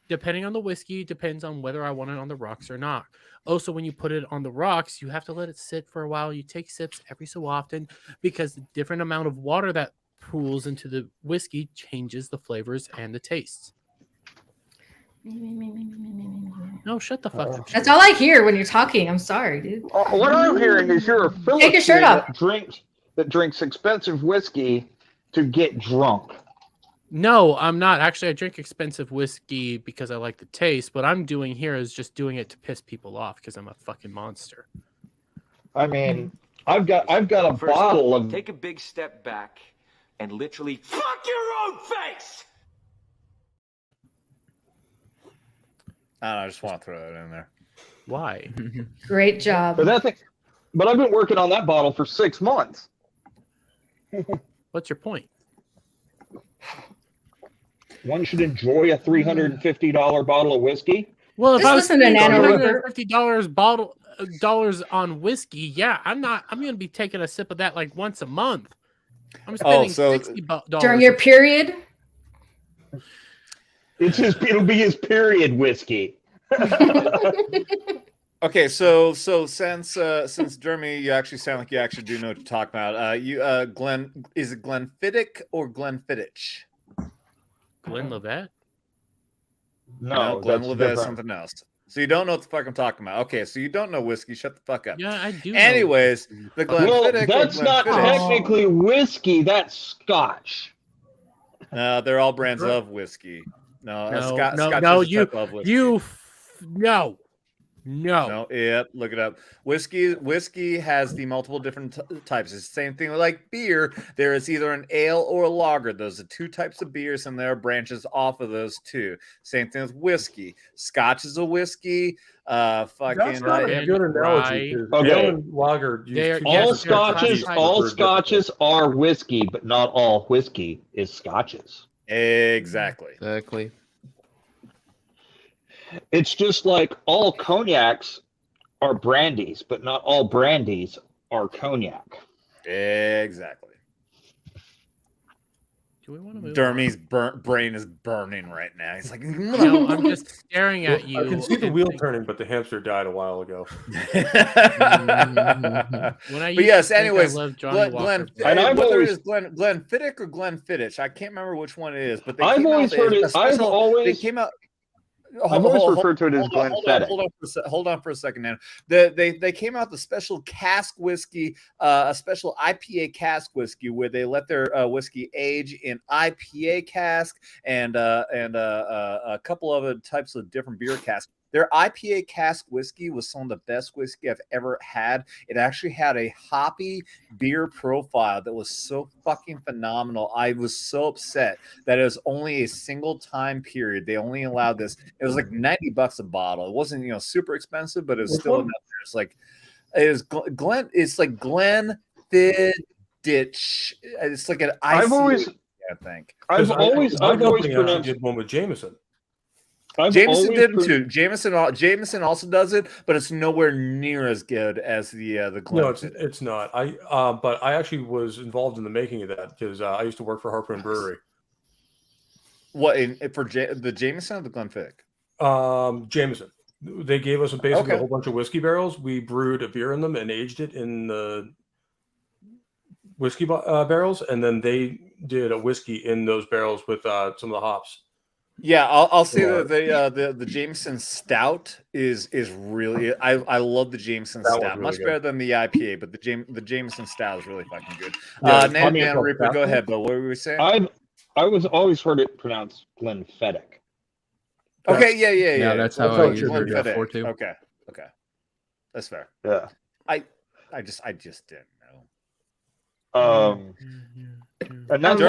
Depending on the whiskey, depends on whether I want it on the rocks or not. Also, when you put it on the rocks, you have to let it sit for a while. You take sips every so often because the different amount of water that pools into the whiskey changes the flavors and the tastes. No, shut the fuck up. That's all I hear when you're talking. I'm sorry, dude. What I'm hearing is you're a Take your shirt off. that drinks expensive whiskey to get drunk. No, I'm not. Actually, I drink expensive whiskey because I like the taste. What I'm doing here is just doing it to piss people off because I'm a fucking monster. I mean, I've got a bottle of. Take a big step back and literally fuck your own face. I don't know, I just want to throw that in there. Why? Great job. But I've been working on that bottle for 6 months. What's your point? One should enjoy a $350 bottle of whiskey. Well, if Just I was listen to spending Nano $150 on whiskey, yeah, I'm going to be taking a sip of that like once a month. I'm spending $60 During your period? It'll be his period whiskey. Okay, so since Jeremy, you actually sound like you actually do know what to talk about. Glenn, is it Glenfiddich or Glenfiddich? Glenn Levet? No, Glenn that's Levet is different. something else. So you don't know what the fuck I'm talking about. Okay, so you don't know whiskey. Shut the fuck up. Yeah, I do. know Anyways, whiskey. the Glenfiddich. That's not technically whiskey. That's Scotch. No, they're all brands of whiskey. No, Scotch is a type of whiskey. No, yeah, look it up. Whiskey has the multiple different types. It's the same thing like beer. There is either an ale or a lager. Those are two types of beers, and there are branches off of those two. Same thing with whiskey. Scotch is a whiskey. That's not a good analogy. Ale and lager. All scotches are whiskey, but not all whiskey is scotches. Exactly. It's just like all cognacs are brandies, but not all brandies are cognac. Exactly. Do we want to move Dermy's brain is burning right now. He's like, no, I'm just staring at you. I can see the wheel turning, but the hamster died a while ago. But yes, anyways, Glenfiddich or Glenfiddich. I can't remember which one it is, but I've always referred to it as Glenfiddich. Hold on for a second, man. They came out the special cask whiskey, a special IPA cask whiskey where they let their whiskey age in IPA cask and a couple of other types of different beer casks. Their IPA cask whiskey was some of the best whiskey I've ever had. It actually had a hoppy beer profile that was so fucking phenomenal. I was so upset that it was only a single time period. They only allowed this. It was like $90 a bottle. It wasn't, super expensive, but it was still enough there. It's like It's like Glenfiddich. It's like an ICA, I think. I've always pronounced did one with Jameson. Jameson did it too. Jameson also does it, but it's nowhere near as good as the Glen. No, it's not. But I actually was involved in the making of that because I used to work for Harpoon Brewery. What for the Jameson or the Glenfiddich? Jameson. They gave us basically a whole bunch of whiskey barrels. We brewed a beer in them and aged it in the whiskey barrels, and then they did a whiskey in those barrels with some of the hops. Yeah, I'll say that the Jameson Stout is really I love the Jameson Stout much better than the IPA, but the Jameson Stout is really fucking good. Nan Reaper, go ahead, Bill. What were we saying? I was always heard it pronounced Glenfiddich. Okay, yeah. That's how I usually go for too. Okay, that's fair. Yeah, I just didn't know. And that's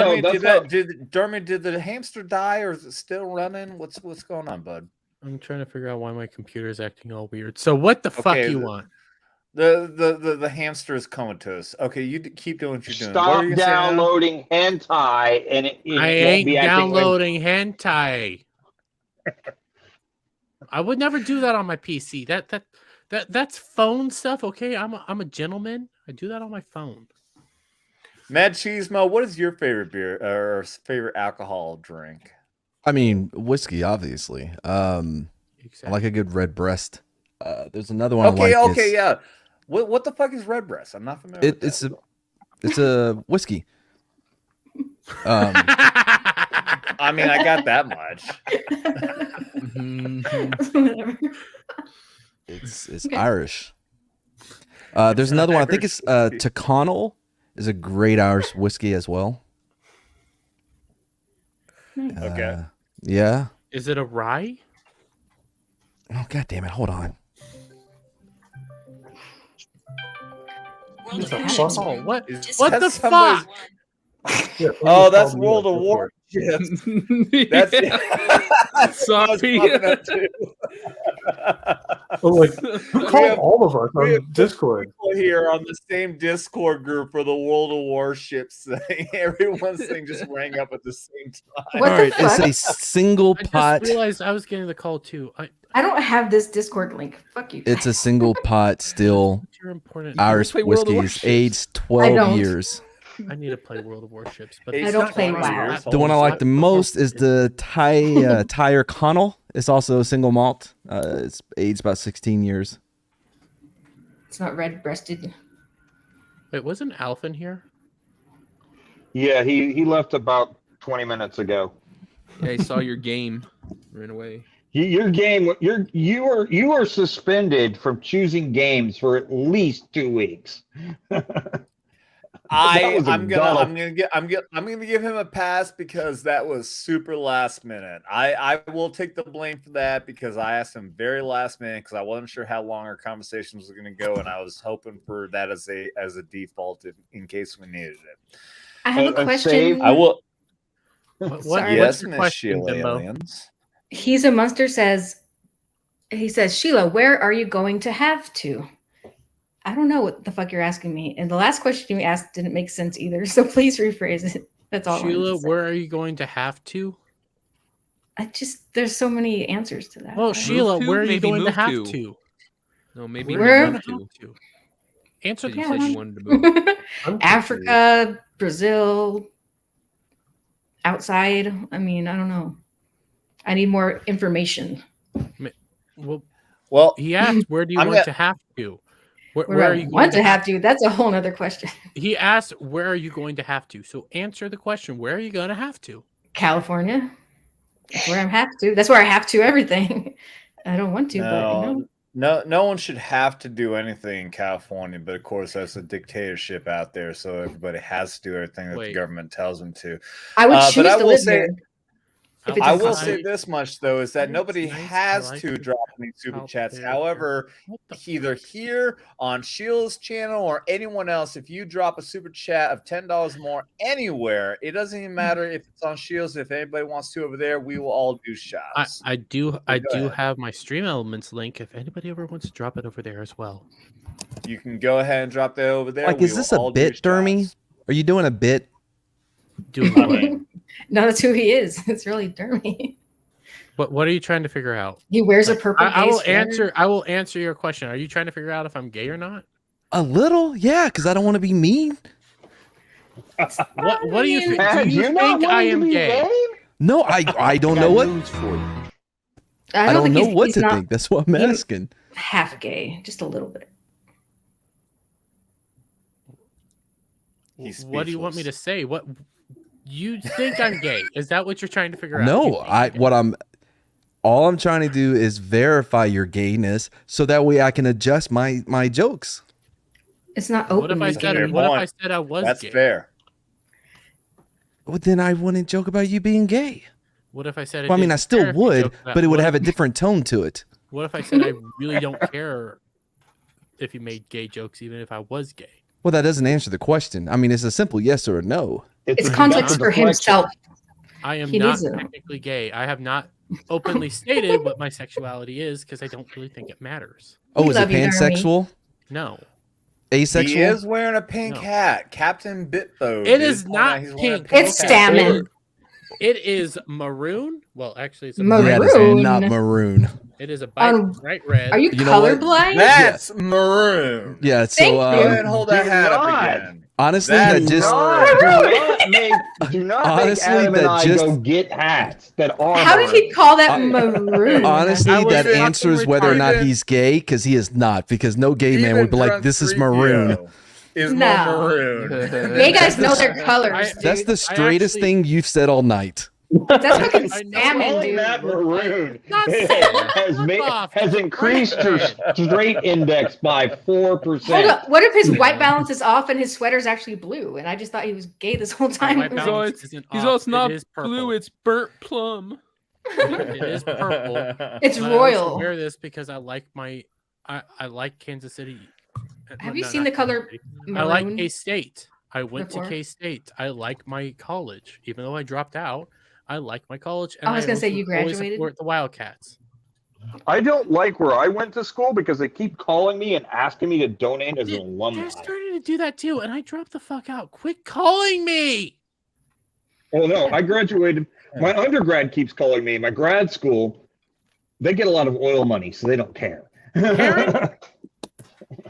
Dermot, did the hamster die, or is it still running? What's going on, bud? I'm trying to figure out why my computer is acting all weird. So what the fuck you want? The hamster is comatose. Okay, you keep doing what you're doing. Stop downloading hentai, and I ain't downloading hentai. I would never do that on my PC. That's phone stuff. Okay, I'm a gentleman. I do that on my phone. Mad Cheesemo, what is your favorite beer or favorite alcohol drink? I mean, whiskey, obviously. I like a good red breast. There's another one. Okay, yeah. What the fuck is Redbreast? I'm not familiar. It's a whiskey. I mean, I got that much. It's Irish. There's another one. I think it's Tyrconnell is a great Irish whiskey as well. Okay. Yeah. Is it a rye? Oh, God damn it. Hold on. Oh, what that the somebody's- fuck? Yeah, Oh, that's World of Warships. That's Sorry. Well, like, who called all of us on Discord? People here on the same Discord group for the World of Warships thing. Everyone's thing just rang up at the same time. What All the right, fuck? it's a single I pot. just realized I was getting the call too. I don't have this Discord link. Fuck you. It's a single pot still You're important. Irish play World of whiskeys, Warships. aged I 12 don't. years. I need to play World of Warships, but I don't play WoW. The one I like the most is the Tyrconnell. It's also a single malt. It's aged about 16 years. It's not red-breasted. Wait, wasn't Alf in here? Yeah, he left about 20 minutes ago. Yeah, I saw your game. Ran away. Your game, you are suspended from choosing games for at least 2 weeks. I'm gonna give him a pass because that was super last minute. I will take the blame for that because I asked him very last minute because I wasn't sure how long our conversation was going to go, and I was hoping for that as a default in case we needed it. I have a question. I will. Sorry. Yes, What's your Miss question, Sheila Bimbo? Aliens. He's a monster says, Sheila, where are you going to have to? I don't know what the fuck you're asking me. And the last question you asked didn't make sense either. So please rephrase it. That's all. Sheila, where are you going to have to? There's so many answers to that. Well, Sheila, where are you Maybe going to move have to. to? No, maybe Where- move to. Answer You the said question. you wanted to move. Africa, Brazil, outside. I mean, I don't know. I need more information. Well, he asked, where do you want to have to? Where are I you going want to have to? That's a whole nother question. He asked, where are you going to have to? So answer the question. Where are you going to have to? California. That's where I have to. That's where I have to everything. I don't want to, but No one should have to do anything in California, but of course that's a dictatorship out there, so everybody has to do everything that the government tells them to. I would choose but I to will live say, there. if it I doesn't will cost say me. this much though, is that nobody has to drop any super chats. However, either here on Sheila's channel or anyone else, if you drop a super chat of $10 more anywhere, it doesn't even matter if it's on Sheila's. If anybody wants to over there, we will all do shots. I do go ahead. have my Stream Elements link if anybody ever wants to drop it over there as well. You can go ahead and drop that over there. Like, We is this will a all do bit, Dermy? Are you doing a bit? Doing No, that's who he is. It's really Dermy. What are you trying to figure out? He wears a purple. I will gay sweater. I will answer your question. Are you trying to figure out if I'm gay or not? A little, yeah, because I don't want to be mean. What do you think? Man, Do you you're not think I wanting to am be gay? No, I don't know what. I don't think know he's- what he's to not- think. That's what I'm he's asking. Half gay, just a little bit. What do you want me to say? What you think I'm gay? Is that what you're trying to figure out? No, all I'm trying to do is verify your gayness so that way I can adjust my jokes. It's not What if open. I said I was That's gay? fair. Well, then I wouldn't joke about you being gay. What if I said Well, I mean, I didn't still care if you would, joked about- but it would what have a if- different tone to it. What if I said I really don't care if you made gay jokes, even if I was gay? Well, that doesn't answer the question. I mean, it's a simple yes or a no. It's context for himself. I am He not needs it. technically gay. I have not openly stated what my sexuality is because I don't really think it matters. Oh, is it pansexual? No. Asexual? He is wearing a pink hat, Captain Bitbo. It dude. is Point not out he's wearing a pink. It's hat. Stammen. It is maroon. Well, actually, it's a Maroon? Yeah, it is not maroon. It is a bright red. Are you know what? colorblind? That's maroon. Yeah, so Go ahead and hold that hat up again. honestly, That's that just Do not Honestly, make Adam that and I just- go get hats that are How did he call that maroon? honestly that answers whether or not he's gay, because he is not. Because no gay man would be like, "This is maroon." Is No. maroon. Gay guys know their colors. That's the straightest thing you've said all night. That's fucking salmon, dude. That maroon off. has increased your straight index by 4%. Hold up. What if his white balance is off and his sweater's actually blue? And I just thought he was gay this whole time. white balance isn't He's off, also not it is purple. blue, it's burnt plum. It is purple. It's But I also royal. wear this because I like I like Kansas City. Have you seen the color I like maroon K-State. I went before? to K-State. I like my college, even though I dropped out. I like my college. I was gonna say also you always graduated? support the Wildcats. I don't like where I went to school because they keep calling me and asking me to donate as an They're alumni. starting to do that too, and I dropped the fuck out. Quit calling me. Oh no, I graduated. My undergrad keeps calling me. My grad school, they get a lot of oil money, so they don't care. Karen,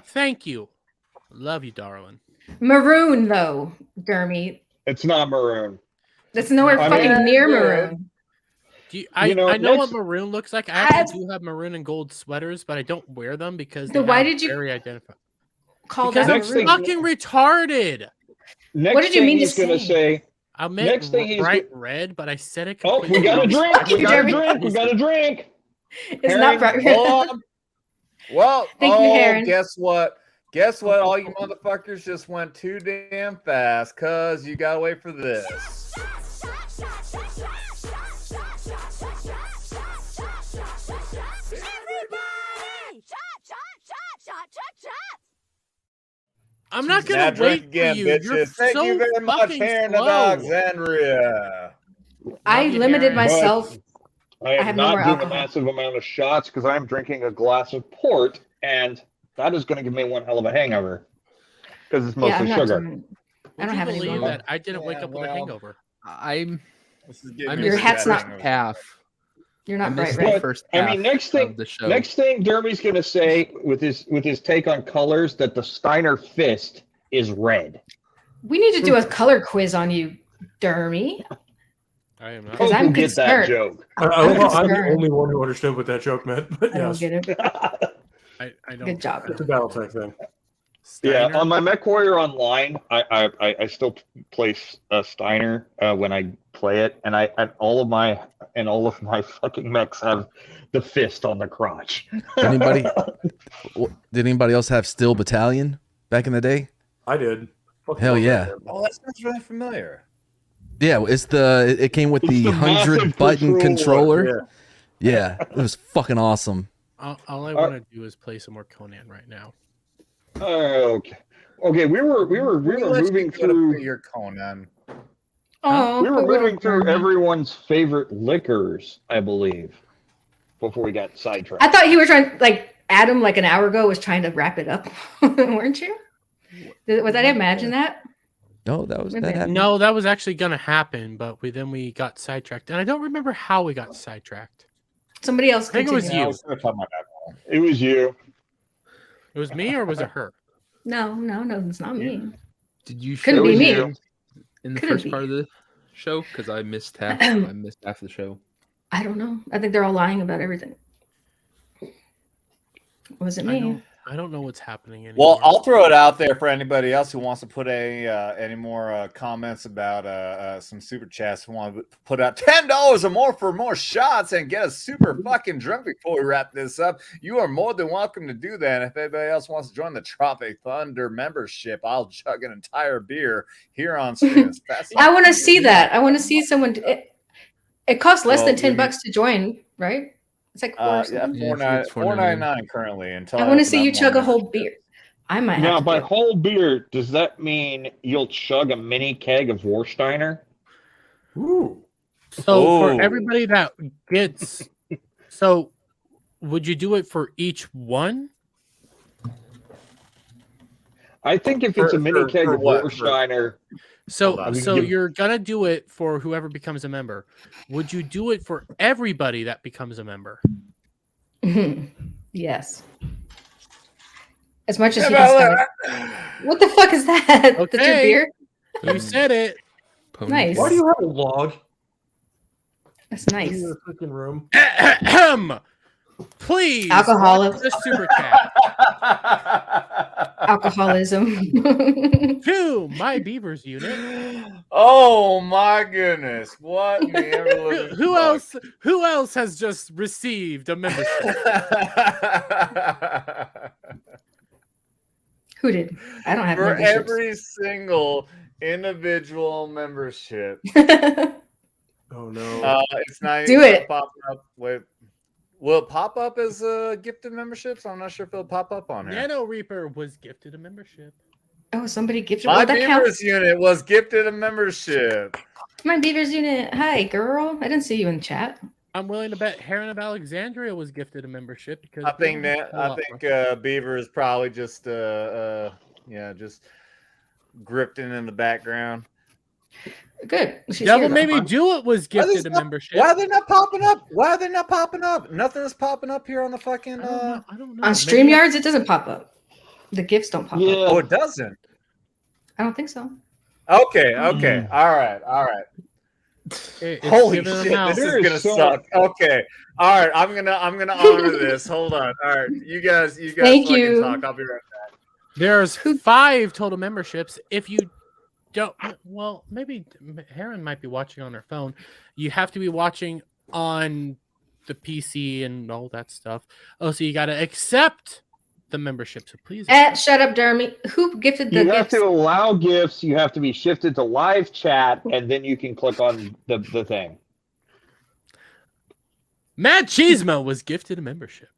thank you. Love you, darling. Maroon, though, Gurmy. It's not maroon. That's nowhere I fucking mean, near maroon. I know next- what maroon looks like. I actually do have maroon and gold sweaters, but I don't wear them because So they why have did you very identified. Call Because that I'm maroon? fucking retarded. Next What did you thing mean to he's gonna say? I meant Next thing he's bright red, but I said it. Oh, we completely got a wrong. drink. Fuck you, We got a Jeremy. drink. We got a drink. It's not bright red. Hold on. Well, Thank you, Heron. guess what? Guess what? All you motherfuckers just went too damn fast, cause you gotta wait for this. I'm not gonna Now drink wait again, for you. bitches. You're Thank so you very much, fucking Heron slow. of Alexandria. I Love you, limited Heron. myself. I am have no not more doing alcohol. a massive amount of shots because I'm drinking a glass of port, and that is going to give me one hell of a hangover because it's Yeah, I'm mostly not sugar. doing. I Would don't you have any believe more. that I didn't wake up with a hangover. I'm Your hat's not- half. You're I not bright missed red. the first I half mean, next thing, of the show. next thing Derby's going to say with his take on colors that the Steiner fist is red. We need to do a color quiz on you, Dermy. I am not. Because I'm get that concerned. joke. I'm the concerned. only one who understood what that joke meant. But I don't yes, get it. I don't. Good job. it's a Battletech thing. Yeah, Steiner? on my MechWarrior Online, I still play Steiner when I play it, and all of my fucking mechs have the fist on the crotch. Did anybody else have Steel Battalion back in the day? I did. Fucking Hell love yeah. that. Oh, that sounds really familiar. Yeah, it came with the the 100 massive button controller. Yeah. Yeah, it was fucking awesome. All I want to do is play some more Conan right now. Okay, we were moving through. Your Conan. Oh, We were poor little moving through Dermy. everyone's favorite liquors, I believe, before we got sidetracked. I thought you were trying, like Adam, like an hour ago, was trying to wrap it up, weren't you? Was I imagine that? No, that Okay. happened. No, that was actually gonna happen, but we got sidetracked, and I don't remember how we got sidetracked. Somebody else. I think it was continue. you. I was gonna talk about that one. It was you. It was me, or was it her? No, it's not me. Did you Couldn't show be me. you in the Couldn't first be. part of the show? Because I missed half. I missed half of the show. I don't know. I think they're all lying about everything. Wasn't me. I don't know what's happening anymore. Well, I'll throw it out there for anybody else who wants to put any more comments about some super chats. Who want to put out $10 or more for more shots and get us super fucking drunk before we wrap this up. You are more than welcome to do that. And if anybody else wants to join the Tropic Thunder membership, I'll chug an entire beer here on stream. I want to see that. I want to see someone. It costs less than Well, $10 to join, right? It's like $4.99 currently. Until I want to open see up you more chug a members. whole beer. I might. Now, have to by do it. whole beer, does that mean you'll chug a mini keg of Warsteiner? Ooh. So for everybody that gets, so would you do it for each one? I think if it's a mini keg for of what? Warsteiner, So you're gonna do it for whoever becomes a member. Would you do it for everybody that becomes a member? Yes. As much as he can stand. What the fuck is that? Okay. That's your beer? You said it. Nice. Why do you have a log? That's nice. In your freaking room. Please. Alcoholism. The super chat. Alcoholism. To my Beavers unit. Oh my goodness! What? Who else? Who else has just received a membership? Who did? I don't have for memberships. every single individual membership. Oh no! It's not. Do it. Popping up. Wait, will it pop up as gifted memberships? I'm not sure if it'll pop up on here. Nano Reaper was gifted a membership. Oh, somebody gifted. My that Beavers counts. unit was gifted a membership. My Beavers unit. Hi, girl. I didn't see you in chat. I'm willing to bet Heron of Alexandria was gifted a membership because I think Beaver is probably just just grifting in the background. Good. She's Devil here, Maybe though. Do It was gifted a membership. Why are they not popping up? Why are they not popping up? Nothing is popping up here on the fucking. I don't know. On StreamYards, it doesn't pop up. The gifts don't pop up. Oh, it doesn't. I don't think so. Okay. All right. Holy giving them shit! out. This is gonna suck. Okay. All right. I'm gonna honor this. Hold on. All right. You guys. Thank you. Talk. I'll be right back. There's 5 total memberships. If you don't, well, maybe Heron might be watching on her phone. You have to be watching on the PC and all that stuff. Oh, so you got to accept the membership. So please. Shut up, Dermy. Who gifted the You have gifts? to allow gifts. You have to be shifted to live chat, and then you can click on the thing. Matt Cheesemo was gifted a membership.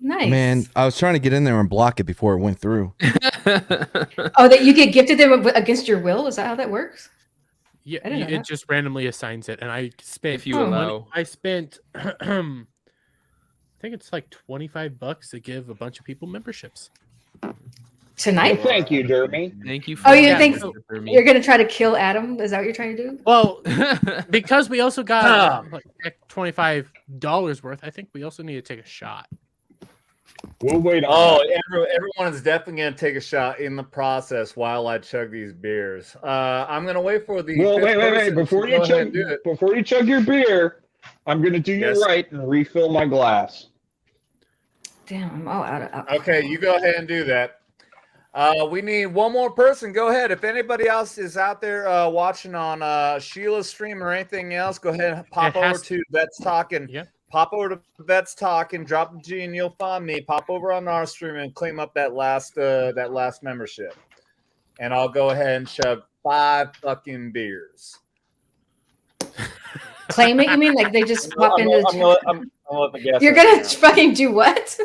Nice. Man, I was trying to get in there and block it before it went through. Oh, that you get gifted them against your will? Is that how that works? Yeah, I didn't know it that. just randomly assigns it, and I spent. If you allow. I spent. I think it's like $25 to give a bunch of people memberships. Tonight? Well, thank you, Dermy. Thank you. Oh, you think you're gonna try to kill Adam? Is that what you're trying to do? Well, because we also got like $25 worth, I think we also need to take a shot. We'll wait on everyone is definitely going to take a shot in the process while I chug these beers. I'm going to wait for the. Well, wait. Before you chug your beer, I'm going to do you right and refill my glass. Damn, I'm all out of alcohol. Okay, you go ahead and do that. We need one more person. Go ahead. If anybody else is out there watching on Sheila's stream or anything else, go ahead and pop over to Vets Talking. Yeah. Pop over to Vets Talking, drop the G, and you'll find me. Pop over on our stream and claim up that last membership, and I'll go ahead and chug 5 fucking beers. Claim it? You mean like they just pop into? I'm let the guess. You're gonna fucking do what?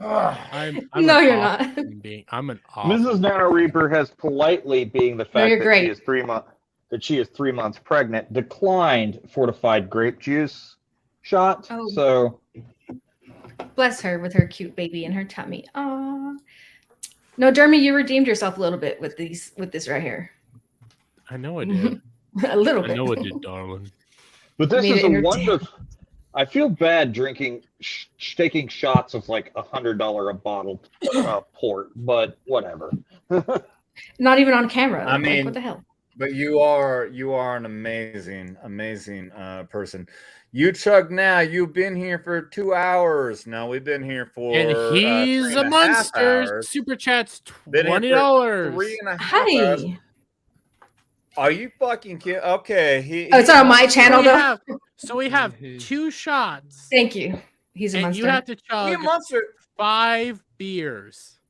I'm No, an you're awful not. human being. I'm an awful. Mrs. Nano Reaper has politely, being the fact you're that great. she is 3 months pregnant, declined fortified grape juice shot. Oh. So Bless her with her cute baby in her tummy. Aw. No, Dermy, you redeemed yourself a little bit with this right here. I know I did. A little bit. I know I did, darling. But this Made is it a entertaining. wonderful. I feel bad drinking, taking shots of like $100 a bottle port, but whatever. Not even on camera. I Like, mean, what the hell? But you are an amazing person. You chug now. You've been here for 2 hours. No, we've been here for. And he's 3 a and half monster. hours. Super chats Been here for $20. 3.5 Hi. hours. Are you fucking kidding? Okay. Oh, it's on my channel though. So we have 2 shots. Thank you. He's a And monster. you have to He a chug monster. 5 beers.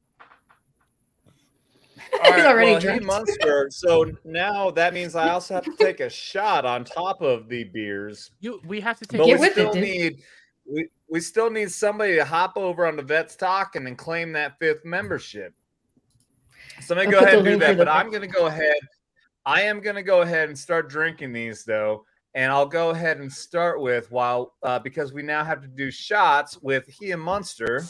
All right, He's already well, drunk. he monster. So now that means I also have to take a shot on top of the beers. We have to take. But Get we with still it, dude. need we still need somebody to hop over on the Vets Talking and claim that 5th membership. So let me I'll go put ahead the and do link for that. the But I'm gonna go ahead. I am gonna go ahead and start drinking these though. And I'll go ahead and start with because we now have to do shots with he and Munster.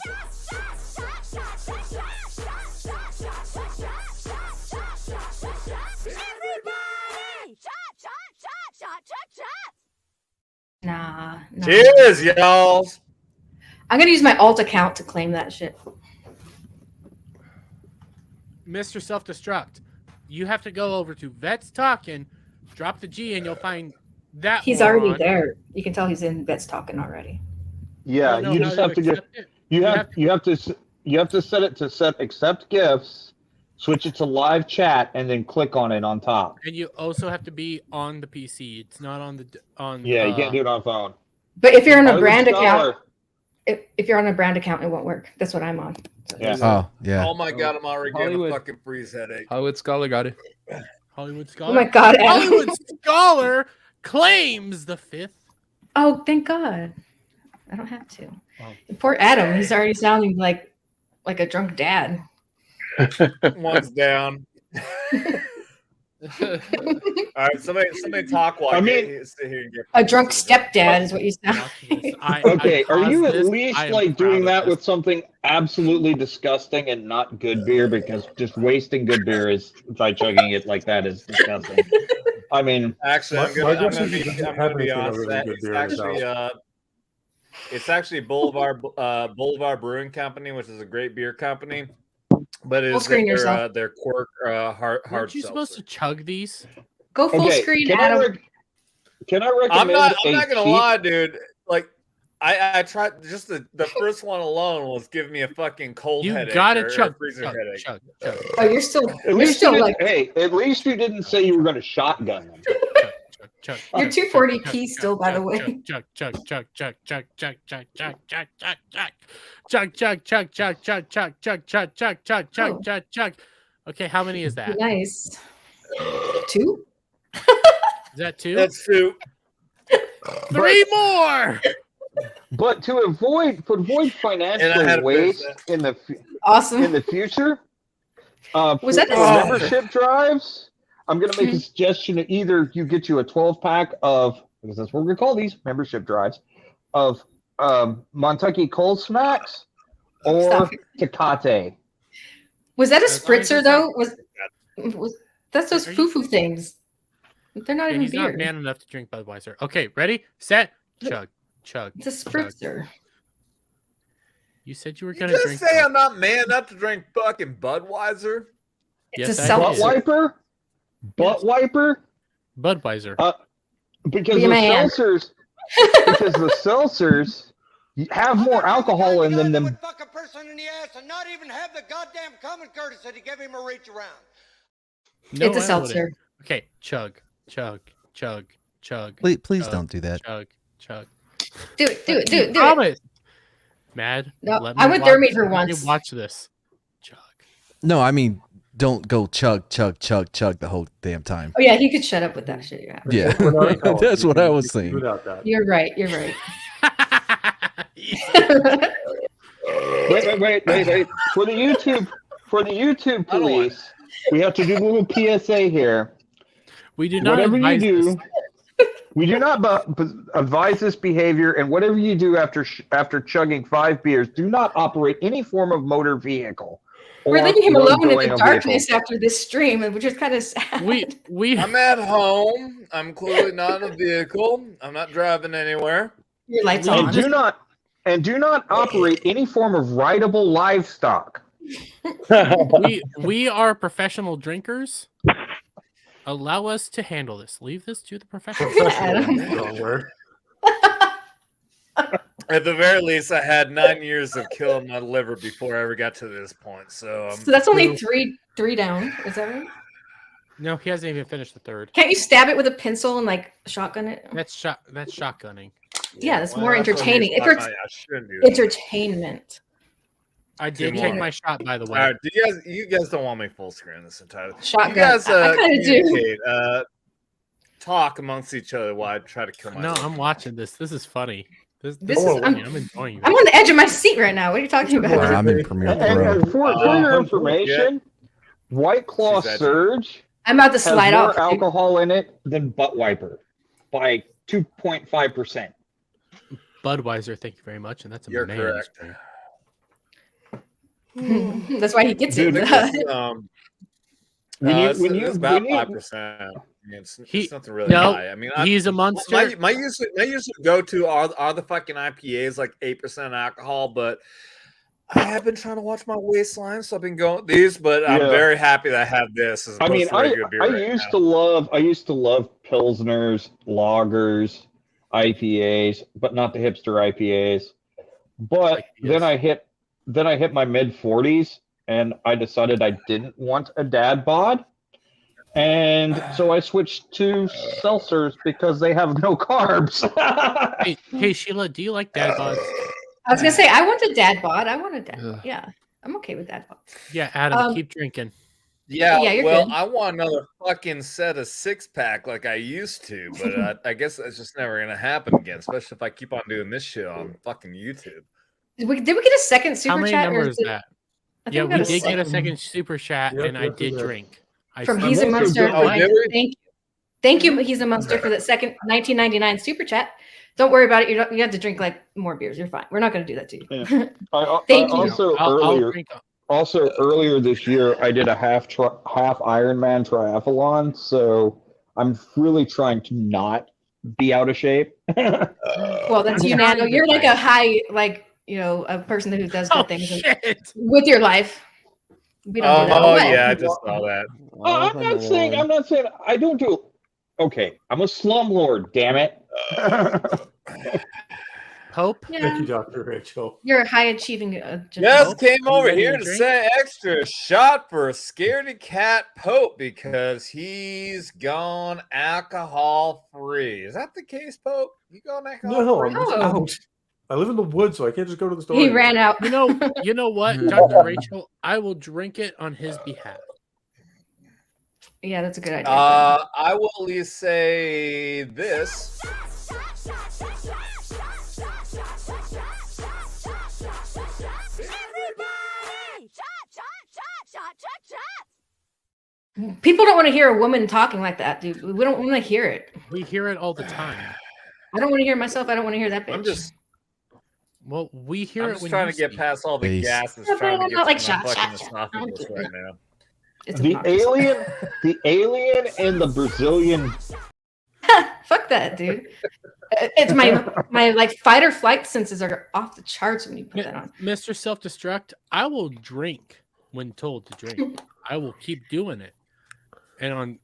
Cheers, y'all. I'm gonna use my alt account to claim that shit. Mr. Self-Destruct, you have to go over to Vets Talking, drop the G, and you'll find that He's already there. You can tell he's in Vets Talking already. Yeah, I don't know you how just to have to get. accept it. You have to set it to set accept gifts, switch it to live chat, and then click on it on top. And you also have to be on the PC. It's not on the Yeah, you can't do it on phone. But if you're on a Hollywood brand Scholar. account, if you're on a brand account, it won't work. That's what I'm on. So Yeah. Oh, yeah. Oh my god, I'm already getting a fucking freeze headache. Hollywood Scholar got it. Hollywood Scholar. Oh my god, Adam. Hollywood Scholar claims the 5th. Oh, thank God. I don't have to. Oh. Poor Adam. He's already sounding like a drunk dad. One's down. All right, somebody talk while sit here and get A drunk stepdad is what you sound. Okay, are you at least like doing that with something absolutely disgusting and not good beer? Because just wasting good beer is by chugging it like that is disgusting. I mean, actually, I'm gonna be honest. It's actually Boulevard Brewing Company, which is a great beer company. But it's their quirk hard Aren't you supposed to chug these? Go full screen, Adam. Can I recommend? I'm not gonna lie, dude. Like, I tried just the first one alone was giving me a fucking cold headache. You gotta chug. Chug. Oh, you're still. At least hey, at least you didn't say you were gonna shotgun them. Chug. You're 240 key still, by the way. Chug. Okay, how many is that? Nice. 2? Is that 2? That's 2. 3 more. But to avoid financial waste in the future, was that membership drives? I'm going to make a suggestion that either you get you a 12-pack of, because that's what we're going to call these, membership drives, of Montucky Cold Smacks or Tecate. Was that a spritzer, though? Was that's those foo-foo things. They're not even he's beer. Not man enough to drink Budweiser. Okay, ready, set, chug. It's a spritzer. You said you were going to drink. Just say I'm not man enough to drink fucking Budweiser. It's a Butt wiper? Butt wiper? Budweiser. Because the seltzers have more alcohol in them than fuck a person in the ass and not even have the goddamn common courtesy to give him a reach around. No, it's a seltzer. Okay, chug. Please don't do that. Chug. Do it. Promise. Mad. No, I went there for once. Let me watch this. No, I mean, don't go chug the whole damn time. Oh yeah, he could shut up with that shit. Yeah, that's what I was saying. You're right. Wait. For the YouTube police, we have to do a little PSA here. We do not advise we do not advise this behavior, and whatever you do after chugging 5 beers, do not operate any form of motor vehicle. We're leaving him alone in the darkness after this stream, which is kind of sad. I'm at home. I'm clearly not in a vehicle. I'm not driving anywhere. Your lights on. Do not operate any form of rideable livestock. we are professional drinkers. Allow us to handle this. Leave this to the professionals. At the very least, I had 9 years of killing my liver before I ever got to this point. So that's only three down. Is that right? No, he hasn't even finished the 3rd. Can't you stab it with a pencil and like shotgun it? That's shotgunning. Yeah, that's more entertaining. If it's entertainment. I did take my shot, by the way. All right, you guys don't want me full screen this entire thing. Shotgun. You guys I kind of do. Talk amongst each other while I try to kill myself. No, I'm watching this. This is funny. I'm enjoying this. I'm on the edge of my seat right now. What are you talking about? I'm in Premiere Pro. And for your information, White Claw Surge I'm about to slide has off. more alcohol in it than Butt Wiper by 2.5%. Budweiser, thank you very much, and that's a You're correct. That's why he gets it. It's about 5%. I mean, it's He- nothing really no, high. I mean, he's a monster. My usual go-to are the fucking IPAs, like 8% alcohol. But I have been trying to watch my waistline, so I've been going with these. But I'm Yeah. very happy that I have this as I opposed mean, to regular beer. I right used now. to love pilsners, lagers, IPAs, but not the hipster IPAs. But then I hit my mid 40s, and I decided I didn't want a dad bod, and so I switched to seltzers because they have no carbs. Hey, Sheila, do you like dad bods? I was gonna say I want a dad bod. I want a dad. Bod. Yeah, I'm okay with dad bod. Yeah, Adam, keep drinking. Yeah, Yeah, you're well, good. I want another fucking set of 6-pack like I used to, but I guess that's just never gonna happen again, especially if I keep on doing this shit on fucking YouTube. Did we get a second super How many chat? numbers is that? I think Yeah, we we got did get a second. second super chat, Yep, and I yep, did yep. drink. From He's a Monster. did we? Thank you, He's a Monster, for that second 1999 super chat. Don't worry about it. You have to drink like more beers. You're fine. We're not going to do that to you. Yeah. Thank you. Also earlier this year, I did a half Ironman triathlon, so I'm really trying to not be out of shape. Well, that's you, Nano. You're like a high, like, a person who does good things with your life. We don't do that. Oh Well, yeah, I just saw that. I'm not saying I don't do. Okay, I'm a slumlord. Damn it. Pope. Yeah. Thank you, Dr. Rachel. You're a high achieving. Just came over ready here to to drink? say extra shot for Scaredy Cat Pope because he's gone alcohol free. Is that the case, Pope? You gone alcohol No, free? I'm just out. I live in the woods, so I can't just go to the store. He ran out. You know what, Dr. Rachel? I will drink it on his behalf. Yeah, that's a good idea. I will at least say this. People don't want to hear a woman talking like that, dude. We don't want to hear it. We hear it all the time. I don't want to hear myself. I don't want to hear that bitch. Well, we hear I'm it just when trying you to get speak. past all the Peace. gases Yeah, trying to but get not like to my shot, fucking shot, shot. esophagus right now. It's The obnoxious. alien and the Brazilian. Fuck that, dude. It's my like fight or flight senses are off the charts when you put that on. Mr. Self-Destruct, I will drink when told to drink. I will keep doing it. And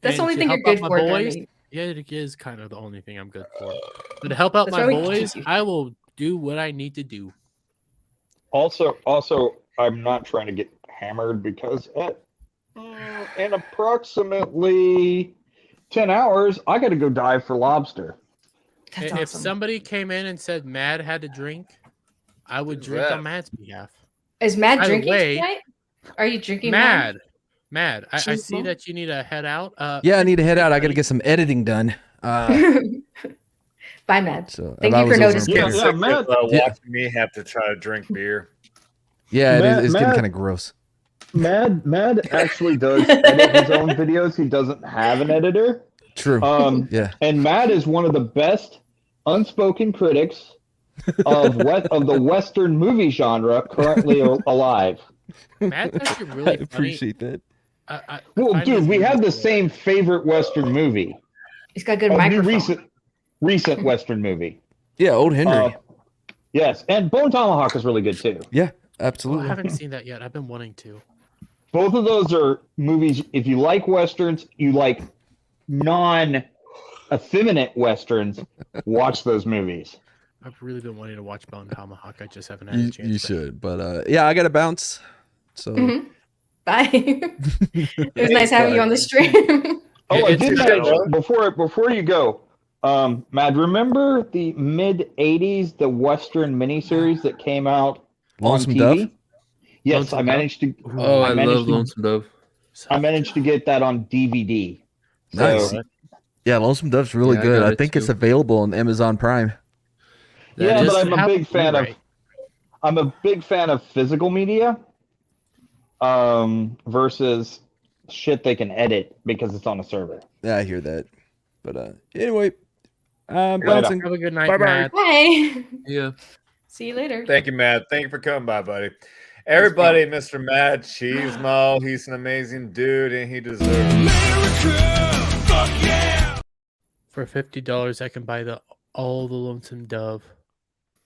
That's the only to thing you're help out good my for, boys, Darby. yeah, it is kind of the only thing I'm good for. But to help out That's my why we keep boys, you. I will do what I need to do. Also, I'm not trying to get hammered because in approximately 10 hours, I got to go dive for lobster. That's If awesome. somebody came in and said Mad had to drink, I would drink that? on Mad's behalf. Is Matt By the drinking way, tonight? Are you drinking Mad. I Cheese see ball? that you need to head out. Yeah, I need to head out. I got to get some editing done. Bye, Matt. So Thank I you was for over noticing. in I'm Peter. sick Matt. of Yeah. watching me have to try to drink beer. Yeah, it's getting Matt- kind of gross. Mad actually does edit his own videos. He doesn't have an editor. True. Yeah. And Matt is one of the best unspoken critics of the Western movie genre currently alive. Mad's actually really I funny. appreciate that. I Well, find dude, his we have the videos same favorite Western movie. He's got a good New microphone. recent Western movie. Yeah, Old Henry. Yes, and Bone Tomahawk is really good too. Yeah, Oh, I absolutely. haven't seen that yet. I've been wanting to. Both of those are movies. If you like Westerns, you like non-effeminate Westerns, watch those movies. I've really been wanting to watch Bone Tomahawk. I just haven't had a You, chance. you should, but yeah, I got to bounce. So Mhm. Bye. It was nice having you on the stream. Oh, I It's did good, mention before you go, Mad, remember the mid '80s, the Western miniseries that came out Lonesome on TV? Dove? Yes, Lonesome I managed to. Oh, I managed love to- Lonesome Dove. I managed to get that on DVD. Nice. So, Yeah, Lonesome Dove's really Yeah, I good. got I it think it's too. available on Amazon Prime. yeah, Just but I'm a have big fan of. Blu-ray. I'm a big fan of physical media, versus shit they can edit because it's on a server. Yeah, I hear that. But anyway, I'm Later. bouncing. Have a good night, Bye-bye. Matt. Bye. Yeah. See you later. Thank you, Matt. Thank you for coming by, buddy. Everybody, Mr. Matt Cheesemo, he's an amazing dude, and he deserves it. For $50, I can buy all the Lonesome Dove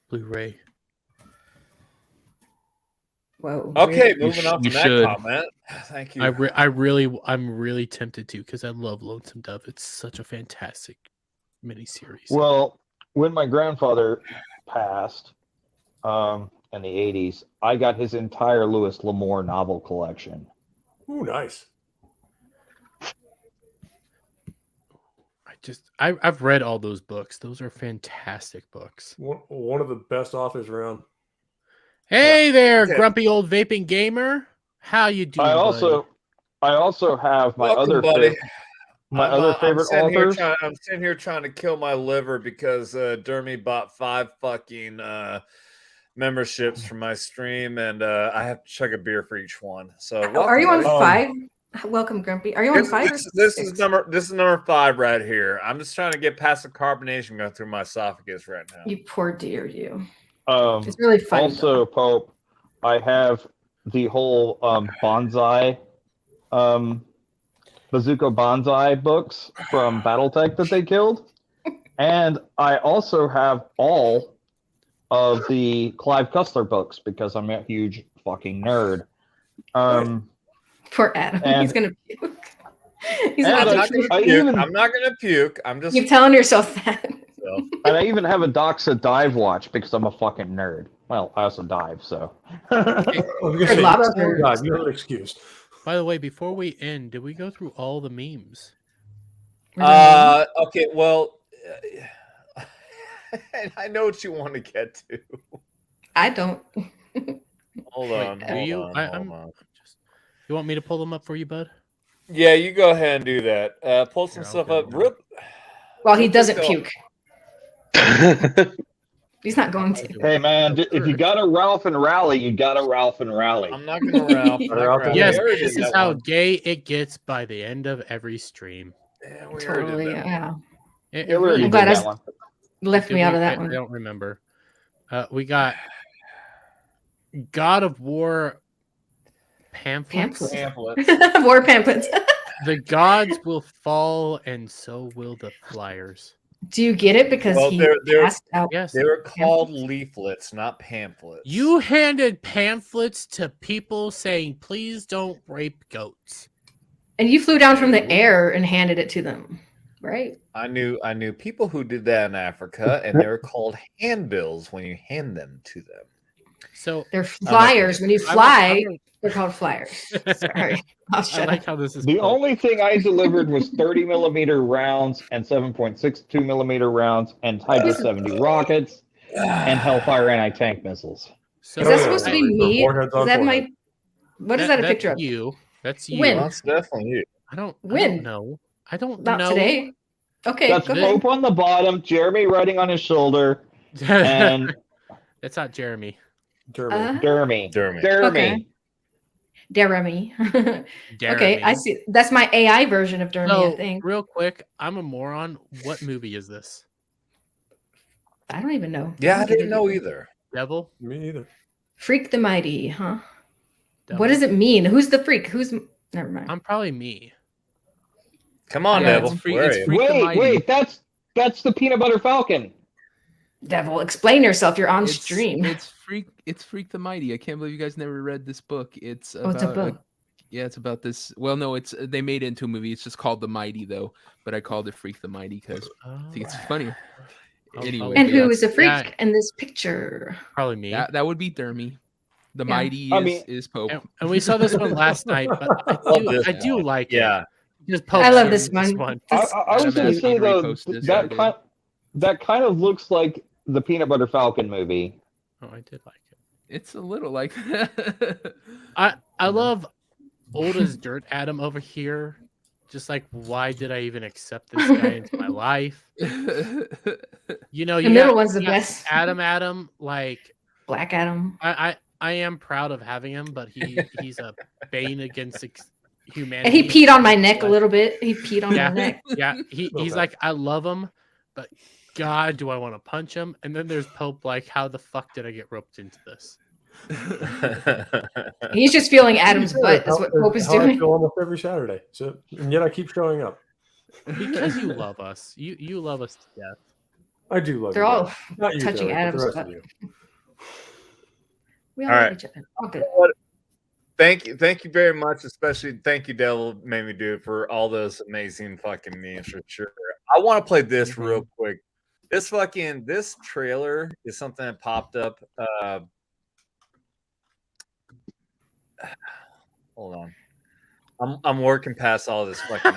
Blu-ray. Whoa. Okay, You moving on you from that should. comment. Thank you. I'm really tempted to because I love Lonesome Dove. It's such a fantastic miniseries. Well, when my grandfather passed in the 80s, I got his entire Louis L'Amour novel collection. Ooh, nice. I've read all those books. Those are fantastic books. One of the best authors around. Hey there, Okay. grumpy old vaping gamer. How you doing, I buddy? also have my Welcome, other buddy. other favorite authors. I'm sitting here trying to kill my liver because Dermy bought 5 fucking memberships for my stream, and I have to chug a beer for each one. So, Are you on welcome, 5? Welcome, Grumpy. Are you on 5? This is number 5 right here. I'm just trying to get past the carbonation going through my esophagus right now. You poor dear, you. It's really fun. Also, Pope, I have the whole bonsai, Bazooka Bonsai books from BattleTech that they killed, and I also have all of the Clive Cussler books because I'm a huge fucking nerd. Poor Adam. and- He's gonna puke. He's I'm about not to gonna puke. puke. I'm not gonna puke. I'm just Keep telling yourself that. so. And I even have a Doxa dive watch because I'm a fucking nerd. Well, I also dive, so. I was gonna say, A lot of oh God, you have an excuse. By the way, before we end, did we go through all the memes? Okay, well, I know what you want to get to. I don't. Hold on. Do Hold you? on, hold on. You want me to pull them up for you, bud? Yeah, you go ahead and do that. Pull some stuff up. Well, he doesn't puke. He's not going to. Hey, man, if you got a Ralph and Rally, you got a Ralph and Rally. I'm not going to Ralph. Yes, this is how gay it gets by the end of every stream. Yeah, Totally. Yeah. I'm glad I left me out of that one. I don't remember. We got God of War pamphlets. War pamphlets. The gods will fall, and so will the flyers. Do you get it? Because he passed out. Yes, they were called leaflets, not pamphlets. You handed pamphlets to people saying, "Please don't rape goats," and you flew down from the air and handed it to them, right? I knew people who did that in Africa, and they were called handbills when you hand them to them. So they're flyers. When you fly, they're called flyers. Sorry, I'll shut I like up. how this is. The only thing I delivered was 30 millimeter rounds and 7.62 millimeter rounds and Hydra 70 rockets and Hellfire anti-tank missiles. Is that supposed to be me? Is that my? What is that a picture of? You. That's you. When? That's definitely you. I don't When? know. I don't Not know. today. Okay, That's go ahead. Pope on the bottom, Jeremy riding on his shoulder, and That's not Jeremy. Dermy. Okay. Jeremy. Okay, I see. That's my AI version of Jeremy, So, I think. real quick, I'm a moron. What movie is this? I don't even know. Yeah, I didn't know either. Devil? Me either. Freak the Mighty, huh? Devil? What does it mean? Who's the freak? Who's never mind. I'm probably me. Come on, Yeah, Devil. it's Freak- Where it's are you? Freak the Mighty. Wait, that's the Peanut Butter Falcon. Devil, explain yourself. You're on stream. It's Freak the Mighty. I can't believe you guys never read this book. It's Oh, it's a book. yeah, it's about this. Well, no, they made it into a movie. It's just called The Mighty though, but I called it Freak the Mighty because I think it's funny. Anyway, And who that's- is a freak in this picture? Probably me. That would be Dermy. The Yeah. Mighty is Pope. And we saw this one last night, but I do like it. Yeah. Just I love shared this one. I was going to say though that kind of looks like the Peanut Butter Falcon movie. Oh, I did like it. It's a little like that. I love old as dirt Adam over here. Just like, why did I even accept this guy into my life? You know, The middle one's the best. Adam, like Black Adam. I am proud of having him, but he's a bane against humanity. And he peed on my neck a little bit. He peed on my neck. Yeah, he's like, I love him, but God, do I want to punch him? And then there's Pope, like, how the fuck did I get roped into this? He's just feeling Adam's butt. That's what Pope is How I doing. feel almost every Saturday. So, and yet I keep showing up. Because you love us. You love us to death. I do love They're you. all guys. Not you, touching Derek, but Adam's the rest butt. of you. We All all love right. each other. All good. Thank you very much. Especially thank you, Devil Made Me Do it, for all those amazing fucking memes for sure. I want to play this real quick. This trailer is something that popped up. Hold on. I'm working past all this fucking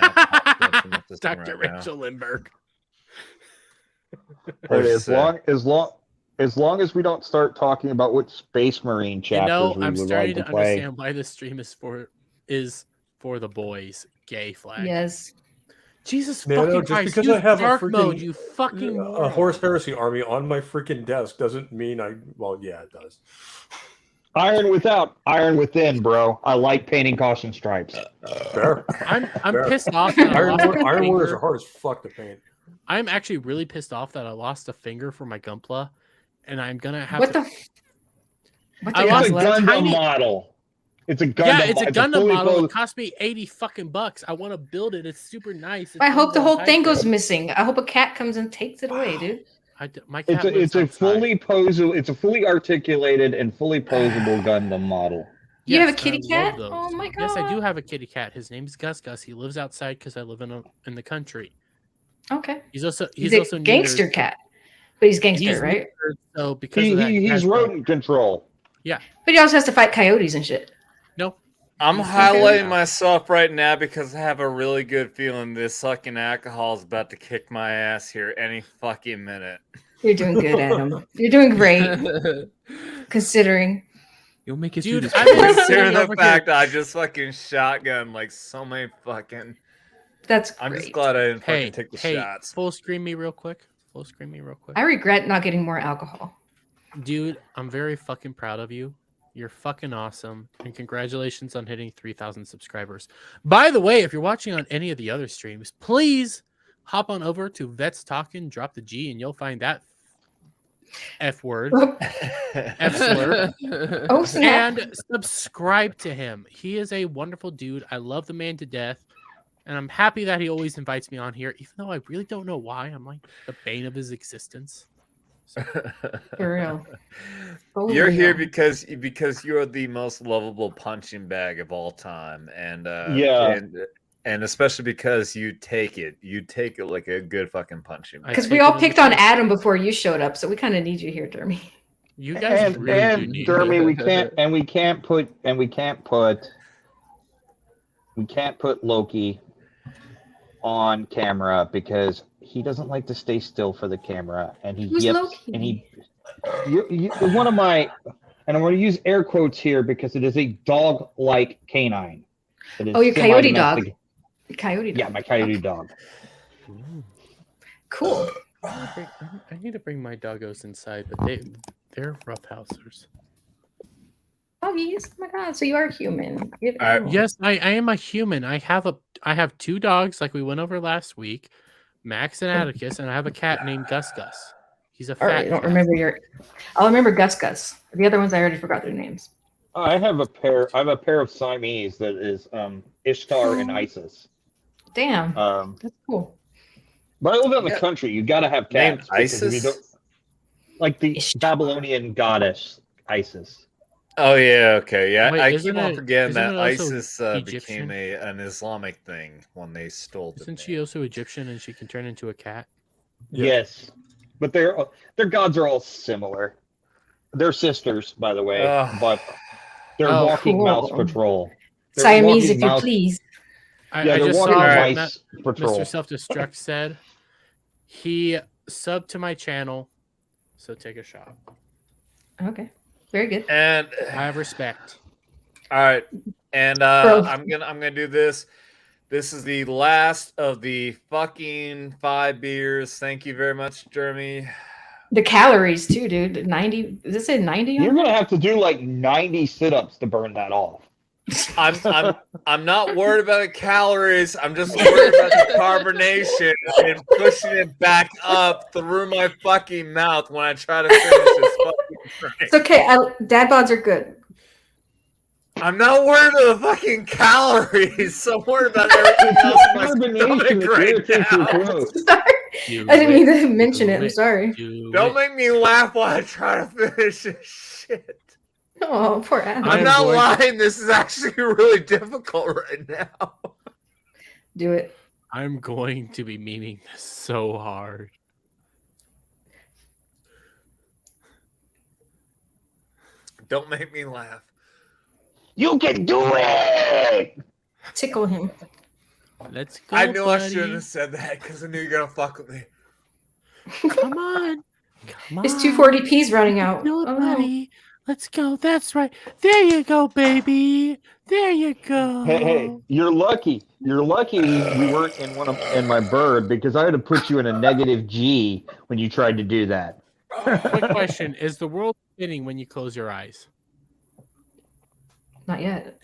Dr. Rachel Lindbergh. Hey, as long as we don't start talking about what Space Marine chapters we I'm would starting like to to play. understand why this stream is for the boys. Gay flag. Yes. Jesus No, fucking just Christ! because Use I have dark a freaking mode, you fucking a moron. Horse Heresy army on my freaking desk doesn't mean I. Well, yeah, it does. Iron without, iron within, bro. I like painting caution stripes. Fair. I'm Fair. pissed off that I Iron lost a Warriors finger. are hard as fuck to paint. I'm actually really pissed off that I lost a finger for my Gunpla, and I'm gonna have What to. the? What I the lost It's a a Gundam tiny. model. It's a Gundam. Yeah, it's a it's Gundam fully model. clothed- It cost me $80 I want to build it. It's super nice. I hope the whole thing goes missing. missing. I hope a cat comes and takes it away, dude. My cat It's a fully posable. It's a fully articulated and fully posable Gundam model. You have a Yes, kitty I love cat? those. Oh my god. Yes, I do have a kitty cat. His name's Gus Gus. He lives outside because I live in the country. Okay. He's also a gangster neutered. cat, but he's gangster, He's right? neutered, so because of that, he He's has rodent control. Yeah. But he also has to fight coyotes and shit. No. I'm He's highlighting okay. myself right now because I have a really good feeling this fucking alcohol is about to kick my ass here any fucking minute. You're doing good, Adam. You're doing great, considering. You'll make it Dude, through this. I've been Considering sitting the over fact here. that I just fucking shotgun like so many fucking. That's I'm just great. glad I didn't Hey, fucking take the hey, shots. full screen me real quick. Full screen me real quick. I regret not getting more alcohol. Dude, I'm very fucking proud of you. You're fucking awesome. And congratulations on hitting 3,000 subscribers. By the way, if you're watching on any of the other streams, please hop on over to Vets Talkin', drop the G, and you'll find that F word, F slur, Oh, snap. and subscribe to him. He is a wonderful dude. I love the man to death. And I'm happy that he always invites me on here, even though I really don't know why. I'm like the bane of his existence. For real. You're here real. because you're the most lovable punching bag of all time, and Yeah. and especially because you take it like a good fucking punching bag. Because we all picked on Adam before you showed up, so we kind of need you here, Dermy. You guys And really do need Dermy, me. we can't put Loki on camera because he doesn't like to stay still for the camera, and he Who's yips, Loki? and you one of my, and I'm going to use air quotes here because it is a dog-like canine. It is Oh, your coyote dog. semi-domestic- Coyote dog. Yeah, my coyote dog. Cool. I need to bring my doggos inside, but they're roughhousers. Doggies. Oh my god. So you are human. You have animals. Yes, I am a human. I have two dogs like we went over last week, Max and Atticus, and I have a cat named Gus Gus. He's a All fat right. I don't cat. remember your. I'll remember Gus Gus. The other ones I already forgot their names. I have a pair of Siamese that is Ishtar and Isis. Damn. That's cool. But I live in the country. You got to have Named cats. because if you Isis? don't- like the Babylonian goddess Isis. Oh yeah, okay, yeah. Wait, I isn't keep on it- forgetting isn't that it also ISIS Egyptian? became an Islamic thing when they stole the Isn't she also Egyptian and she can turn into a cat? Yes, but their gods are all similar. They're sisters, by the way, Ugh. but they're Oh, walking cool. mouse patrol. They're Siamese, walking if you mouse- please. I they're just walking saw mice that patrol. Mr. Self-Destruct said he subbed to my channel, so take a shot. Okay. Very good. And I have respect. all right, and Bro. I'm gonna do this. This is the last of the fucking 5 beers. Thank you very much, Jeremy. The calories too, dude. 90. Does it say 90? You're gonna have to do like 90 sit-ups to burn that off. I'm not worried about the calories. I'm just worried about the carbonation and pushing it back up through my fucking mouth when I try to finish this fucking drink. It's okay. Dad bods are good. I'm not worried about the fucking calories. So I'm worried about everything else in my stomach right now. I didn't mean to mention it. I'm sorry. Don't make me laugh while I try to finish this shit. Oh, poor Adam. I'm not lying. This is actually really difficult right now. Do it. I'm going to be memeing this so hard. Don't make me laugh. You can do it. Tickle him. Let's go. I knew buddy. I shouldn't have said that because I knew you're gonna fuck with me. Come on. Come on. His 240p's running out. Do it, Oh, buddy. Let's go. That's right. There you go, baby. There you go. Hey, you're lucky. You're lucky we weren't in my bird because I would have put you in a negative G when you tried to do that. Quick question: is the world spinning when you close your eyes? Not yet.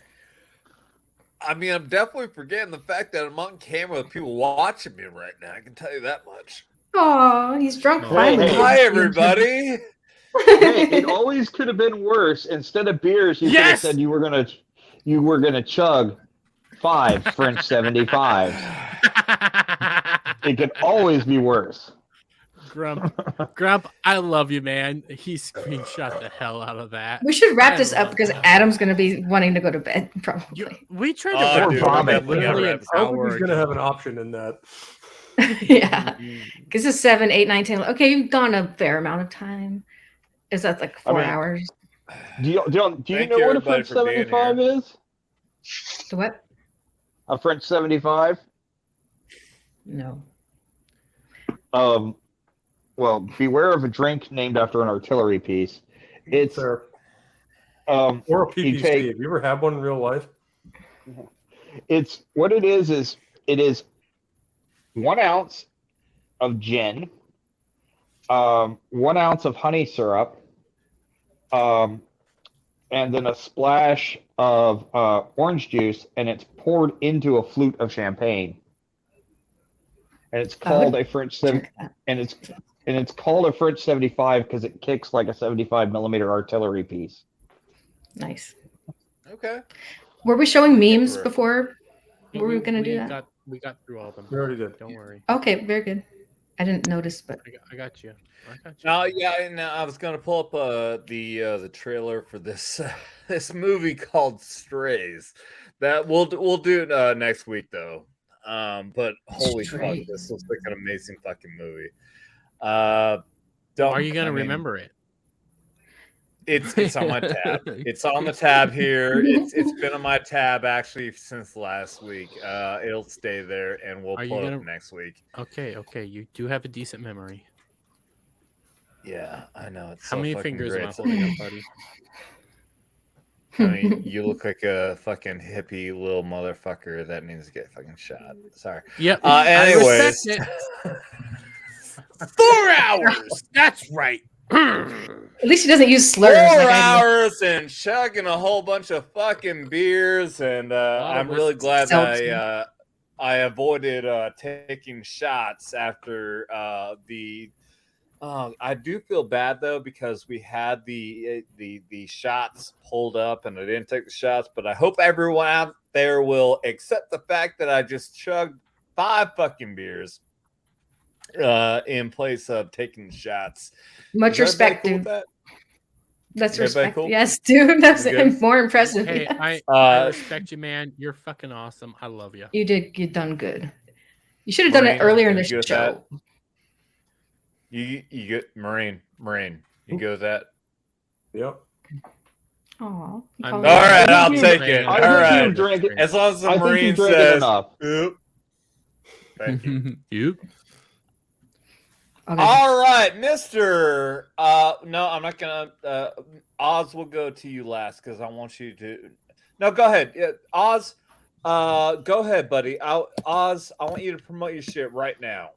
I mean, I'm definitely forgetting the fact that I'm on camera with people watching me right now. I can tell you that much. Oh, he's drunk finally. Hi, everybody. Hey, it always could have been worse. Instead of beers, you could have said you were gonna chug 5 French 75s. It could always be worse. Grump, I love you, man. He screenshot the hell out of that. We should wrap this up because Adam's going to be wanting to go to bed, probably. We tried to Dude, vomit. I don't think he's going to have an option in that. Yeah. Because it's 7, 8, 9, 10. Okay, you've gone a fair amount of time. Is that like 4 hours? Do you know what a French 75 is? The what? A French 75? No. Well, beware of a drink named after an artillery piece. It's or a PPC. Have you ever had one in real life? It's what it is it is 1 ounce of gin, 1 ounce of honey syrup, and then a splash of orange juice, and it's poured into a flute of champagne. And it's called a French it's called a French 75 because it kicks like a 75 millimeter artillery piece. Nice. Okay. Were we showing memes before? Were we going to do that? We got through all of them. We already did. Don't worry. Okay, very good. I didn't notice, but I got you. Oh yeah, and I was gonna pull up the trailer for this this movie called Strays. That we'll do it next week though. But holy fuck, this looks like an amazing fucking movie. Are you gonna remember it? It's on my tab. It's on the tab here. It's been on my tab actually since last week. It'll stay there, and we'll pull it up next week. Okay. You do have a decent memory. Yeah, I know. It's How so many fucking fingers great. am I holding up, buddy? I mean, you look like a fucking hippie little motherfucker that needs to get fucking shot. Sorry. Yep. Anyways. 4 hours. That's right. At least he doesn't use slurs. 4 hours and chugging a whole bunch of fucking beers, and I'm really glad that I avoided taking shots after the. I do feel bad though because we had the shots pulled up and I didn't take the shots, but I hope everyone out there will accept the fact that I just chugged 5 fucking beers in place of taking the shots. Much respect, cool dude. that? That's Everybody respect. cool? Yes, dude. That's good? more impressive. Hey, yes. I respect you, man. You're fucking awesome. I love you. You done good. You should have done it earlier in the you show. You get Marine. You go with that? Yep. Oh. All right, I'll take it. All right. As long as the Marine says, "Oop." Thank you. You. Okay. All right, Mr. No, I'm not gonna. Oz will go to you last because I want you to. No, go ahead, Oz. Go ahead, buddy. Oz, I want you to promote your shit right now.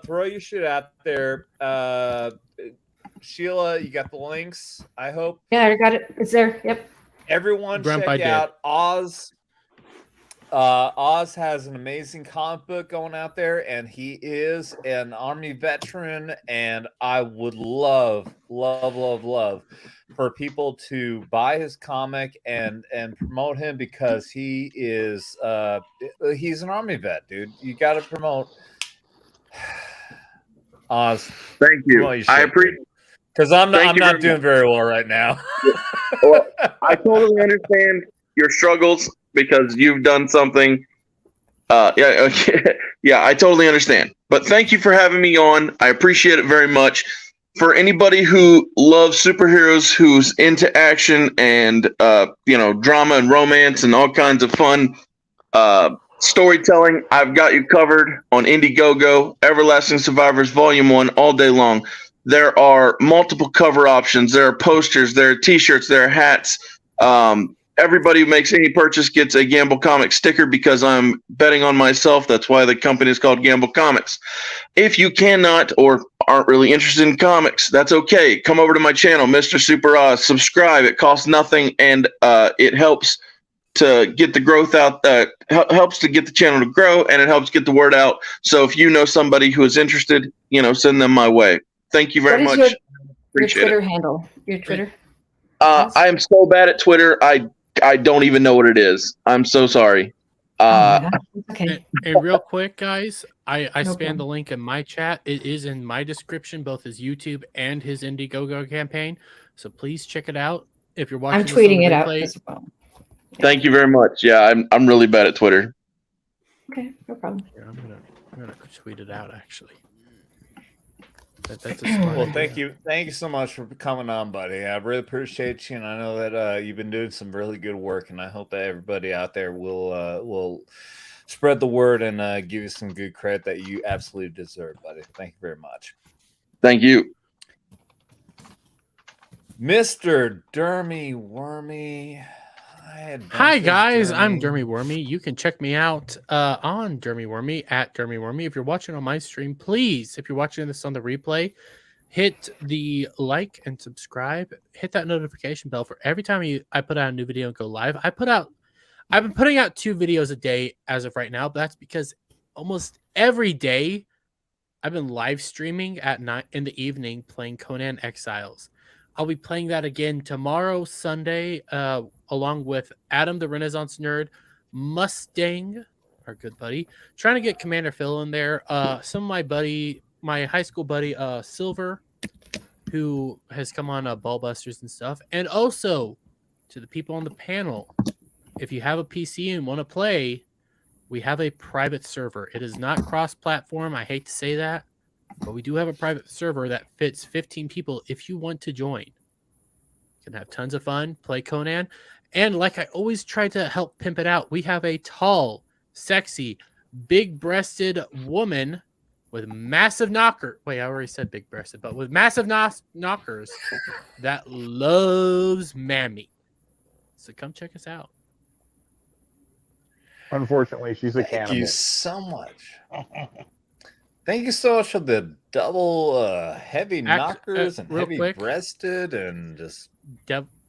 Throw your shit out there. Sheila, you got the links, I hope. Yeah, I got it. It's there. Yep. Everyone Grump, check I did. out Oz. Oz has an amazing comic book going out there, and he is an Army veteran. And I would love for people to buy his comic and promote him, because he is he's an Army vet, dude. You got to promote Oz. Thank you. I appreciate. Because I'm not doing very well right now. Well, I totally understand your struggles because you've done something. Yeah, I totally understand. But thank you for having me on. I appreciate it very much. For anybody who loves superheroes, who's into action and drama and romance and all kinds of fun storytelling, I've got you covered on Indiegogo, Everlasting Survivors Volume 1, all day long. There are multiple cover options. There are posters. There are T-shirts. There are hats. Everybody who makes any purchase gets a Gamble Comics sticker because I'm betting on myself. That's why the company is called Gamble Comics. If you cannot or aren't really interested in comics, that's okay. Come over to my channel, Mr. Super Oz. Subscribe. It costs nothing, and it helps to get the growth out. Helps to get the channel to grow, and it helps get the word out. So if you know somebody who is interested, send them my way. Thank you very much. Your Appreciate Twitter it. handle. Your Twitter. I am so bad at Twitter. I don't even know what it is. I'm so sorry. Okay. And real quick, guys, I No spammed problem. the link in my chat. It is in my description, both his YouTube and his Indiegogo campaign. So please check it out. If you're watching, I'm tweeting it out replay, as well. Thank you very much. Yeah, I'm really bad at Twitter. Okay, no problem. Here, I'm gonna tweet it out actually. That's a smart Well, idea. thank you so much for coming on, buddy. I really appreciate you, and I know that you've been doing some really good work, and I hope that everybody out there will spread the word and give you some good credit that you absolutely deserve, buddy. Thank you very much. Thank you. Mr. Dermy Wormy. Hi guys, I'm Dermy Wormy. You can check me out on Dermy Wormy at Dermy Wormy. If you're watching on my stream, please, if you're watching this on the replay, hit the like and subscribe. Hit that notification bell for every time I put out a new video and go live. I've been putting out 2 videos a day as of right now, but that's because almost every day I've been live streaming at night in the evening playing Conan Exiles. I'll be playing that again tomorrow, Sunday, along with Adam the Renaissance Nerd, Mustang, our good buddy, trying to get Commander Phil in there. Some of my high school buddy, Silver, who has come on Ballbusters and stuff. And also, to the people on the panel, if you have a PC and want to play, we have a private server. It is not cross-platform. I hate to say that, but we do have a private server that fits 15 people if you want to join. You can have tons of fun, play Conan. And like I always try to help pimp it out, we have a tall, sexy, big-breasted woman with massive knocker. Wait, I already said big-breasted, but with massive knockers that loves Mammy. So come check us out. Unfortunately, she's a cannibal. Thank you so much. Thank you so much for the double heavy knockers and real heavy quick. breasted and just.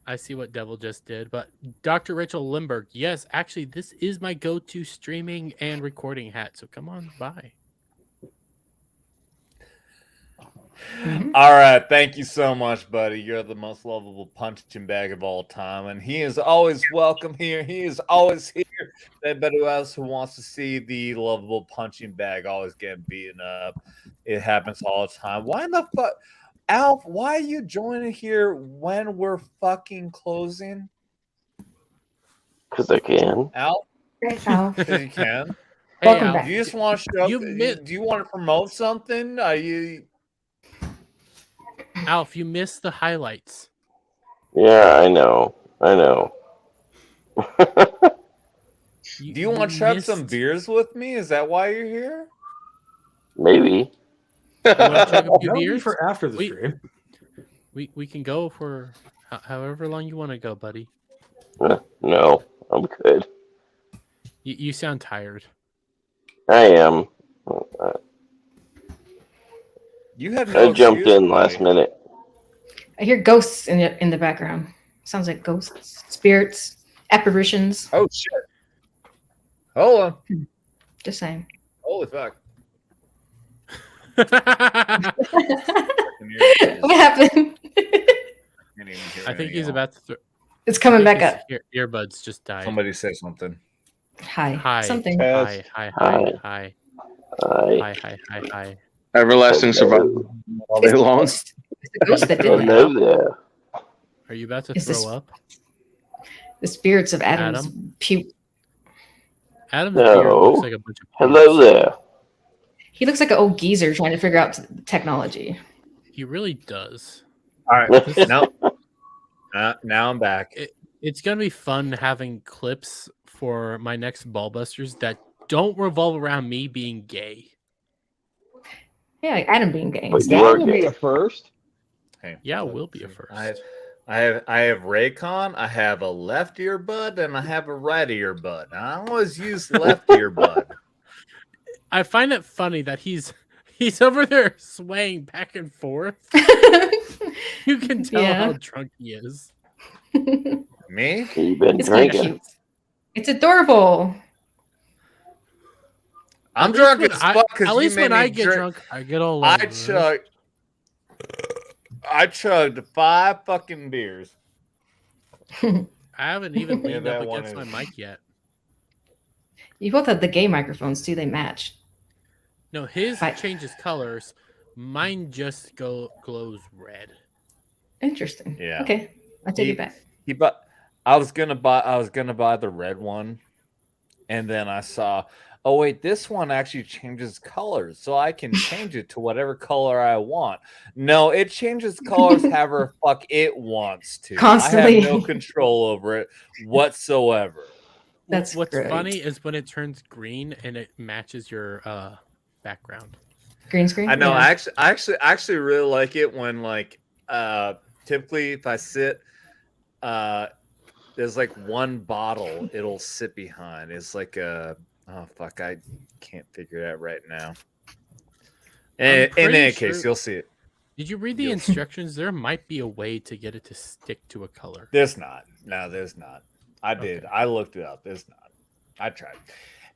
I see what Devil just did, but Dr. Rachel Limberg, yes, actually, this is my go-to streaming and recording hat. So come on by. All right, thank you so much, buddy. You're the most lovable punching bag of all time, and he is always welcome here. He is always here. Anybody else who wants to see the lovable punching bag always getting beaten up, it happens all the time. Why in the fuck, Alf? Why are you joining here when we're fucking closing? Because I can. Alf, Thanks, Alf. because you can. Hey, Welcome Al, back. You just want to show? Do you want to promote something? Are you? Alf, you missed the highlights. Yeah, I know. Do you want to try some beers with me? Is that why you're here? Maybe. You want to chug a few That'll be beers? for after the stream. We can go for however long you want to go, buddy. No, I'm good. You sound tired. I am. You had no I jumped excuse, in last buddy. minute. I hear ghosts in the background. Sounds like ghosts, spirits, apparitions. Oh shit! Hold on. Just saying. Holy fuck. What happened? I think he's about to throw. It's coming back up. Earbuds just died. Somebody say something. Hi. Hi. Something. Hi. Everlasting survival all day long. It's the ghost that did that. Are you about to It's throw up? The spirits of Adam's puke. Adam's beard looks like a bunch of Hello there. He looks like an old geezer trying to figure out technology. He really does. All right. Now I'm back. It's going to be fun having clips for my next Ballbusters that don't revolve around me being gay. Yeah, like Adam being gay. That will be a first. Hey, yeah, it will be a first. I have Raycon, I have a left earbud, and I have a right earbud. I always use left earbud. I find it funny that he's over there swaying back and forth. You can tell how drunk he is. Me? It's kind of cute. It's adorable. I'm drunk as fuck because at least when I get drunk, I get all over. I chugged 5 fucking beers. I haven't even leaned up against my mic yet. You both have the gay microphones too. They match. No, his changes colors. Mine just glows red. Interesting. Yeah. Okay, I take it back. I was gonna buy the red one, and then I saw, oh wait, this one actually changes colors, so I can change it to whatever color I want. No, it changes colors however fuck it wants to. Constantly. I have no control over it whatsoever. What's great. funny is when it turns green and it matches your background. Green screen. I know. Yeah. I actually really like it when typically if I sit, there's like one bottle it'll sit behind. It's like a oh fuck, I can't figure it out right now. In any case, you'll see it. Did you read the instructions? There might be a way to get it to stick to a color. There's not. No, there's not. I did. I looked it up. There's not. I tried.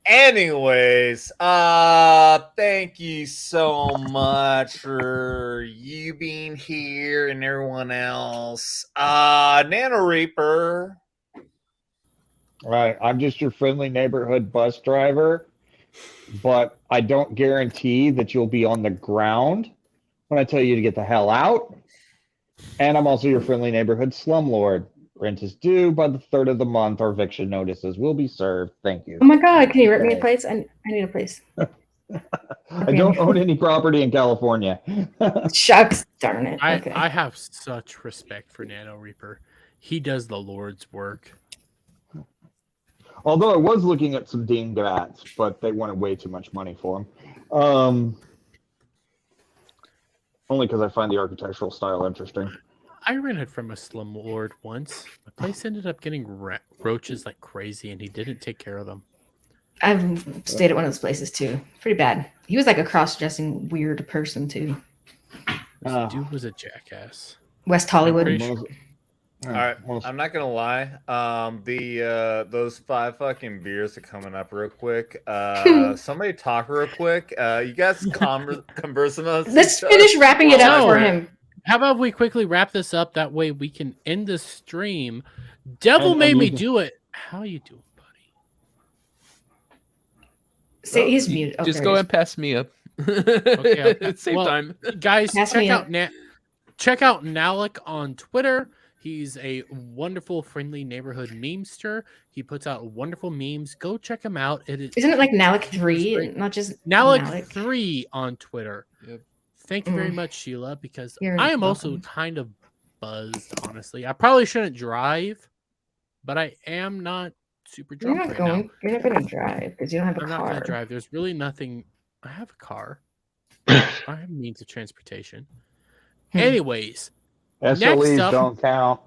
Anyways, thank you so much for you being here and everyone else. Nano Reaper. All right, I'm just your friendly neighborhood bus driver, but I don't guarantee that you'll be on the ground when I tell you to get the hell out. And I'm also your friendly neighborhood slumlord. Rent is due by the 3rd of the month. Our eviction notices will be served. Thank you. Oh my god! Can you rent me a place? I need a place. I don't own any property in California. Shucks, darn it. Okay. I have such respect for Nano Reaper. He does the Lord's work. Although I was looking at some dingbats, but they wanted way too much money for them. Only because I find the architectural style interesting. I rented from a slumlord once. The place ended up getting roaches like crazy, and he didn't take care of them. I've stayed at one of those places too. Pretty bad. He was like a cross-dressing weird person too. This dude was a jackass. West Hollywood. All right, I'm not gonna lie. Those 5 fucking beers are coming up real quick. Somebody talk real quick. You guys conversing on. Let's finish wrapping it up for him. How about we quickly wrap this up? That way we can end the stream. Devil made me do it. How you doing, buddy? Say he's muted. Oh, just go and pass me up. Okay, save time, guys. Check out Nalik on Twitter. He's a wonderful, friendly neighborhood memester. He puts out wonderful memes. Go check him out. Isn't it like Nalik 3, not just Nalik 3 on Twitter? Yep. Thank you very much, Sheila, because I am also kind of buzzed, honestly. I probably shouldn't drive, but I am not super drunk now. You're not going to drive because you don't have a car. I'm not going to drive. There's really nothing. I have a car. I have means of transportation. Anyways, SLEs don't count.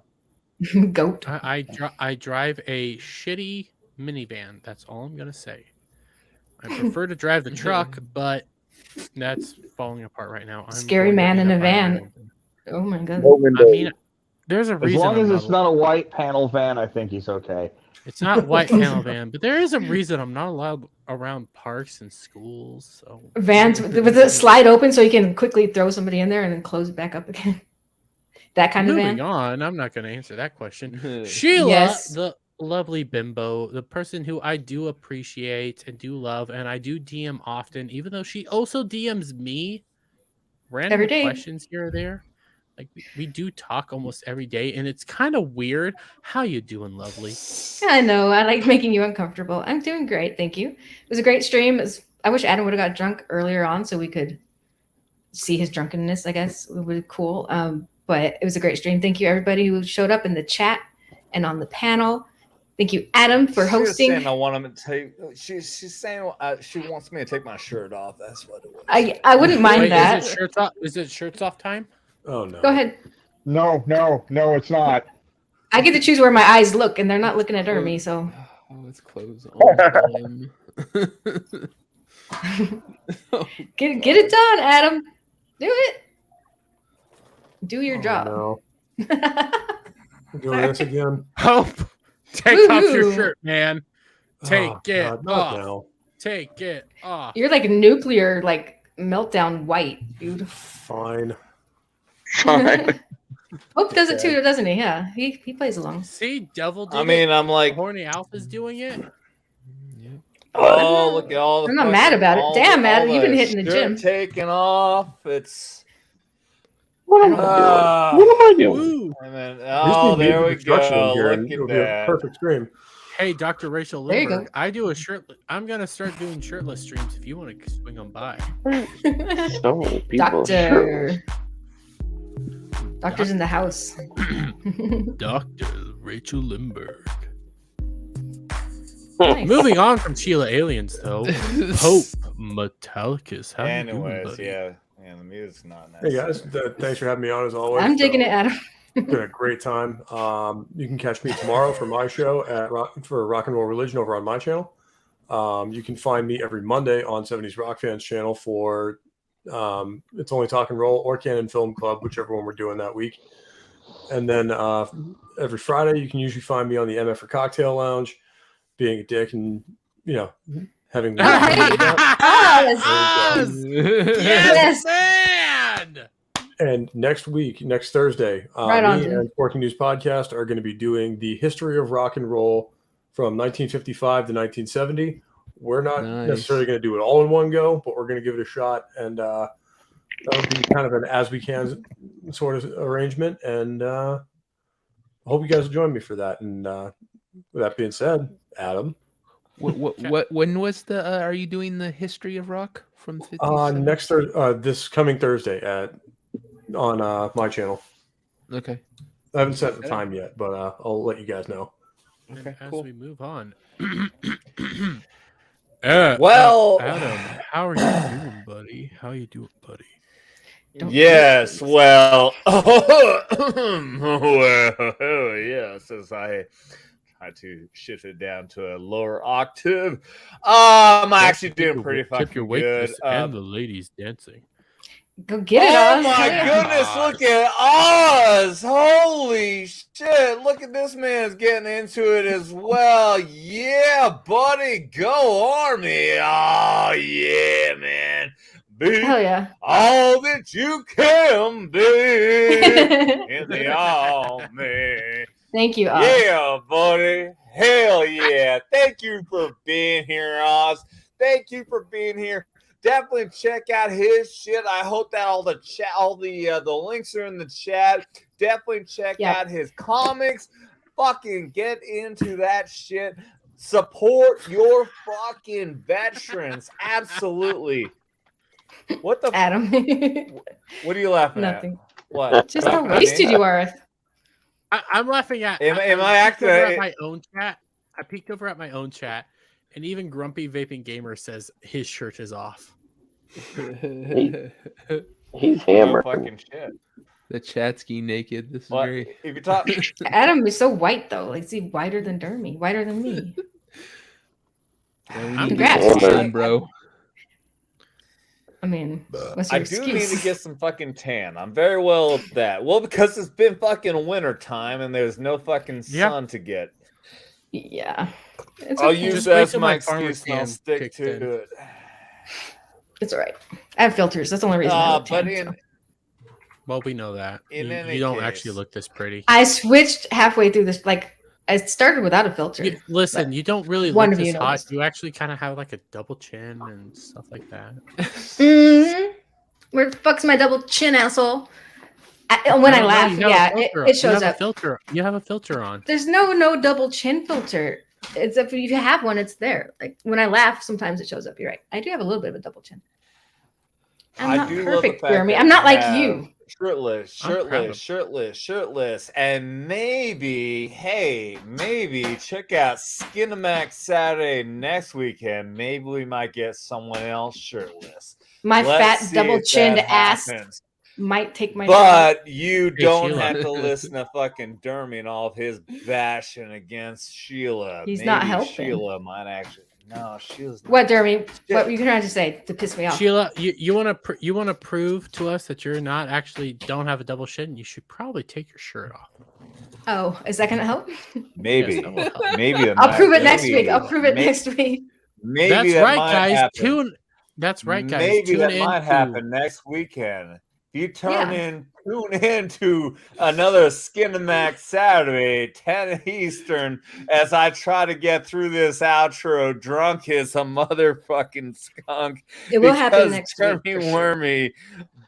Goat. I drive a shitty minivan. That's all I'm going to say. I prefer to drive the truck, but that's falling apart right now. Scary man in a van. Oh my god. I mean, There's a As reason. long as I'm it's not a white panel van, I think he's okay. It's not white panel van, but there is a reason I'm not allowed around parks and schools. So Vans with the slide open so you can quickly throw somebody in there and then close it back up again. That kind of van. Moving on, I'm not going to answer that question. Sheila, Yes. the lovely bimbo, the person who I do appreciate and do love, and I do DM often, even though she also DMs me random Every day. questions here or there. Like we do talk almost every day, and it's kind of weird. How you doing, lovely? I know. I like making you uncomfortable. I'm doing great. Thank you. It was a great stream. I wish Adam would have got drunk earlier on so we could see his drunkenness, I guess. It would be cool. But it was a great stream. Thank you, everybody who showed up in the chat and on the panel. Thank you, Adam, for hosting. She's saying I want him to take. She's saying she wants me to take my shirt off. That's what it was. I wouldn't mind Wait, that. Is it shirts off? Is it shirts off time? Oh no. Go ahead. No, it's not. I get to choose where my eyes look, and they're not looking at Ermi, so. Oh, it's close on time. Get it done, Adam. Do it. Do your job. No. Doing this again. Hope. Take off your Woohoo. shirt, man. Take it God, not off. now. Take it off. You're like nuclear, like meltdown white, dude. Fine. Hope does it too, doesn't he? Yeah, he plays along. See, Devil did I mean, it. I'm like, Horny Alpha's doing it. oh, look at all the. I'm not mad about it. all Damn, the- Adam, all you've been the hitting the shirt gym. Taking off. It's. What am I doing? What am I doing? And then, Just oh, need there the we construction in go. here and Look it'll at be a that. perfect stream. Hey, Dr. Rachel There you go. Lindbergh, I do a shirtless. I'm gonna start doing shirtless streams if you want to swing them by. So many people. Doctor. Doctor's in the house. Dr. Rachel Lindbergh. Nice. Moving on from Sheila Aliens, though. Hope Metallicus. How you doing, Anyways, buddy? yeah, the music's not nice. Hey guys, thanks for having me on as always. I'm digging it, Adam. Been a great time. You can catch me tomorrow for my show for Rock and Roll Religion over on my channel. You can find me every Monday on 70s Rock Fans channel for It's Only Talk and Roll or Canon Film Club, whichever one we're doing that week. And then every Friday, you can usually find me on the MF for Cocktail Lounge, being a dick and having. Yes, man. And next Thursday, Right on, me Jim. and Forking News Podcast are going to be doing the history of rock and roll from 1955 to 1970. We're not necessarily going to do it all in one go, but we're going to give it a shot. And that'll be kind of an as we can sort of arrangement. And I hope you guys will join me for that. And with that being said, Adam. When was the? Are you doing the history of rock from? This coming Thursday on my channel. Okay. I haven't set the time yet, but I'll let you guys know. Okay, as we move on. Well, Adam, how are you doing, buddy? How you doing, buddy? Yes, well, yes, as I try to shift it down to a lower octave, I'm actually doing pretty fucking Tip your good. waitress and the ladies dancing. Go get it, Oh Oz. my goodness, look at Oz! Holy shit, look at this man's getting into it as well. Yeah, buddy, go Army. Oh, yeah, man. Be Hell yeah. all that you can be in the Army. Thank you, Oz. Yeah, buddy. Hell yeah. Thank you for being here, Oz. Thank you for being here. Definitely check out his shit. I hope that all the links are in the chat. Definitely check out his comics. Fucking get into that shit. Support your fucking veterans. Absolutely. What the Adam? What are you laughing Nothing. at? What? Just how wasted you are. I'm laughing at. Am I peeked acting? over at my own chat? I peeked over at my own chat, and even Grumpy Vaping Gamer says his shirt is off. He's hammered. Fucking shit. The Chatsky naked. This is What? great. If you talk, Adam is so white though. Like, is he whiter than Dermy? Whiter than me? Yeah, we need Congrats. this sun, bro. I mean, what's your I do excuse? need to get some fucking tan. I'm very well with that. Well, because it's been fucking winter time and there's no fucking sun to get. Yeah. I'll use that as my excuse and I'll stick to it. It's all right. I have filters. That's the only reason I look tan. Well, we know that. In You any don't case. actually look this pretty. I switched halfway through this. Like, I started without a filter. Listen, you don't really one look of you this hot. noticed. You actually kind of have like a double chin and stuff like that. Where the fuck's my double chin, asshole? When I laugh, it shows up. Filter. You have a filter on. There's no double chin filter. It's if you have one, it's there. Like when I laugh, sometimes it shows up. You're right. I do have a little bit of a double chin. I'm not perfect, Jeremy. I'm not like you. Shirtless, and maybe check out Skinemax Saturday next weekend. Maybe we might get someone else shirtless. My fat double-chinned ass might take my. But you don't have to listen to fucking Dermy and all of his bashing against Sheila. He's not helping. Sheila might actually. No, Sheila's not. What, Dermy? What were you trying to say to piss me off? Sheila, you want to prove to us that you're not actually don't have a double chin? You should probably take your shirt off. Oh, is that gonna help? Maybe, Yes, that will help. maybe. I'll prove it next week. I'll prove it next week. Maybe that's that right, might guys. happen. That's right, guys. Maybe that Tune might happen next weekend. You tune in to another Skinemax Saturday, 10 Eastern, as I try to get through this outro drunk as a motherfucking skunk. It will happen next week. Jeremy Wormy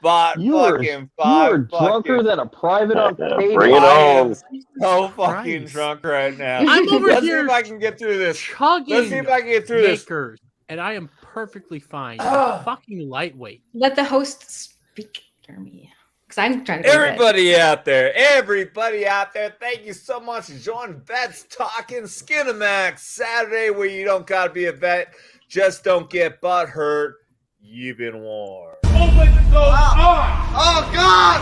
bought You are drunker than a private on paper. Bring it on. So fucking drunk right now. I'm over Let's here see if I can get through this. chugging. Let's see if I can get through this. Makers, and I am perfectly fine. Fucking lightweight. Let the host speak, Jeremy. Because I'm trying to. Everybody out there, thank you so much for joining Vets Talking Skinemax Saturday, where you don't gotta be a vet, just don't get butt hurt. You've been warned. Open those eyes! Oh God!